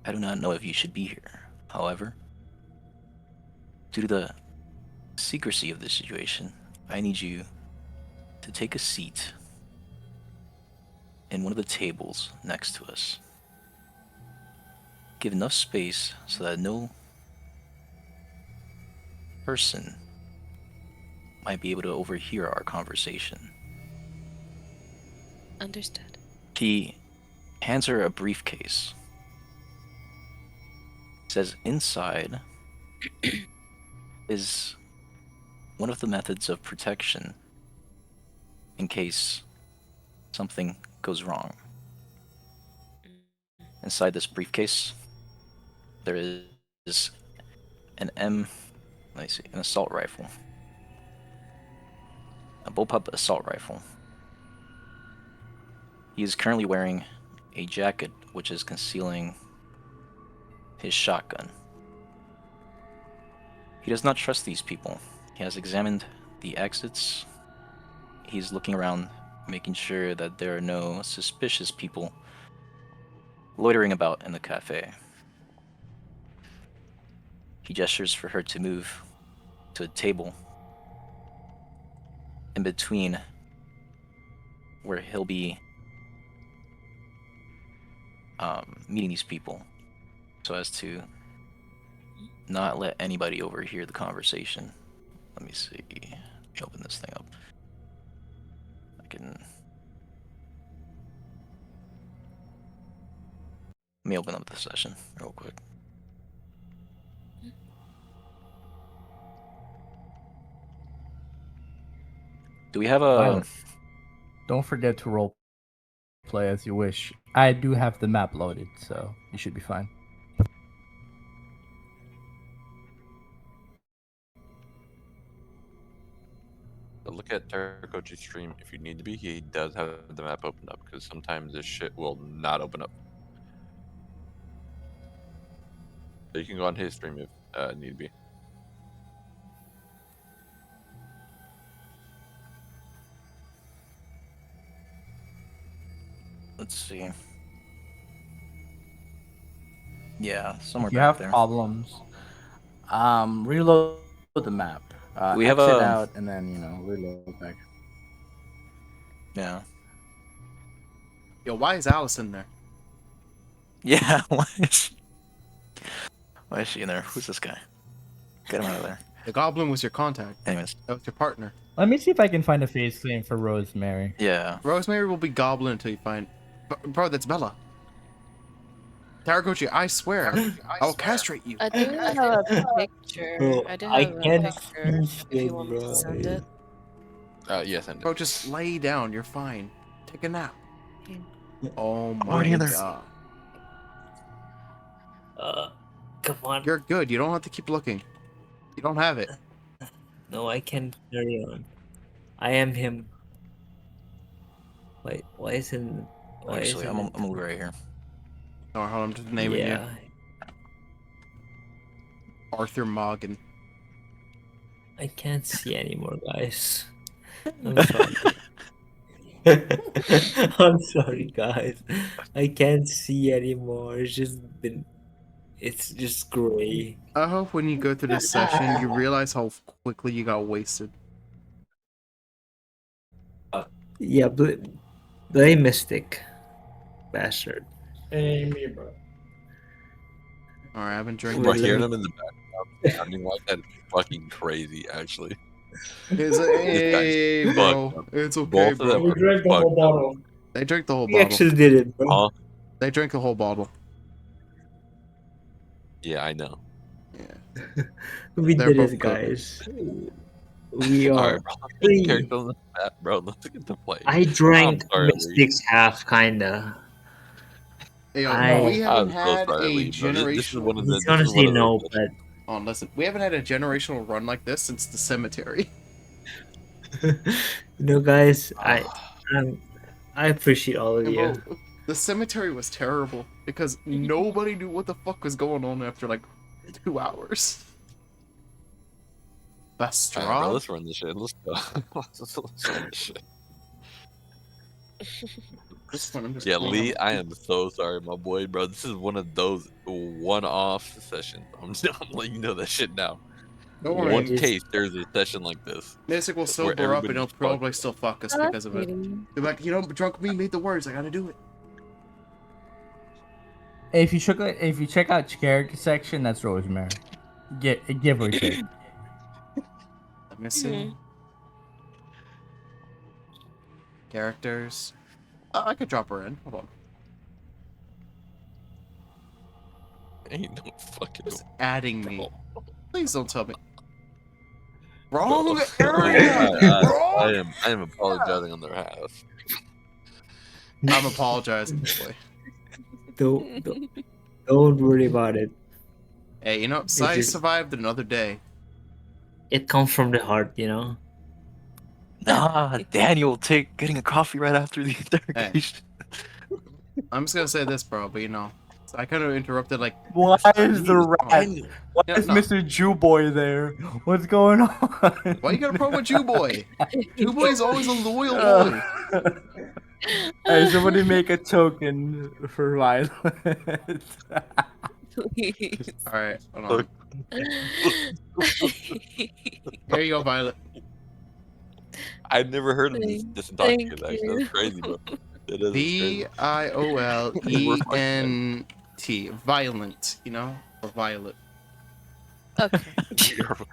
I do not know if you should be here. However, due to the secrecy of this situation, I need you to take a seat in one of the tables next to us. Give enough space so that no person might be able to overhear our conversation. Understood. He hands her a briefcase. Says inside is one of the methods of protection in case something goes wrong. Inside this briefcase, there is an an assault rifle. A bullpup assault rifle. He is currently wearing a jacket which is concealing his shotgun. He does not trust these people. He has examined the exits. He's looking around, making sure that there are no suspicious people loitering about in the cafe. He gestures for her to move to a table in between where he'll be meeting these people so as to not let anybody overhear the conversation. Let me see. Let me open this thing up. Let me open up the session real quick. Do we have a... Violet, don't forget to role play as you wish. I do have the map loaded, so you should be fine. Look at Tarakochi's stream if you need to be. He does have the map opened up because sometimes this shit will not open up. So you can go on his stream if need be. Let's see. Yeah, somewhere If you back have there. problems, reload the map. We have exit a- out and then reload back. Yeah. Yo, why is Alice in there? Yeah, why is she in there? Who's this guy? Get him out of there. The goblin was your contact. Anyways. That was your partner. Let me see if I can find a face claim for Rosemary. Yeah. Rosemary will be goblin until you find... Bro, that's Bella. Tarakochi, I swear. I will castrate you. I do have a picture. Bro, I do I have a can't picture. see If you it, want me to send it. Yes, and Bro, just lay down. You're fine. Take a nap. Okay. Oh my Already in there. god. Come on. You're good. You don't have to keep looking. You don't have it. No, I can carry on. I am him. Why isn't? Why Actually, isn't I'm it? gonna move right here. Oh, hold on, I'm just naming you. Yeah, Arthur Morgan. I can't see anymore, guys. I'm sorry. I'm sorry, guys. I can't see anymore. It's just gray. I hope when you go through this session, you realize how quickly you got wasted. Yeah, blame Mystic, bastard. Hey, me, bro. Alright, I've been drinking. Bro, Let hearing me- them in the background sounding like that is fucking crazy, actually. It's hey, fucked bro. up. It's okay, Both of bro. them We are drank the whole fucked up. bottle. They drank the whole We bottle. actually did it, bro. Huh? They drank the whole bottle. Yeah, I know. Yeah. We They're did both it, cooked. guys. We are. Alright, bro. Let's get the character on the map, bro. Let's get to play. I drank sorry, Lee. Mystic's half, kinda. Hey, yo, I- we haven't I'm so had sorry, a Lee, bro. This is one generational. of the. He's This gonna is one say of no, those. but Oh, listen, we haven't had a generational run like this since the cemetery. guys, Ah. I appreciate all of And you. bro, the cemetery was terrible because nobody knew what the fuck was going on after like 2 hours. That's Alright, bro. straw. Let's run this shit. Let's go. let's run this shit. This one, I'm just Yeah, cleaning Lee, up. I am so sorry, my boy, bro. This is one of those one-off sessions. I'm letting you know that shit now. Don't Yeah, worry. One just- case there's a session like this. Mystic will where sober up and everybody's he'll fucked. probably still fuck us Oh, because of it. sweetie. Be like, you know, drunk me made the words. I gotta do it. If you check out character section, that's Rosemary. Give or take. Let me see. Characters. I could drop her in. Hold on. Ain't no fucking. Just adding me. Bro. Please don't tell me. Bro. Wrong area. Wrong. I am apologizing on their behalf. I'm apologizing, boy. Don't worry about it. Hey, you know, Sai just- survived another day. It comes from the heart, you know. Nah, Daniel, take getting a coffee right after the interrogation. I'm just gonna say this, bro, but you know, I kind of interrupted like. Why is the rat? Why Yeah, is no. Mr. Jew Boy there? What's going on? Why you got a problem with Jew Boy? Jew Boy's always a loyal boy. Hey, somebody make a token for violence. Please. All right, hold on. Here you go, Violet. I've never heard of this Thank intoxicant, actually. you. That's crazy, bro. It is crazy. VIOLENT. Violent, you know, or violet. Okay. Strip.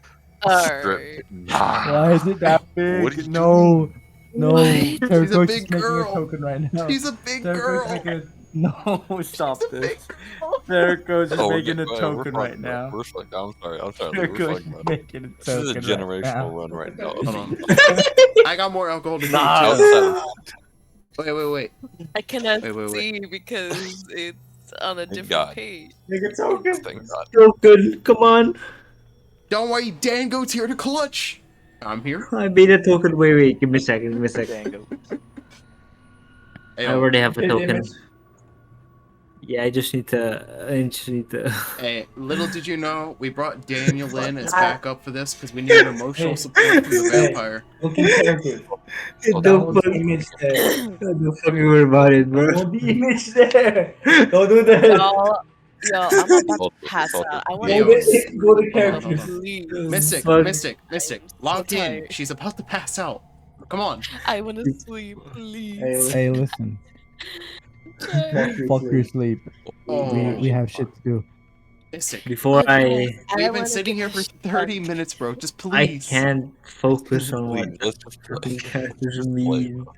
Alright. Why is it that big? What are you No. What? She's a Terraco's big just making girl. a token right now. She's a big Terraco's girl. making No, stop She's a big this. girl. Terraco's just Oh, we're making a good. We're token fucked, right bro. now. We're fucked. I'm sorry. We're Terraco's fucked, bro. making a This is a token right generational now. run right now. Hold on. I got more alcohol to drink. Nah. too. Outside of Wait. I cannot Wait. see because it's on a different God. page. Make a token. thank God. Token, come on. Don't worry, Dan goes here to clutch. I'm here. I made a token. Wait, give me a second. Dango. Hey, I already have a His token. image. Yeah, I just need to. hey, little did you know, we brought Daniel in as backup for this because we needed emotional support from the vampire. Look in character. Oh, Don't Download the image there. Don't fucking worry about it, bro. Download the image there. Don't do that. Yo, I'm about Oh, to pass oh, out. I oh, want Hey, to yo, go sleep. go to hold characters. on. Please. Mystic, Fuck. Mystic, I'm locked so in. tired. She's about to pass out. Come on. I want to sleep, please. Hey, listen. Tired. Fuck your sleep. Oh, We have shit to do. Mystic. Before I We've been wanna sitting get here for my 30 shit minutes, bro. Just I please. can't focus on what Please, let's just play. fucking characters Just play, mean. bro.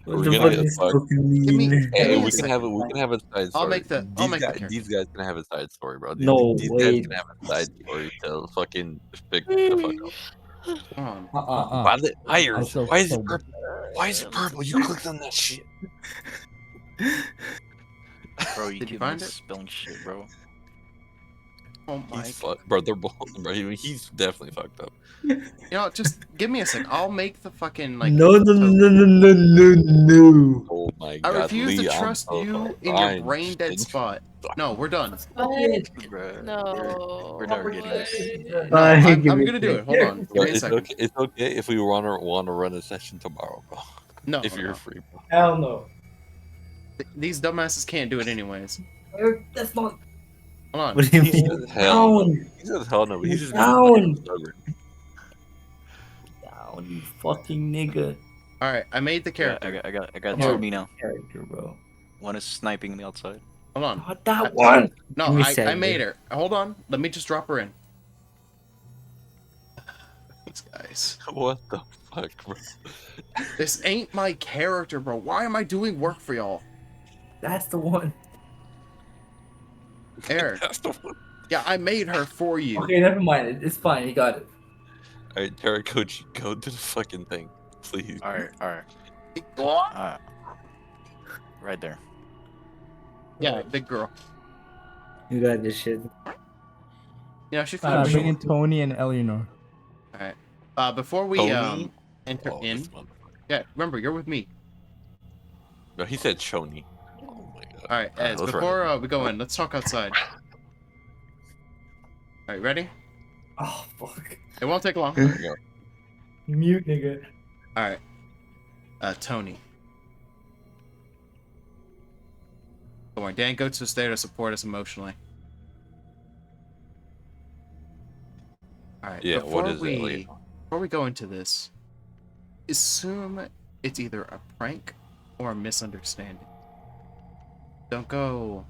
What We're the gonna fuck get is fucked. fucking Give me- mean? give Hey, me a we can second. have a side story. I'll make the character. These guys can have a side story, bro. No, these wait. guys can have a side story to fucking pick the fuck up. Come on. Violet I'm Myers. so Why is it sober. purple? Why is it purple? You clicked on that shit. Bro, you Did you keep find it? misspelling shit, bro. Oh my. He's fucked, bro. They're both, bro. He's definitely fucked up. You know, just give me a sec. I'll make the fucking like. No, no, no, no, no, no, no. Oh my I god, refuse Lee, to I'm trust so you in your fine. brain dead spot. No, we're done. Bruh, No. we're never getting this. No, I'm Give me gonna do a it. Hold on. Give Bro, me a it's second. okay. It's okay if we want to run a session tomorrow, bro. No, If you're no. free, bro. Hell no. These dumbasses can't do it anyways. That's not. Hold on. What do you He mean? says hell no. Down. He says hell no, but he's just being Down. fucking stubborn. Down, you fucking nigga. All right, I made the Yeah, character. I got Come two on. of me now. Character, bro. One is sniping on the outside. Hold on. Not that one. No, Give me a I second. made her. Hold on. Let me just drop her in. These guys. What the fuck, bro? This ain't my character, bro. Why am I doing work for y'all? That's the one. Eric. That's the one. Yeah, I made her for you. Okay, never mind. It's fine. You got it. Alright, Terra Coach, go to the fucking thing, please. Alright. What? Right there. Yeah, big girl. You got this shit. Yeah, she's Bring kind of in Tony and Eleanor. Alright. Before we Tony? enter Oh, in. this motherfucker. Yeah, remember, you're with me. No, he said Choni. Oh my god. Alright, Ez, let's run before we go in, let's talk outside. Alright, ready? Oh, fuck. It won't take long. There we go. Mute, nigga. Alright. Tony. Don't worry, Dan goes to there to support us emotionally. Alright, Yeah, what is it, we Elliot? before we go into this, assume it's either a prank or a misunderstanding. Don't go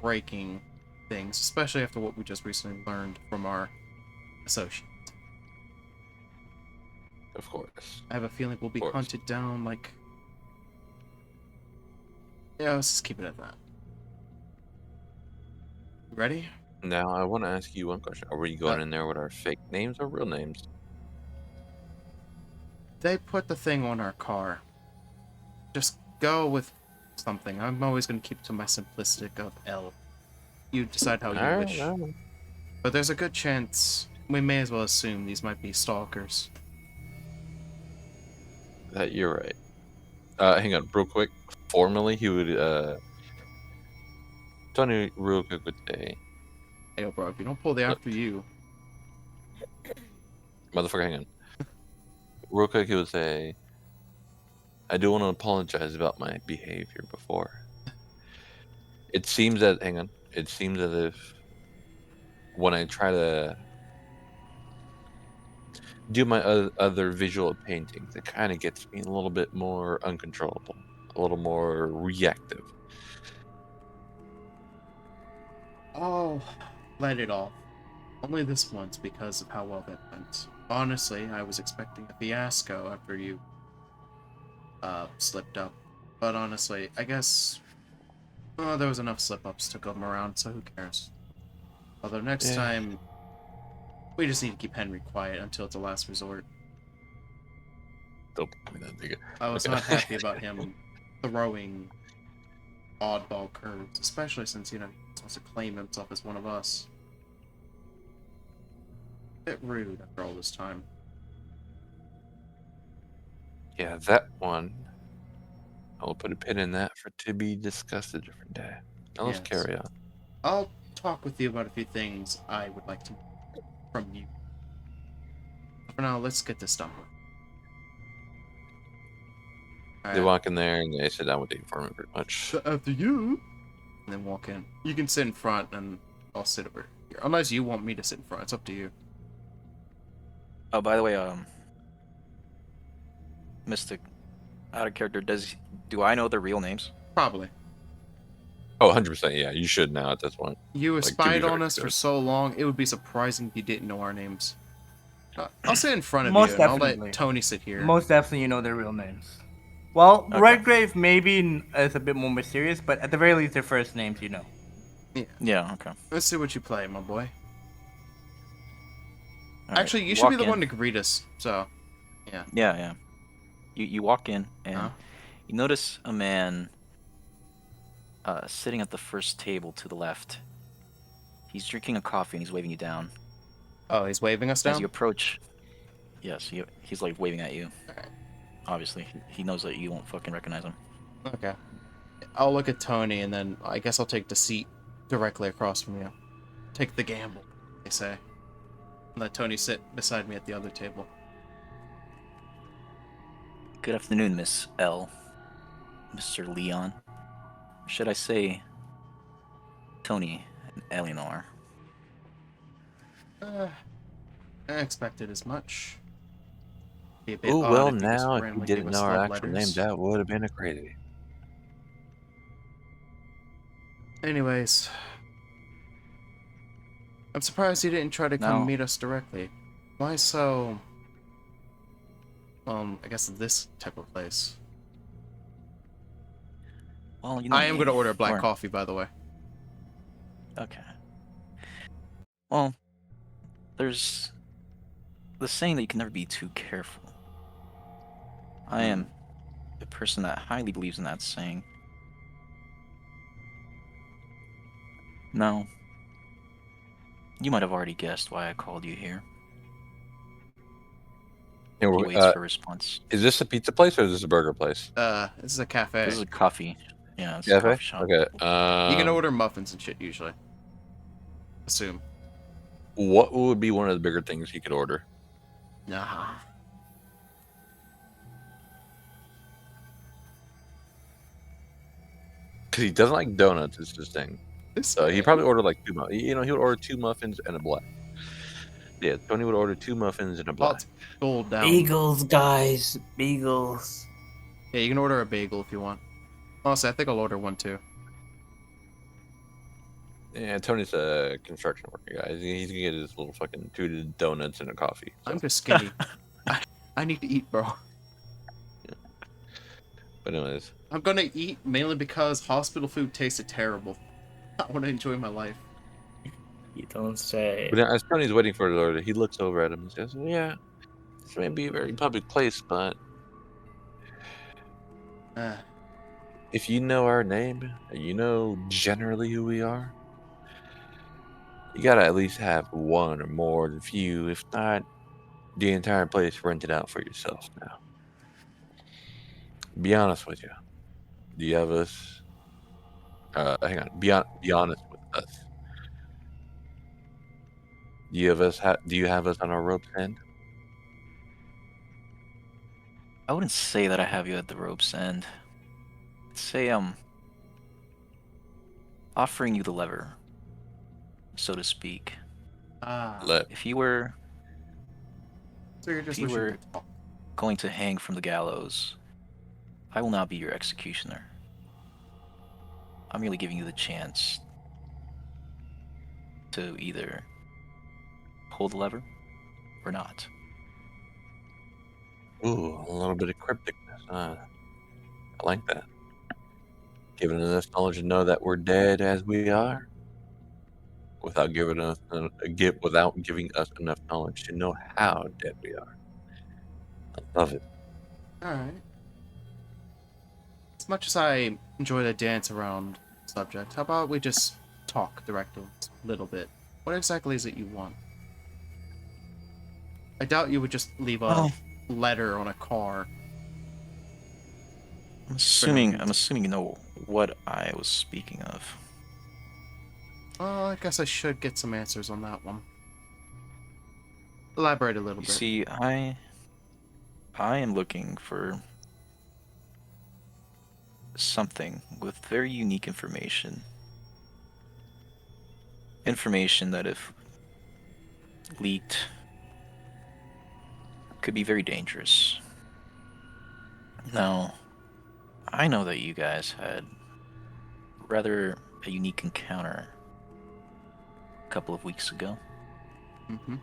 breaking things, especially after what we just recently learned from our associate. Of course. I have a feeling we'll be course. hunted down like... Yeah, let's just keep it at that. Ready? Now, I want to ask you one question. Are we going in there with our fake names or real names? They put the thing on our car. Just go with something. I'm always going to keep to my simplistic of L. You decide how you wish. Alright. But there's a good chance we may as well assume these might be stalkers. That you're right. Hang on, real quick. Formally, he would, Tony real quick would say, Hey, yo, bro, if you don't pull the after you... motherfucker, hang on. Real quick, he would say, I do want to apologize about my behavior before. It seems that, hang on, it seems as if when I try to do my other visual paintings, it kind of gets me a little bit more uncontrollable, a little more reactive. Oh, let it off. Only this once because of how well that went. Honestly, I was expecting a fiasco after you slipped up. But honestly, I guess there was enough slip-ups to go around, so who cares? Although next time, we just need to keep Henry quiet until it's a last resort. Don't put me that nigga. I was Okay. not happy about him throwing oddball curves, especially since, you know, he wants to claim himself as one of us. Bit rude after all this time. Yeah, that one. I'll put a pin in that for to be discussed a different day. Now let's Yes. carry on. I'll talk with you about a few things I would like to know from you. For now, let's get this done. They walk in there and they sit down with the informant pretty much. After you, and then walk in. You can sit in front, and I'll sit over here. Unless you want me to sit in front, it's up to you. Oh, by the way, Mystic, out of character, do I know their real names? Probably. Oh, 100%. Yeah, you should now at this point. You Like, to be spied very on us for fair. so long, it would be surprising if you didn't know our names. I'll sit in front of Most you, and I'll definitely. let Tony sit here. Most definitely, you know their real names. Well, Okay. Redgrave maybe is a bit more mysterious, but at the very least, their first names you know. Yeah, okay. Let's see what you play, my boy. All right, Actually, you should be walk the in. one to greet us, so... Yeah. You walk in, and Huh? you notice a man sitting at the first table to the left. He's drinking a coffee and he's waving you down. Oh, he's waving us As down? you approach, yes, he's like waving at you. Alright. Obviously, he knows that you won't fucking recognize him. Okay. I'll look at Tony and then I guess I'll take the seat directly across from you. Take the gamble, they say. And let Tony sit beside me at the other table. Good afternoon, Miss L. Mr. Leon. Should I say Tony and Eleanor? I expected as much. Be a bit Oh, odd well, if you just now, if you randomly didn't gave know us our love actual letters. names, that would have been a crazy. Anyways, I'm surprised you didn't try to come No. meet us directly. Why so... I guess this type of place. Well, you know I am me. going to order a black We're- coffee, by the way. Okay. Well, there's the saying that you can never be too careful. I am a person that highly believes in that saying. Now, you might have already guessed why I called you here. He waits for a response. Is this a pizza place or is this a burger place? This is a cafe. This is a coffee. Yeah, it's a Cafe? coffee shop. Okay. You can order muffins and shit, usually. Assume. What would be one of the bigger things he could order? Nah. Because he doesn't like donuts, is his thing. So he probably ordered like two muffins. You know, he would order 2 muffins and a black. Yeah, Tony would order 2 muffins and a black. Pot gold down. Bagels, guys. Bagels. Yeah, you can order a bagel if you want. Honestly, I think I'll order one too. Yeah, Tony's a construction worker, guys. He's gonna get his little fucking 2 donuts and a coffee. So. I'm just skinny. I need to eat, bro. Yeah. But anyways. I'm gonna eat mainly because hospital food tasted terrible. I want to enjoy my life. You don't say. But as Tony's waiting for his order, he looks over at him and says, yeah, this may be a very public place, but if you know our name, you know generally who we are, you gotta at least have one or more than few, if not the entire place rented out for yourself now. Be honest with you. Do you have us? Hang on. Be honest with us. Do you have us on our rope's end? I wouldn't say that I have you at the rope's end. I'd say offering you the lever, so to speak. If you were So you're just if you wishing were to talk. going to hang from the gallows, I will not be your executioner. I'm merely giving you the chance to either pull the lever or not. Ooh, a little bit of crypticness. I like that. Giving us knowledge to know that we're dead as we are, without giving us enough knowledge to know how dead we are. I love it. Alright. As much as I enjoy to dance around subject, how about we just talk directly a little bit? What exactly is it you want? I doubt you would just leave a letter on a car. I'm assuming you know what I was speaking of. Well, I guess I should get some answers on that one. Elaborate a little You bit. see, I am looking for something with very unique information. Information that, if leaked, could be very dangerous. Now, I know that you guys had rather a unique encounter a couple of weeks ago. Mm-hmm.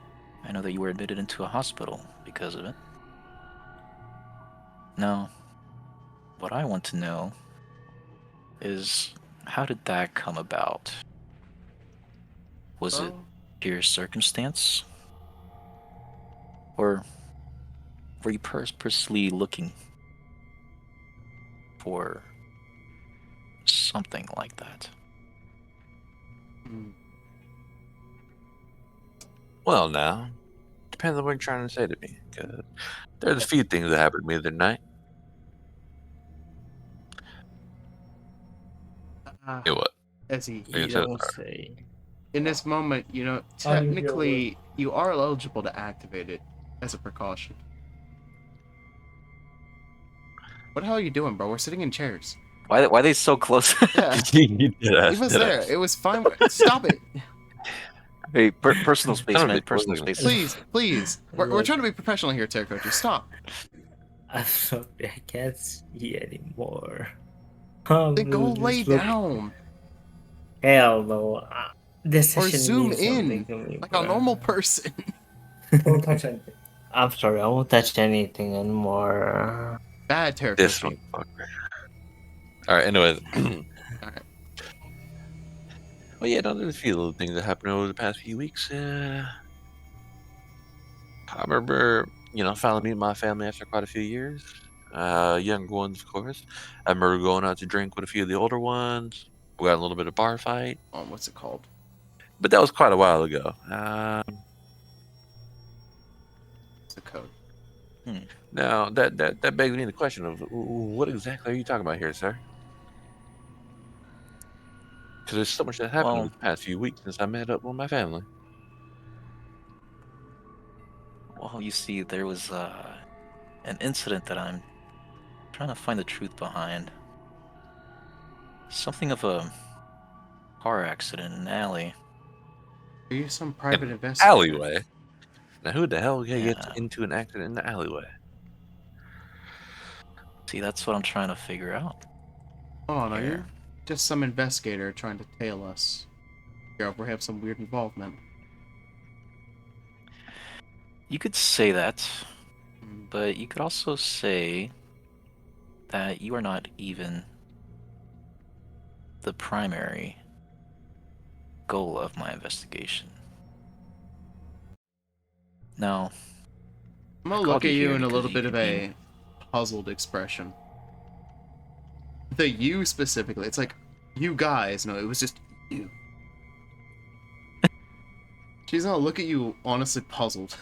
I know that you were admitted into a hospital because of it. Now, what I want to know is, how did that come about? Was it pure circumstance? Or were you purposely looking for something like that? Well, now, depends on what you're trying to say to me. 'Cause there's a few things that happened to me the other night. Hey, what? Ezzy, Like I You said, don't say. in this moment, technically, you are eligible to activate it as a precaution. What the hell are you doing, bro? We're sitting in chairs. Why are they so close? Yeah, you he was there. It was fine. Stop it. Hey, personal space, Son of a man. bitch, Personal wasn't space. Please, please. We're Look, trying to be professional here, Terracotta. Stop. I'm sorry, I can't see anymore. Then go lay Just look. down. Hell no. This Or session zoom means something in to me, like a bro. normal person. Don't touch anything. I'm sorry, I won't touch anything anymore. Bad this Terracotta. motherfucker. Alright, anyways. Alright. Well, yeah, no, there's a few little things that happened over the past few weeks. I remember, finally meeting my family after quite a few years. Younger ones, of course. I remember going out to drink with a few of the older ones. We got a little bit of bar fight, What's it called? but that was quite a while ago. What's the code? Now, that begs me the question of what exactly are you talking about here, sir? Because there's so much that happened Well, over the past few weeks since I met up with my family. well, you see, there was an incident that I'm trying to find the truth behind. Something of a car accident in an alley. Are you some private investigator? Alleyway. Now, who the hell gets Yeah. into an accident in the alleyway? See, that's what I'm trying to figure out. Oh, no, Here. you're just some investigator trying to tail us. Figure out if we have some weird involvement. You could say that, Hmm. but you could also say that you are not even the primary goal of my investigation. Now, I'm I gonna called look at you here in a because little you bit of could a puzzled expression. The you specifically. It's like, you guys. No, it was just you. She's gonna look at you honestly puzzled.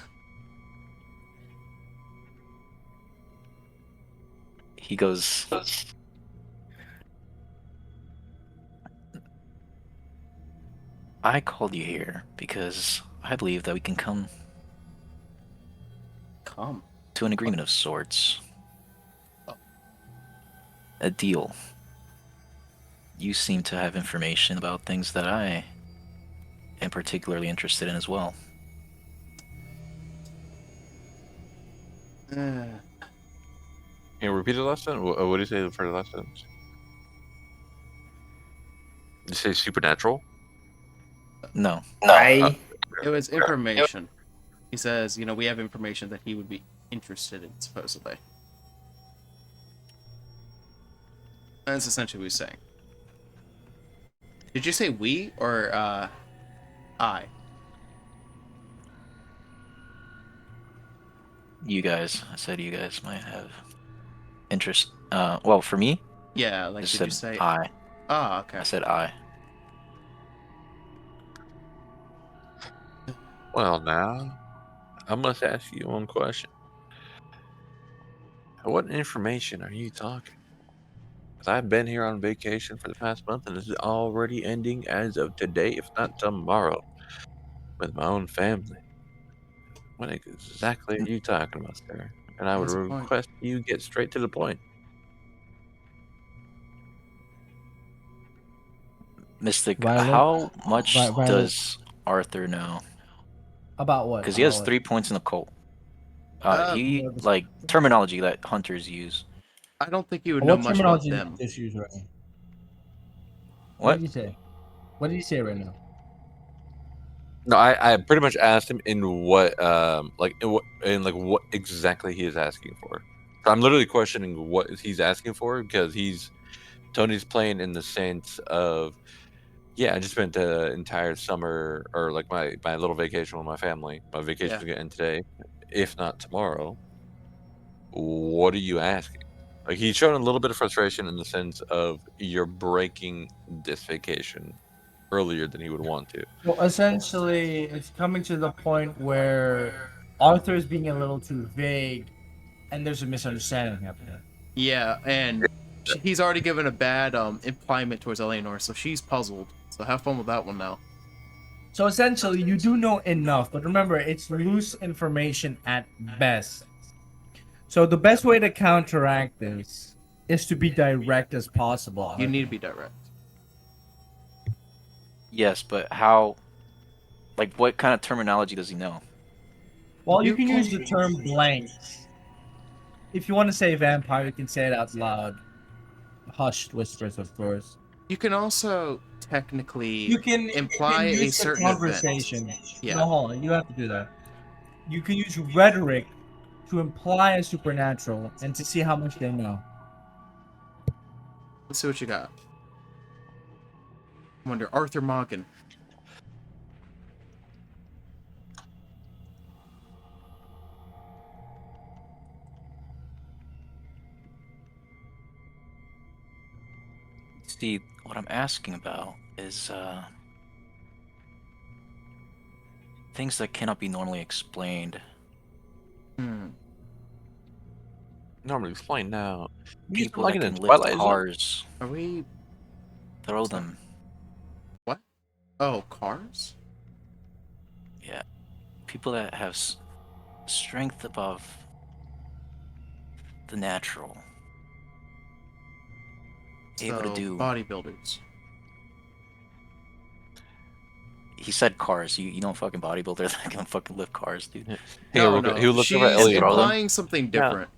He goes, I called you here because I believe that we can come Come. to an agreement of sorts. Oh. A deal. You seem to have information about things that I am particularly interested in as well. Can you repeat the last sentence? What did you say for the last sentence? Did you say supernatural? No. I It was information. He says, we have information that he would be interested in, supposedly. That's essentially what he's saying. Did you say we or I? You guys. I said you guys might have interest. Well, for me, Yeah, I like, just did said you say I. Ah, okay. I said I. Well, now, I must ask you one question. What information are you talking? Because I've been here on vacation for the past month, and this is already ending as of today, if not tomorrow, with my own family. What exactly are you talking about, sir? And I would That's a point. request you get straight to the point. Mystic, Violet? how much Violet. does Arthur know? About what? Because he has About 3 points in the cult. He, what? like, terminology that hunters use. I don't think you would know What much about terminology did them. you just use right now? What? Did you say? What did you say right now? No, I pretty much asked him in what what exactly he is asking for. So I'm literally questioning what he's asking for because Tony's playing in the sense of, yeah, I just spent the entire summer or like my little vacation with my family. My vacation's Yeah. gonna end today, if not tomorrow. What are you asking? Like, he's showing a little bit of frustration in the sense of you're breaking this vacation. earlier than he would want to. Well, essentially, it's coming to the point where Arthur is being a little too vague, and there's a misunderstanding happening. Yeah, and he's already given a bad implement towards Eleanor, so she's puzzled. So have fun with that one now. So essentially, you do know enough, but remember, it's loose information at best. So the best way to counteract this is to be direct as possible. You need to be direct. Yes, but how? Like, what kind of terminology does he know? Well, you can use the term blanks. If you want to say vampire, you can say it out loud. Hushed whispers, of course. You can also technically You can imply use a the certain conversation. event. Yeah. No, hold on. You have to do that. You can use rhetoric to imply a supernatural and to see how much they know. Let's see what you got. I'm under Arthur Morgan. See, what I'm asking about is things that cannot be normally explained. Normally explain now. People like that it in can lift Twilight Zone? cars, Are we... throw them. What? Oh, cars? Yeah, people that have strength above the natural. Able to So, do. bodybuilders. He said cars. You know fucking bodybuilder that can fucking lift cars, dude. Hey, No, real no. quick, he'll look over at She's Eleanor. implying something different.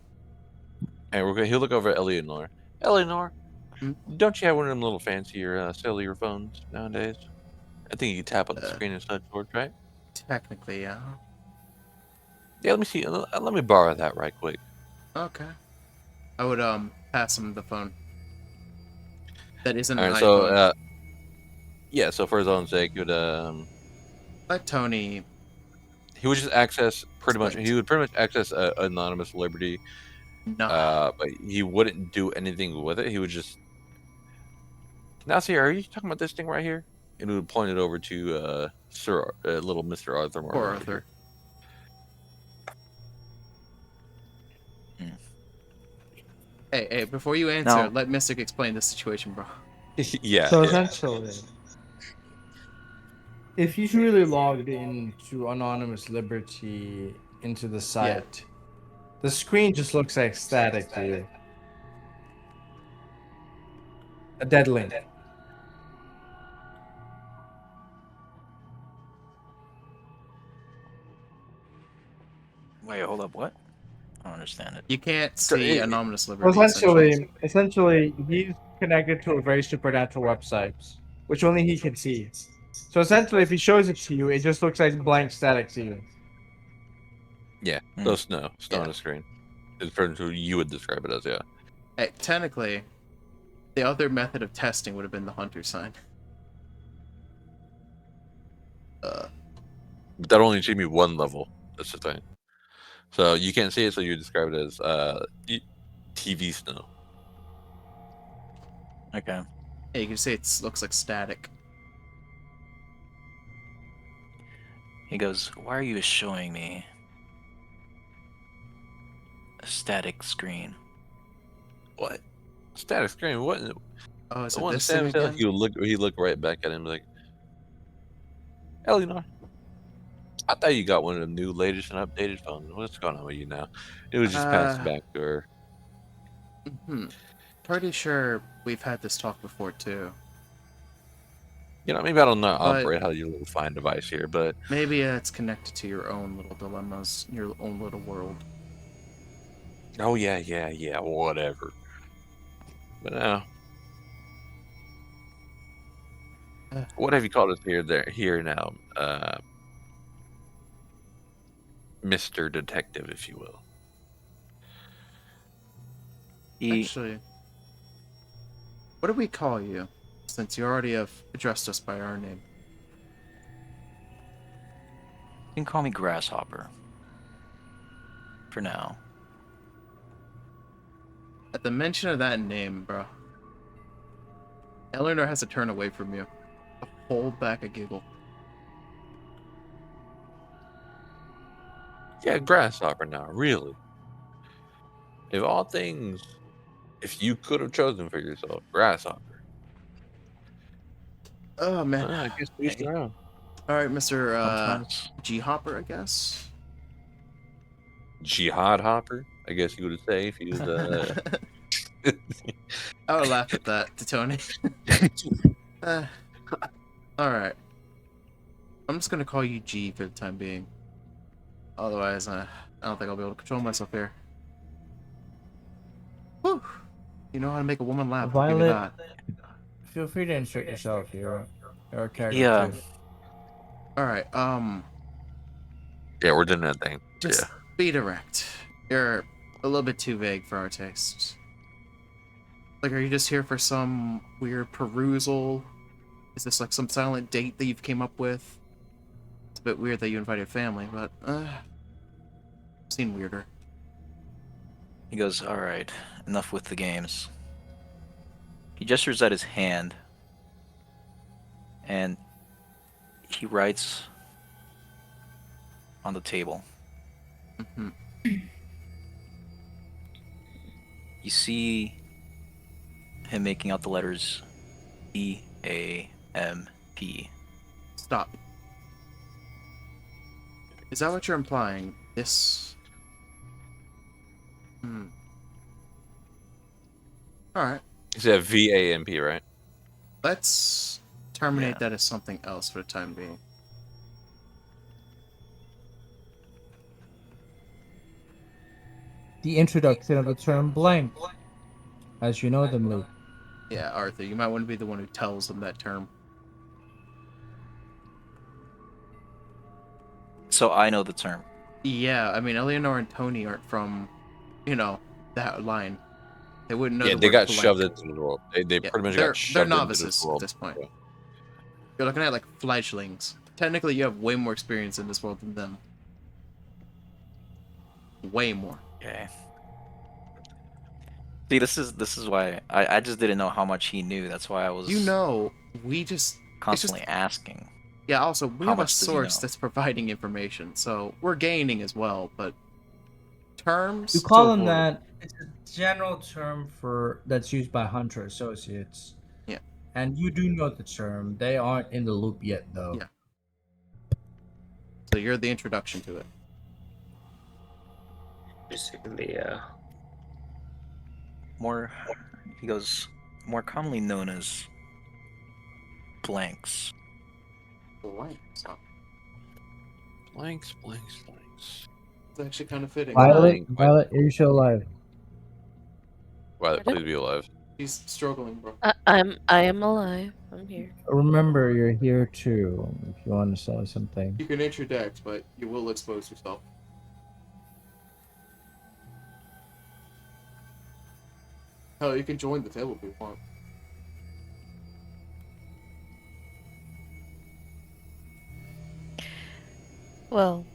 Hey, real quick, he'll look over at Eleanor. Eleanor, Hmm? don't you have one of them little fancier cellular phones nowadays? I think you can tap on the screen and such, right? Technically, yeah. Yeah, let me see. Let me borrow that right quick. Okay. I would pass him the phone. That isn't All an right, iPhone. so yeah, so for his own sake, Let Tony. he would just access pretty much. Split. He would pretty much access anonymous liberty. No. But he wouldn't do anything with it. He would just. Now, see, are you talking about this thing right here? And he would point it over to Sir, little Mr. Arthur Morgan. Poor over Arthur. Hmm. Hey, before you answer, No. let Mystic explain the situation, bro. here. Yeah. So yeah. essentially, if he's really logged into Anonymous Liberty into the site, the screen just looks like static to you. A dead link. Wait, hold up. What? I don't understand it. You can't see it- anonymous Well, liberty. essentially, he's connected to a very supernatural website, which only he can see. So essentially, if he shows it to you, it just looks like blank static to you. Yeah. Hmm. So snow Yeah. on the screen. Is who you would describe it as, yeah. Hey, technically, the other method of testing would have been the hunter sign. That only achieved me one level. That's the thing. So you can't see it, so you describe it as TV snow. Okay. Hey, you can say it looks like static. He goes, "Why are you showing me a static screen?" What? Static screen? What? Oh, is The it one this Sam thing said, again? he look right back at him like, Eleanor, I thought you got one of them new, latest, and updated phones. What's going on with you now? It was just passed back to her. Pretty sure we've had this talk before too. You know, maybe I don't know But- operate how your little fine device here, but Maybe it's connected to your own little dilemmas, your own little world. oh yeah, whatever. But now, what have you called us here now, Mr. Detective, if you will? Actually, what do we call you? Since you already have addressed us by our name. You can call me Grasshopper. For now. At the mention of that name, bro, Eleanor has to turn away from you. hold back a giggle. Yeah, grasshopper now, really. Of all things, if you could have chosen for yourself, grasshopper. Oh man. I guess we Hey. around. All right, Mr. Sometimes. G Hopper, I guess. Jihad hopper, I guess you would say if he was I would laugh at that to Tony. All right. I'm just gonna call you G for the time being. Otherwise, I don't think I'll be able to control myself here. Whew. You know how to make a woman laugh. I'll give you Violet, that. feel free to insert yourself. You're a character Yeah. too. All right. yeah, we're doing that thing. Just Yeah. be direct. You're a little bit too vague for our tastes. Like, are you just here for some weird perusal? Is this like some silent date that you've came up with? It's a bit weird that you invited family, but I've seen weirder. He goes, all right, enough with the games. He gestures at his hand, and he writes on the table. Mhm. You see him making out the letters E-A-M-P. Stop. Is that what you're implying? This. Alright. You said VAMP, right? Let's terminate Yeah. that as something else for the time being. The introduction of the term blank, as you know them, Luke. Yeah, Arthur, you might want to be the one who tells them that term. So I know the term. Yeah, I mean, Eleanor and Tony aren't from, that line. They wouldn't know Yeah, the they word got blank. shoved into the world. They Yeah, pretty much they're got shoved into this novices world. at this point. Yeah. You're looking at like fledglings. Technically, you have way more experience in this world than them. Way more. Okay. See, this is why I just didn't know how much he knew. That's why I was We just constantly asking. Yeah, also, we How have a much does he source know? that's providing information, so we're gaining as well, but terms You call to them avoid. that. It's a general term that's used by hunter associates. Yeah. And you do know the term. They aren't in the loop yet, though. Yeah. So you're the introduction to it. Basically, yeah. He goes, more commonly known as blanks. Blanks, huh? Blanks. It's actually kind of fitting. Violet, are you still alive? Violet, please be alive. He's struggling, bro. I am alive. I'm here. Remember, you're here too. If you want to say something. You can interject, but you will expose yourself. Hell, you can join the table if you want. Well,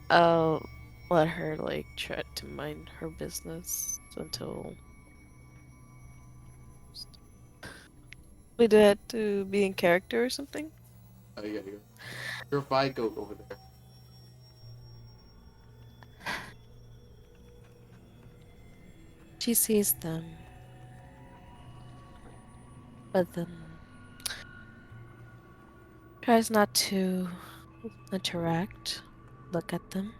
I'll let her try to mind her business until we do have to be in character or something. Oh, yeah. You're a Vigoat over there. She sees them, but then tries not to interact, look at them.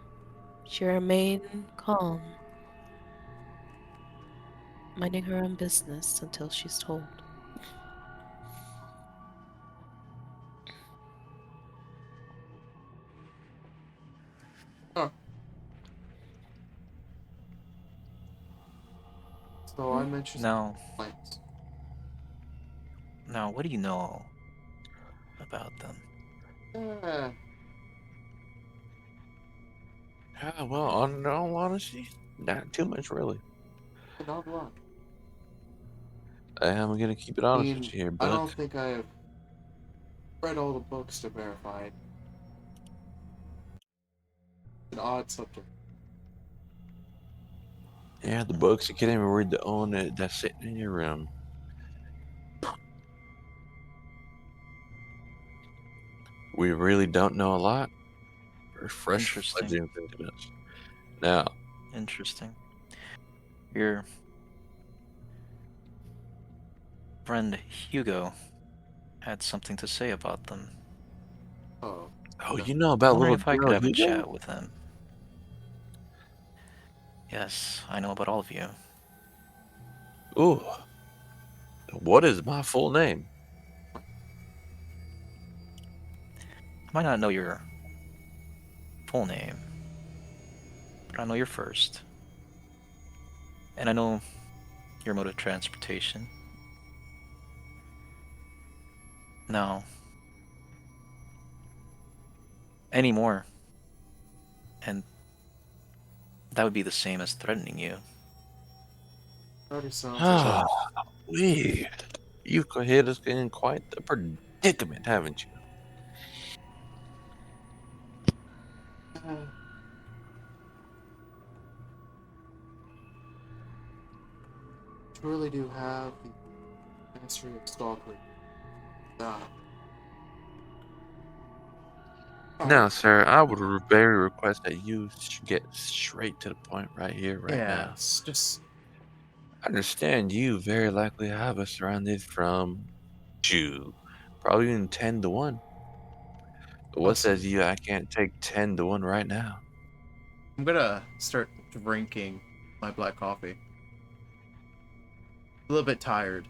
She remains calm, minding her own business until she's told. Huh. So I mentioned blanks. Now, what do you know about them? Yeah, well, in all honesty, not too much really. Not a lot. I'm gonna keep it honest with you here, I but don't think I have read all the books to verify it. It's an odd subject. yeah, the books you can't even read the own that's sitting in your room. We really don't know a lot. We're fresh Interesting. fledglings into this. Now, Interesting. Your friend Hugo had something to say about them. Oh, oh, okay. you know I'm about wondering little if I could girl have a Hugo? chat with him. Yes, I know about all of you. Ooh, what is my full name? I might not know your full name, but I know your first. And I know your mode of transportation. Now, any more, and that would be the same as threatening you. Already sounds Ah, like we. You could hit us in quite the predicament, haven't you? truly do have the mastery of stalkery. Ah, Now, alright. sir, I would very request that you get straight to the point right here, right now. Yes, just I understand you very likely have us surrounded from two, probably even 10 to 1. But what listen. says you I can't take 10 to 1 right now? I'm gonna start drinking my black coffee. A little bit tired.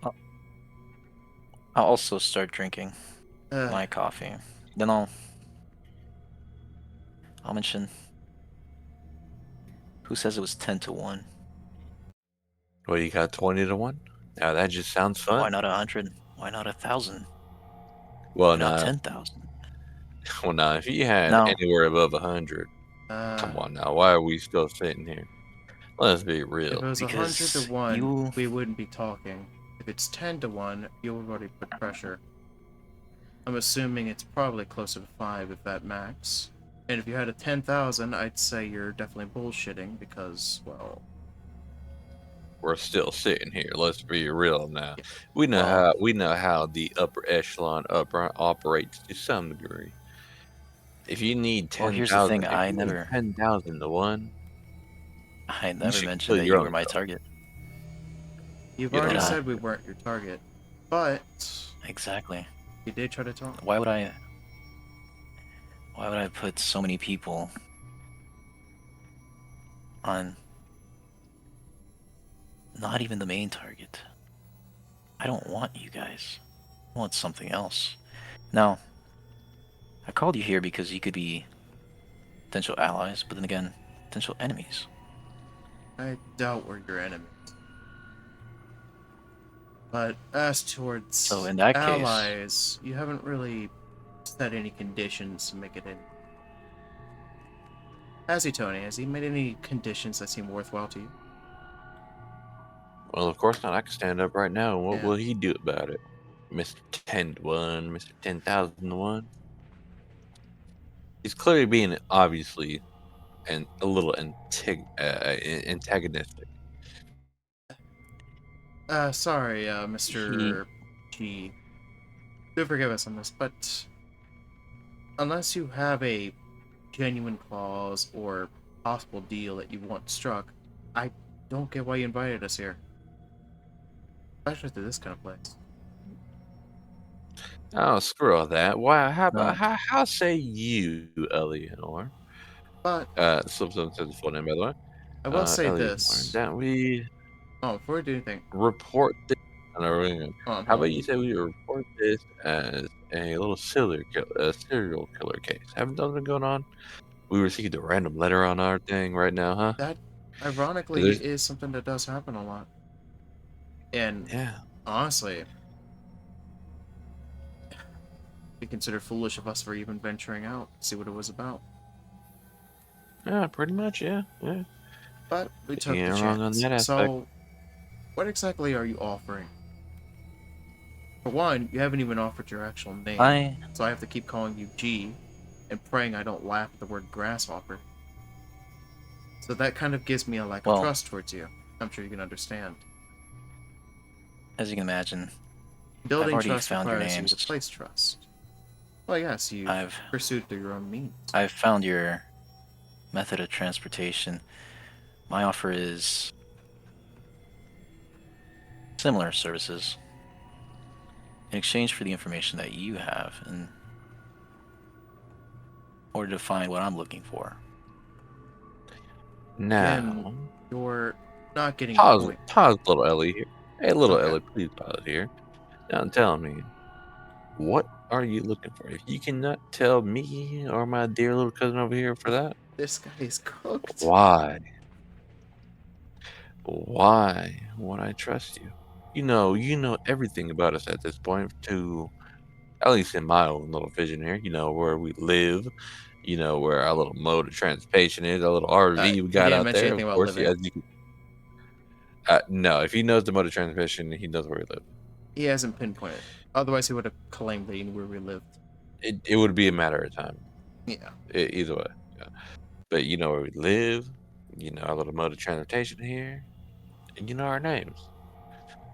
I'll I'll also start drinking Uh, my coffee. Then I'll mention who says it was 10 to 1. Well, you got 20 to 1? Now that just sounds Why fun. not 100? Why not 1,000? Well, Why not now, 10,000? if you had Now, anywhere above 100, come on now, why are we still sitting here? Let's be if real. it was 100 to because 1, you we wouldn't be talking. If it's 10 to 1, you would already put pressure. I'm assuming it's probably closer to 5 if that max. And if you had a 10,000, I'd say you're definitely bullshitting because, well, We're still sitting here. Let's be real now. yeah. well, We know how the upper echelon operates to some degree. If you need well, here's the thing. 10,000 to 1, I you never should mentioned kill that your you own were my self. target. You've You already don't Did have I? said we to. weren't your target, but Exactly. you did try to talk. Why would I? Why would I put so many people on not even the main target? I don't want you guys. I want something else. Now, I called you here because you could be potential allies, but then again, potential enemies. I doubt we're your enemies. But as So towards in that case, allies, you haven't really set any conditions to make it in. Has he, Tony? Has he made any conditions that seem worthwhile to you? Well, of course not. I can stand up right now. What Yeah. will he do about it? Mr. 10 to 1, Mr. 10,000 to 1. He's clearly being obviously and a little antagonistic. Sorry, he Mr. G. Do forgive us on this, but unless you have a genuine clause or possible deal that you want struck, I don't get why you invited us here. Especially to this kind of place. Oh, screw all that. Why? How about no. how say you, Eleanor? But Some says the full name by the way. I will say Eleanor, this. that we Oh, before we do anything, report this. On our ring. hold How on. about you say we report this as a little serial killer case? Haven't those been going on? We received a random letter on our thing right now, huh? That, ironically, There's, is something that does happen a lot. And yeah. honestly, be considered foolish of us for even venturing out, see what it was about. Yeah, pretty much, yeah. But we You took the ain't wrong on chance. that aspect. So, what exactly are you offering? For one, you haven't even offered your actual name, I so I have to keep calling you G and praying I don't laugh at the word grasshopper. So that kind of gives me a lack of well, trust towards you. I'm sure you can understand. as you can imagine, I've Building already trust found your requires you to names. place trust. Well, yes, you I've pursued through your own means. I've found your method of transportation. My offer is similar services in exchange for the information that you have in order to find what I'm looking for. Now, You're not getting the pause, point. pause, little Ellie here. Hey, little Okay. Ellie, please pause here. Now, tell me, what are you looking for? If you cannot tell me or my dear little cousin over here for that, This guy is cooked. why? Why would I trust you? You know everything about us at this point, to at least in my own little vision here. You know where we live. You know where our little mode of transportation is. Our little RV we He got didn't out mention there. anything Of about course, living. as you can. No, if he knows the mode of transmission, he knows where we live. He hasn't pinpointed. Otherwise, he would have claimed that he knew where we lived. It would be a matter of time. Yeah. Either way. Yeah. But you know where we live. You know our little mode of transportation here. And you know our names.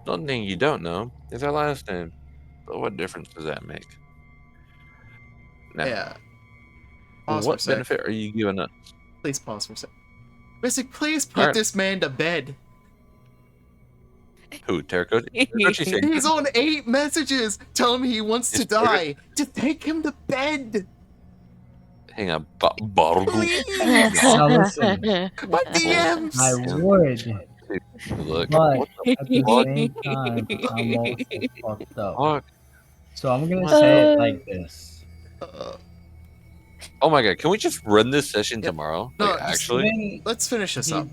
The only thing you don't know is our last name. But what difference does that make? Now, Yeah. Pause for a what sec. benefit are you giving us? Please pause for a sec. Mystic, please put Alright. this man to bed. Who? Terracotta? Terracotta said, He's on 8 messages telling me he wants to It's Terracotta. die. Just take him to bed. hang on, bottle. Please. Now listen, My DMs. I would, Look, but what the at the fuck? same time, I'm also fucked up. Fuck? So I'm gonna What say the- it like this. Oh my god, can we just run this session tomorrow? No, Like, just actually? Let's finish this up.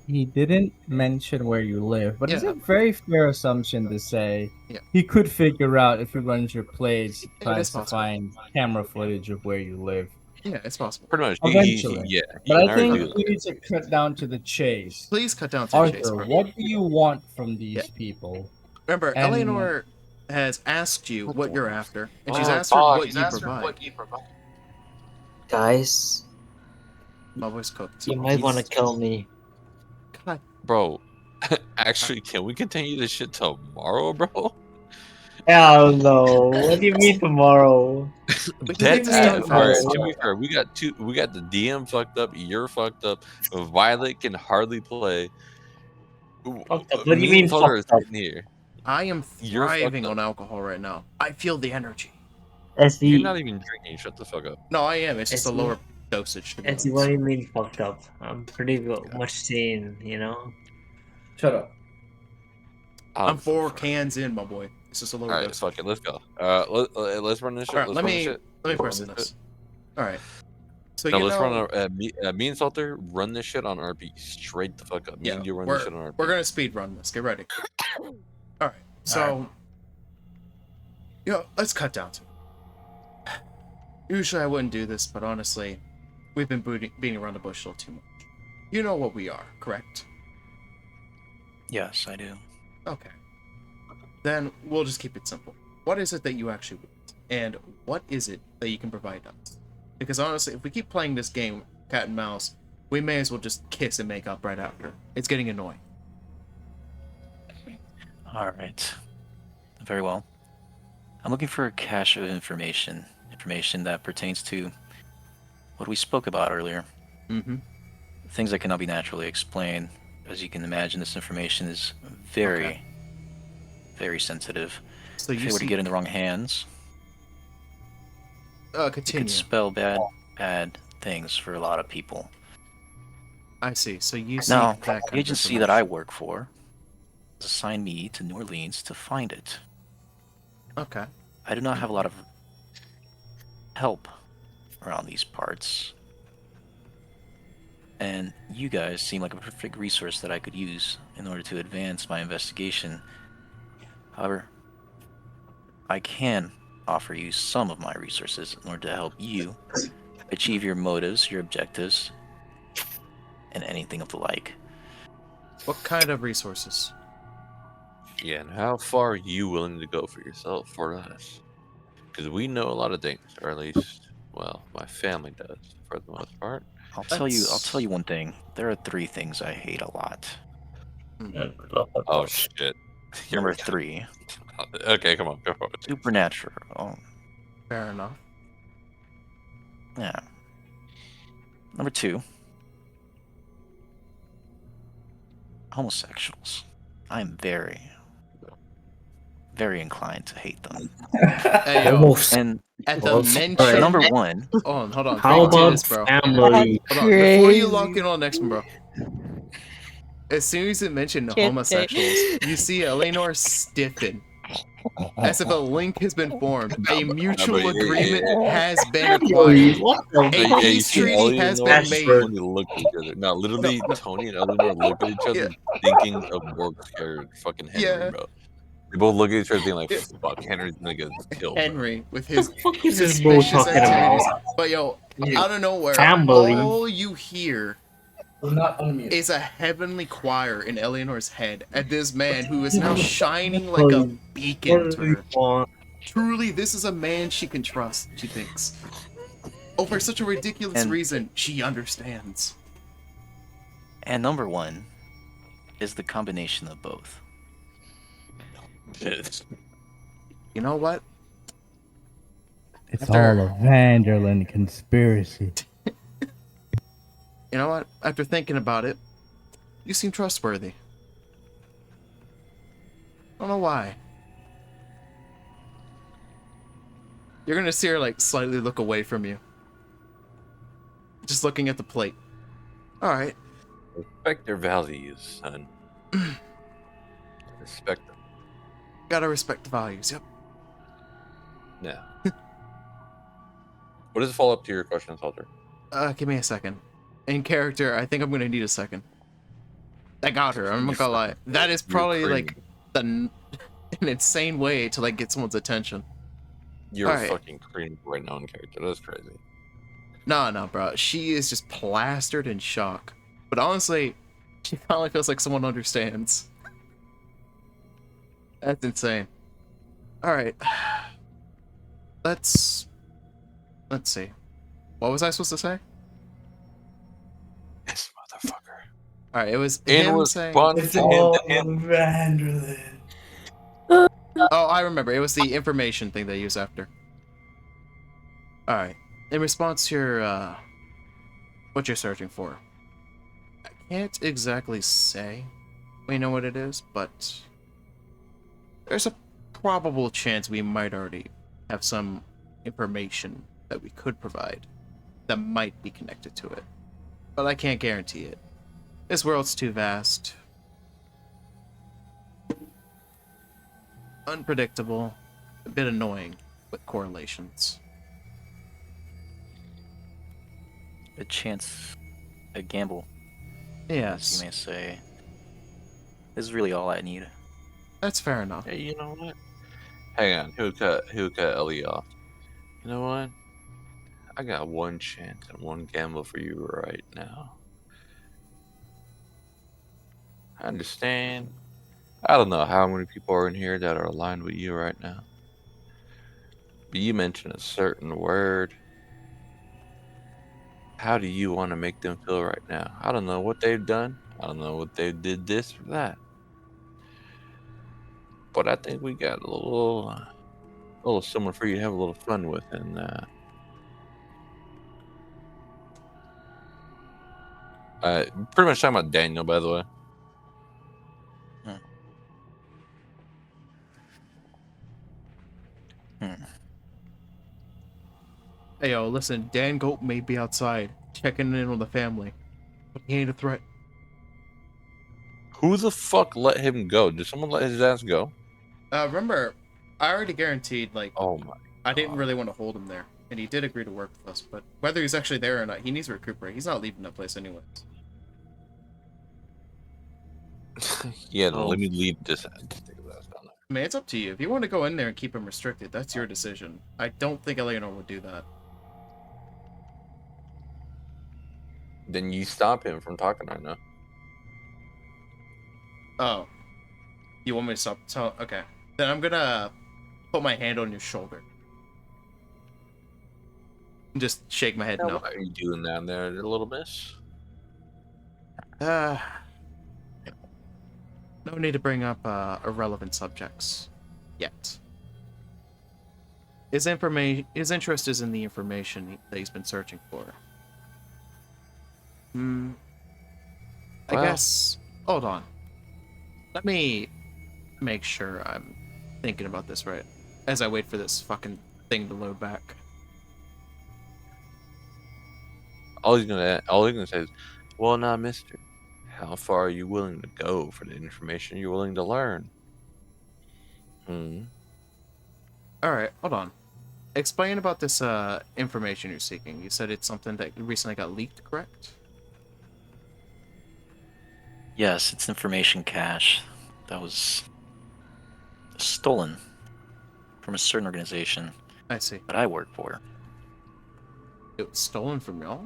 He didn't mention where you live, but it's Yeah. a very fair assumption to say Yeah. he could figure out if he runs your plays, It tries is to possible. find camera footage of where you live. Yeah, it's possible. Pretty much. Eventually. Yeah. he But can I already think do we that. need to cut down to the chase. Please cut down to the chase. Arthur, bro. what do you want from these Yeah. people? Remember, And- Eleanor has asked you what you're after, and she's Oh, asked her fuck, what you provide. Guys, My voice cooked. you might want to kill me. God, Bro, actually, can we continue this shit tomorrow, bro? Hell no. What do you mean tomorrow? we can Dead get this done ass. Alright, fast. to be fair, we got the DM fucked up, you're fucked up, Violet can hardly play. Fucked up. What do you Me mean and Flutter is fucked up? sitting here. I am You're fucked thriving up. on alcohol right now. I feel the energy. You're SE, not even drinking, shut the fuck up. No, I am. It's just a SE, lower dosage. To be SE, what honest. do you mean fucked up? I'm pretty much sane, you know? Shut up. I'm 4 cans in, my boy. It's just a lower Alright, dosage. fuck it, let's go. Let's run this shit. All right, Let's let run me this shit. let me Let's run person this this. shit. All right. So No, you let's know, run me and Salter run this shit on RP straight the fuck up. Me yeah, and you run this shit on RP. we're gonna speed run this. Get ready. All right. So, let's cut down to it. Usually I wouldn't do this, but honestly, we've been beating around the bush a little too much. You know what we are, correct? Yes, I do. Okay. Then we'll just keep it simple. What is it that you actually want? And what is it that you can provide us? Because honestly, if we keep playing this game, cat and mouse, we may as well just kiss and make up right after. It's getting annoying. All right. Very well. I'm looking for a cache of information that pertains to what we spoke about earlier. Mm-hmm. Things that cannot be naturally explained. As you can imagine, this information is very, very sensitive. So If you it were to see, get in the wrong hands, it continue. could spell bad things for a lot of people. I see. So you see Now, that kind the of agency that I information. work for has assigned me to New Orleans to find it. Okay. I do not have a lot of help around these parts. And you guys seem like a perfect resource that I could use in order to advance my investigation. However, I can offer you some of my resources in order to help you achieve your motives, your objectives, and anything of the like. What kind of resources? Yeah, and how far are you willing to go for yourself, for us? Because we know a lot of things, or at least, well, my family does, for the most part. I'll tell you one thing. There are 3 things I hate a lot. Oh, shit. Number 3, Okay, come on, go for it. supernatural. Fair enough. Yeah. Number 2. Homosexuals. I'm very, very inclined to hate them. Hey, yo, Almost. And at the Almost. mention. number 1, Hold on. How Thing two about is, bro. family? Hold on. Before you lock Crazy. in on the next one, bro. As soon as it mentioned Can't homosexuals, you see Eleanor stiffen, as if a link has been formed. A mutual agreement has been Family? acquired. What the A fuck? Yeah, you peace see treaty has Eleanor been and made. Tony look at each other. No, literally, No. Tony and Eleanor look at each other, thinking of Morg's character, fucking Henry, Yeah. bro. They both look at each other, thinking like, Yeah. "Fuck, Henry's gonna get killed." Bro. Henry with What his the fuck is this bro suspicious talking activities. about? But yo, Yeah. out of nowhere, Family. all you hear Do not unmute. is a heavenly choir in Eleanor's head at this man who is now shining like a beacon to her. Truly, this is a man she can trust, she thinks. Oh, for such a ridiculous And- reason, she understands. and number 1 is the combination of both. Shit. You know what? It's After- all a Vanderland conspiracy. You know what? After thinking about it, you seem trustworthy. I don't know why. You're gonna see her like slightly look away from you. Just looking at the plate. Alright. Respect their values, son. Respect them. Gotta respect the values, yep. Yeah. What does it fall up to your question, Salter? Give me a second. In character, I think I'm gonna need a second. I got her, I'm not gonna lie. That is probably like an insane way to like get someone's attention. You're Alright. fucking cream right now in character. That's crazy. No, bro. She is just plastered in shock. But honestly, she finally feels like someone understands. That's insane. Alright. Let's see. What was I supposed to say? This motherfucker. Alright, it was In him saying... response It's to all him, Vanderland. Oh, I remember. It was the information thing they use after. Alright. In response to your, what you're searching for. I can't exactly say we know what it is, but there's a probable chance we might already have some information that we could provide that might be connected to it. But I can't guarantee it. This world's too vast. Unpredictable. A bit annoying with correlations. A chance, a gamble, Yes, Mm-hmm. you may say, is really all I need. that's fair enough. hey, you know what? Hang on. Who cut Ellie off? You know what? I got one chance and one gamble for you right now. I understand. I don't know how many people are in here that are aligned with you right now. But you mentioned a certain word. How do you want to make them feel right now? I don't know what they've done. I don't know what they did this or that. But I think we got a little someone for you to have a little fun with, and pretty much talking about Daniel, by the way. Hey yo, listen, Dan Goat may be outside, checking in on the family. But he ain't a threat. Who the fuck let him go? Did someone let his ass go? Remember, I already guaranteed, like, Oh my. I didn't really want to hold him there. And he did agree to work with us, but whether he's actually there or not, he needs to recuperate. He's not leaving that place anyways. Yeah, Oh. let me lead this. I mean, it's up to you. If you want to go in there and keep him restricted, that's your decision. I don't think Eleanor would do that. Then you stop him from talking right now. Oh. You want me to stop? Okay. Then I'm gonna put my hand on your shoulder. And just shake my head no. What are you doing down there, little miss? No need to bring up irrelevant subjects yet. his interest is in the information that he's been searching for. I Well. guess. Hold on. Let me make sure I'm thinking about this right as I wait for this fucking thing to load back. All he's gonna say is, "Well, now, Mister, how far are you willing to go for the information you're willing to learn?" Hmm. All right, hold on. Explain about this information you're seeking. You said it's something that recently got leaked, correct? Yes, it's information cache that was stolen from a certain organization I see. that I work for. It was stolen from y'all?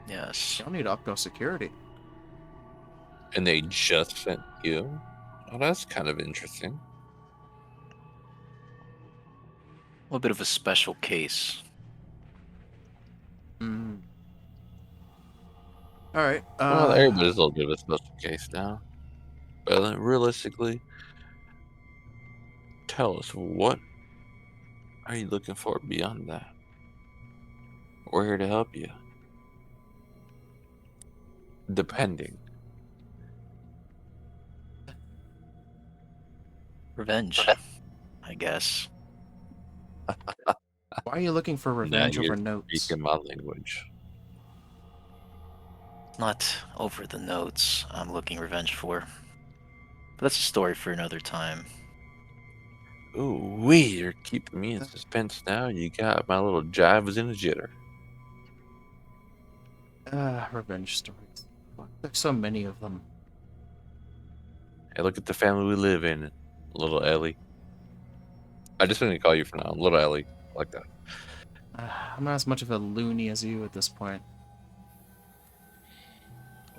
Yes. Y'all need to up your security. And they just sent you? Oh, that's kind of interesting. A little bit of a special case. Mm. All right. Well, everybody's a little bit of a special case now. But realistically, tell us, what are you looking for beyond that? We're here to help you. Depending. Revenge, I guess. Why are you looking for revenge over notes? Speaking my language. Not over the notes I'm looking revenge for. But that's a story for another time. Ooh, you're keeping me in suspense now. You got my little jive in a jitter. Revenge stories. Fuck, there's so many of them. Hey, look at the family we live in, little Ellie. I just want to call you for now, little Ellie, like that. I'm not as much of a loony as you at this point.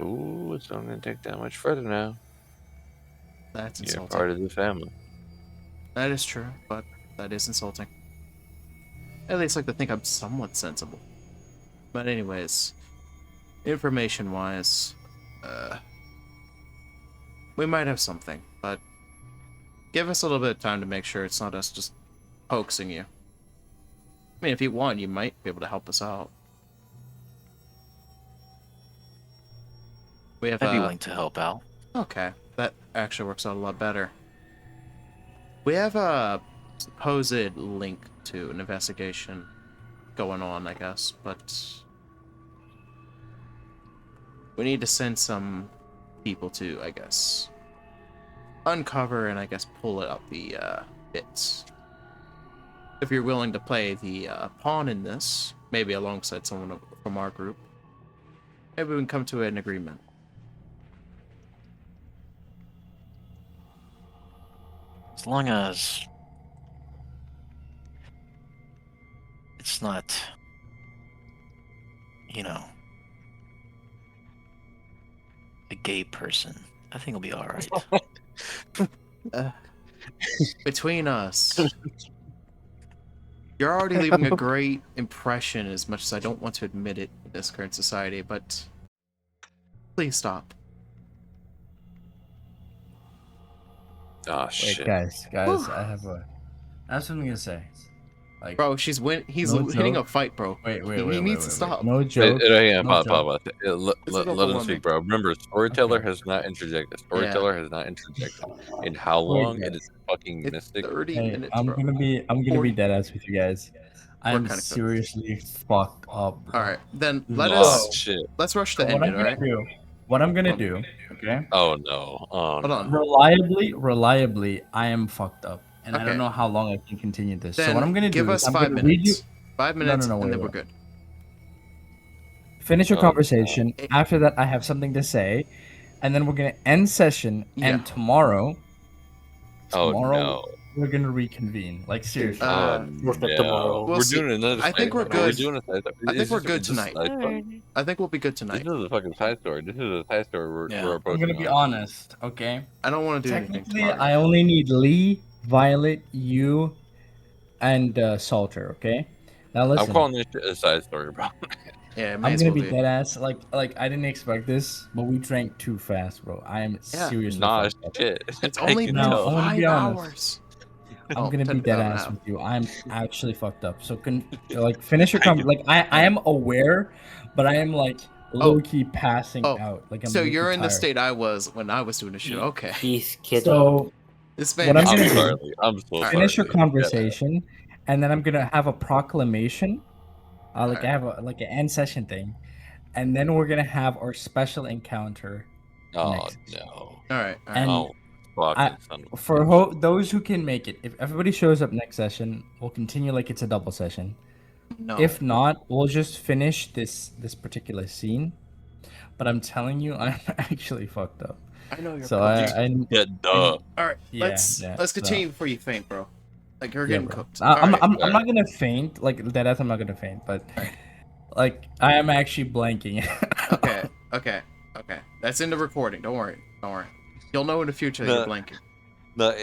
Ooh, it's not going to take that much further now. That's You're insulting. part of the family. That is true, but that is insulting. At least I like to think I'm somewhat sensible. But anyways, information-wise, we might have something, but give us a little bit of time to make sure it's not us just hoaxing you. I mean, if you want, you might be able to help us out. We have I'd be willing to help out. Okay, that actually works out a lot better. We have a supposed link to an investigation going on, I guess, but we need to send some people to, I guess, uncover and I guess pull it up the bits. If you're willing to play the pawn in this, maybe alongside someone from our group, maybe we can come to an agreement. As long as it's not, you know, a gay person, I think it'll be alright. Between us, you're already leaving a great impression, as much as I don't want to admit it in this current society, but please stop. Oh, Wait, shit. guys, I have something to say. Like, Bro, he's No hitting joke. a fight, bro. wait, he needs to stop. No Hey, joke. hang on, No pause. This is Let him overwhelming. speak, bro. Remember, storyteller Okay. has not interjected. Storyteller has not interjected. In how Wait, long it guys. is fucking It's mystic. 30 Hey, minutes, I'm bro. gonna be 40. dead ass with you guys. I We're am kinda cooked. seriously fucked up, bro. All right, then Oh, shit. let's rush So to what end I'm it, gonna right? do? What I'm gonna do? Okay. Oh, no. Oh, Hold on. no. Reliably, I am fucked up, and I Okay. don't know how long I can continue this. Then So what I'm gonna give do us is I'm 5 gonna read you. minutes. 5 minutes, No, and wait, then we're wait. good. Finish your Oh, no. conversation. After that, I have something to say, and then we're gonna end session. Yeah. And tomorrow, Oh, no. we're gonna reconvene. Like seriously. Oh, Work no. tomorrow. We'll We're see. doing another I think side- we're Are we good. doing a side story? I think Is we're this- good is this a tonight. side story? Alright. I think we'll be good This tonight. is a fucking side story. This is a side story we're Yeah. we're I'm approaching. gonna be honest, okay? I don't want to do anything Technically, tomorrow. I only need Lee, Violet, you, and Salter. Okay. Now I'm listen. calling this shit a side story, bro. Yeah, it may I'm as gonna well be dead ass. Like I didn't expect this, but we drank too fast, bro. I am seriously Nah, fucked up. shit. It's I only can been Now, tell. I wanna be 5 honest. hours. I'm Oh, gonna be dead 10,000 ass half. with you. I'm actually fucked up. So like finish your I get- like I am aware, but I am like low key passing Oh, out. Like I'm so low-key you're in the tired. state I was when I was doing the shit. Okay. He's kid. So This what man I'm is gonna I'm do? sorry. Lee. I'm so sorry. Finish your Lee. conversation, and then I'm gonna have a proclamation. Like Alright. I have like an end session thing, and then we're gonna have our special encounter Oh next. no. All right. And Oh fucking son of a for bitch. those who can make it, if everybody shows up next session, we'll continue like it's a double session. No. If not, we'll just finish this particular scene. But I'm telling you, I'm actually fucked up. I know you're So cooked. Yeah, duh. All right. Yeah, Let's yeah, continue so- before you faint, bro. Like you're yeah, getting bro. cooked. I'm, All right. I'm not gonna faint. Like deadass, I'm not gonna faint. But like I am actually blanking. Okay. Okay. Okay. That's in the recording. Don't worry. Don't worry. You'll know in the future that you're No. blanking. No,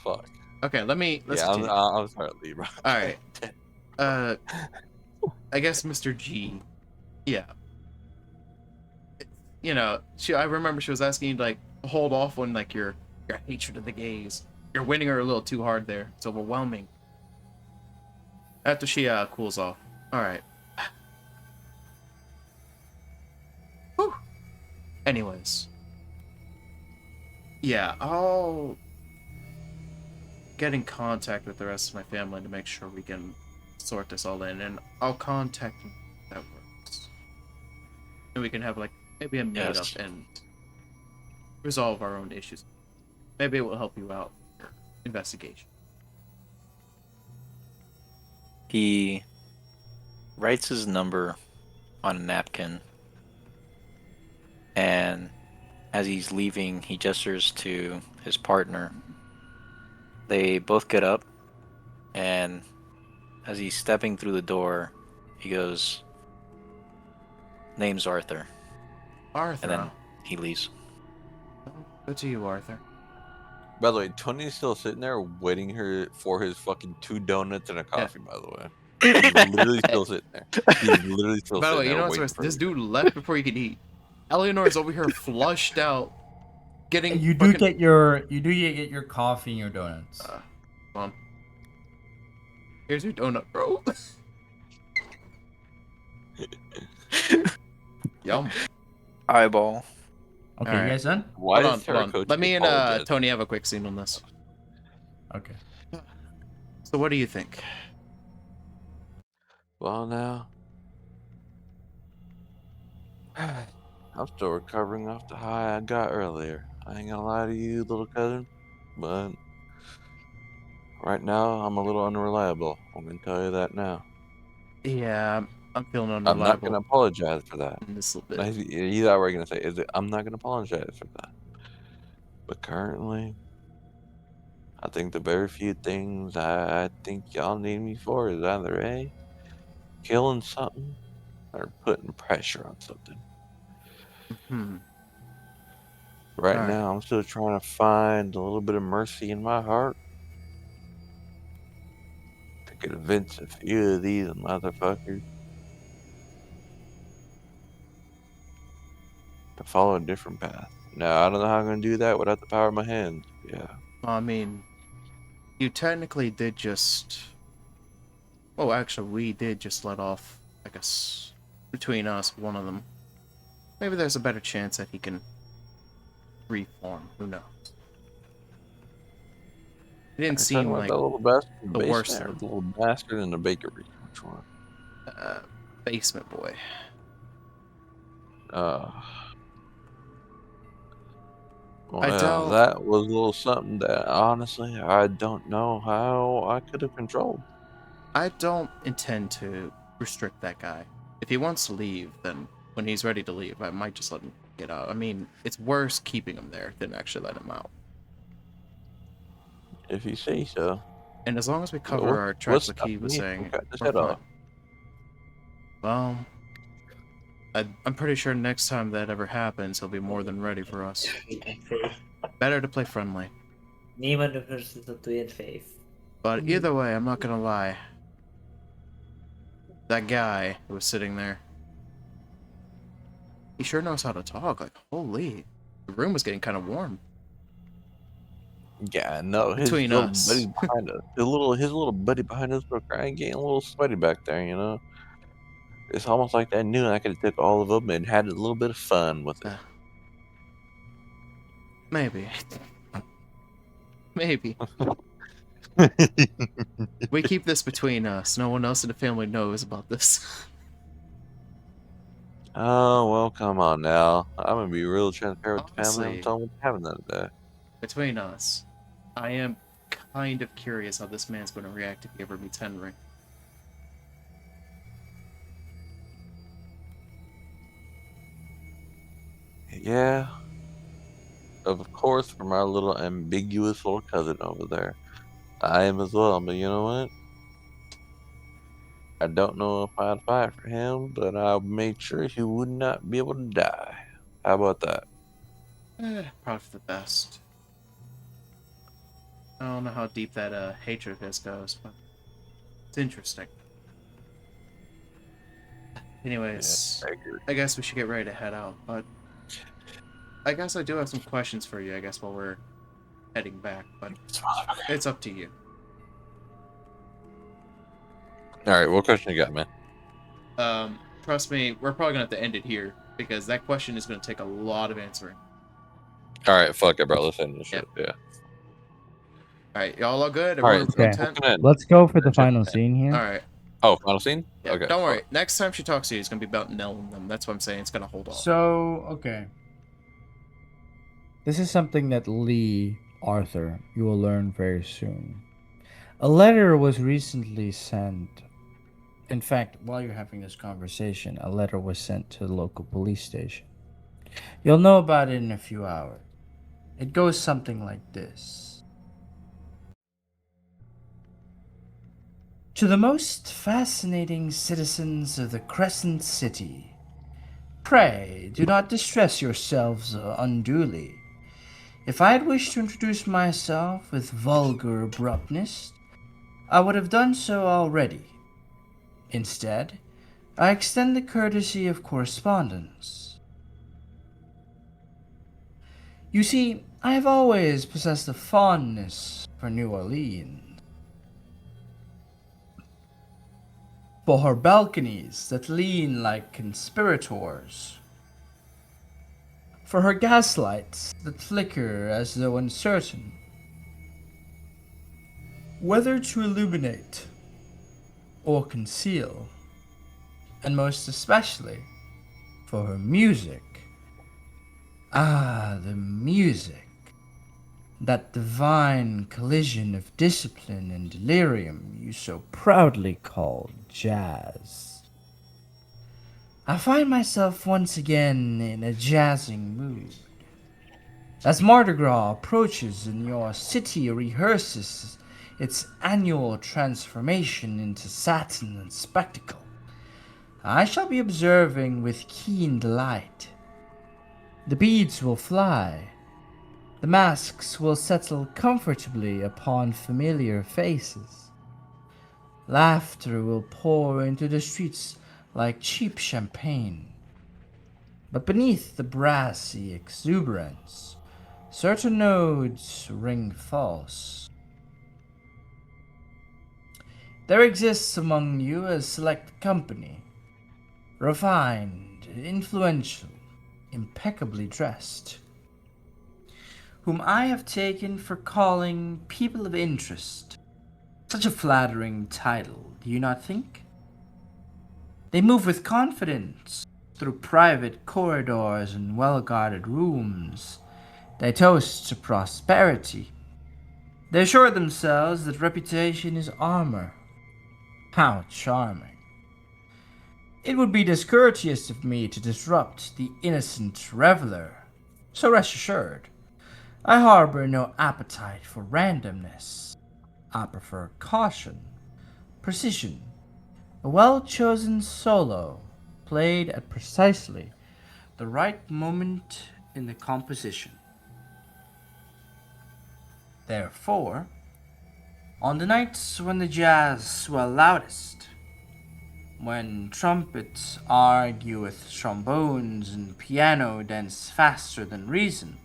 fuck. Okay. Let's Yeah, continue. I'm sorry, Lee, bro. All right. I guess Mr. G. Yeah. You know, I remember she was asking you like hold off on like your hatred of the gays. You're winning her a little too hard there. It's overwhelming. After she cools off. All right. Whew. Anyways. Yeah, I'll get in contact with the rest of my family to make sure we can sort this all in, and I'll contact them if that works. And we can have like maybe a meet up and resolve our own issues. Maybe it will help you out with your investigation. He writes his number on a napkin, and as he's leaving, he gestures to his partner. They both get up, and as he's stepping through the door, he goes, "Name's Arthur," Arthur. and then he leaves. Good to you, Arthur. By the way, Tony's still sitting there waiting for his fucking 2 donuts and a coffee. By the way, he's literally still sitting there. He's literally still By the sitting way, you there know what's waiting worse? for This you. dude left before he could eat. Eleanor's over here flushed out, getting You do frickin- get your coffee and your donuts. Come on. Here's your donut, bro. Yum. Eyeball. Okay, Alright. you guys done? Why Hold is on. Terracotta Let me and apologize? Tony have a quick scene on this. Okay. So what do you think? Well, now I'm still recovering off the high I got earlier. I ain't gonna lie to you, little cousin, but right now I'm a little unreliable. I'm gonna tell you that now. Yeah, I'm feeling I'm not unreliable gonna apologize for that. in this little Now, bit. he's already gonna say, "Is it?" I'm not gonna apologize for that. But currently, I think the very few things I think y'all need me for is either A, killing something, or putting pressure on something. Hmm. Right Alright. now, I'm still trying to find a little bit of mercy in my heart to convince a few of these motherfuckers to follow a different path. Now, I don't know how I'm gonna do that without the power of my hands. Yeah. I mean, you technically did just... Oh, actually, we did just let off, I guess, between us, one of them. Maybe there's a better chance that he can reform. Who knows? He didn't Are you talking seem about like that little bastard in the the worst basement of or them. the little bastard in the bakery? Which one? Basement boy. Well, that was a little something that honestly I don't know how I could have controlled. I don't intend to restrict that guy. If he wants to leave, then when he's ready to leave, I might just let him get out. I mean, it's worse keeping him there than actually letting him out. If you say so. And as long as we cover What- our tracks, what's like he stopping was you saying, from cutting his we're head fine. off? Well, I'm pretty sure next time that ever happens, he'll be more than ready for us. Better to play friendly. Niemand versus the twin faith. But either way, I'm not gonna lie. That guy who was sitting there, he sure knows how to talk. Like, holy. The room was getting kind of warm. Yeah, no, his Between little us. buddy behind us, his little buddy behind us, bro, crying, getting a little sweaty back there. You know, it's almost like I knew I could have took all of them and had a little bit of fun with it. Maybe. Maybe. We keep this between us. No one else in the family knows about this. Oh well, come on now. I'm gonna be real transparent with the family. I'm Honestly, telling them what happened that day. between us, I am kind of curious how this man's going to react if he ever meets Henry. Yeah, of course, from our little ambiguous little cousin over there. I am as well, but you know what? I don't know if I'd fight for him, but I'll make sure he would not be able to die. How about that? Probably for the best. I don't know how deep that hatred of his goes, but it's interesting. Anyways, I agree. I guess we should get ready to head out, but I guess I do have some questions for you, I guess, while we're heading back, but it's up to you. Alright, what question you got, man? Trust me, we're probably gonna have to end it here, because that question is gonna take a lot of answering. Alright, fuck it, bro. Let's end this shit. Yeah. Alright, y'all all good? Alright, Everyone Okay. content? Let's go for the final scene here. Alright. Oh, final scene? Yeah, Okay. don't worry. Next time she talks to you, it's gonna be about nailing them. That's what I'm saying. It's gonna hold off. So, okay. This is something that Lee Arthur, you will learn very soon. A letter was recently sent. In fact, while you're having this conversation, a letter was sent to the local police station. You'll know about it in a few hours. It goes something like this. To the most fascinating citizens of the Crescent City, pray do not distress yourselves unduly. If I had wished to introduce myself with vulgar abruptness, I would have done so already. Instead, I extend the courtesy of correspondence. You see, I have always possessed a fondness for New Orleans. For her balconies that lean like conspirators. For her gaslights that flicker as though uncertain whether to illuminate or conceal. And most especially for her music. Ah, the music. That divine collision of discipline and delirium you so proudly call jazz. I find myself once again in a jazzing mood. As Mardi Gras approaches and your city rehearses its annual transformation into satin and spectacle, I shall be observing with keen delight. The beads will fly. The masks will settle comfortably upon familiar faces. Laughter will pour into the streets like cheap champagne. But beneath the brassy exuberance, certain notes ring false. There exists among you a select company, refined, influential, impeccably dressed, whom I have taken for calling people of interest. Such a flattering title, do you not think? They move with confidence through private corridors and well-guarded rooms. They toast to prosperity. They assure themselves that reputation is armor. How charming. It would be discourteous of me to disrupt the innocent reveler, so rest assured, I harbor no appetite for randomness. I prefer caution, precision, a well-chosen solo, played at precisely the right moment in the composition. Therefore, on the nights when the jazz swell loudest, when trumpets argue with trombones and piano dance faster than reason,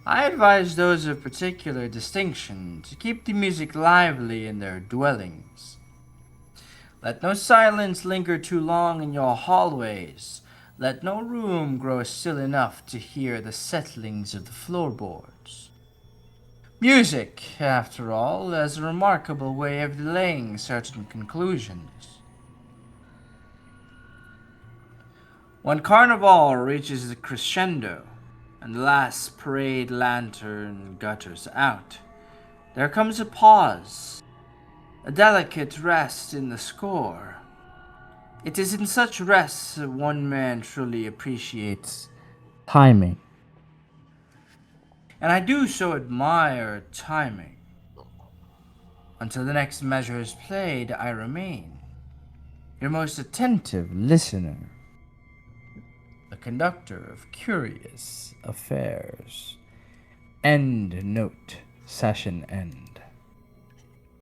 I advise those of particular distinction to keep the music lively in their dwellings. Let no silence linger too long in your hallways. Let no room grow still enough to hear the settlings of the floorboards. Music, after all, has a remarkable way of delaying certain conclusions. When Carnival reaches the crescendo, and the last parade lantern gutters out, there comes a pause, a delicate rest in the score. It is in such rests that one man truly appreciates timing. And I do so admire timing. Until the next measure is played, I remain your most attentive listener, the conductor of curious affairs. End note. Session ends.